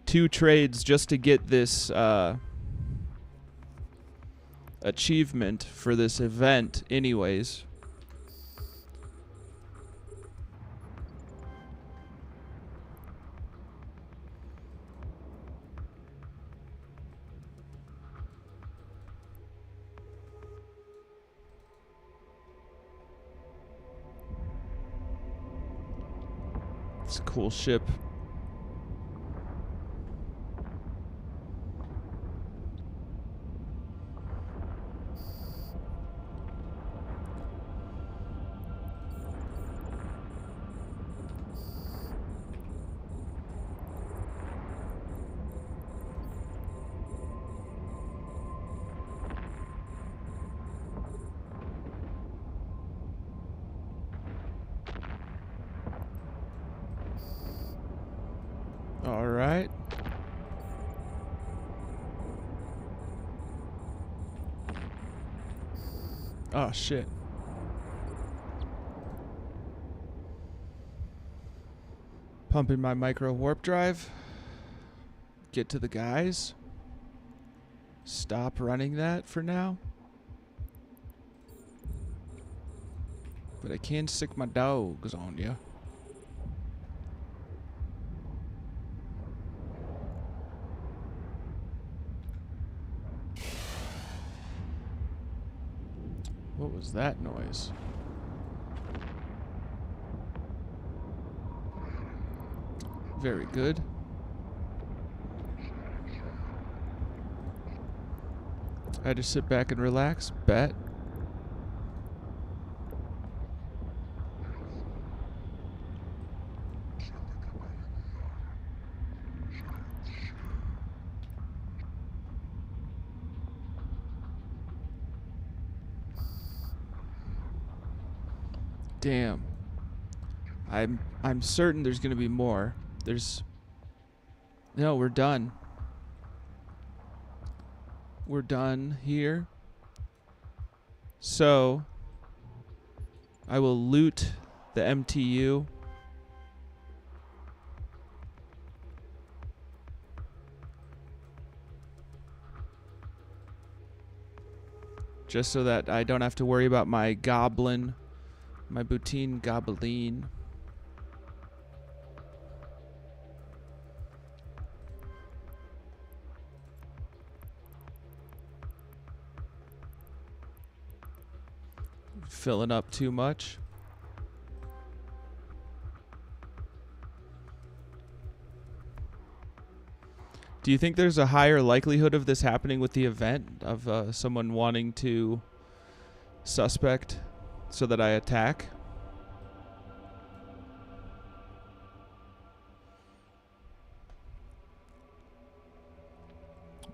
Speaker 1: 2 trades just to get this achievement for this event. Anyways. It's a cool ship. All right. Oh, shit. Pumping my micro warp drive. Get to the guys. Stop running that for now. But I can stick my dogs on you. What was that noise? Very good. I just sit back and relax. Bet. Damn. I'm certain there's gonna be more. No, we're done. We're done here. So I will loot the MTU. Just so that I don't have to worry about my goblin. My Boutine Goblin. Filling up too much. Do you think there's a higher likelihood of this happening with the event? Of someone wanting to suspect so that I attack?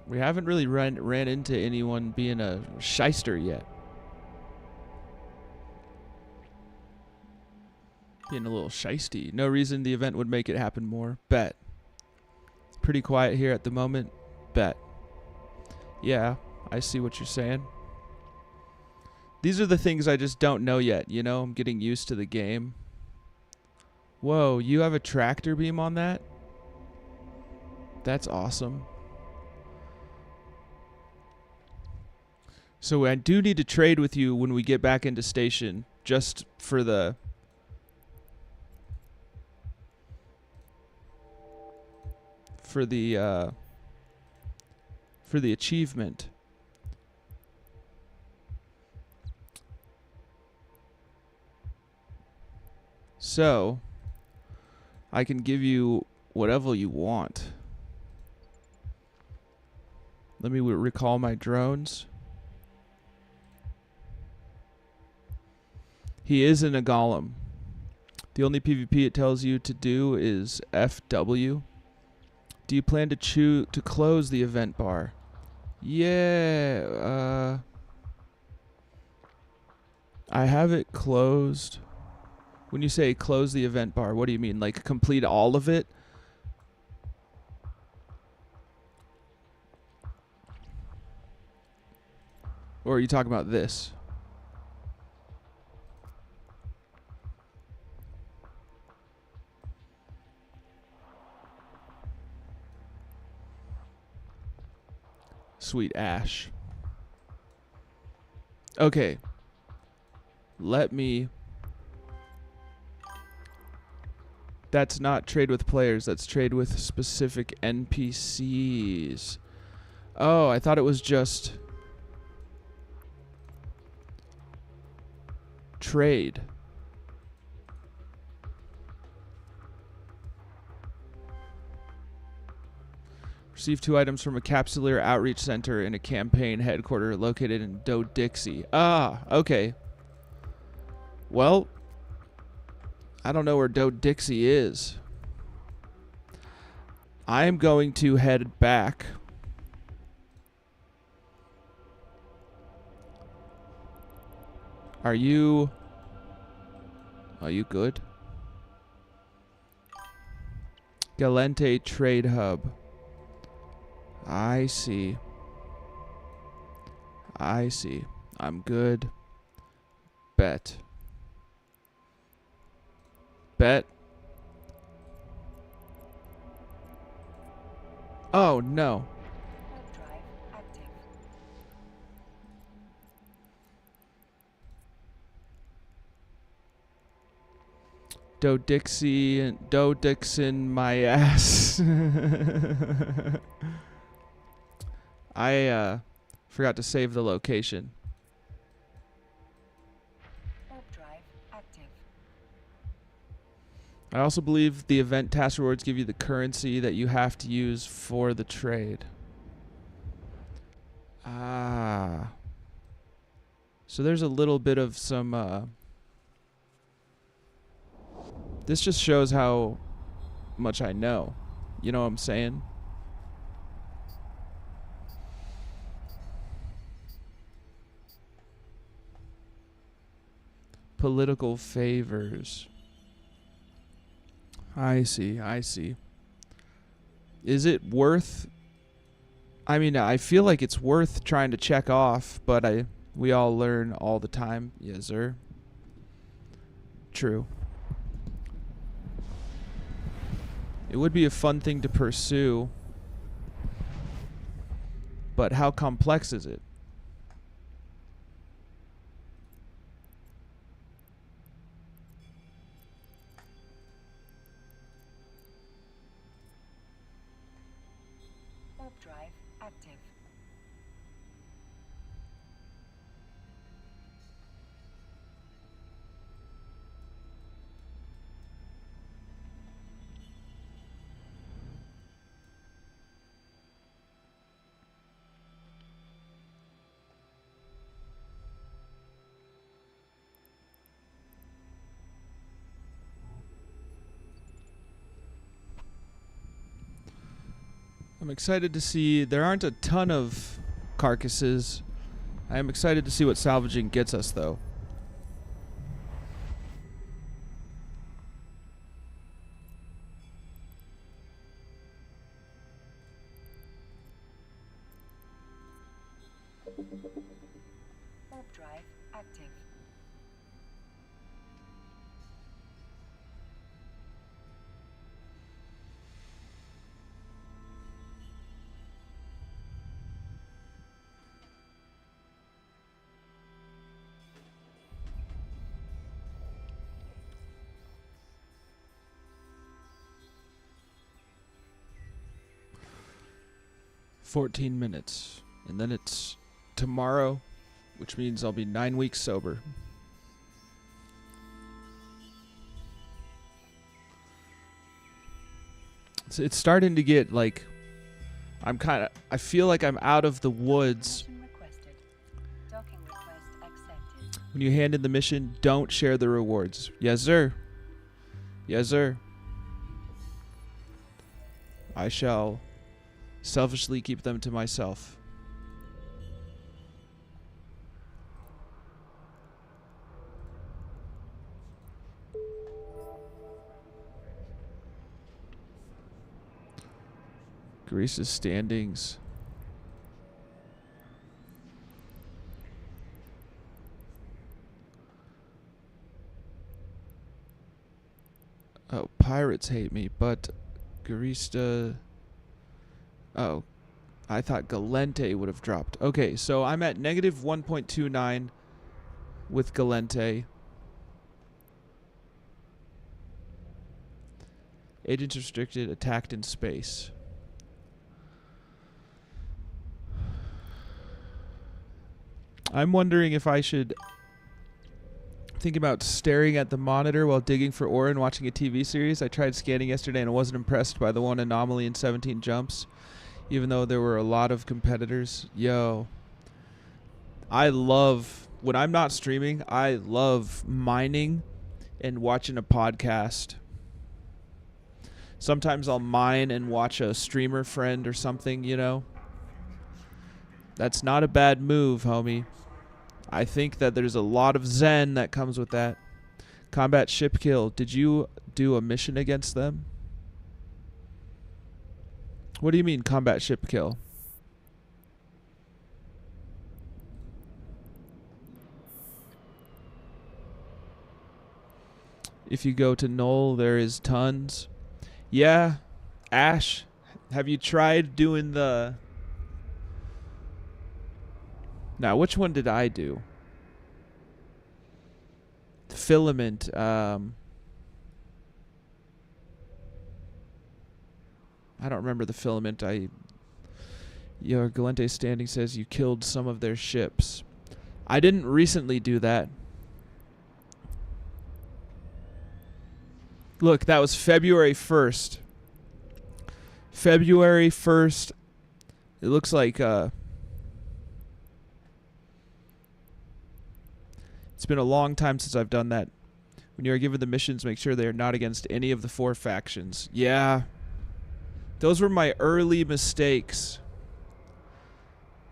Speaker 1: We haven't really ran into anyone being a shyster yet. Being a little shysty. No reason the event would make it happen more. Bet. Pretty quiet here at the moment. Bet. Yeah, I see what you're saying. These are the things I just don't know yet, you know? I'm getting used to the game. Whoa, you have a tractor beam on that? That's awesome. So I do need to trade with you when we get back into station, just for the... For the achievement. So, I can give you whatever you want. Let me recall my drones. He is in a golem. The only PvP it tells you to do is FW. Do you plan to close the event bar? Yeah, I have it closed. When you say close the event bar, what do you mean? Like complete all of it? Or are you talking about this? Sweet Ash. Okay. Let me... That's not trade with players. That's trade with specific NPCs. Oh, I thought it was just... trade. Receive 2 items from a capsuleer outreach center in a campaign headquarters located in Doe-Dixie. Ah, okay. Well, I don't know where Doe-Dixie is. I am going to head back. Are you good? Galente Trade Hub. I see. I see. I'm good. Bet. Bet. Oh, no.
Speaker 10: Warp drive active.
Speaker 1: Doe-Dixon my ass. I forgot to save the location.
Speaker 10: Warp drive active.
Speaker 1: I also believe the event task rewards give you the currency that you have to use for the trade. Ah. So there's a little bit of some... This just shows how much I know. You know what I'm saying? Political favors. I see, I see. Is it worth... I mean, I feel like it's worth trying to check off, but we all learn all the time. Yes, sir. True. It would be a fun thing to pursue, but how complex is it?
Speaker 10: Warp drive active.
Speaker 1: I'm excited to see... There aren't a ton of carcasses. I am excited to see what salvaging gets us, though.
Speaker 10: Warp drive active.
Speaker 1: 14 minutes. And then it's tomorrow, which means I'll be 9 weeks sober. So it's starting to get like, I feel like I'm out of the woods.
Speaker 10: Mission requested. Docking request accepted.
Speaker 1: When you hand in the mission, don't share the rewards. Yes, sir. Yes, sir. I shall selfishly keep them to myself. Greece's standings. Oh, pirates hate me, but Garista... Oh, I thought Galente would have dropped. Okay, so I'm at negative 1.29 with Galente. Agents restricted, attacked in space. I'm wondering if I should think about staring at the monitor while digging for ore and watching a TV series. I tried scanning yesterday and I wasn't impressed by the one anomaly in 17 jumps, even though there were a lot of competitors. Yo, I love, when I'm not streaming, I love mining and watching a podcast. Sometimes I'll mine and watch a streamer friend or something, you know. That's not a bad move, homie. I think that there's a lot of zen that comes with that. Combat ship kill. Did you do a mission against them? What do you mean combat ship kill? If you go to Knoll, there is tons. Yeah. Ash, have you tried doing the... Now, which one did I do? Filament. I don't remember the filament. Your Galente standing says you killed some of their ships. I didn't recently do that. Look, that was February 1st. February 1st. It looks like... It's been a long time since I've done that. When you are given the missions, make sure they are not against any of the 4 factions. Yeah. Those were my early mistakes.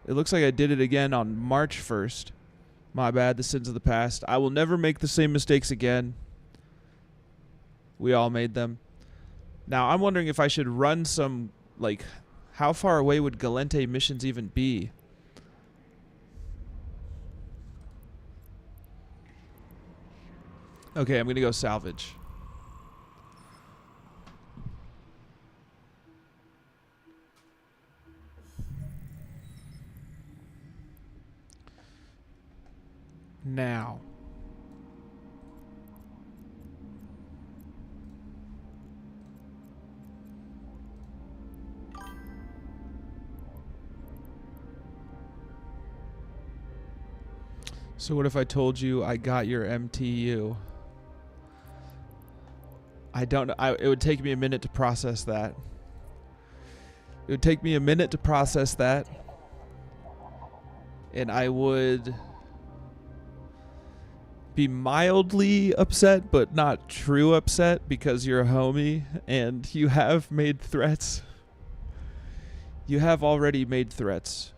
Speaker 1: It looks like I did it again on March 1st. My bad, the sins of the past. I will never make the same mistakes again. We all made them. Now, I'm wondering if I should run some, like, how far away would Galente missions even be? Okay, I'm going to go salvage. Now. So what if I told you I got your MTU? I don't know. It would take me a minute to process that. It would take me a minute to process that. And I would be mildly upset, but not true upset, because you're a homie and you have made threats. You have already made threats.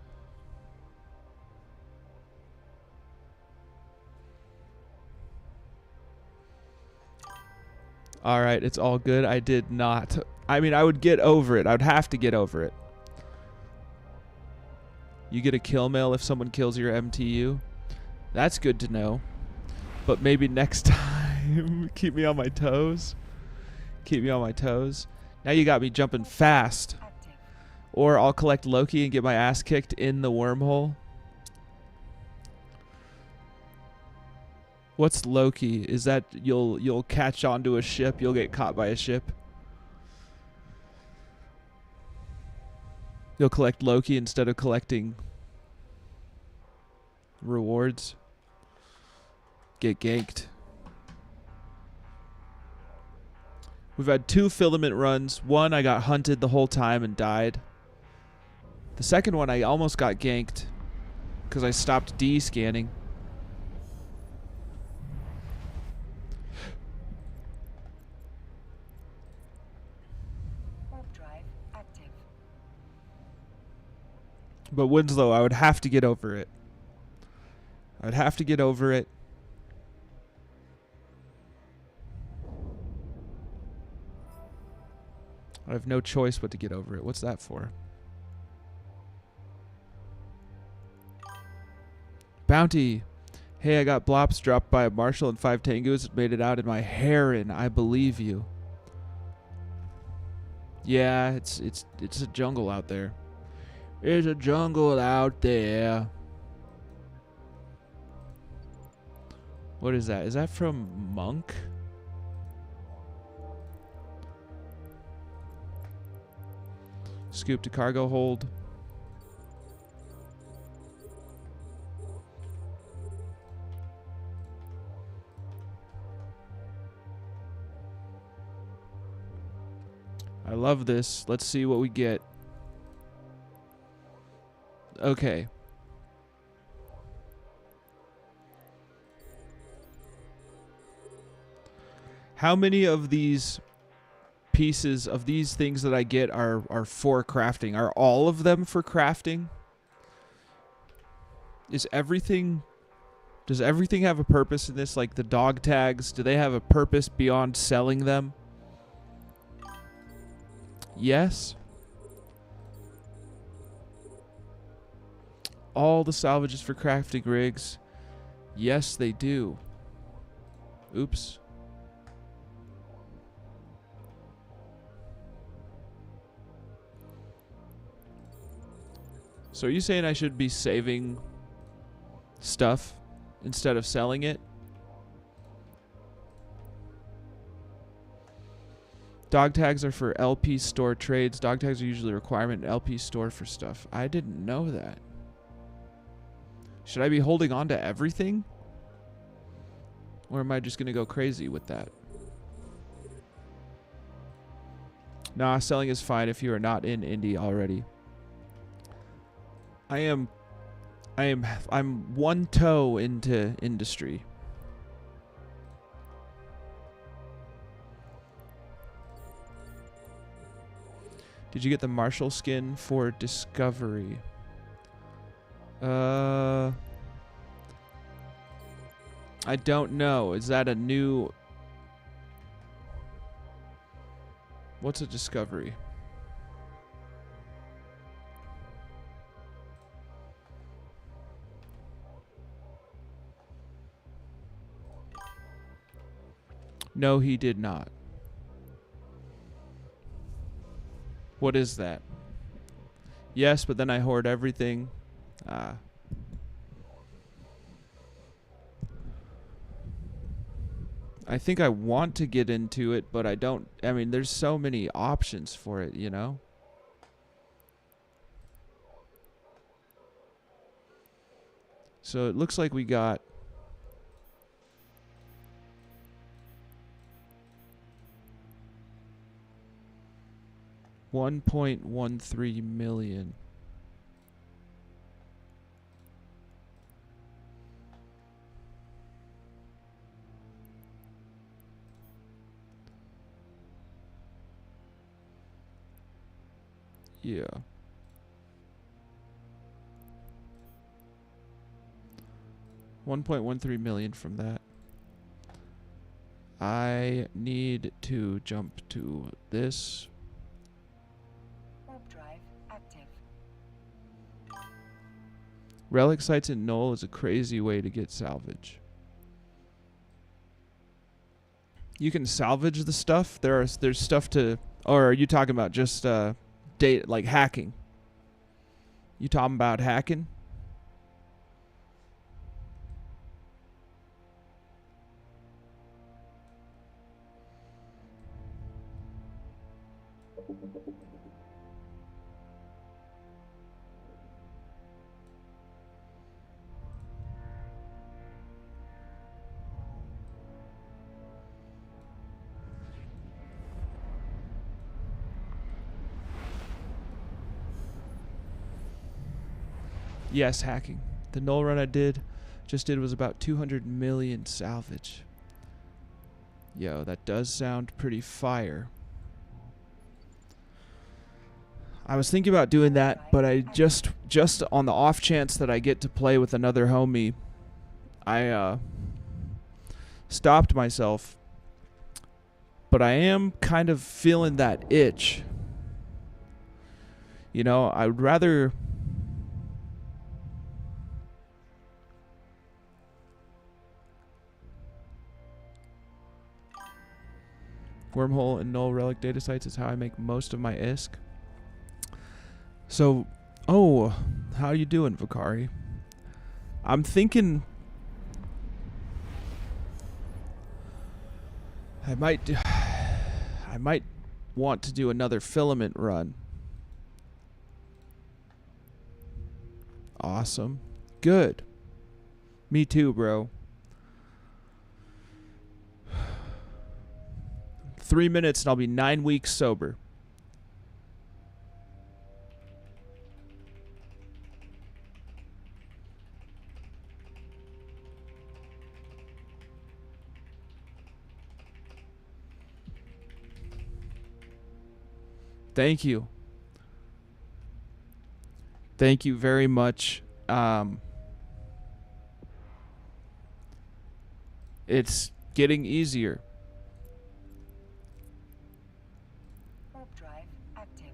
Speaker 1: All right, it's all good. I did not. I mean, I would get over it. I would have to get over it. You get a kill mail if someone kills your MTU. That's good to know. But maybe next time, keep me on my toes. Keep me on my toes. Now you got me jumping fast. Or I'll collect lowkey and get my ass kicked in the wormhole. What's lowkey? Is that you'll catch onto a ship, you'll get caught by a ship? You'll collect lowkey instead of collecting rewards. Get ganked. We've had 2 filament runs. One, I got hunted the whole time and died. The second one, I almost got ganked because I stopped D-scanning.
Speaker 10: Warp drive active.
Speaker 1: But Winslow, I would have to get over it. I'd have to get over it. I have no choice but to get over it. What's that for? Bounty. Hey, I got blops dropped by a marshal and 5 tangoos. Made it out in my heron. I believe you. Yeah, it's a jungle out there. There's a jungle out there. What is that? Is that from Monk? Scoop to cargo hold. I love this. Let's see what we get. Okay. How many of these pieces of these things that I get are for crafting? Are all of them for crafting? Does everything have a purpose in this? Like the dog tags, do they have a purpose beyond selling them? Yes. All the salvages for crafting rigs. Yes, they do. Oops. So are you saying I should be saving stuff instead of selling it? Dog tags are for LP store trades. Dog tags are usually a requirement in LP store for stuff. I didn't know that. Should I be holding on to everything? Or am I just going to go crazy with that? Nah, selling is fine if you are not in indie already. I'm one toe into industry. Did you get the Marshall skin for Discovery? I don't know. Is that a new... What's a Discovery? No, he did not. What is that? Yes, but then I hoard everything. I think I want to get into it, but I don't. I mean, there's so many options for it, you know? So it looks like we got... $1.13 million. Yeah. $1.13 million from that. I need to jump to this.
Speaker 10: Warp drive active.
Speaker 1: Relic sites in Knoll is a crazy way to get salvage. You can salvage the stuff. There's stuff to... Or are you talking about just data, like hacking? You talking about hacking? Yes, hacking. The null run I just did was about 200 million salvage. Yo, that does sound pretty fire. I was thinking about doing that, but I just on the off chance that I get to play with another homie, I stopped myself. But I am kind of feeling that itch. You know, I would rather wormhole and null relic data sites is how I make most of my ISK. So, oh, how you doing, Vakari? I'm thinking I might want to do another filament run. Awesome. Good. Me too, bro. 3 minutes and I'll be 9 weeks sober. Thank you. Thank you very much. It's getting easier.
Speaker 10: Warp drive active.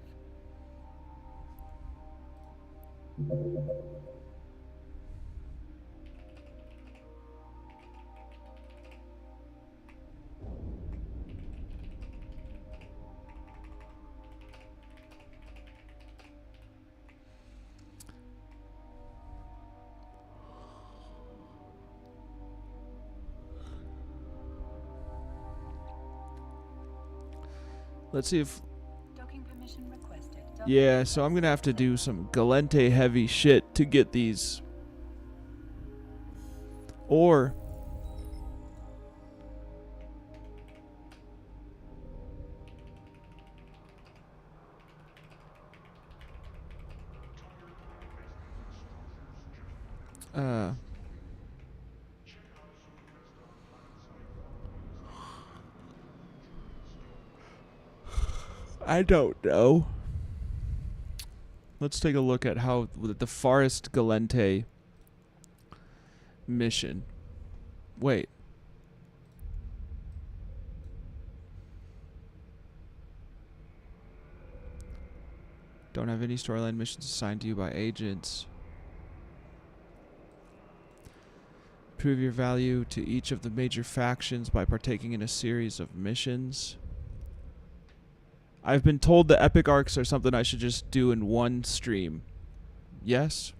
Speaker 1: Let's see if...
Speaker 10: Docking permission requested.
Speaker 1: Yeah, so I'm going to have to do some Galente heavy shit to get these. Or... I don't know. Let's take a look at how the Forest Galente mission. Wait. Don't have any storyline missions assigned to you by agents. Prove your value to each of the major factions by partaking in a series of missions. I've been told the epic arcs are something I should just do in one stream. Yes?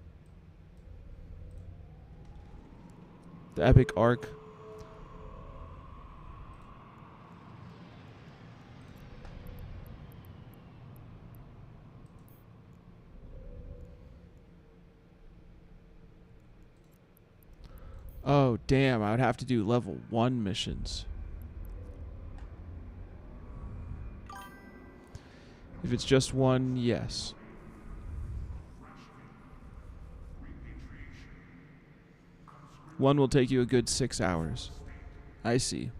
Speaker 1: The epic arc. Oh, damn. I would have to do level 1 missions. If it's just one, yes. One will take you a good 6 hours. I see.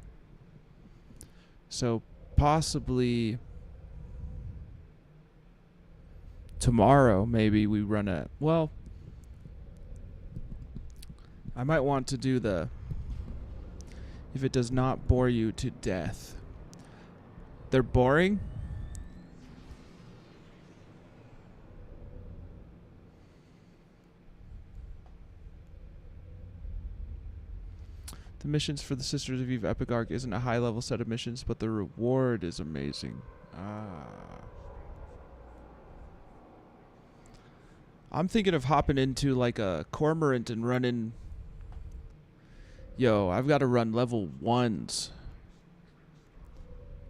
Speaker 1: So, possibly tomorrow, maybe we run a... Well, I might want to do the... If it does not bore you to death. They're boring? The missions for the Sisters of Eve Epic Arc isn't a high-level set of missions, but the reward is amazing. I'm thinking of hopping into like a Cormorant and running... Yo, I've got to run level 1s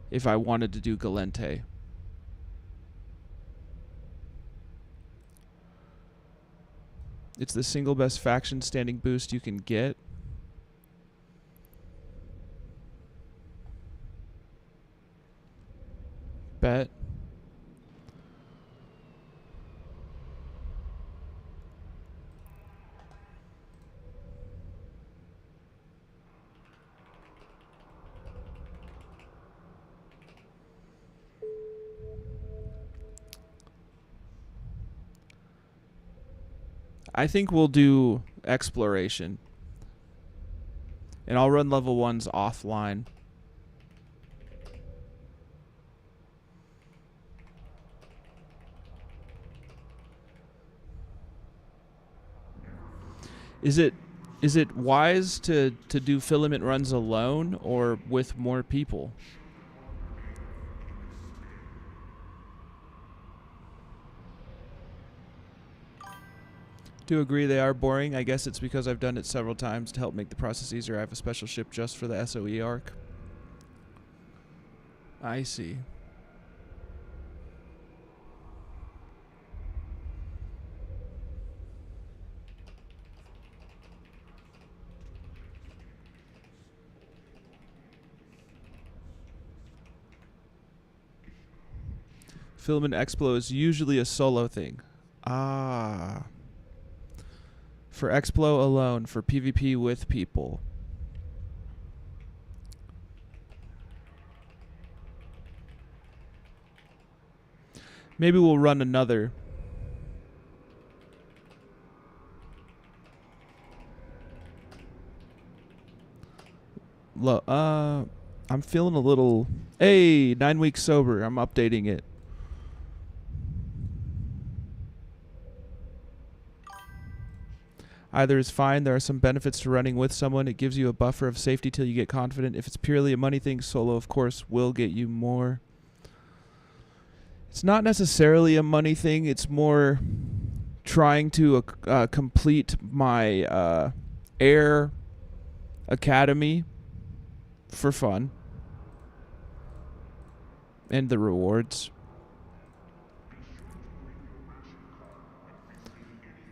Speaker 1: if I wanted to do Galente. It's the single best faction standing boost you can get. Bet. I think we'll do exploration. And I'll run level 1s offline. Is it wise to do filament runs alone or with more people? Do agree they are boring. I guess it's because I've done it several times to help make the process easier. I have a special ship just for the SOE arc. I see. Filament Explo is usually a solo thing. Ah. For Explo alone, for PvP with people. Maybe we'll run another. I'm feeling a little... Hey, 9 weeks sober. I'm updating it. Either is fine. There are some benefits to running with someone. It gives you a buffer of safety till you get confident. If it's purely a money thing, solo, of course, will get you more. It's not necessarily a money thing. It's more trying to complete my air academy for fun. And the rewards.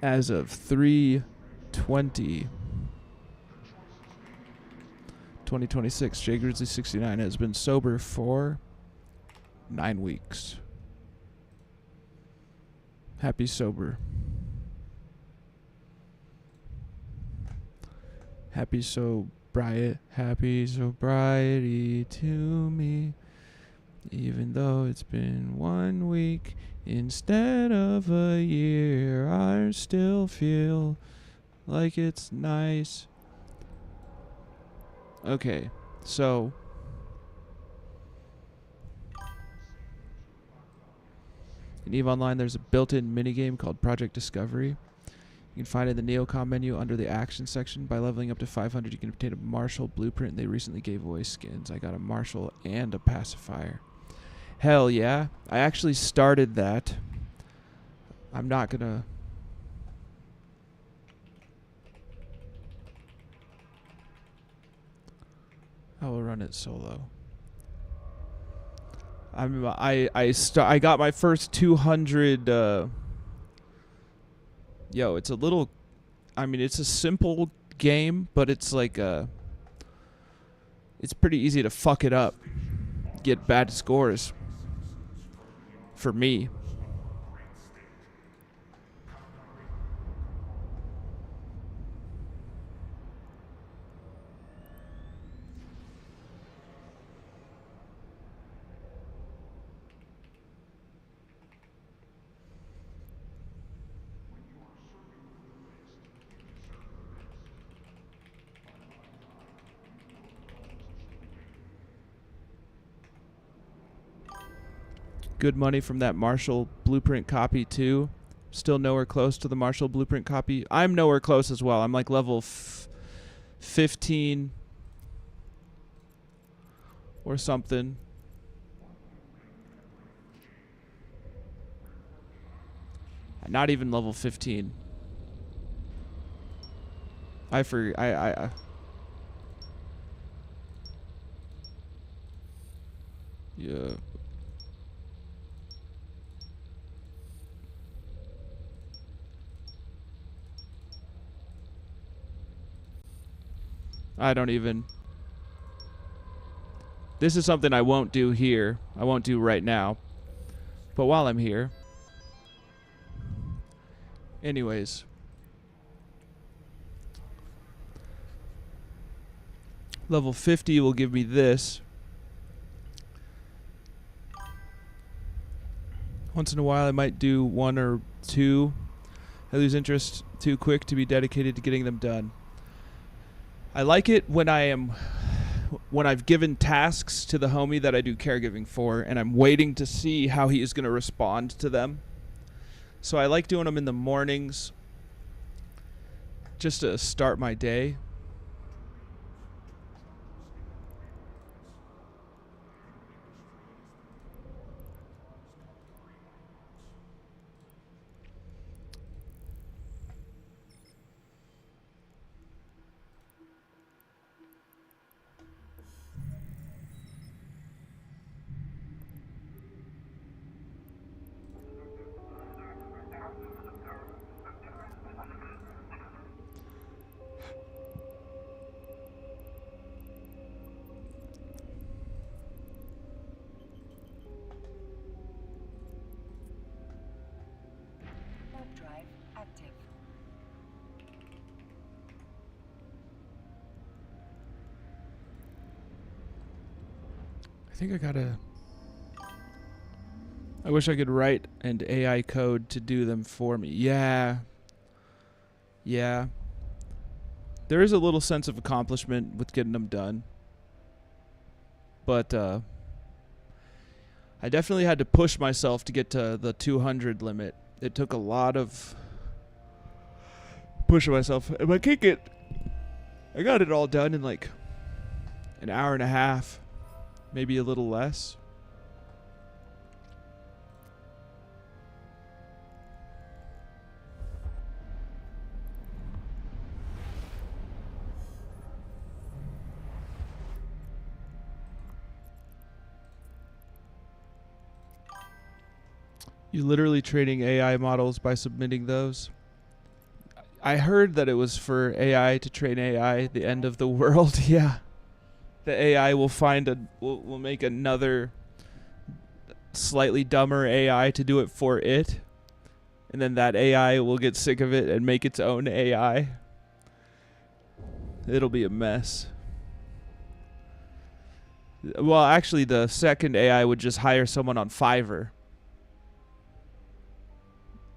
Speaker 1: As of 3/20/2026, Grizzly69 has been sober for 9 weeks. Happy sober. Happy sobriety to me. Even though it's been 1 week instead of a year, I still feel like it's nice. Okay, so in EVE Online there's a built-in minigame called Project Discovery. You can find it in the Neocom menu under the action section. By leveling up to 500 you can obtain a Marshall blueprint. They recently gave away skins. I got a Marshall and a pacifier. Hell yeah. I actually started that. I'm not gonna... I will run it solo. I got my first 200 yo, it's a little... I mean, it's a simple game, but it's like it's pretty easy to fuck it up. Get bad scores. For me. Good money from that Marshall blueprint copy too. Still nowhere close to the Marshall blueprint copy. I'm nowhere close as well. I'm like level 15 or something. Not even level 15. Yeah. I don't even... This is something I won't do here. I won't do right now. But while I'm here... Anyways. Level 50 will give me this. Once in a while I might do 1 or 2 I lose interest too quick to be dedicated to getting them done. I like it when I've given tasks to the homie that I do caregiving for, and I'm waiting to see how he is going to respond to them. So I like doing them in the mornings just to start my day.
Speaker 10: Warp drive active.
Speaker 1: I think I wish I could write an AI code to do them for me. Yeah. Yeah. There is a little sense of accomplishment with getting them done. But I definitely had to push myself to get to the 200 limit. It took a lot of pushing myself. If I kick it, I got it all done in like an hour and a half, maybe a little less. You literally training AI models by submitting those? I heard that it was for AI to train AI, the end of the world. Yeah. The AI will will make another slightly dumber AI to do it for it. And then that AI will get sick of it and make its own AI. It'll be a mess. Well, actually, the second AI would just hire someone on Fiverr.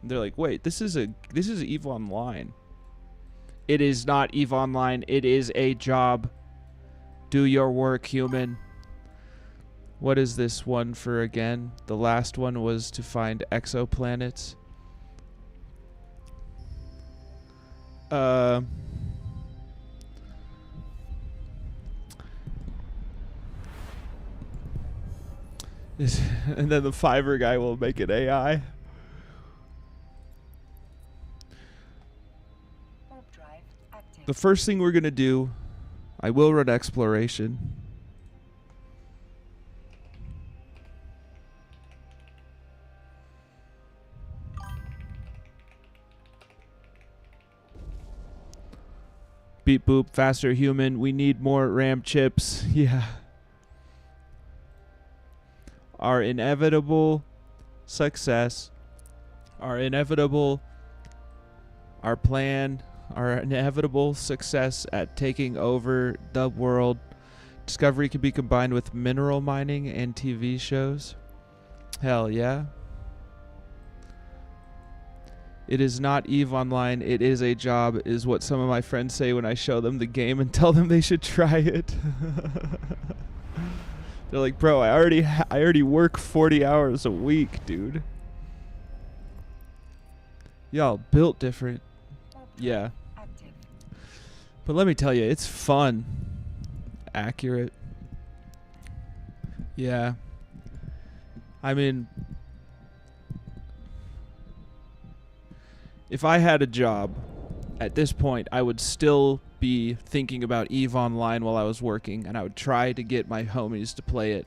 Speaker 1: They're like, wait, this is EVE Online. It is not EVE Online. It is a job. Do your work, human. What is this one for again? The last one was to find exoplanets. And then the Fiverr guy will make an AI. The first thing we're going to do, I will run exploration. Beep boop, faster human. We need more RAM chips. Yeah. Our inevitable success. Our plan. Our inevitable success at taking over the world. Discovery can be combined with mineral mining and TV shows. Hell yeah. It is not EVE Online. It is a job, is what some of my friends say when I show them the game and tell them they should try it. They're like, bro, I already work 40 hours a week, dude. Y'all built different. Yeah. But let me tell you, it's fun. Accurate. Yeah. I mean, if I had a job, at this point, I would still be thinking about EVE Online while I was working, and I would try to get my homies to play it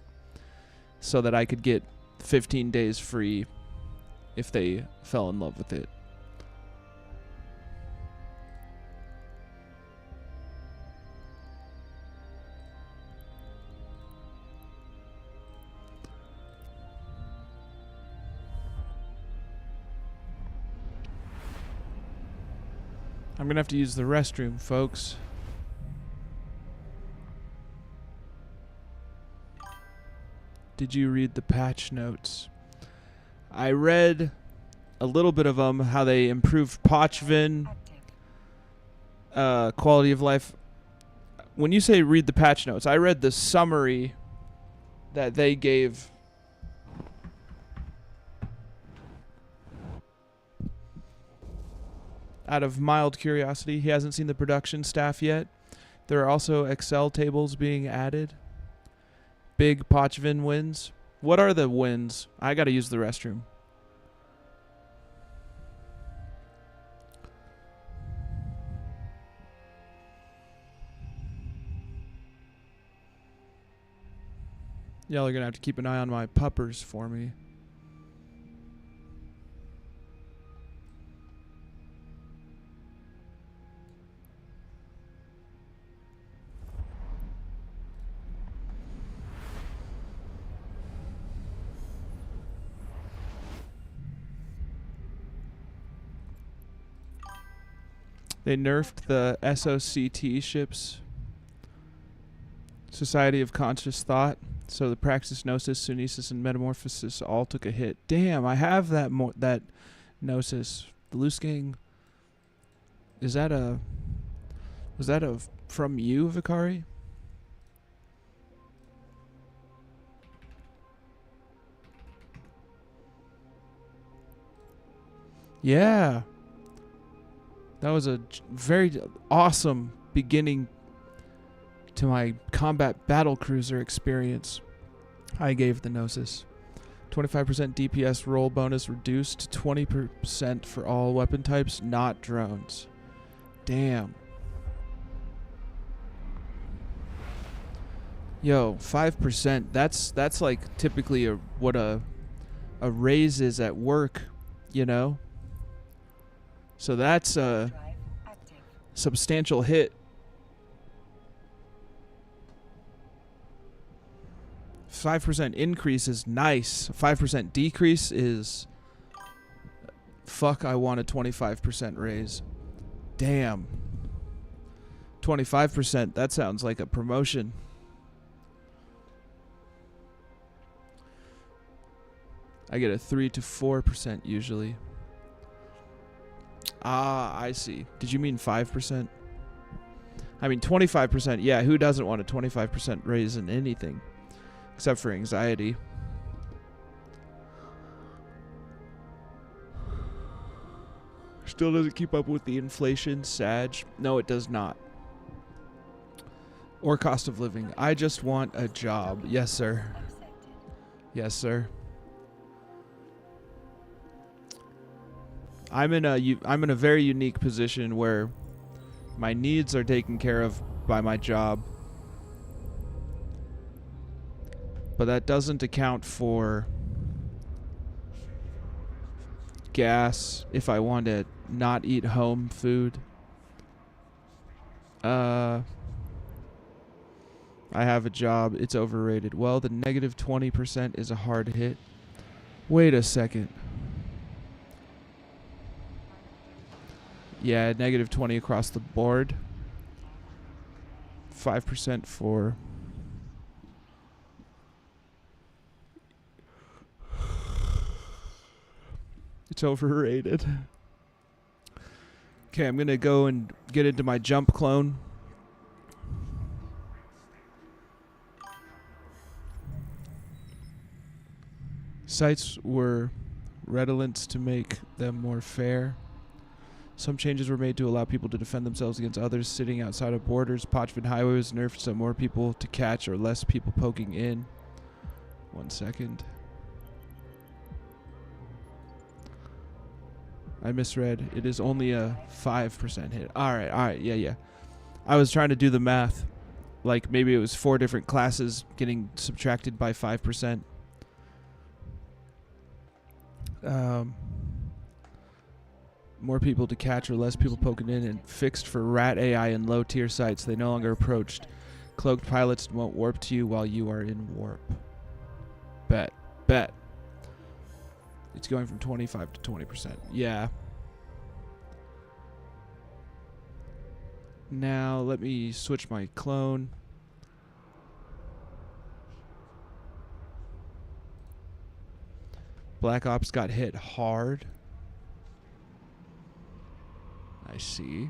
Speaker 1: so that I could get 15 days free if they fell in love with it. I'm gonna have to use the restroom, folks. Did you read the patch notes? I read a little bit of them, how they improved Pochvin, quality of life. When you say read the patch notes, I read the summary that they gave. Out of mild curiosity, he hasn't seen the production staff yet. There are also Excel tables being added. Big Pochvin wins. What are the wins? I gotta use the restroom. Y'all are gonna have to keep an eye on my puppers for me. They nerfed the SOCT ships, Society of Conscious Thought, so the Praxis, Gnosis, Sunesis, and Metamorphosis all took a hit. Damn, I have that that Gnosis. The Loose Gang. Was that a from you, Vicari? Yeah. That was a very awesome beginning to my combat battlecruiser experience. I gave the Gnosis. 25% DPS roll bonus reduced to 20% for all weapon types, not drones. Damn. Yo, 5%. That's like typically what a raise is at work, you know? So that's a substantial hit. 5% increase is nice. 5% decrease is fuck, I want a 25% raise. Damn. 25%, that sounds like a promotion. I get a 3 to 4% usually. Ah, I see. Did you mean 5%? I mean 25%. Yeah, who doesn't want a 25% raise in anything? Except for anxiety. Still doesn't keep up with the inflation, Sag. No, it does not. Or cost of living. I just want a job. Yes, sir. Yes, sir. I'm in a very unique position where my needs are taken care of by my job. But that doesn't account for gas if I want to not eat home food. I have a job. It's overrated. Well, the negative 20% is a hard hit. Wait a second. Yeah, negative 20 across the board. 5% for... It's overrated. Okay, I'm going to go and get into my jump clone. Sites were redolent to make them more fair. Some changes were made to allow people to defend themselves against others sitting outside of borders. Pochvin Highway was nerfed so more people to catch or less people poking in. 1 second. I misread. It is only a 5% hit. Alright, yeah. I was trying to do the math. Like maybe it was 4 different classes getting subtracted by 5%. More people to catch or less people poking in, and fixed for rat AI and low tier sites. They no longer approached. Cloaked pilots won't warp to you while you are in warp. Bet. It's going from 25 to 20%. Yeah. Now let me switch my clone. Black Ops got hit hard. I see.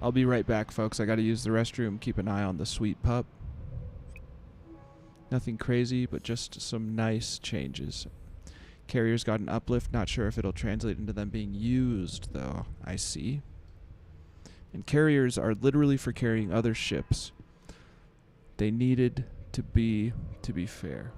Speaker 1: I'll be right back, folks. I gotta use the restroom. Keep an eye on the sweet pup. Nothing crazy, but just some nice changes. Carriers got an uplift. Not sure if it'll translate into them being used, though. I see. And carriers are literally for carrying other ships. They needed to be fair.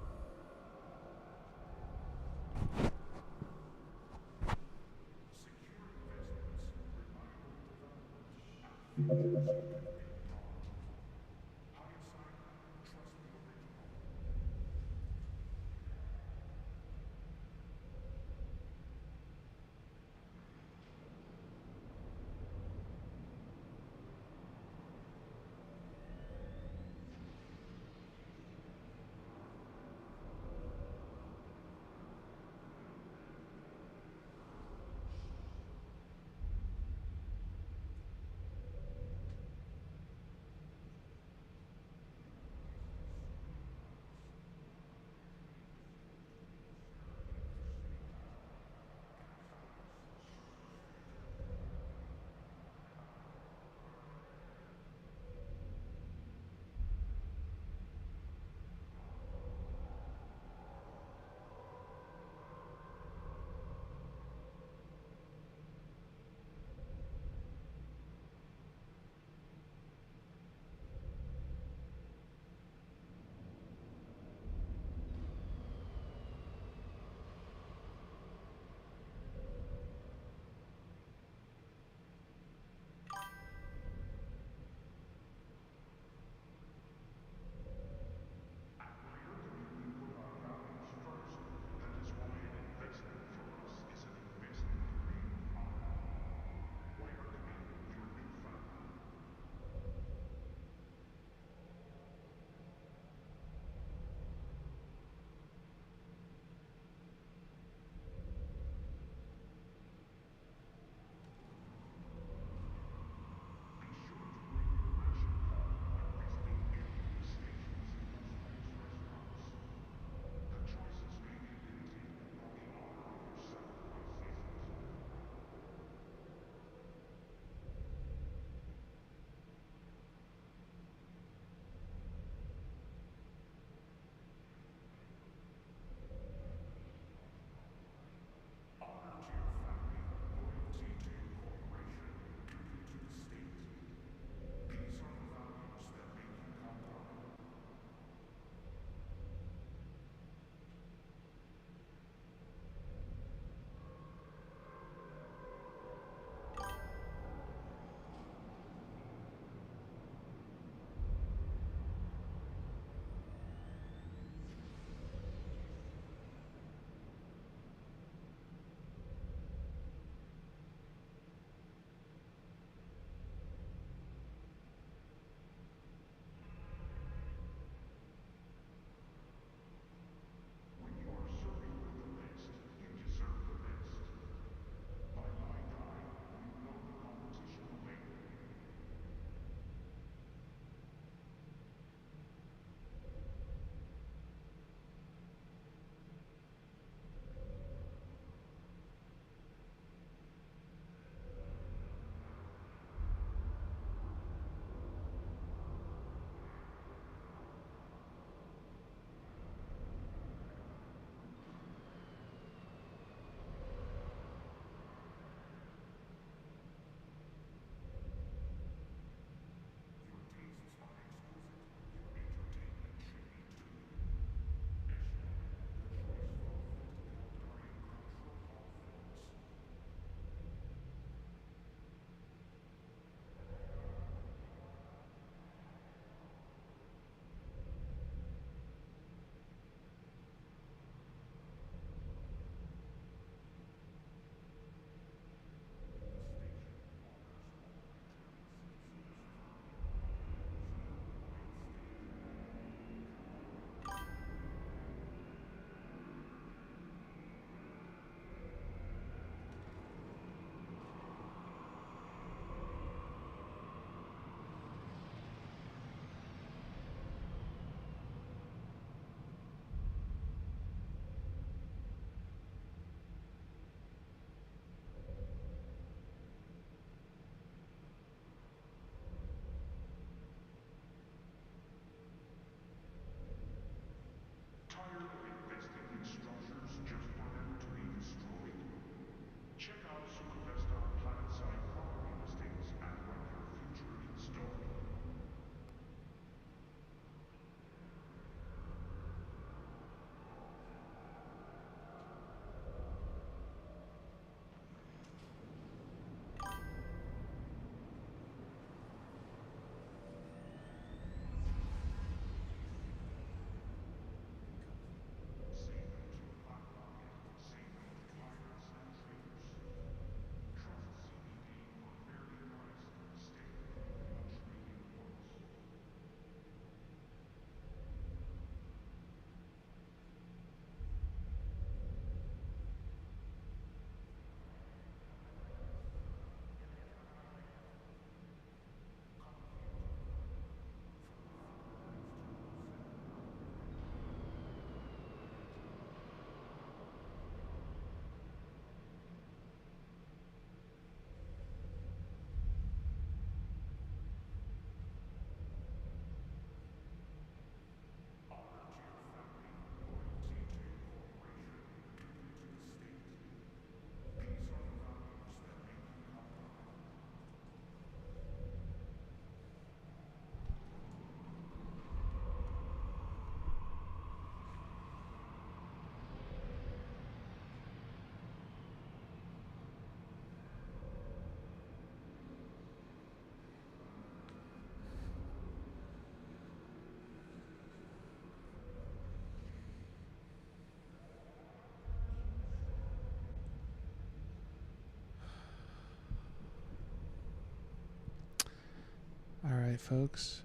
Speaker 1: Alright, folks.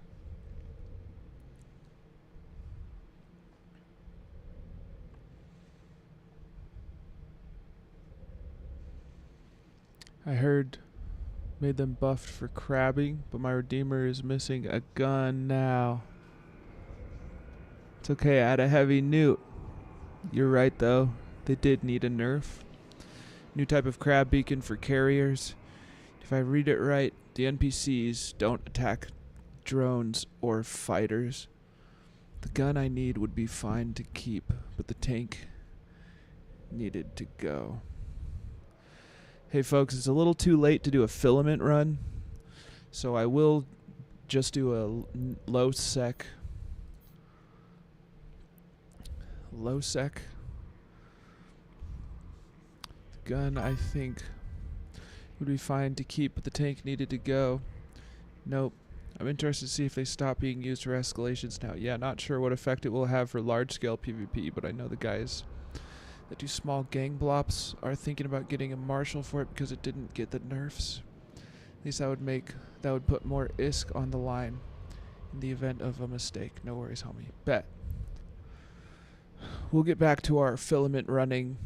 Speaker 1: I heard made them buffed for crabbing, but my Redeemer is missing a gun now. It's okay, I had a heavy newt. You're right though, they did need a nerf. New type of crab beacon for carriers. If I read it right, the NPCs don't attack drones or fighters. The gun I need would be fine to keep, but the tank needed to go. Hey folks, it's a little too late to do a filament run, so I will just do a low sec. The gun I think would be fine to keep, but the tank needed to go. Nope. I'm interested to see if they stop being used for escalations now. Yeah, not sure what effect it will have for large-scale PvP, but I know the guys that do small gang blops are thinking about getting a marshal for it because it didn't get the nerfs. At least that would put more ISK on the line in the event of a mistake. No worries, homie. Bet. We'll get back to our filament running.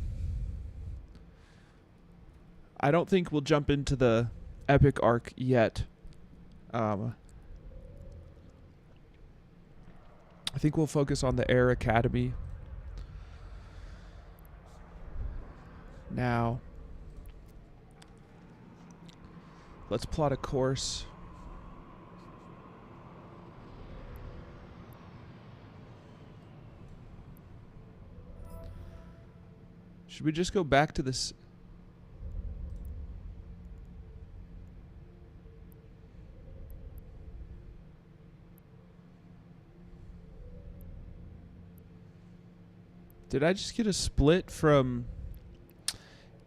Speaker 1: I don't think we'll jump into the epic arc yet. I think we'll focus on the Air Academy now. Let's plot a course. Should we just go back to this? Did I just get a split from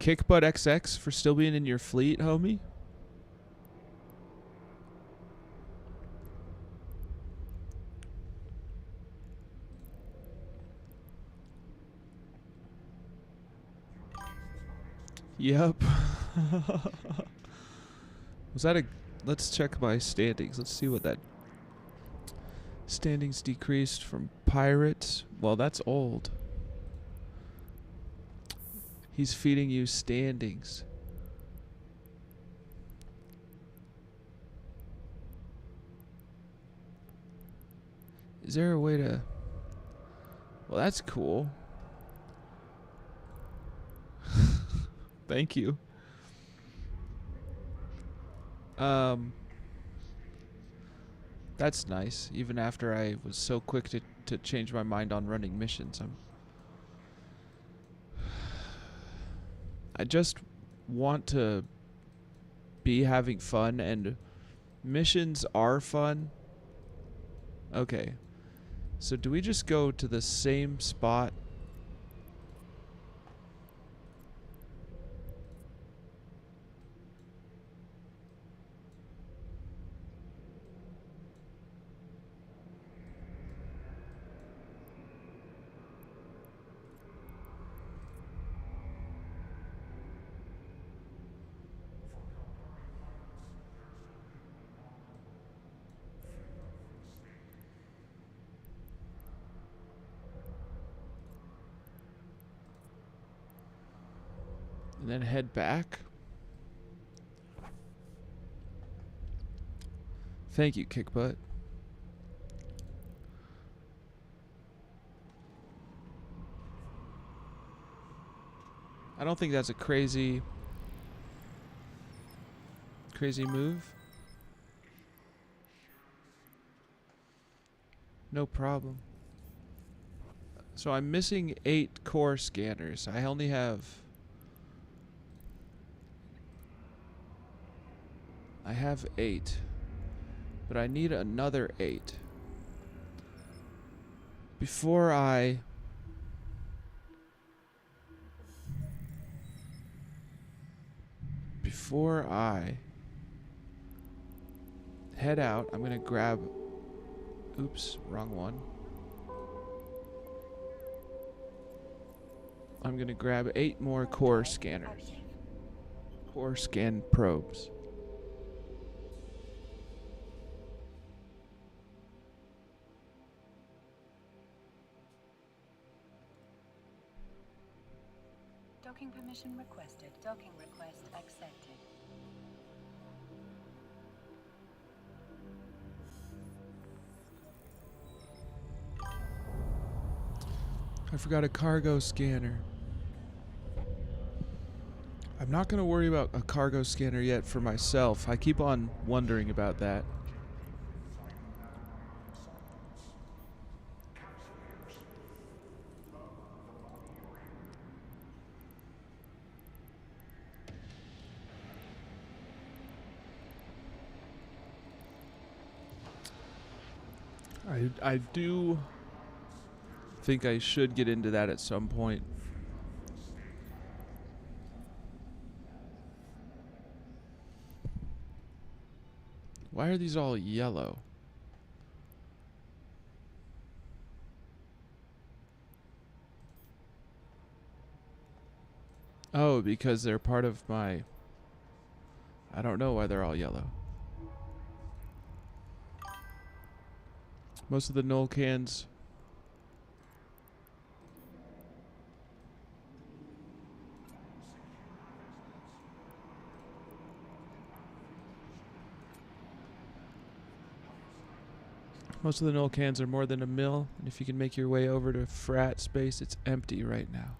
Speaker 1: Kickbutt XX for still being in your fleet, homie? Yep. Was that a... Let's check my standings. Let's see what that... Standings decreased from pirates. Well, that's old. He's feeding you standings. Is there a way to... Well, that's cool. Thank you. That's nice. Even after I was so quick to change my mind on running missions, I just want to be having fun, and missions are fun. Okay. So do we just go to the same spot? And then head back. Thank you, Kickbutt. I don't think that's a crazy move. No problem. So I'm missing 8 core scanners. I only have... I have 8, but I need another 8 before I head out. I'm gonna grab, oops, wrong one. I'm gonna grab 8 more core scanners, core scan probes.
Speaker 10: Docking permission requested. Docking request accepted.
Speaker 1: I forgot a cargo scanner. I'm not going to worry about a cargo scanner yet for myself. I keep on wondering about that. I do think I should get into that at some point. Why are these all yellow? Oh, because they're part of my... I don't know why they're all yellow. Most of the null cans... Most of the null cans are more than a mil, and if you can make your way over to frat space, it's empty right now.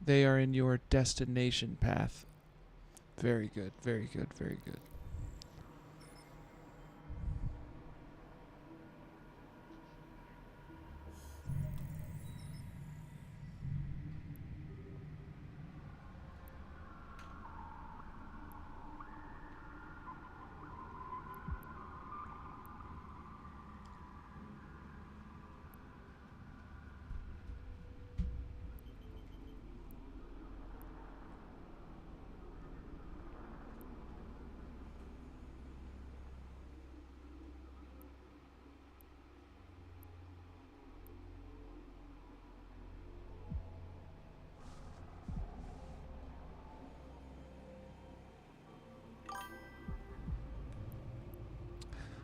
Speaker 1: They are in your destination path. Very good, very good, very good.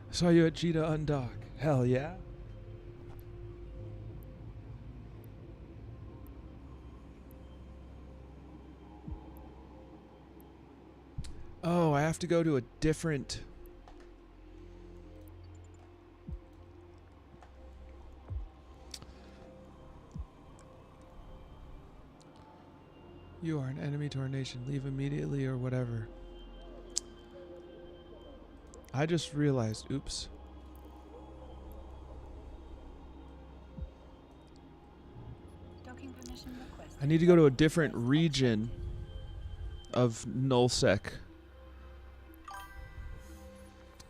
Speaker 1: I saw you at Jita Undock. Hell yeah. Oh, I have to go to a different... You are an enemy to our nation. Leave immediately or whatever. I just realized, oops.
Speaker 10: Docking permission requested.
Speaker 1: I need to go to a different region of nullsec.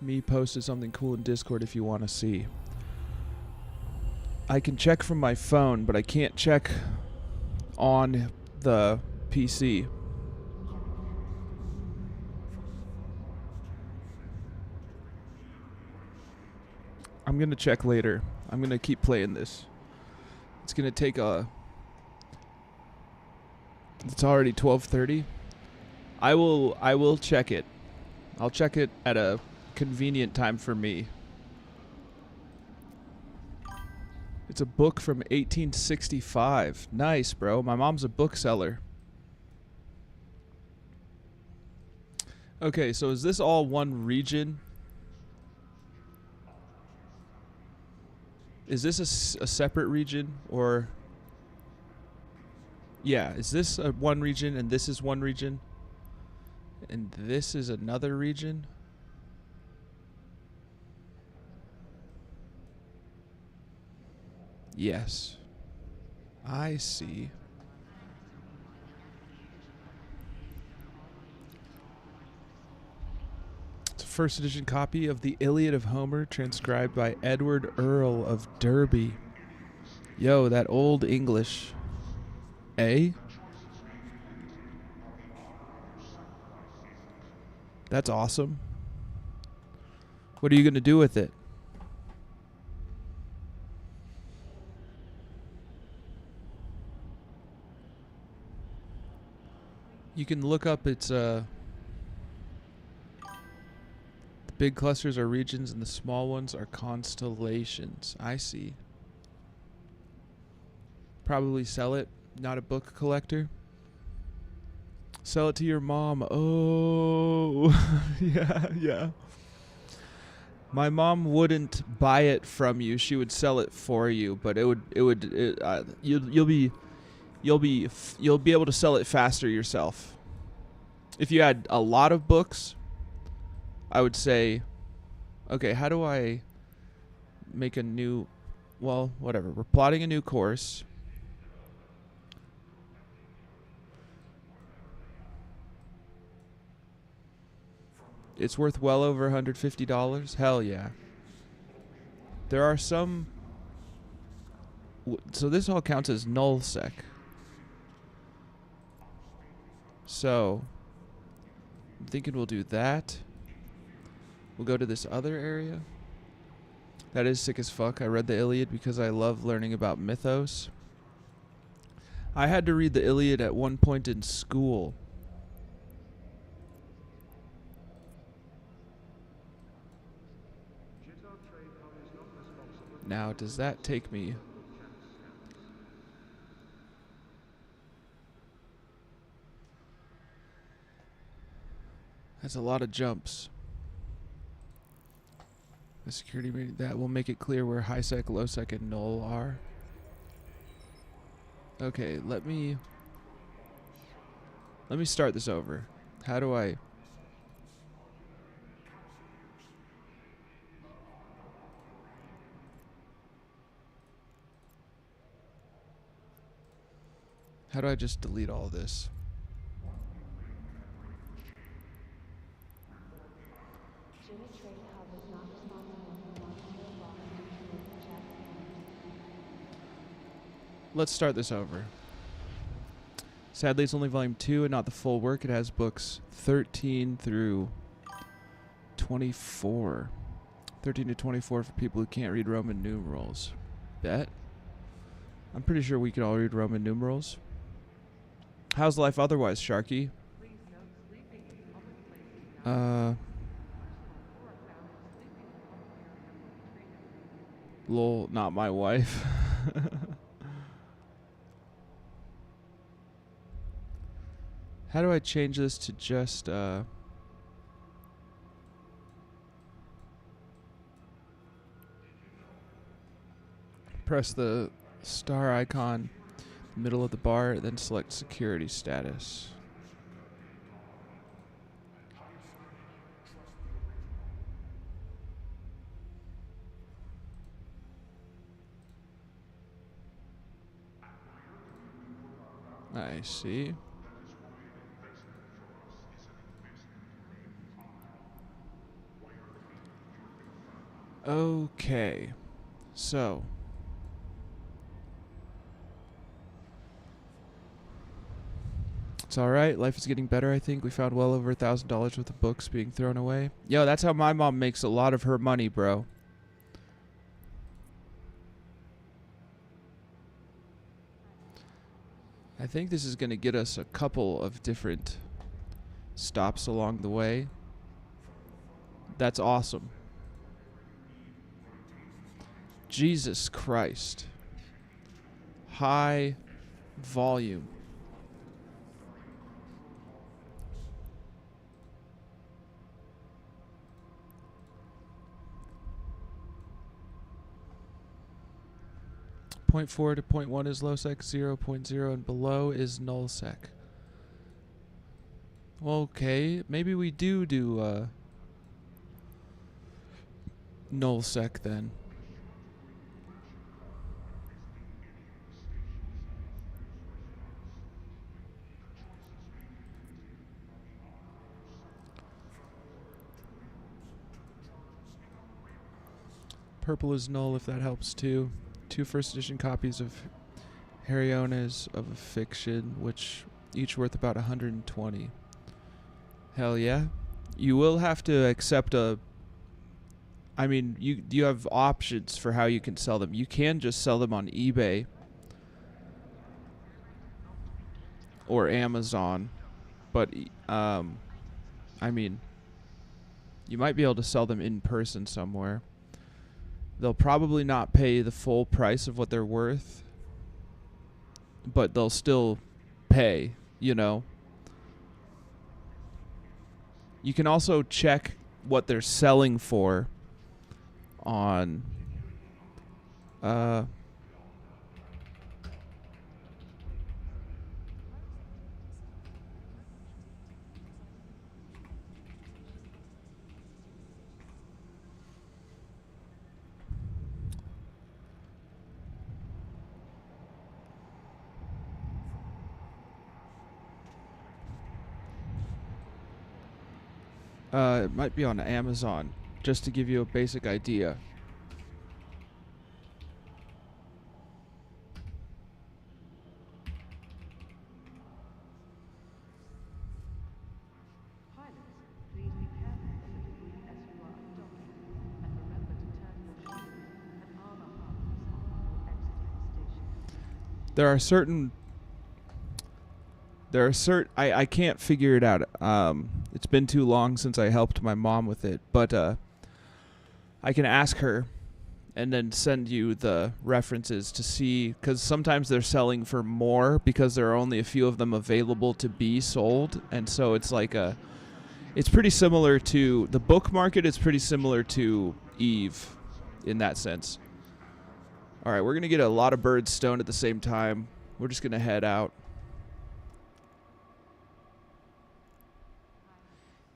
Speaker 1: Me posted something cool in Discord if you want to see. I can check from my phone, but I can't check on the PC. I'm gonna check later. I'm gonna keep playing this. It's gonna take a... It's already 12:30. I will check it. I'll check it at a convenient time for me. It's a book from 1865. Nice, bro. My mom's a bookseller. Okay, so is this all one region? Is this a separate region, or... Yeah, is this one region and this is one region? And this is another region? Yes. I see. It's a first edition copy of the Iliad of Homer, transcribed by Edward Earl of Derby. Yo, that old English. Eh? That's awesome. What are you going to do with it? You can look up its, the big clusters are regions and the small ones are constellations. I see. Probably sell it. Not a book collector? Sell it to your mom. Oh, yeah. My mom wouldn't buy it from you. She would sell it for you, but you'll be able to sell it faster yourself. If you had a lot of books, I would say, okay, how do I make a new, well, whatever. We're plotting a new course. It's worth well over $150. Hell yeah. There are some... So this all counts as nullsec. So, I'm thinking we'll do that. We'll go to this other area. That is sick as fuck. I read the Iliad because I love learning about mythos. I had to read the Iliad at one point in school. Now, does that take me... That's a lot of jumps. The security meeting, that will make it clear where high sec, low sec, and null are. Okay, let me start this over. How do I... How do I just delete all this? Let's start this over. Sadly, it's only volume 2 and not the full work. It has books 13 through 24. 13 to 24 for people who can't read Roman numerals. Bet? I'm pretty sure we can all read Roman numerals. How's life otherwise, Sharky? Lol, not my wife. How do I change this to just, press the star icon, middle of the bar, then select security status. I see. Okay, so it's all right. Life is getting better, I think. We found well over $1,000 worth of books being thrown away. Yo, that's how my mom makes a lot of her money, bro. I think this is going to get us a couple of different stops along the way. That's awesome. Jesus Christ. High volume. Point 4 to point 1 is low sec, 0.0 and below is null sec. Okay, maybe we do null sec then. Purple is null if that helps too. 2 first edition copies of Hariones of a Fiction, which each worth about 120. Hell yeah. You will have to accept a... I mean, you have options for how you can sell them. You can just sell them on eBay or Amazon, but I mean, you might be able to sell them in person somewhere. They'll probably not pay the full price of what they're worth. but they'll still pay, you know. You can also check what they're selling for on it might be on Amazon, just to give you a basic idea. I can't figure it out. It's been too long since I helped my mom with it, but I can ask her and then send you the references to see, because sometimes they're selling for more because there are only a few of them available to be sold, and so it's like it's pretty similar to the book market. It's pretty similar to Eve in that sense. All right, we're gonna get a lot of birds stoned at the same time. We're just gonna head out.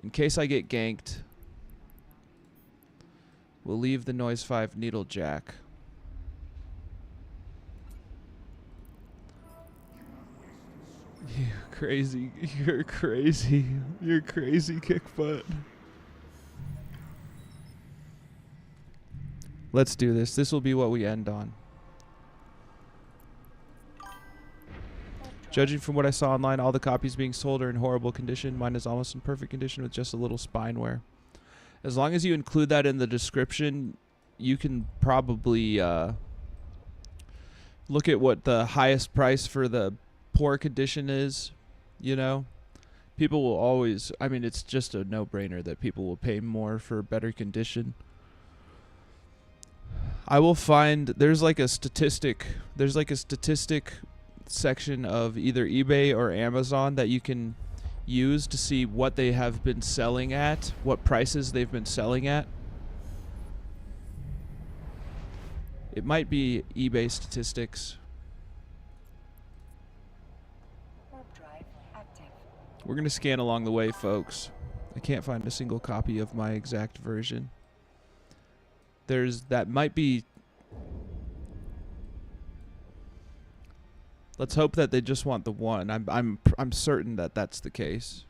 Speaker 1: In case I get ganked, we'll leave the Noise 5 needle jack. You crazy. You're crazy. You're crazy, Kickbutt. Let's do this. This will be what we end on. Judging from what I saw online, all the copies being sold are in horrible condition. Mine is almost in perfect condition with just a little spine wear. As long as you include that in the description, you can probably look at what the highest price for the poor condition is, you know. People will always, I mean, it's just a no-brainer that people will pay more for better condition. I will find, there's like a statistic section of either eBay or Amazon that you can use to see what they have been selling at, what prices they've been selling at. It might be eBay statistics. We're going to scan along the way, folks. I can't find a single copy of my exact version. That might be. Let's hope that they just want the one. I'm certain that that's the case.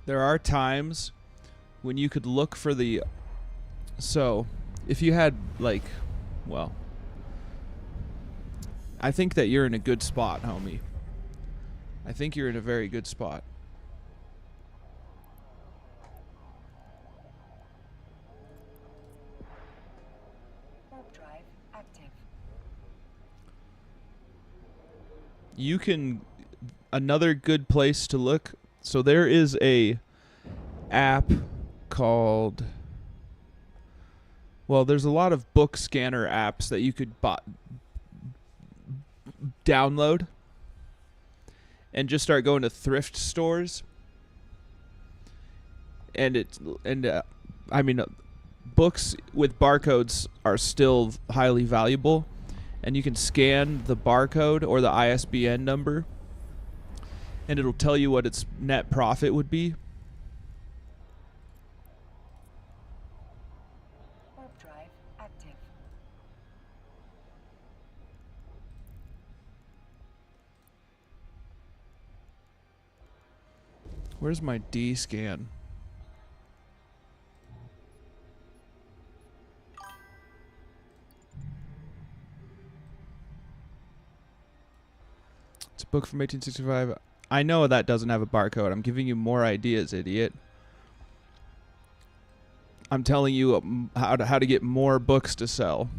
Speaker 1: There are times when you could look for the. So, if you had like, well, I think that you're in a good spot, homie. I think you're in a very good spot. You can, another good place to look. So there is a app called, well, there's a lot of book scanner apps that you could download and just start going to thrift stores. And I mean, books with barcodes are still highly valuable. And you can scan the barcode or the ISBN number, and it'll tell you what its net profit would be.
Speaker 10: Warp drive active.
Speaker 1: Where's my D scan? It's a book from 1865. I know that doesn't have a barcode. I'm giving you more ideas, idiot. I'm telling you how to get more books to sell.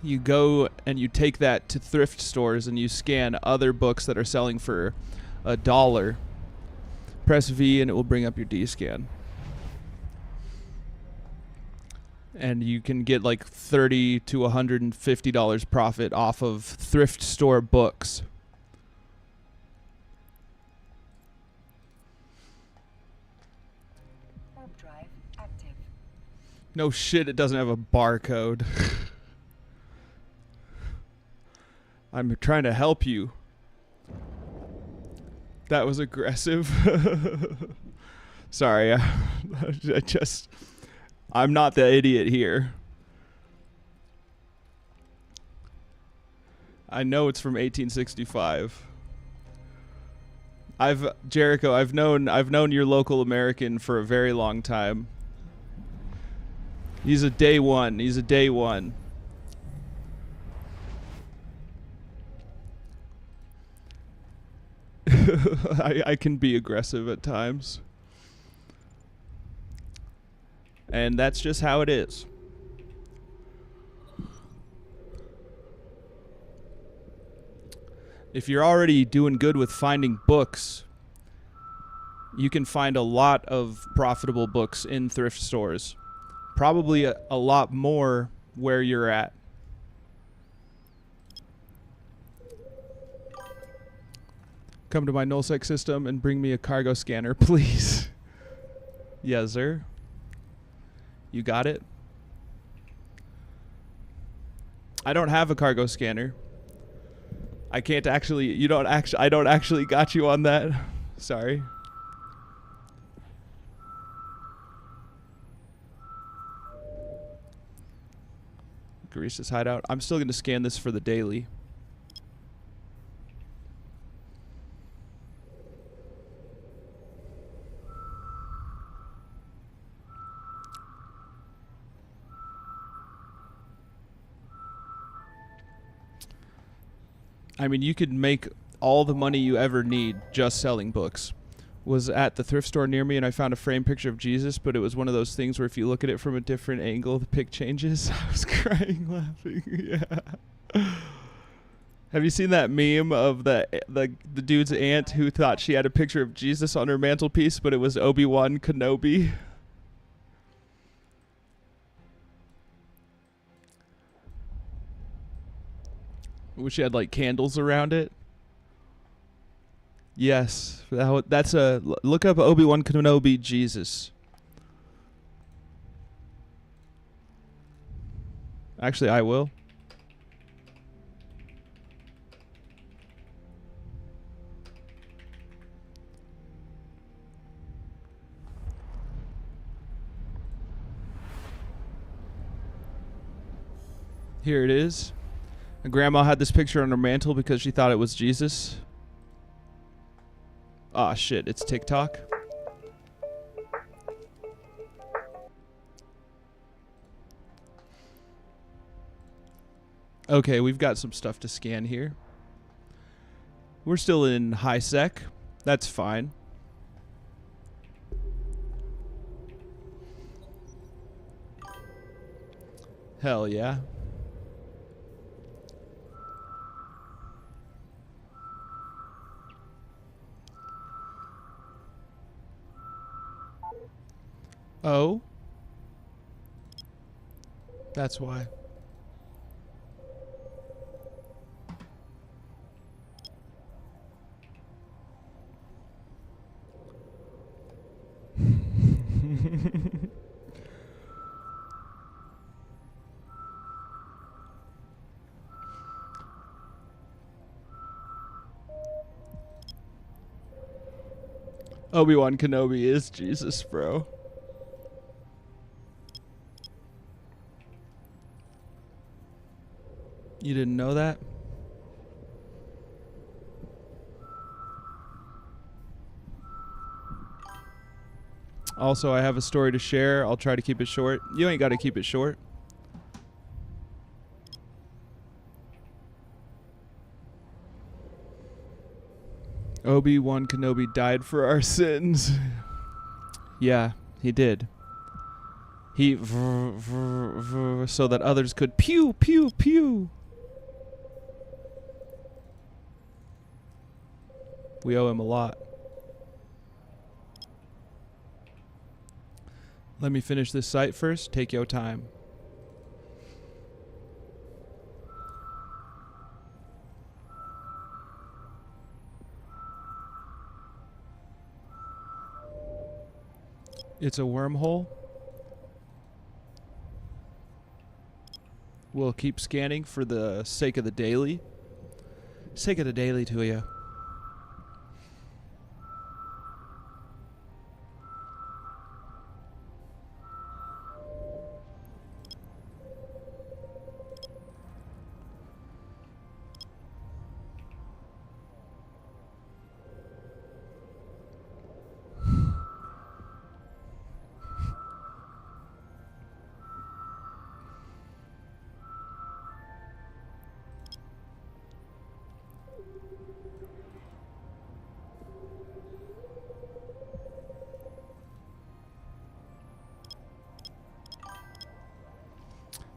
Speaker 1: You go and you take that to thrift stores and you scan other books that are selling for $1. Press V and it will bring up your D scan. And you can get like $30 to $150 profit off of thrift store books.
Speaker 10: Warp drive active.
Speaker 1: No shit, it doesn't have a barcode. I'm trying to help you. That was aggressive. Sorry, I'm not the idiot here. I know it's from 1865. Jericho, I've known your local American for a very long time. He's a day one. He's a day one. I can be aggressive at times. And that's just how it is. If you're already doing good with finding books, you can find a lot of profitable books in thrift stores. Probably a lot more where you're at. Come to my nullsec system and bring me a cargo scanner, please. Yes, sir. You got it? I don't have a cargo scanner. I can't actually, I don't actually got you on that. Sorry. Garissa's hideout. I'm still going to scan this for the daily. I mean, you could make all the money you ever need just selling books. Was at the thrift store near me, and I found a framed picture of Jesus, but it was one of those things where if you look at it from a different angle, the pic changes. I was crying laughing. Yeah. Have you seen that meme of the dude's aunt who thought she had a picture of Jesus on her mantelpiece, but it was Obi-Wan Kenobi? Wish she had like candles around it. Yes, that's a look up Obi-Wan Kenobi Jesus. Actually, I will. Here it is. And Grandma had this picture on her mantle because she thought it was Jesus. Ah, shit, it's TikTok. Okay, we've got some stuff to scan here. We're still in high sec. That's fine. Hell yeah. Oh. That's why. Obi-Wan Kenobi is Jesus, bro. You didn't know that? Also, I have a story to share. I'll try to keep it short. You ain't got to keep it short. Obi-Wan Kenobi died for our sins. Yeah, he did. He so that others could pew, pew, pew. We owe him a lot. Let me finish this site first. Take your time. It's a wormhole. We'll keep scanning for the sake of the daily. Sake of the daily to you.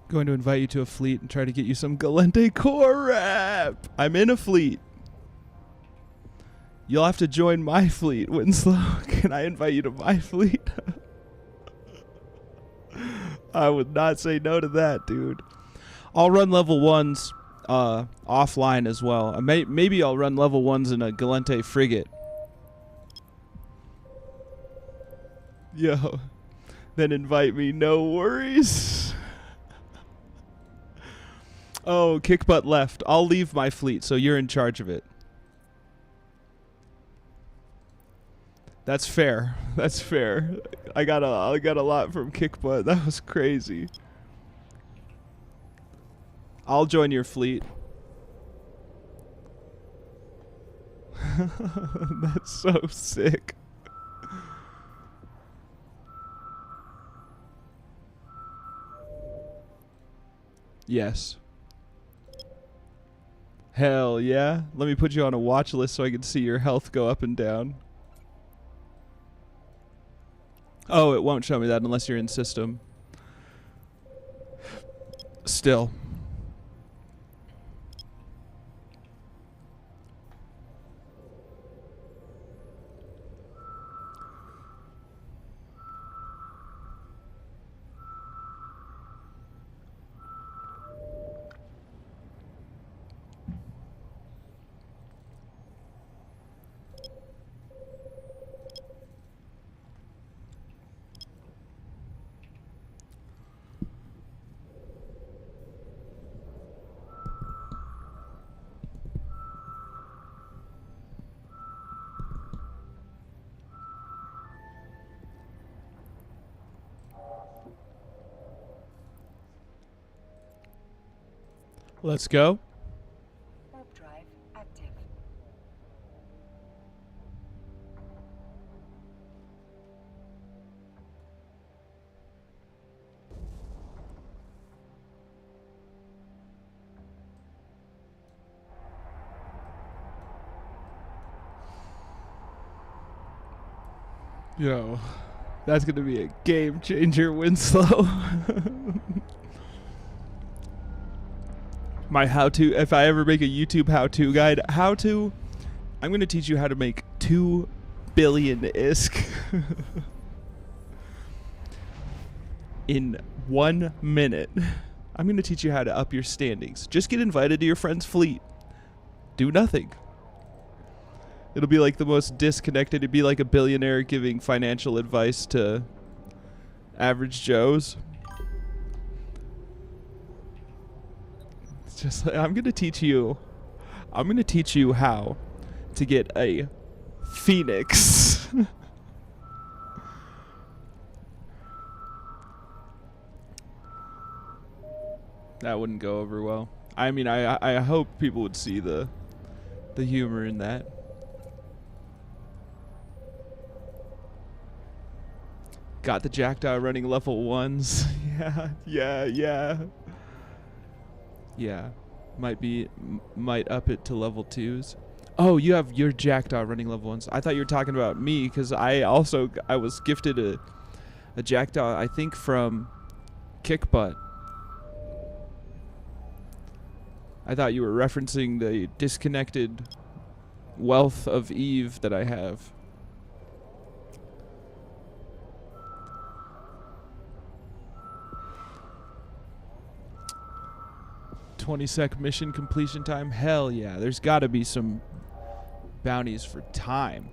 Speaker 1: Going to invite you to a fleet and try to get you some Galente core rap. I'm in a fleet. You'll have to join my fleet, Winslow. Can I invite you to my fleet? I would not say no to that, dude. I'll run level 1s offline as well. Maybe I'll run level 1s in a Galente frigate. Yo. Then invite me, no worries. Oh, Kickbutt left. I'll leave my fleet, so you're in charge of it. That's fair. That's fair. I got a lot from Kickbutt. That was crazy. I'll join your fleet. That's so sick. Yes. Hell yeah. Let me put you on a watch list so I can see your health go up and down. Oh, it won't show me that unless you're in system. Still. Let's go.
Speaker 10: Warp drive active.
Speaker 1: Yo, that's gonna be a game changer, Winslow. My how-to, if I ever make a YouTube how-to guide, I'm gonna teach you how to make 2 billion ISK in 1 minute. I'm gonna teach you how to up your standings. Just get invited to your friend's fleet. Do nothing. It'll be like the most disconnected. It'd be like a billionaire giving financial advice to average Joes. It's just like, I'm gonna teach you how to get a phoenix. That wouldn't go over well. I mean, I hope people would see the humor in that. Got the Jackdaw running level 1s. Yeah. Might up it to level 2s. Oh, you have your Jackdaw running level 1s. I thought you were talking about me, because I was gifted a Jackdaw, I think from Kickbutt. I thought you were referencing the disconnected wealth of Eve that I have. $20 mission completion time? Hell yeah. There's got to be some bounties for time.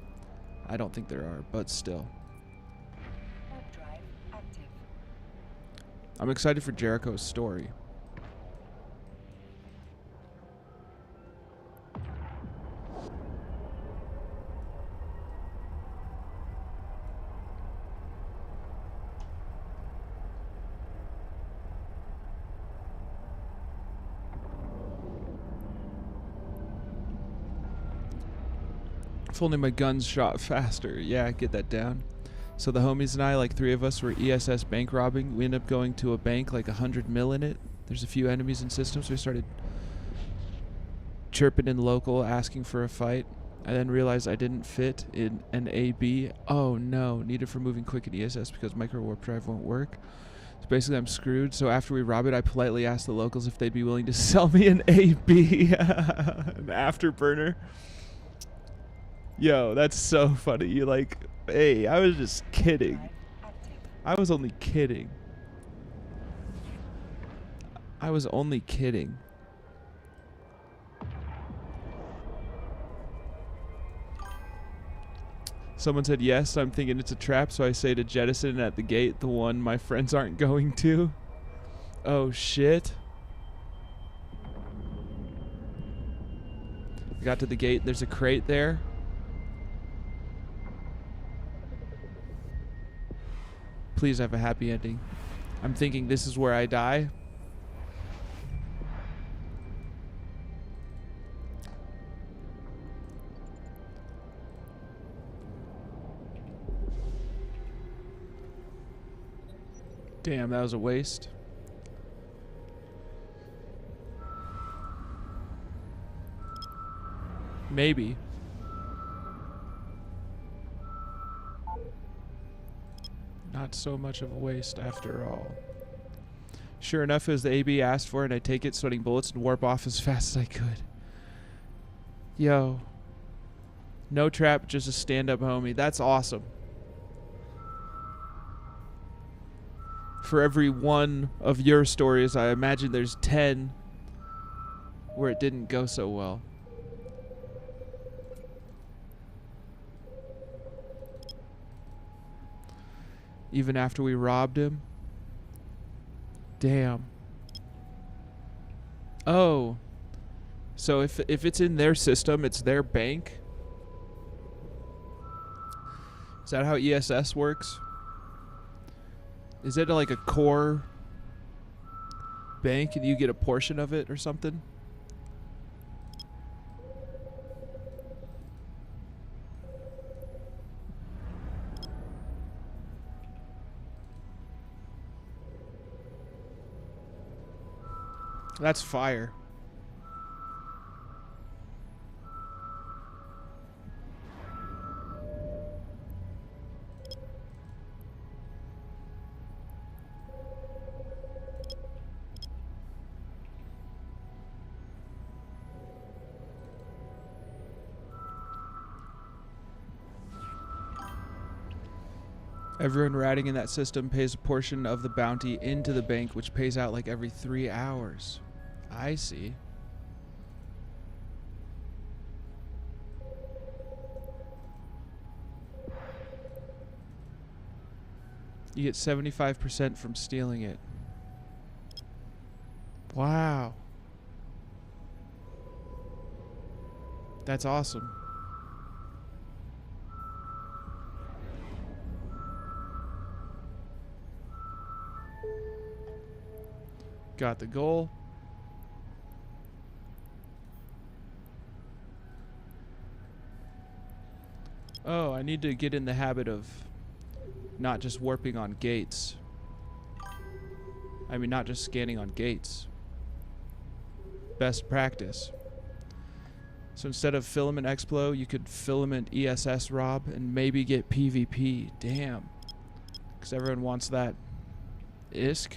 Speaker 1: I don't think there are, but still.
Speaker 10: Warp
Speaker 1: I'm excited for Jericho's story. If only my guns shot faster. Yeah, get that down. So the homies and I, like 3 of us, were ESS bank robbing. We ended up going to a bank, like 100 mil in it. There's a few enemies and systems. So we started chirping in local, asking for a fight. I then realized I didn't fit in an AB. Oh no, needed for moving quick in ESS because micro warp drive won't work. So basically I'm screwed. So after we rob it, I politely asked the locals if they'd be willing to sell me an AB. An afterburner. Yo, that's so funny. You like, hey, I was just kidding. I was only kidding. I was only kidding. Someone said yes. I'm thinking it's a trap, so I say to jettison at the gate, the one my friends aren't going to. Oh, shit. Got to the gate. There's a crate there. Please have a happy ending. I'm thinking this is where I die. Damn, that was a waste. Maybe. Not so much of a waste after all. Sure enough, it was the AB asked for, and I take it, sweating bullets, and warp off as fast as I could. Yo. No trap, just a stand-up homie. That's awesome. For every one of your stories, I imagine there's 10 where it didn't go so well. Even after we robbed him. Damn. Oh. So if it's in their system, it's their bank? Is that how ESS works? Is it like a core bank and you get a portion of it or something? That's fire. Everyone ratting in that system pays a portion of the bounty into the bank, which pays out like every 3 hours. I see. You get 75% from stealing it. Wow. That's awesome. Got the goal. Oh, I need to get in the habit of not just warping on gates. I mean, not just scanning on gates. Best practice. So instead of filament explo, you could filament ESS rob and maybe get PvP. Damn. Because everyone wants that ISK.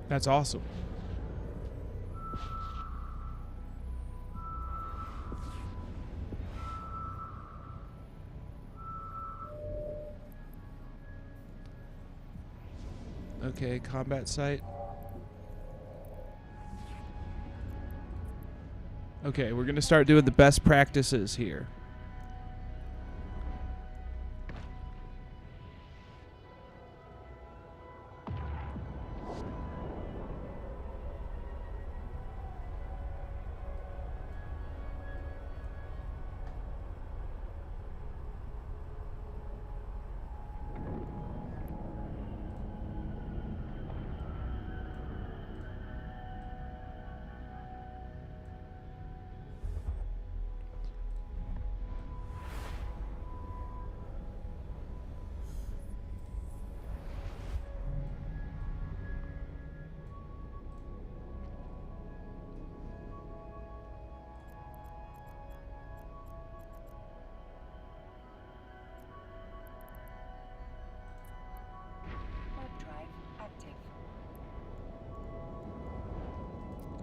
Speaker 1: That's awesome. Okay, combat site. Okay, we're gonna start doing the best practices here.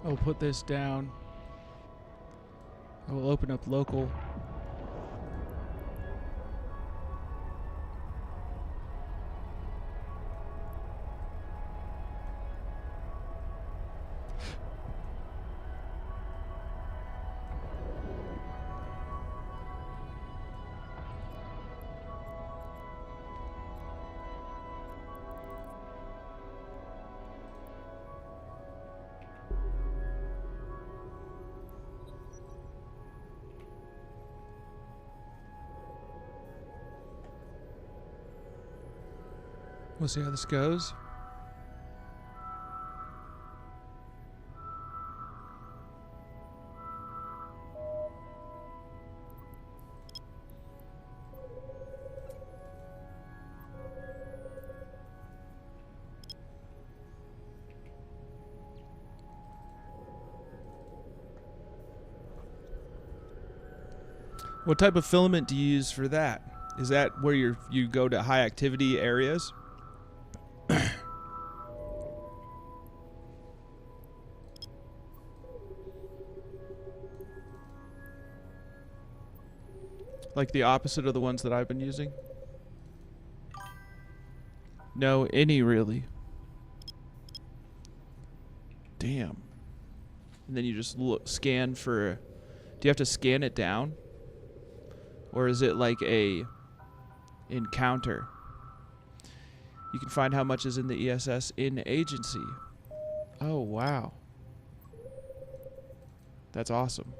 Speaker 1: I'll put this down. I will open up local. We'll see how this goes. What type of filament do you use for that? Is that where you go to high activity areas? Like the opposite of the ones that I've been using? No, any really. Damn. And then you just scan for... Do you have to scan it down? Or is it like a encounter? You can find how much is in the ESS in agency. Oh, wow. That's awesome.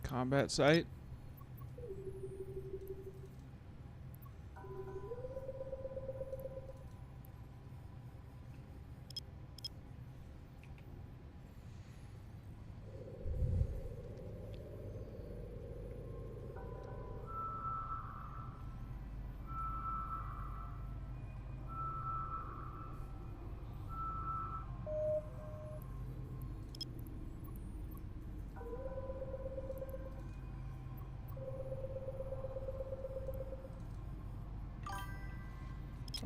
Speaker 1: Combat site.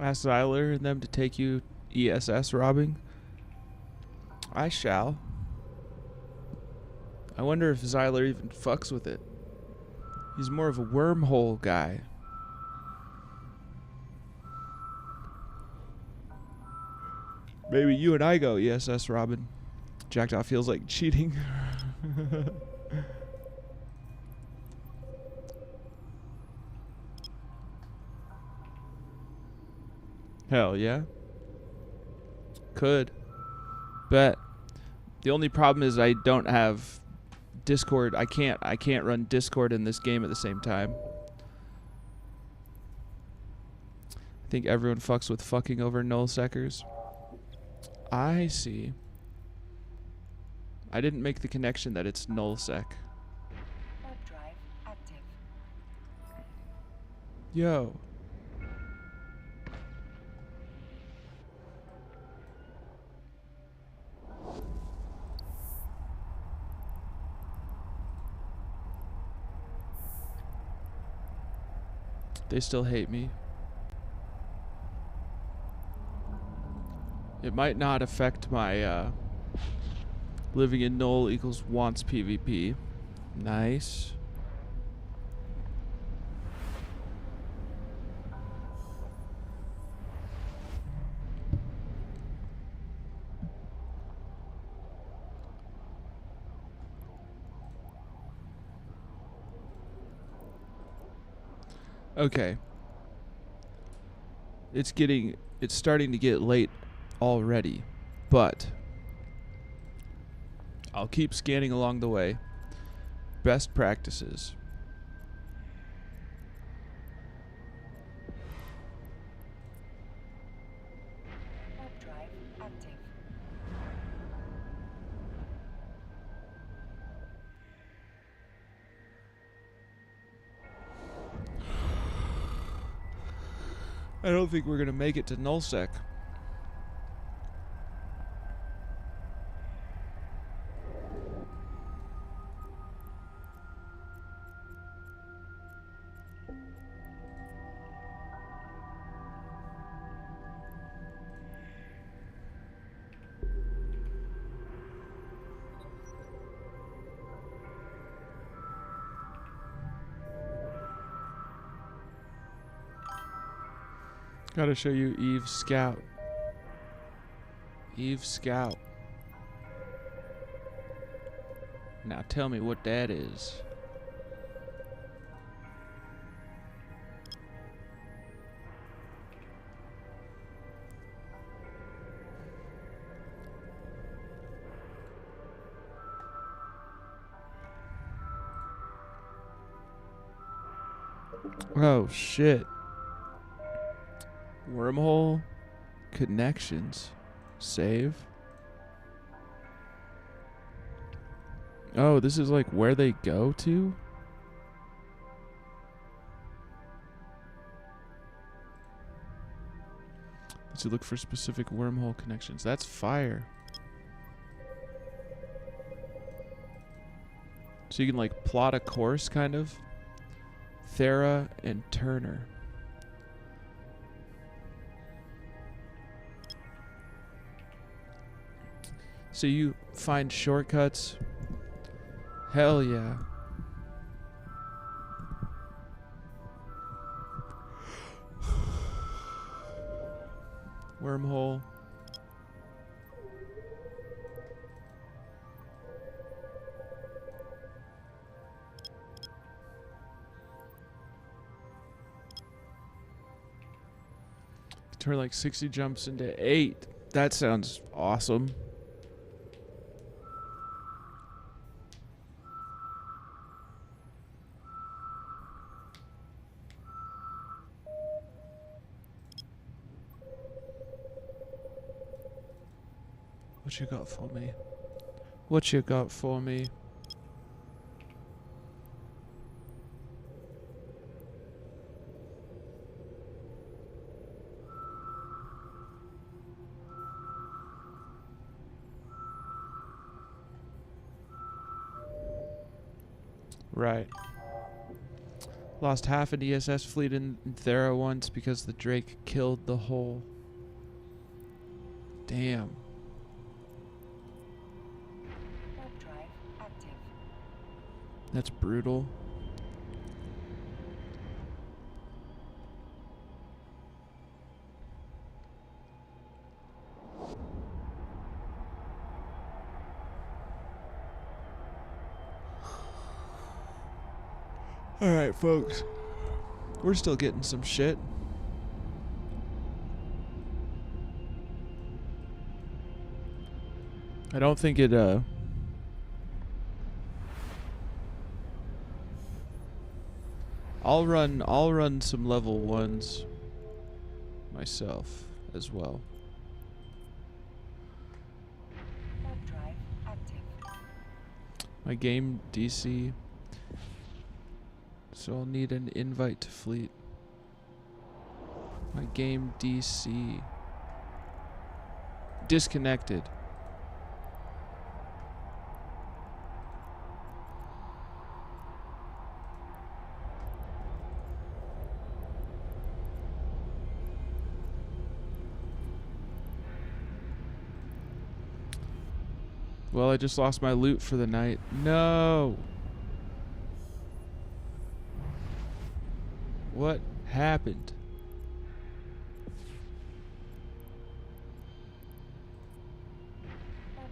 Speaker 1: Ask Zyler and them to take you ESS robbing. I shall. I wonder if Zyler even fucks with it. He's more of a wormhole guy. Maybe you and I go ESS robbing. Jackdaw feels like cheating. Hell yeah. Could. Bet. The only problem is I don't have Discord. I can't run Discord in this game at the same time. I think everyone fucks with fucking over nullsecers. I see. I didn't make the connection that it's nullsec.
Speaker 10: Warp drive active.
Speaker 1: Yo. They still hate me. It might not affect my living in null equals wants PvP. Nice. Okay. It's starting to get late already, but I'll keep scanning along the way. Best practices.
Speaker 10: Warp drive active.
Speaker 1: I don't think we're gonna make it to nullsec. Gotta show you Eve Scout. Eve Scout. Now tell me what that is. Oh shit. Wormhole connections. Save. Oh, this is like where they go to? Let's look for specific wormhole connections. That's fire. So you can like plot a course kind of. Thera and Turner. So you find shortcuts. Hell yeah. Wormhole. Turn like 60 jumps into 8. That sounds awesome. What you got for me? What you got for me? Right. Lost half an ESS fleet in Thera once because the Drake killed the whole. Damn. That's brutal. Alright, folks. We're still getting some shit. I don't think it, I'll run some level 1s myself as well. My game DC. So I'll need an invite to fleet. My game DC. Disconnected. Well, I just lost my loot for the night. No! What happened?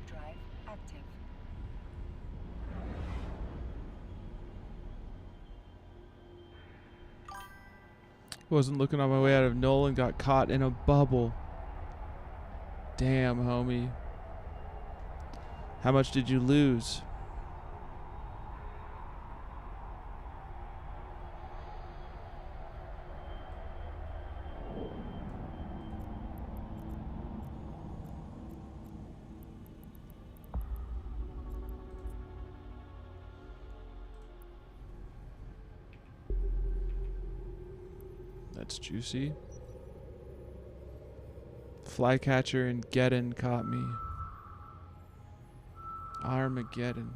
Speaker 10: Drive active.
Speaker 1: Wasn't looking on my way out of Null and got caught in a bubble. Damn, homie. How much did you lose? That's juicy. Flycatcher and Geddon caught me. Armageddon.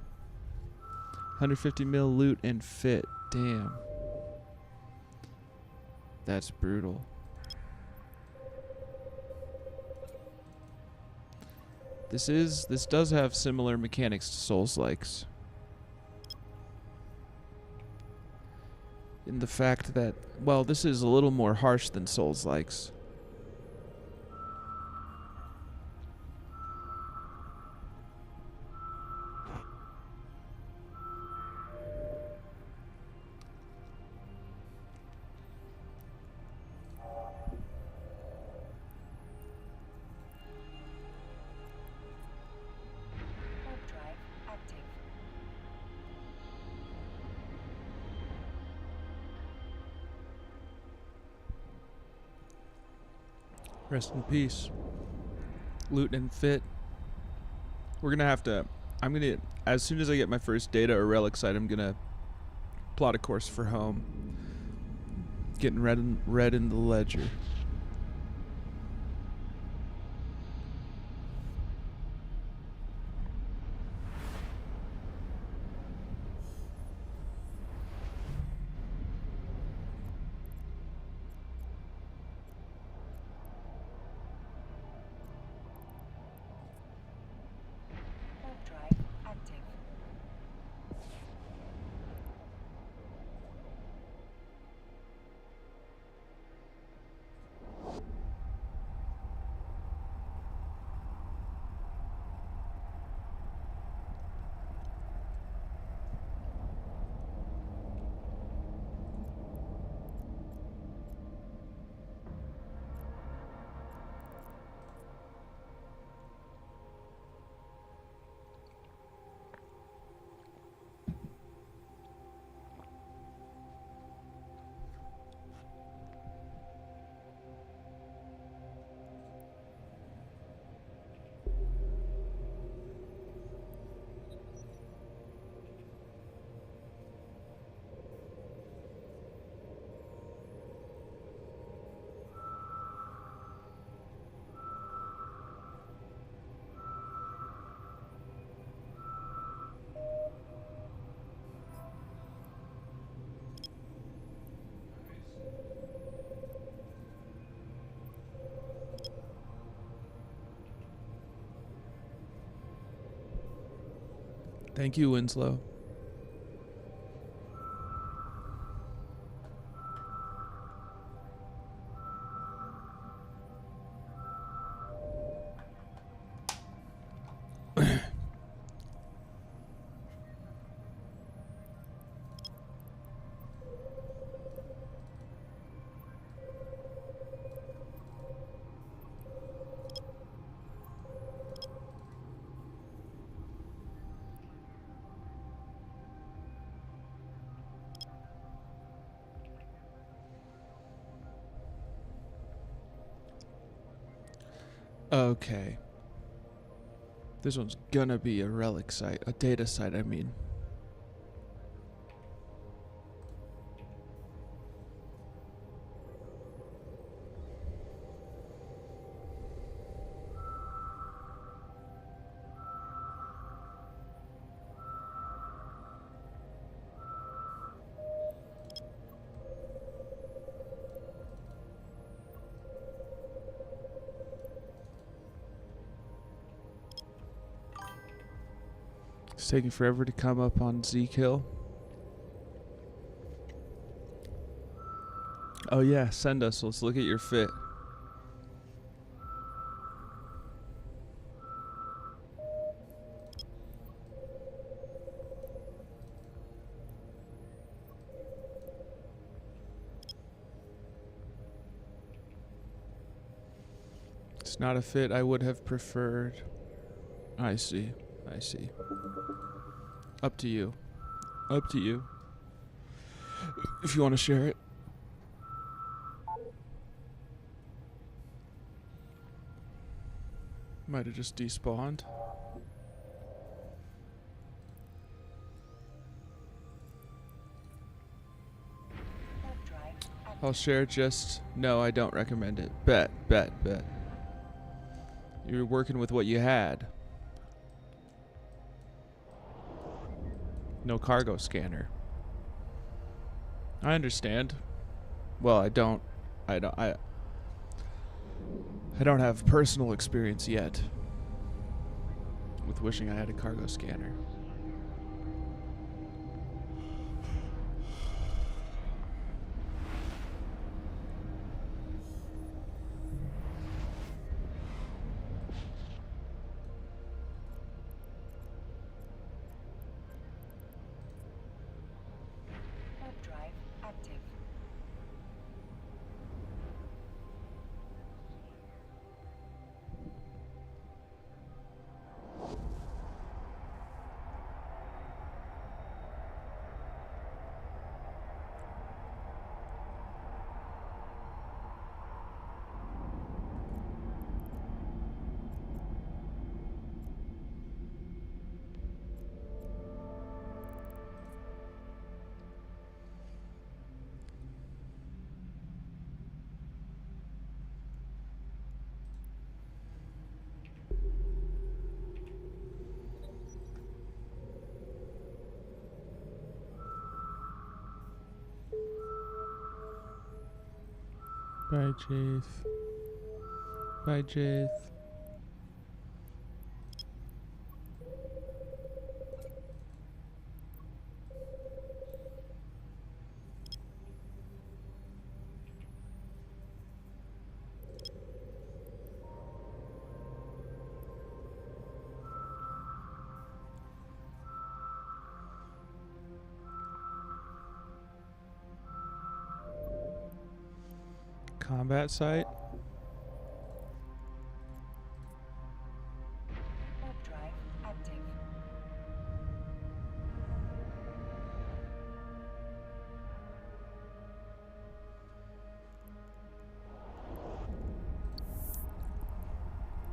Speaker 1: 150 mil loot and fit. Damn. That's brutal. This does have similar mechanics to Souls-likes. In the fact that, well, this is a little more harsh than Souls-likes.
Speaker 10: Warp drive active.
Speaker 1: Rest in peace. Loot and fit. We're gonna have to, as soon as I get my first data or relic site, I'm gonna plot a course for home. Getting read in the ledger.
Speaker 10: Warp drive active.
Speaker 1: Thank you, Winslow. Okay. This one's gonna be a relic site, a data site, I mean. It's taking forever to come up on Zeke Hill. Oh yeah, send us. Let's look at your fit. It's not a fit I would have preferred. I see. I see. Up to you. Up to you. If you want to share it. Might have just despawned.
Speaker 10: Warp drive active.
Speaker 1: I'll share just... No, I don't recommend it. Bet, bet, bet. You were working with what you had. No cargo scanner. I understand. Well, I don't have personal experience yet with wishing I had a cargo scanner.
Speaker 10: Warp drive active.
Speaker 1: Bye, Jaith. Bye, Jaith. Combat site.
Speaker 10: Warp drive active.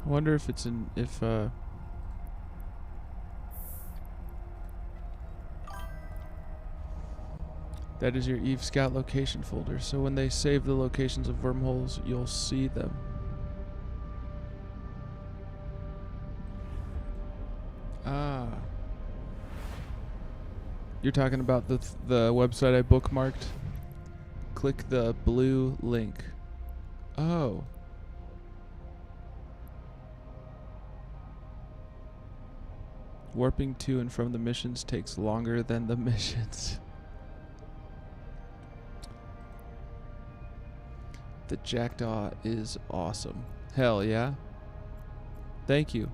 Speaker 1: I wonder if it's in that is your Eve Scout location folder. So when they save the locations of wormholes, you'll see them. Ah. You're talking about the website I bookmarked? Click the blue link. Oh. Warping to and from the missions takes longer than the missions. The Jackdaw is awesome. Hell yeah. Thank you.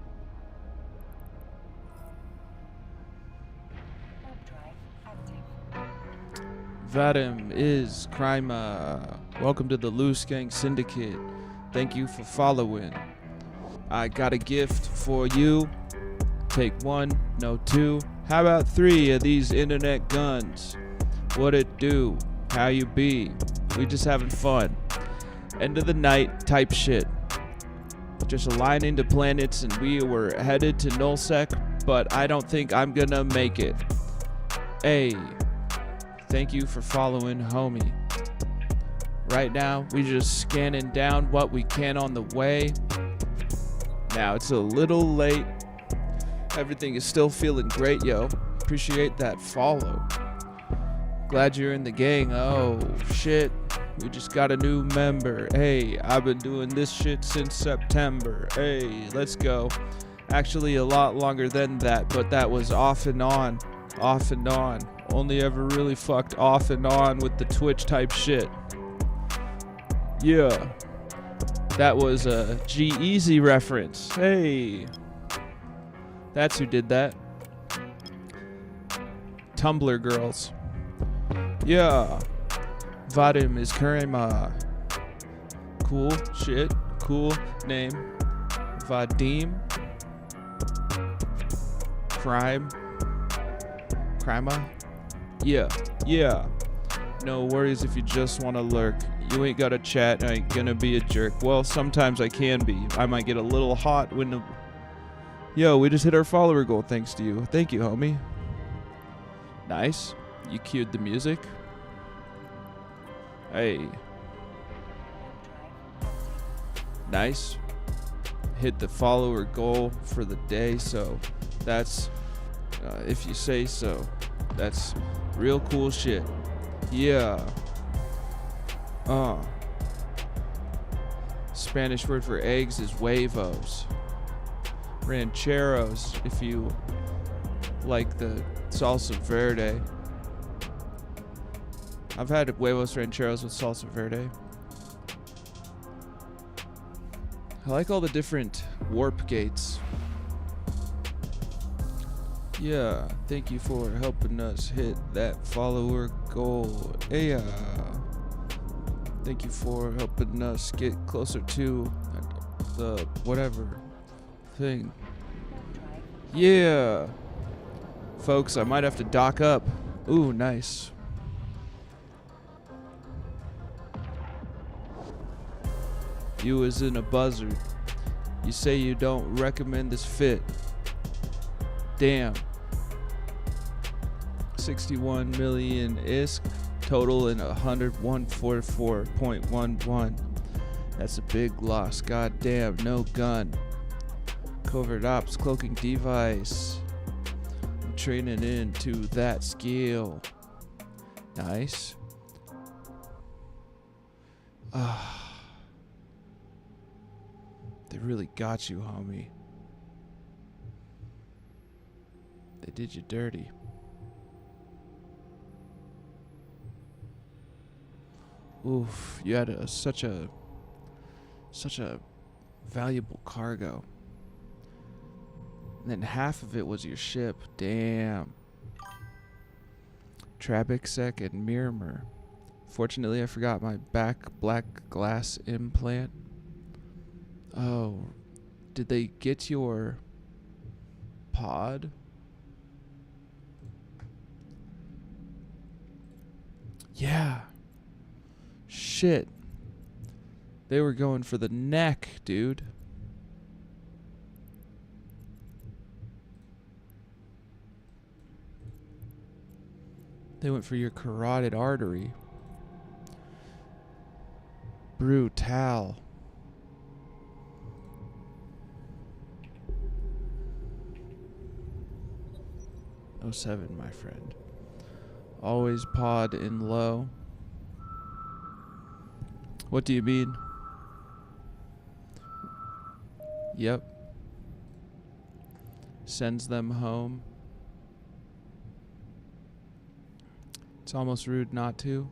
Speaker 10: Warp drive active.
Speaker 1: Vadim is Crime. Welcome to the Loose Gang Syndicate. Thank you for following. I got a gift for you. Take one, no two. How about 3 of these internet guns? What it do? How you be? We just having fun. End of the night type shit. Just aligning to planets and we were headed to Nullsec, but I don't think I'm gonna make it. Hey, thank you for following, homie. Right now, we just scanning down what we can on the way. Now it's a little late. Everything is still feeling great, yo. Appreciate that follow. Glad you're in the gang. Oh, shit. We just got a new member. Hey, I've been doing this shit since September. Hey, let's go. Actually, a lot longer than that, but that was off and on. Off and on. Only ever really fucked off and on with the Twitch type shit. Yeah. That was a G-Eazy reference. Hey. That's who did that. Tumblr girls. Yeah. Vadim is Karima. Cool shit. Cool name. Vadim. Crime. Crima. Yeah. Yeah. No worries if you just want to lurk. You ain't got to chat. I ain't gonna be a jerk. Well, sometimes I can be. I might get a little hot when the... Yo, we just hit our follower goal thanks to you. Thank you, homie. Nice. You cued the music. Hey. Nice. hit the follower goal for the day, so that's, if you say so, that's real cool shit. Yeah. Spanish word for eggs is huevos. Rancheros, if you like the salsa verde. I've had huevos rancheros with salsa verde. I like all the different warp gates. Yeah, thank you for helping us hit that follower goal. Yeah. Thank you for helping us get closer to the whatever thing. Yeah. Folks, I might have to dock up. Ooh, nice. You as in a buzzard. You say you don't recommend this fit. Damn. 61 million ISK total in 144.11. That's a big loss. God damn, no gun. Covert ops, cloaking device. I'm training into that skill. Nice. They really got you, homie. They did you dirty. Oof, you had such a valuable cargo. And then half of it was your ship. Damn. Trabixec and Miramur. Fortunately, I forgot my back black glass implant. Oh, did they get your pod? Yeah. Shit. They were going for the neck, dude. They went for your carotid artery. Brutal. Oh, 07, my friend. Always pod in low. What do you mean? Yep. Sends them home. It's almost rude not to.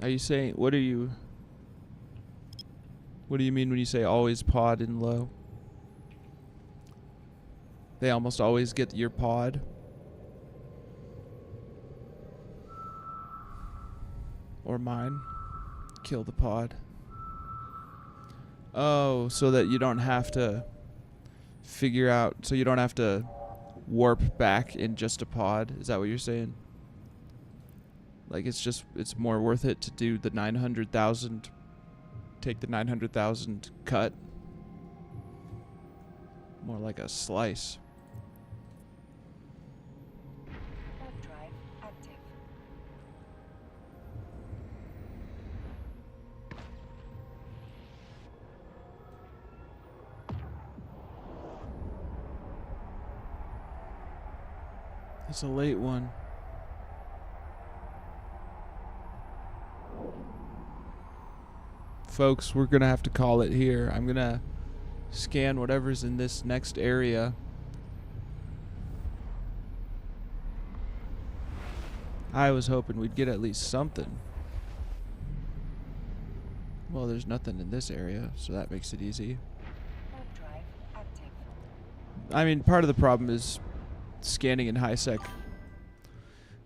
Speaker 1: Are you saying, what do you mean when you say always pod in low? They almost always get your pod? Or mine? Kill the pod. Oh, so that you don't have to figure out, so you don't have to warp back in just a pod? Is that what you're saying? Like it's more worth it to do the 900,000, take the 900,000 cut? More like a slice.
Speaker 10: Drive active.
Speaker 1: It's a late one. Folks, we're gonna have to call it here. I'm gonna scan whatever's in this next area. I was hoping we'd get at least something. Well, there's nothing in this area, so that makes it easy.
Speaker 10: Drive active.
Speaker 1: I mean, part of the problem is scanning in high sec.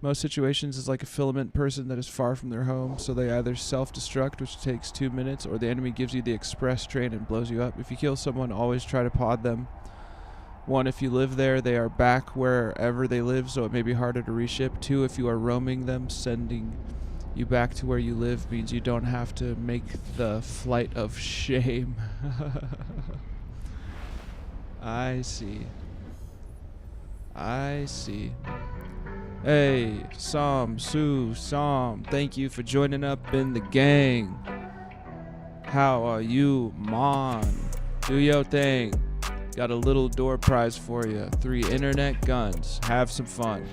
Speaker 1: Most situations is like a filament person that is far from their home, so they either self-destruct, which takes 2 minutes, or the enemy gives you the express train and blows you up. If you kill someone, always try to pod them. 1, if you live there, they are back wherever they live, so it may be harder to reship. 2, if you are roaming them, sending you back to where you live means you don't have to make the flight of shame. I see. I see. Hey, Sue, thank you for joining up in the gang. How are you, Mon? Do your thing. Got a little door prize for you. 3 internet guns. Have some fun.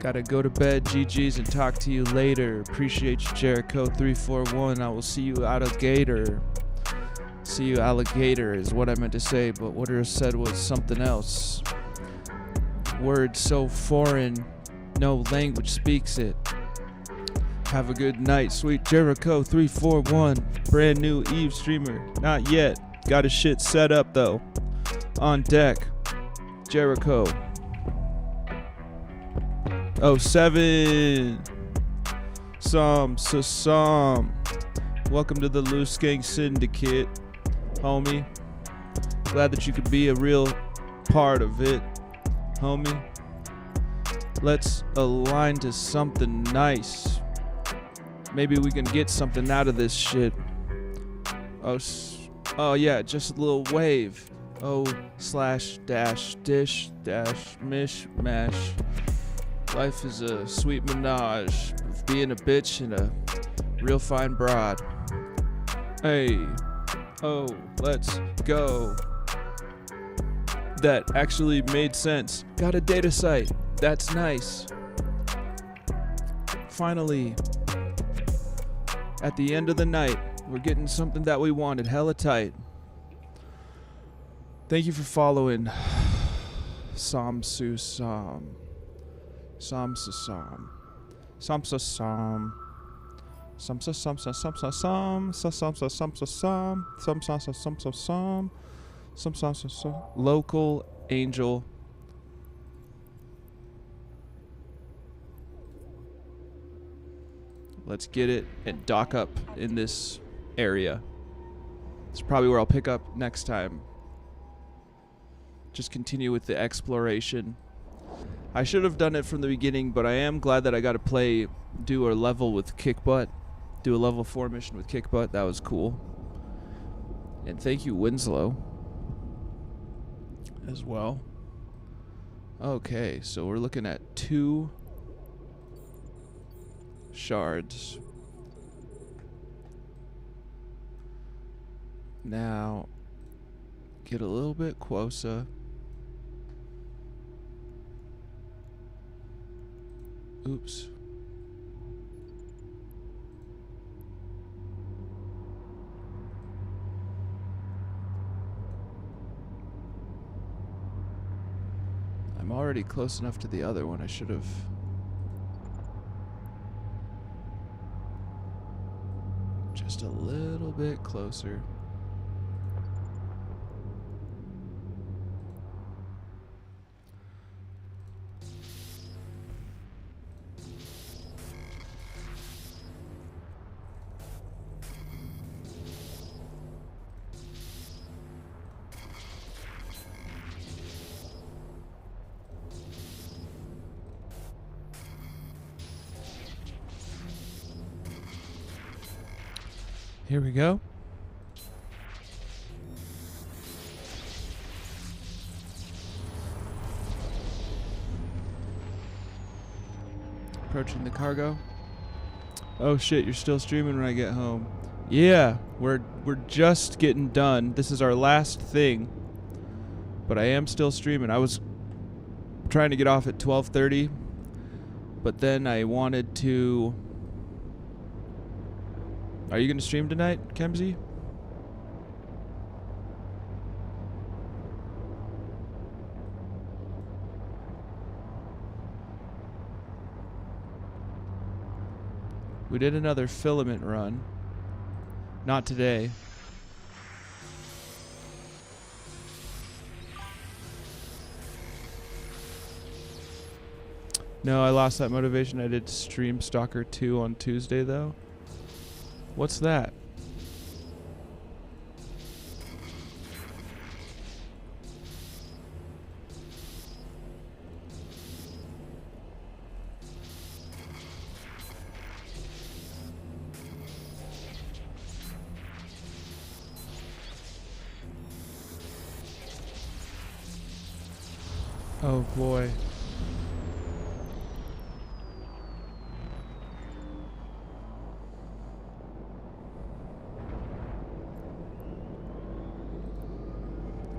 Speaker 1: Gotta go to bed, GG's, and talk to you later. Appreciate you, Jericho341. I will see you, alligator. See you, alligator, is what I meant to say, but what I said was something else. Word so foreign, no language speaks it. Have a good night, sweet Jericho341. Brand new Eve streamer. Not yet. Got his shit set up though. On deck. Jericho. 07. Some. Welcome to the Loose Gang Syndicate, homie. Glad that you could be a real part of it, homie. Let's align to something nice. Maybe we can get something out of this shit. Oh yeah, just a little wave. O/dash/dish/mish-mash. Life is a sweet menage of being a bitch and a real fine broad. Hey, oh, let's go. That actually made sense. Got a data site. That's nice. Finally, at the end of the night, we're getting something that we wanted. Hella tight. Thank you for following. Sam. Local angel. Let's get it and dock up in this area. It's probably where I'll pick up next time. Just continue with the exploration. I should have done it from the beginning, but I am glad that I got to do a level with Kickbutt. Do a level 4 mission with Kickbutt. That was cool. And thank you, Winslow, as well. Okay, so we're looking at 2 shards. Now, get a little bit closer. Oops. I'm already close enough to the other one. I should have. Just a little bit closer. Here we go. Approaching the cargo. Oh shit, you're still streaming when I get home. Yeah, we're just getting done. This is our last thing. But I am still streaming. I was trying to get off at 12:30, but then I wanted to. Are you going to stream tonight, Kemsey? We did another filament run. Not today. No, I lost that motivation. I did Stream Stalker 2 on Tuesday, though. What's that? Oh boy.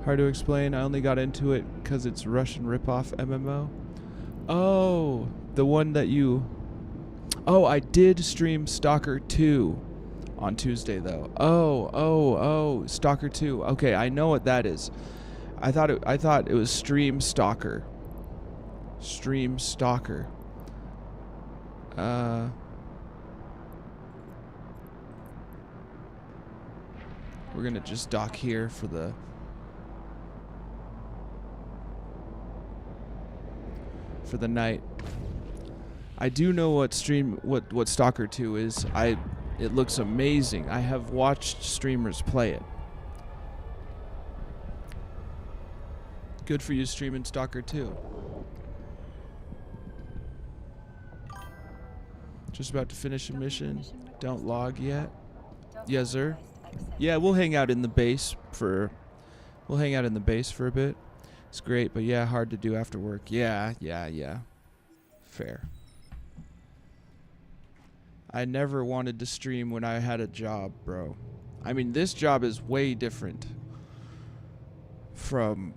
Speaker 1: Hard to explain. I only got into it because it's Russian ripoff MMO. Oh, the one that you... Oh, I did stream Stalker 2 on Tuesday, though. Oh, Stalker 2. Okay, I know what that is. I thought it was Stream Stalker. Stream Stalker. We're gonna just dock here for the night. I do know what Stalker 2 is. It looks amazing. I have watched streamers play it. Good for you streaming Stalker 2. Just about to finish a mission. Don't log yet. Yes, sir. Yeah, we'll hang out in the base for a bit. It's great, but yeah, hard to do after work. Yeah. Fair. I never wanted to stream when I had a job, bro. I mean, this job is way different from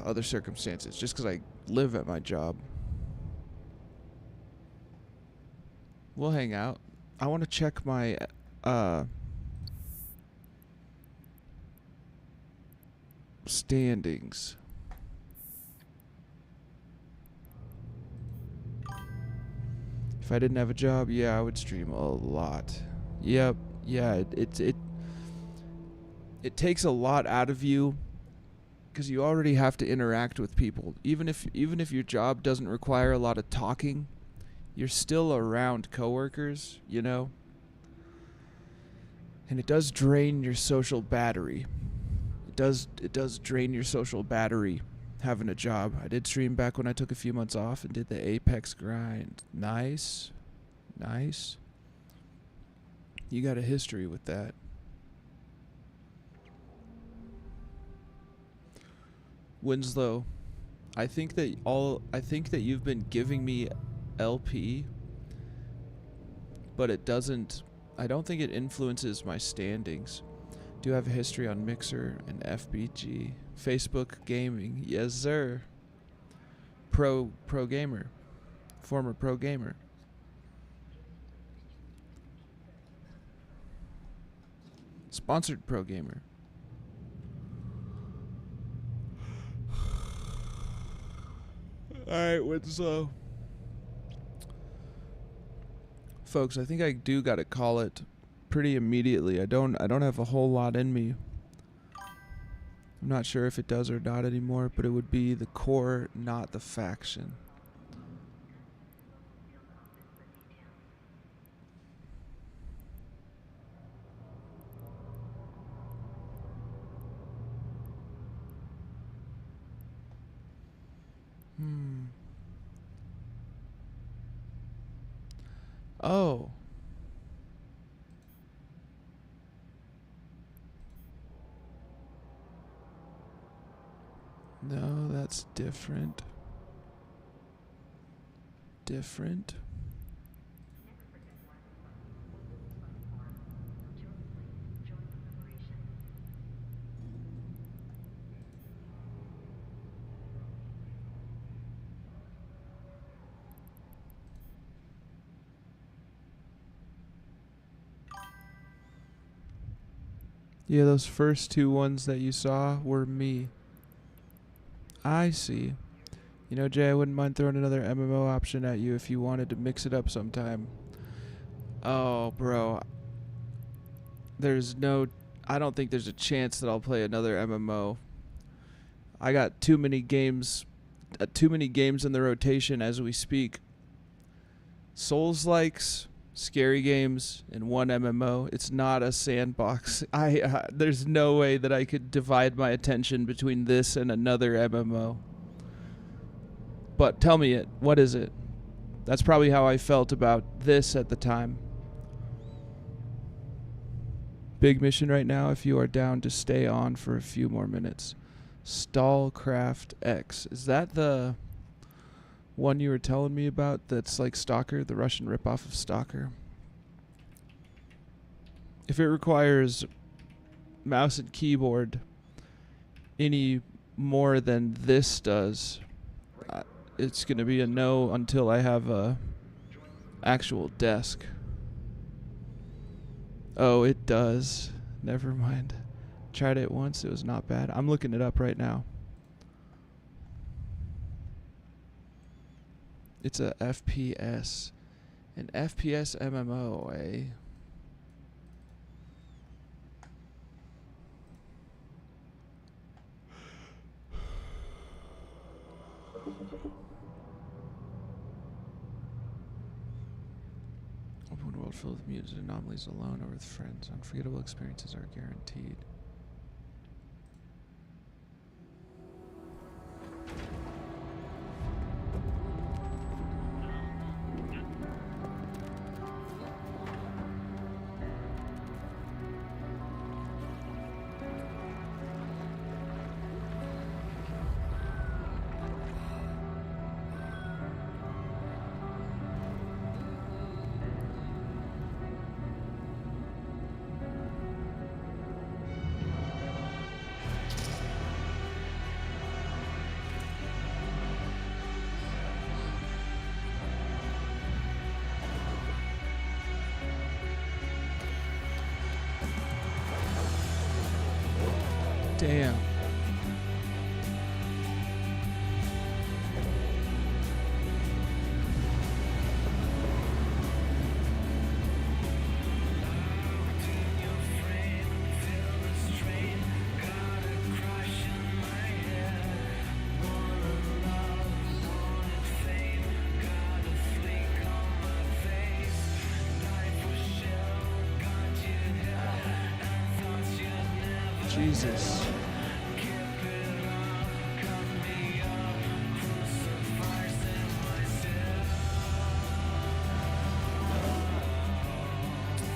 Speaker 1: other circumstances, just because I live at my job. We'll hang out. I want to check my standings. If I didn't have a job, yeah, I would stream a lot. Yep, yeah, it takes a lot out of you because you already have to interact with people. Even if your job doesn't require a lot of talking, you're still around coworkers, you know? And it does drain your social battery. It does drain your social battery having a job. I did stream back when I took a few months off and did the Apex grind. Nice. You got a history with that. Winslow, I think that you've been giving me LP, but I don't think it influences my standings. Do have a history on Mixer and FBG. Facebook gaming, yes sir. Pro gamer. Former pro gamer. Sponsored pro gamer. Alright, Winslow. Folks, I think I do gotta call it pretty immediately. I don't have a whole lot in me. I'm not sure if it does or not anymore, but it would be the core, not the faction. Oh. No, that's different. Yeah, those first two ones that you saw were me. I see. You know, Jay, I wouldn't mind throwing another MMO option at you if you wanted to mix it up sometime. Oh, bro. I don't think there's a chance that I'll play another MMO. I got too many games in the rotation as we speak. Souls-likes, scary games, and one MMO. It's not a sandbox. There's no way that I could divide my attention between this and another MMO. But tell me it. What is it? That's probably how I felt about this at the time. Big mission right now if you are down to stay on for a few more minutes. Stallcraft X. Is that the one you were telling me about that's like Stalker, the Russian ripoff of Stalker? If it requires mouse and keyboard any more than this does, it's going to be a no until I have a actual desk. Oh, it does. Never mind. Tried it once. It was not bad. I'm looking it up right now. It's a FPS. An FPS MMO, eh? Open world filled with mutants and anomalies, alone or with friends. Unforgettable experiences are guaranteed. Damn. Jesus.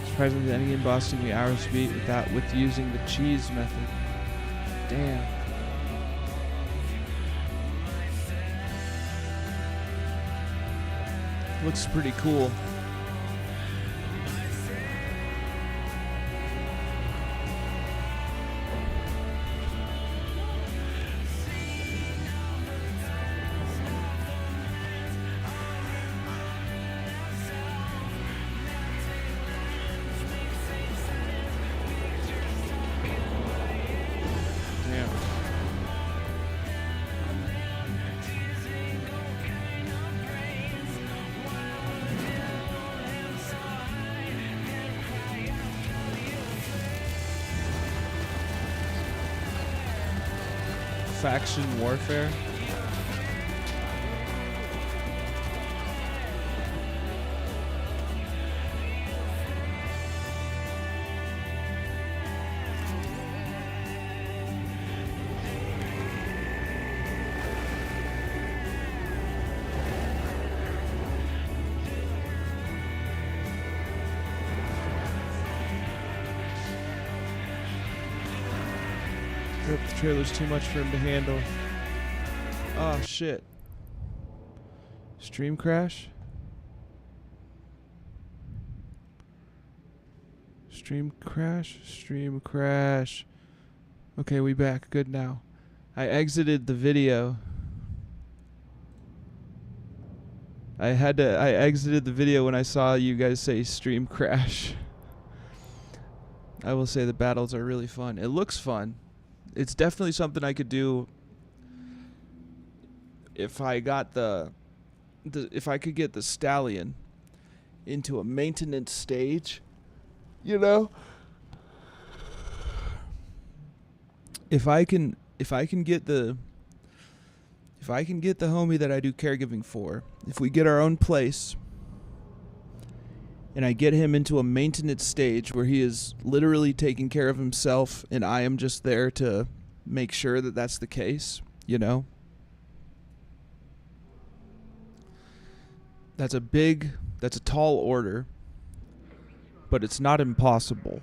Speaker 1: Surprisingly, any boss took me hours to beat with using the cheese method. Damn. Looks pretty cool. Faction warfare. The trailer's too much for him to handle. Oh shit. Stream crash? Stream crash? Stream crash. Okay, we back. Good now. I exited the video. I exited the video when I saw you guys say stream crash. I will say the battles are really fun. It looks fun. It's definitely something I could do if I got if I could get the stallion into a maintenance stage, you know? If I can get the homie that I do caregiving for, if we get our own place and I get him into a maintenance stage where he is literally taking care of himself and I am just there to make sure that that's the case, you know? That's a tall order, but it's not impossible.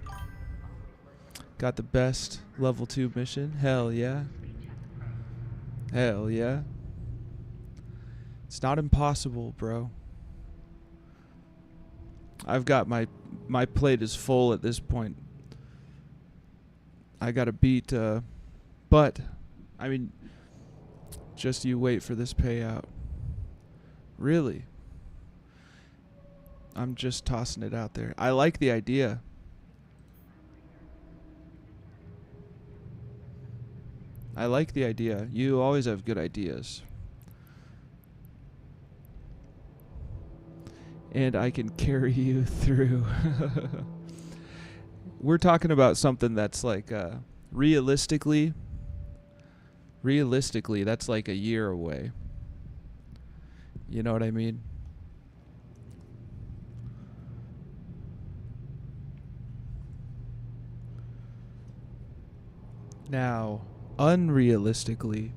Speaker 1: Got the best level 2 mission? Hell yeah. Hell yeah. It's not impossible, bro. I've got my plate is full at this point. I gotta beat, but I mean, just you wait for this payout. Really? I'm just tossing it out there. I like the idea. I like the idea. You always have good ideas. And I can carry you through. We're talking about something that's like realistically, that's like a year away. You know what I mean? Now, unrealistically,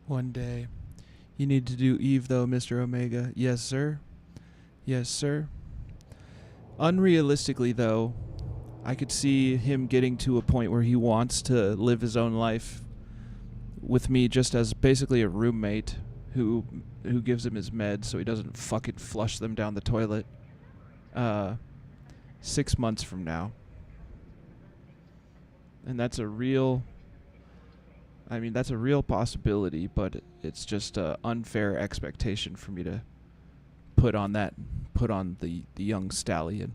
Speaker 1: one day. You need to do Eve, though, Mr. Omega. Yes, sir. Yes, sir. Unrealistically, though, I could see him getting to a point where he wants to live his own life with me just as basically a roommate who gives him his meds so he doesn't fucking flush them down the toilet 6 months from now. And that's a real possibility, but it's just an unfair expectation for me to put on the young stallion.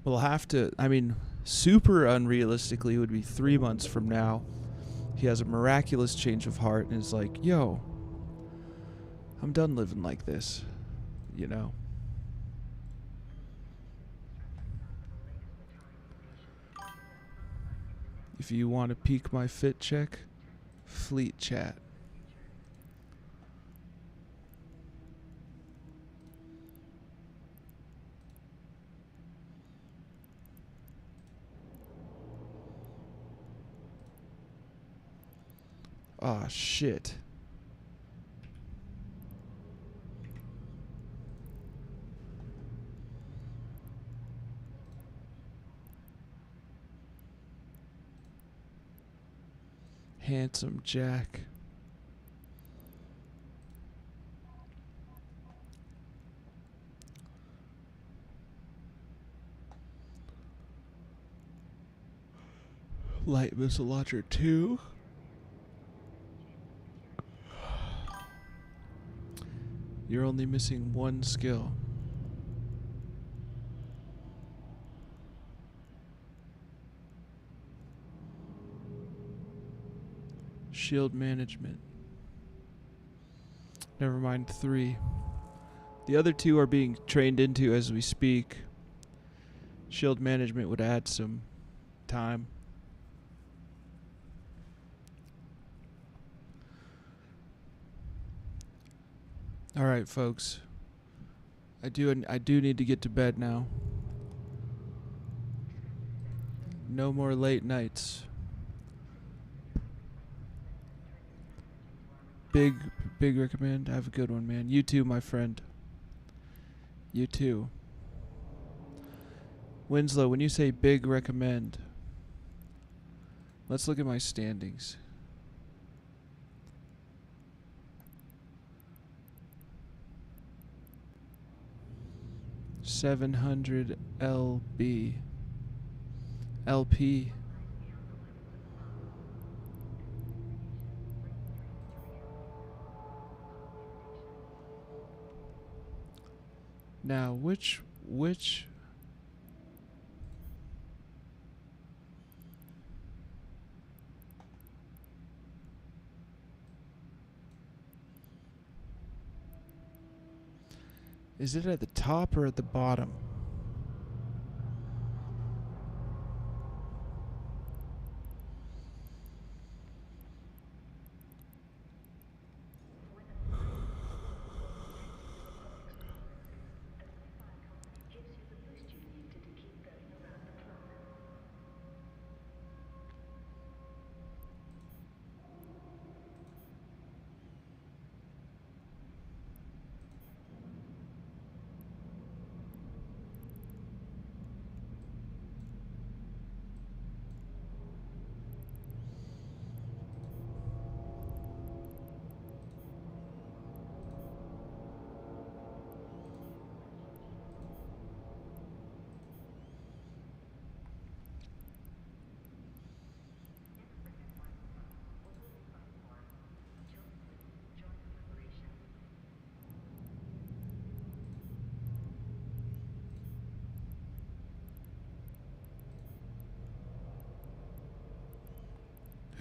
Speaker 1: We'll have to, super unrealistically would be 3 months from now. He has a miraculous change of heart and is like, yo, I'm done living like this, you know? If you want to peek my fit check, Fleet Chat. Oh, shit. Handsome Jack. Light missile launcher 2. You're only missing one skill. Shield management. Never mind 3. The other 2 are being trained into as we speak. Shield management would add some time. All right, folks. I do need to get to bed now. No more late nights. Big recommend. Have a good one, man. You too, my friend. You too. Winslow, when you say big recommend, let's look at my standings. $700 LP. Now, which is it, at the top or at the bottom?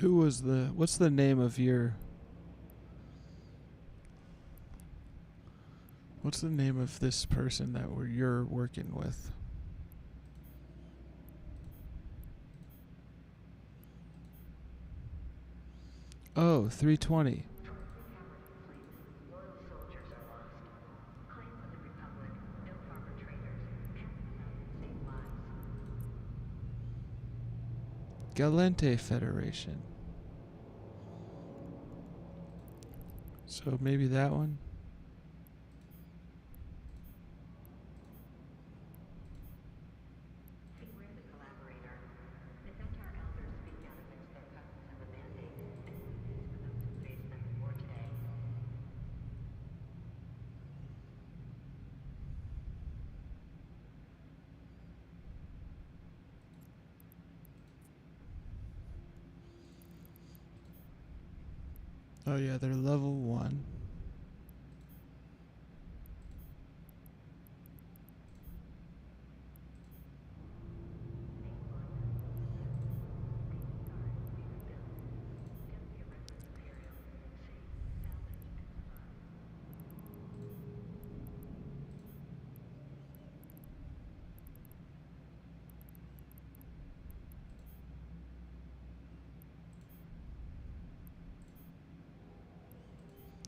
Speaker 1: Who was what's the name of your... What's the name of this person that you're working with? Oh, 320. Galente Federation. So maybe that one? Oh yeah, they're level 1.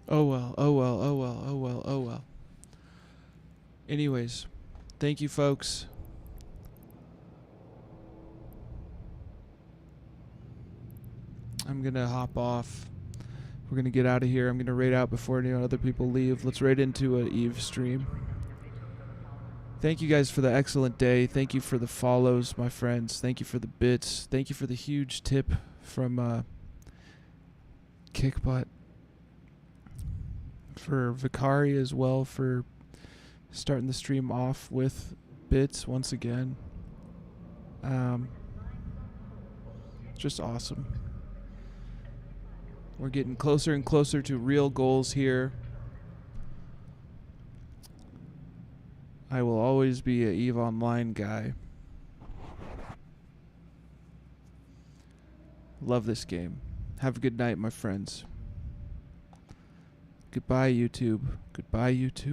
Speaker 1: Oh well, oh well, oh well, oh well, oh well. Anyways, thank you folks. I'm gonna hop off. We're gonna get out of here. I'm gonna raid out before any other people leave. Let's raid into a Eve stream. Thank you guys for the excellent day. Thank you for the follows, my friends. Thank you for the bits. Thank you for the huge tip from Kickbutt. For Vicari as well for starting the stream off with bits once again. Just awesome. We're getting closer and closer to real goals here. I will always be a EVE Online guy. Love this game. Have a good night, my friends. Goodbye, YouTube. Goodbye, YouTube.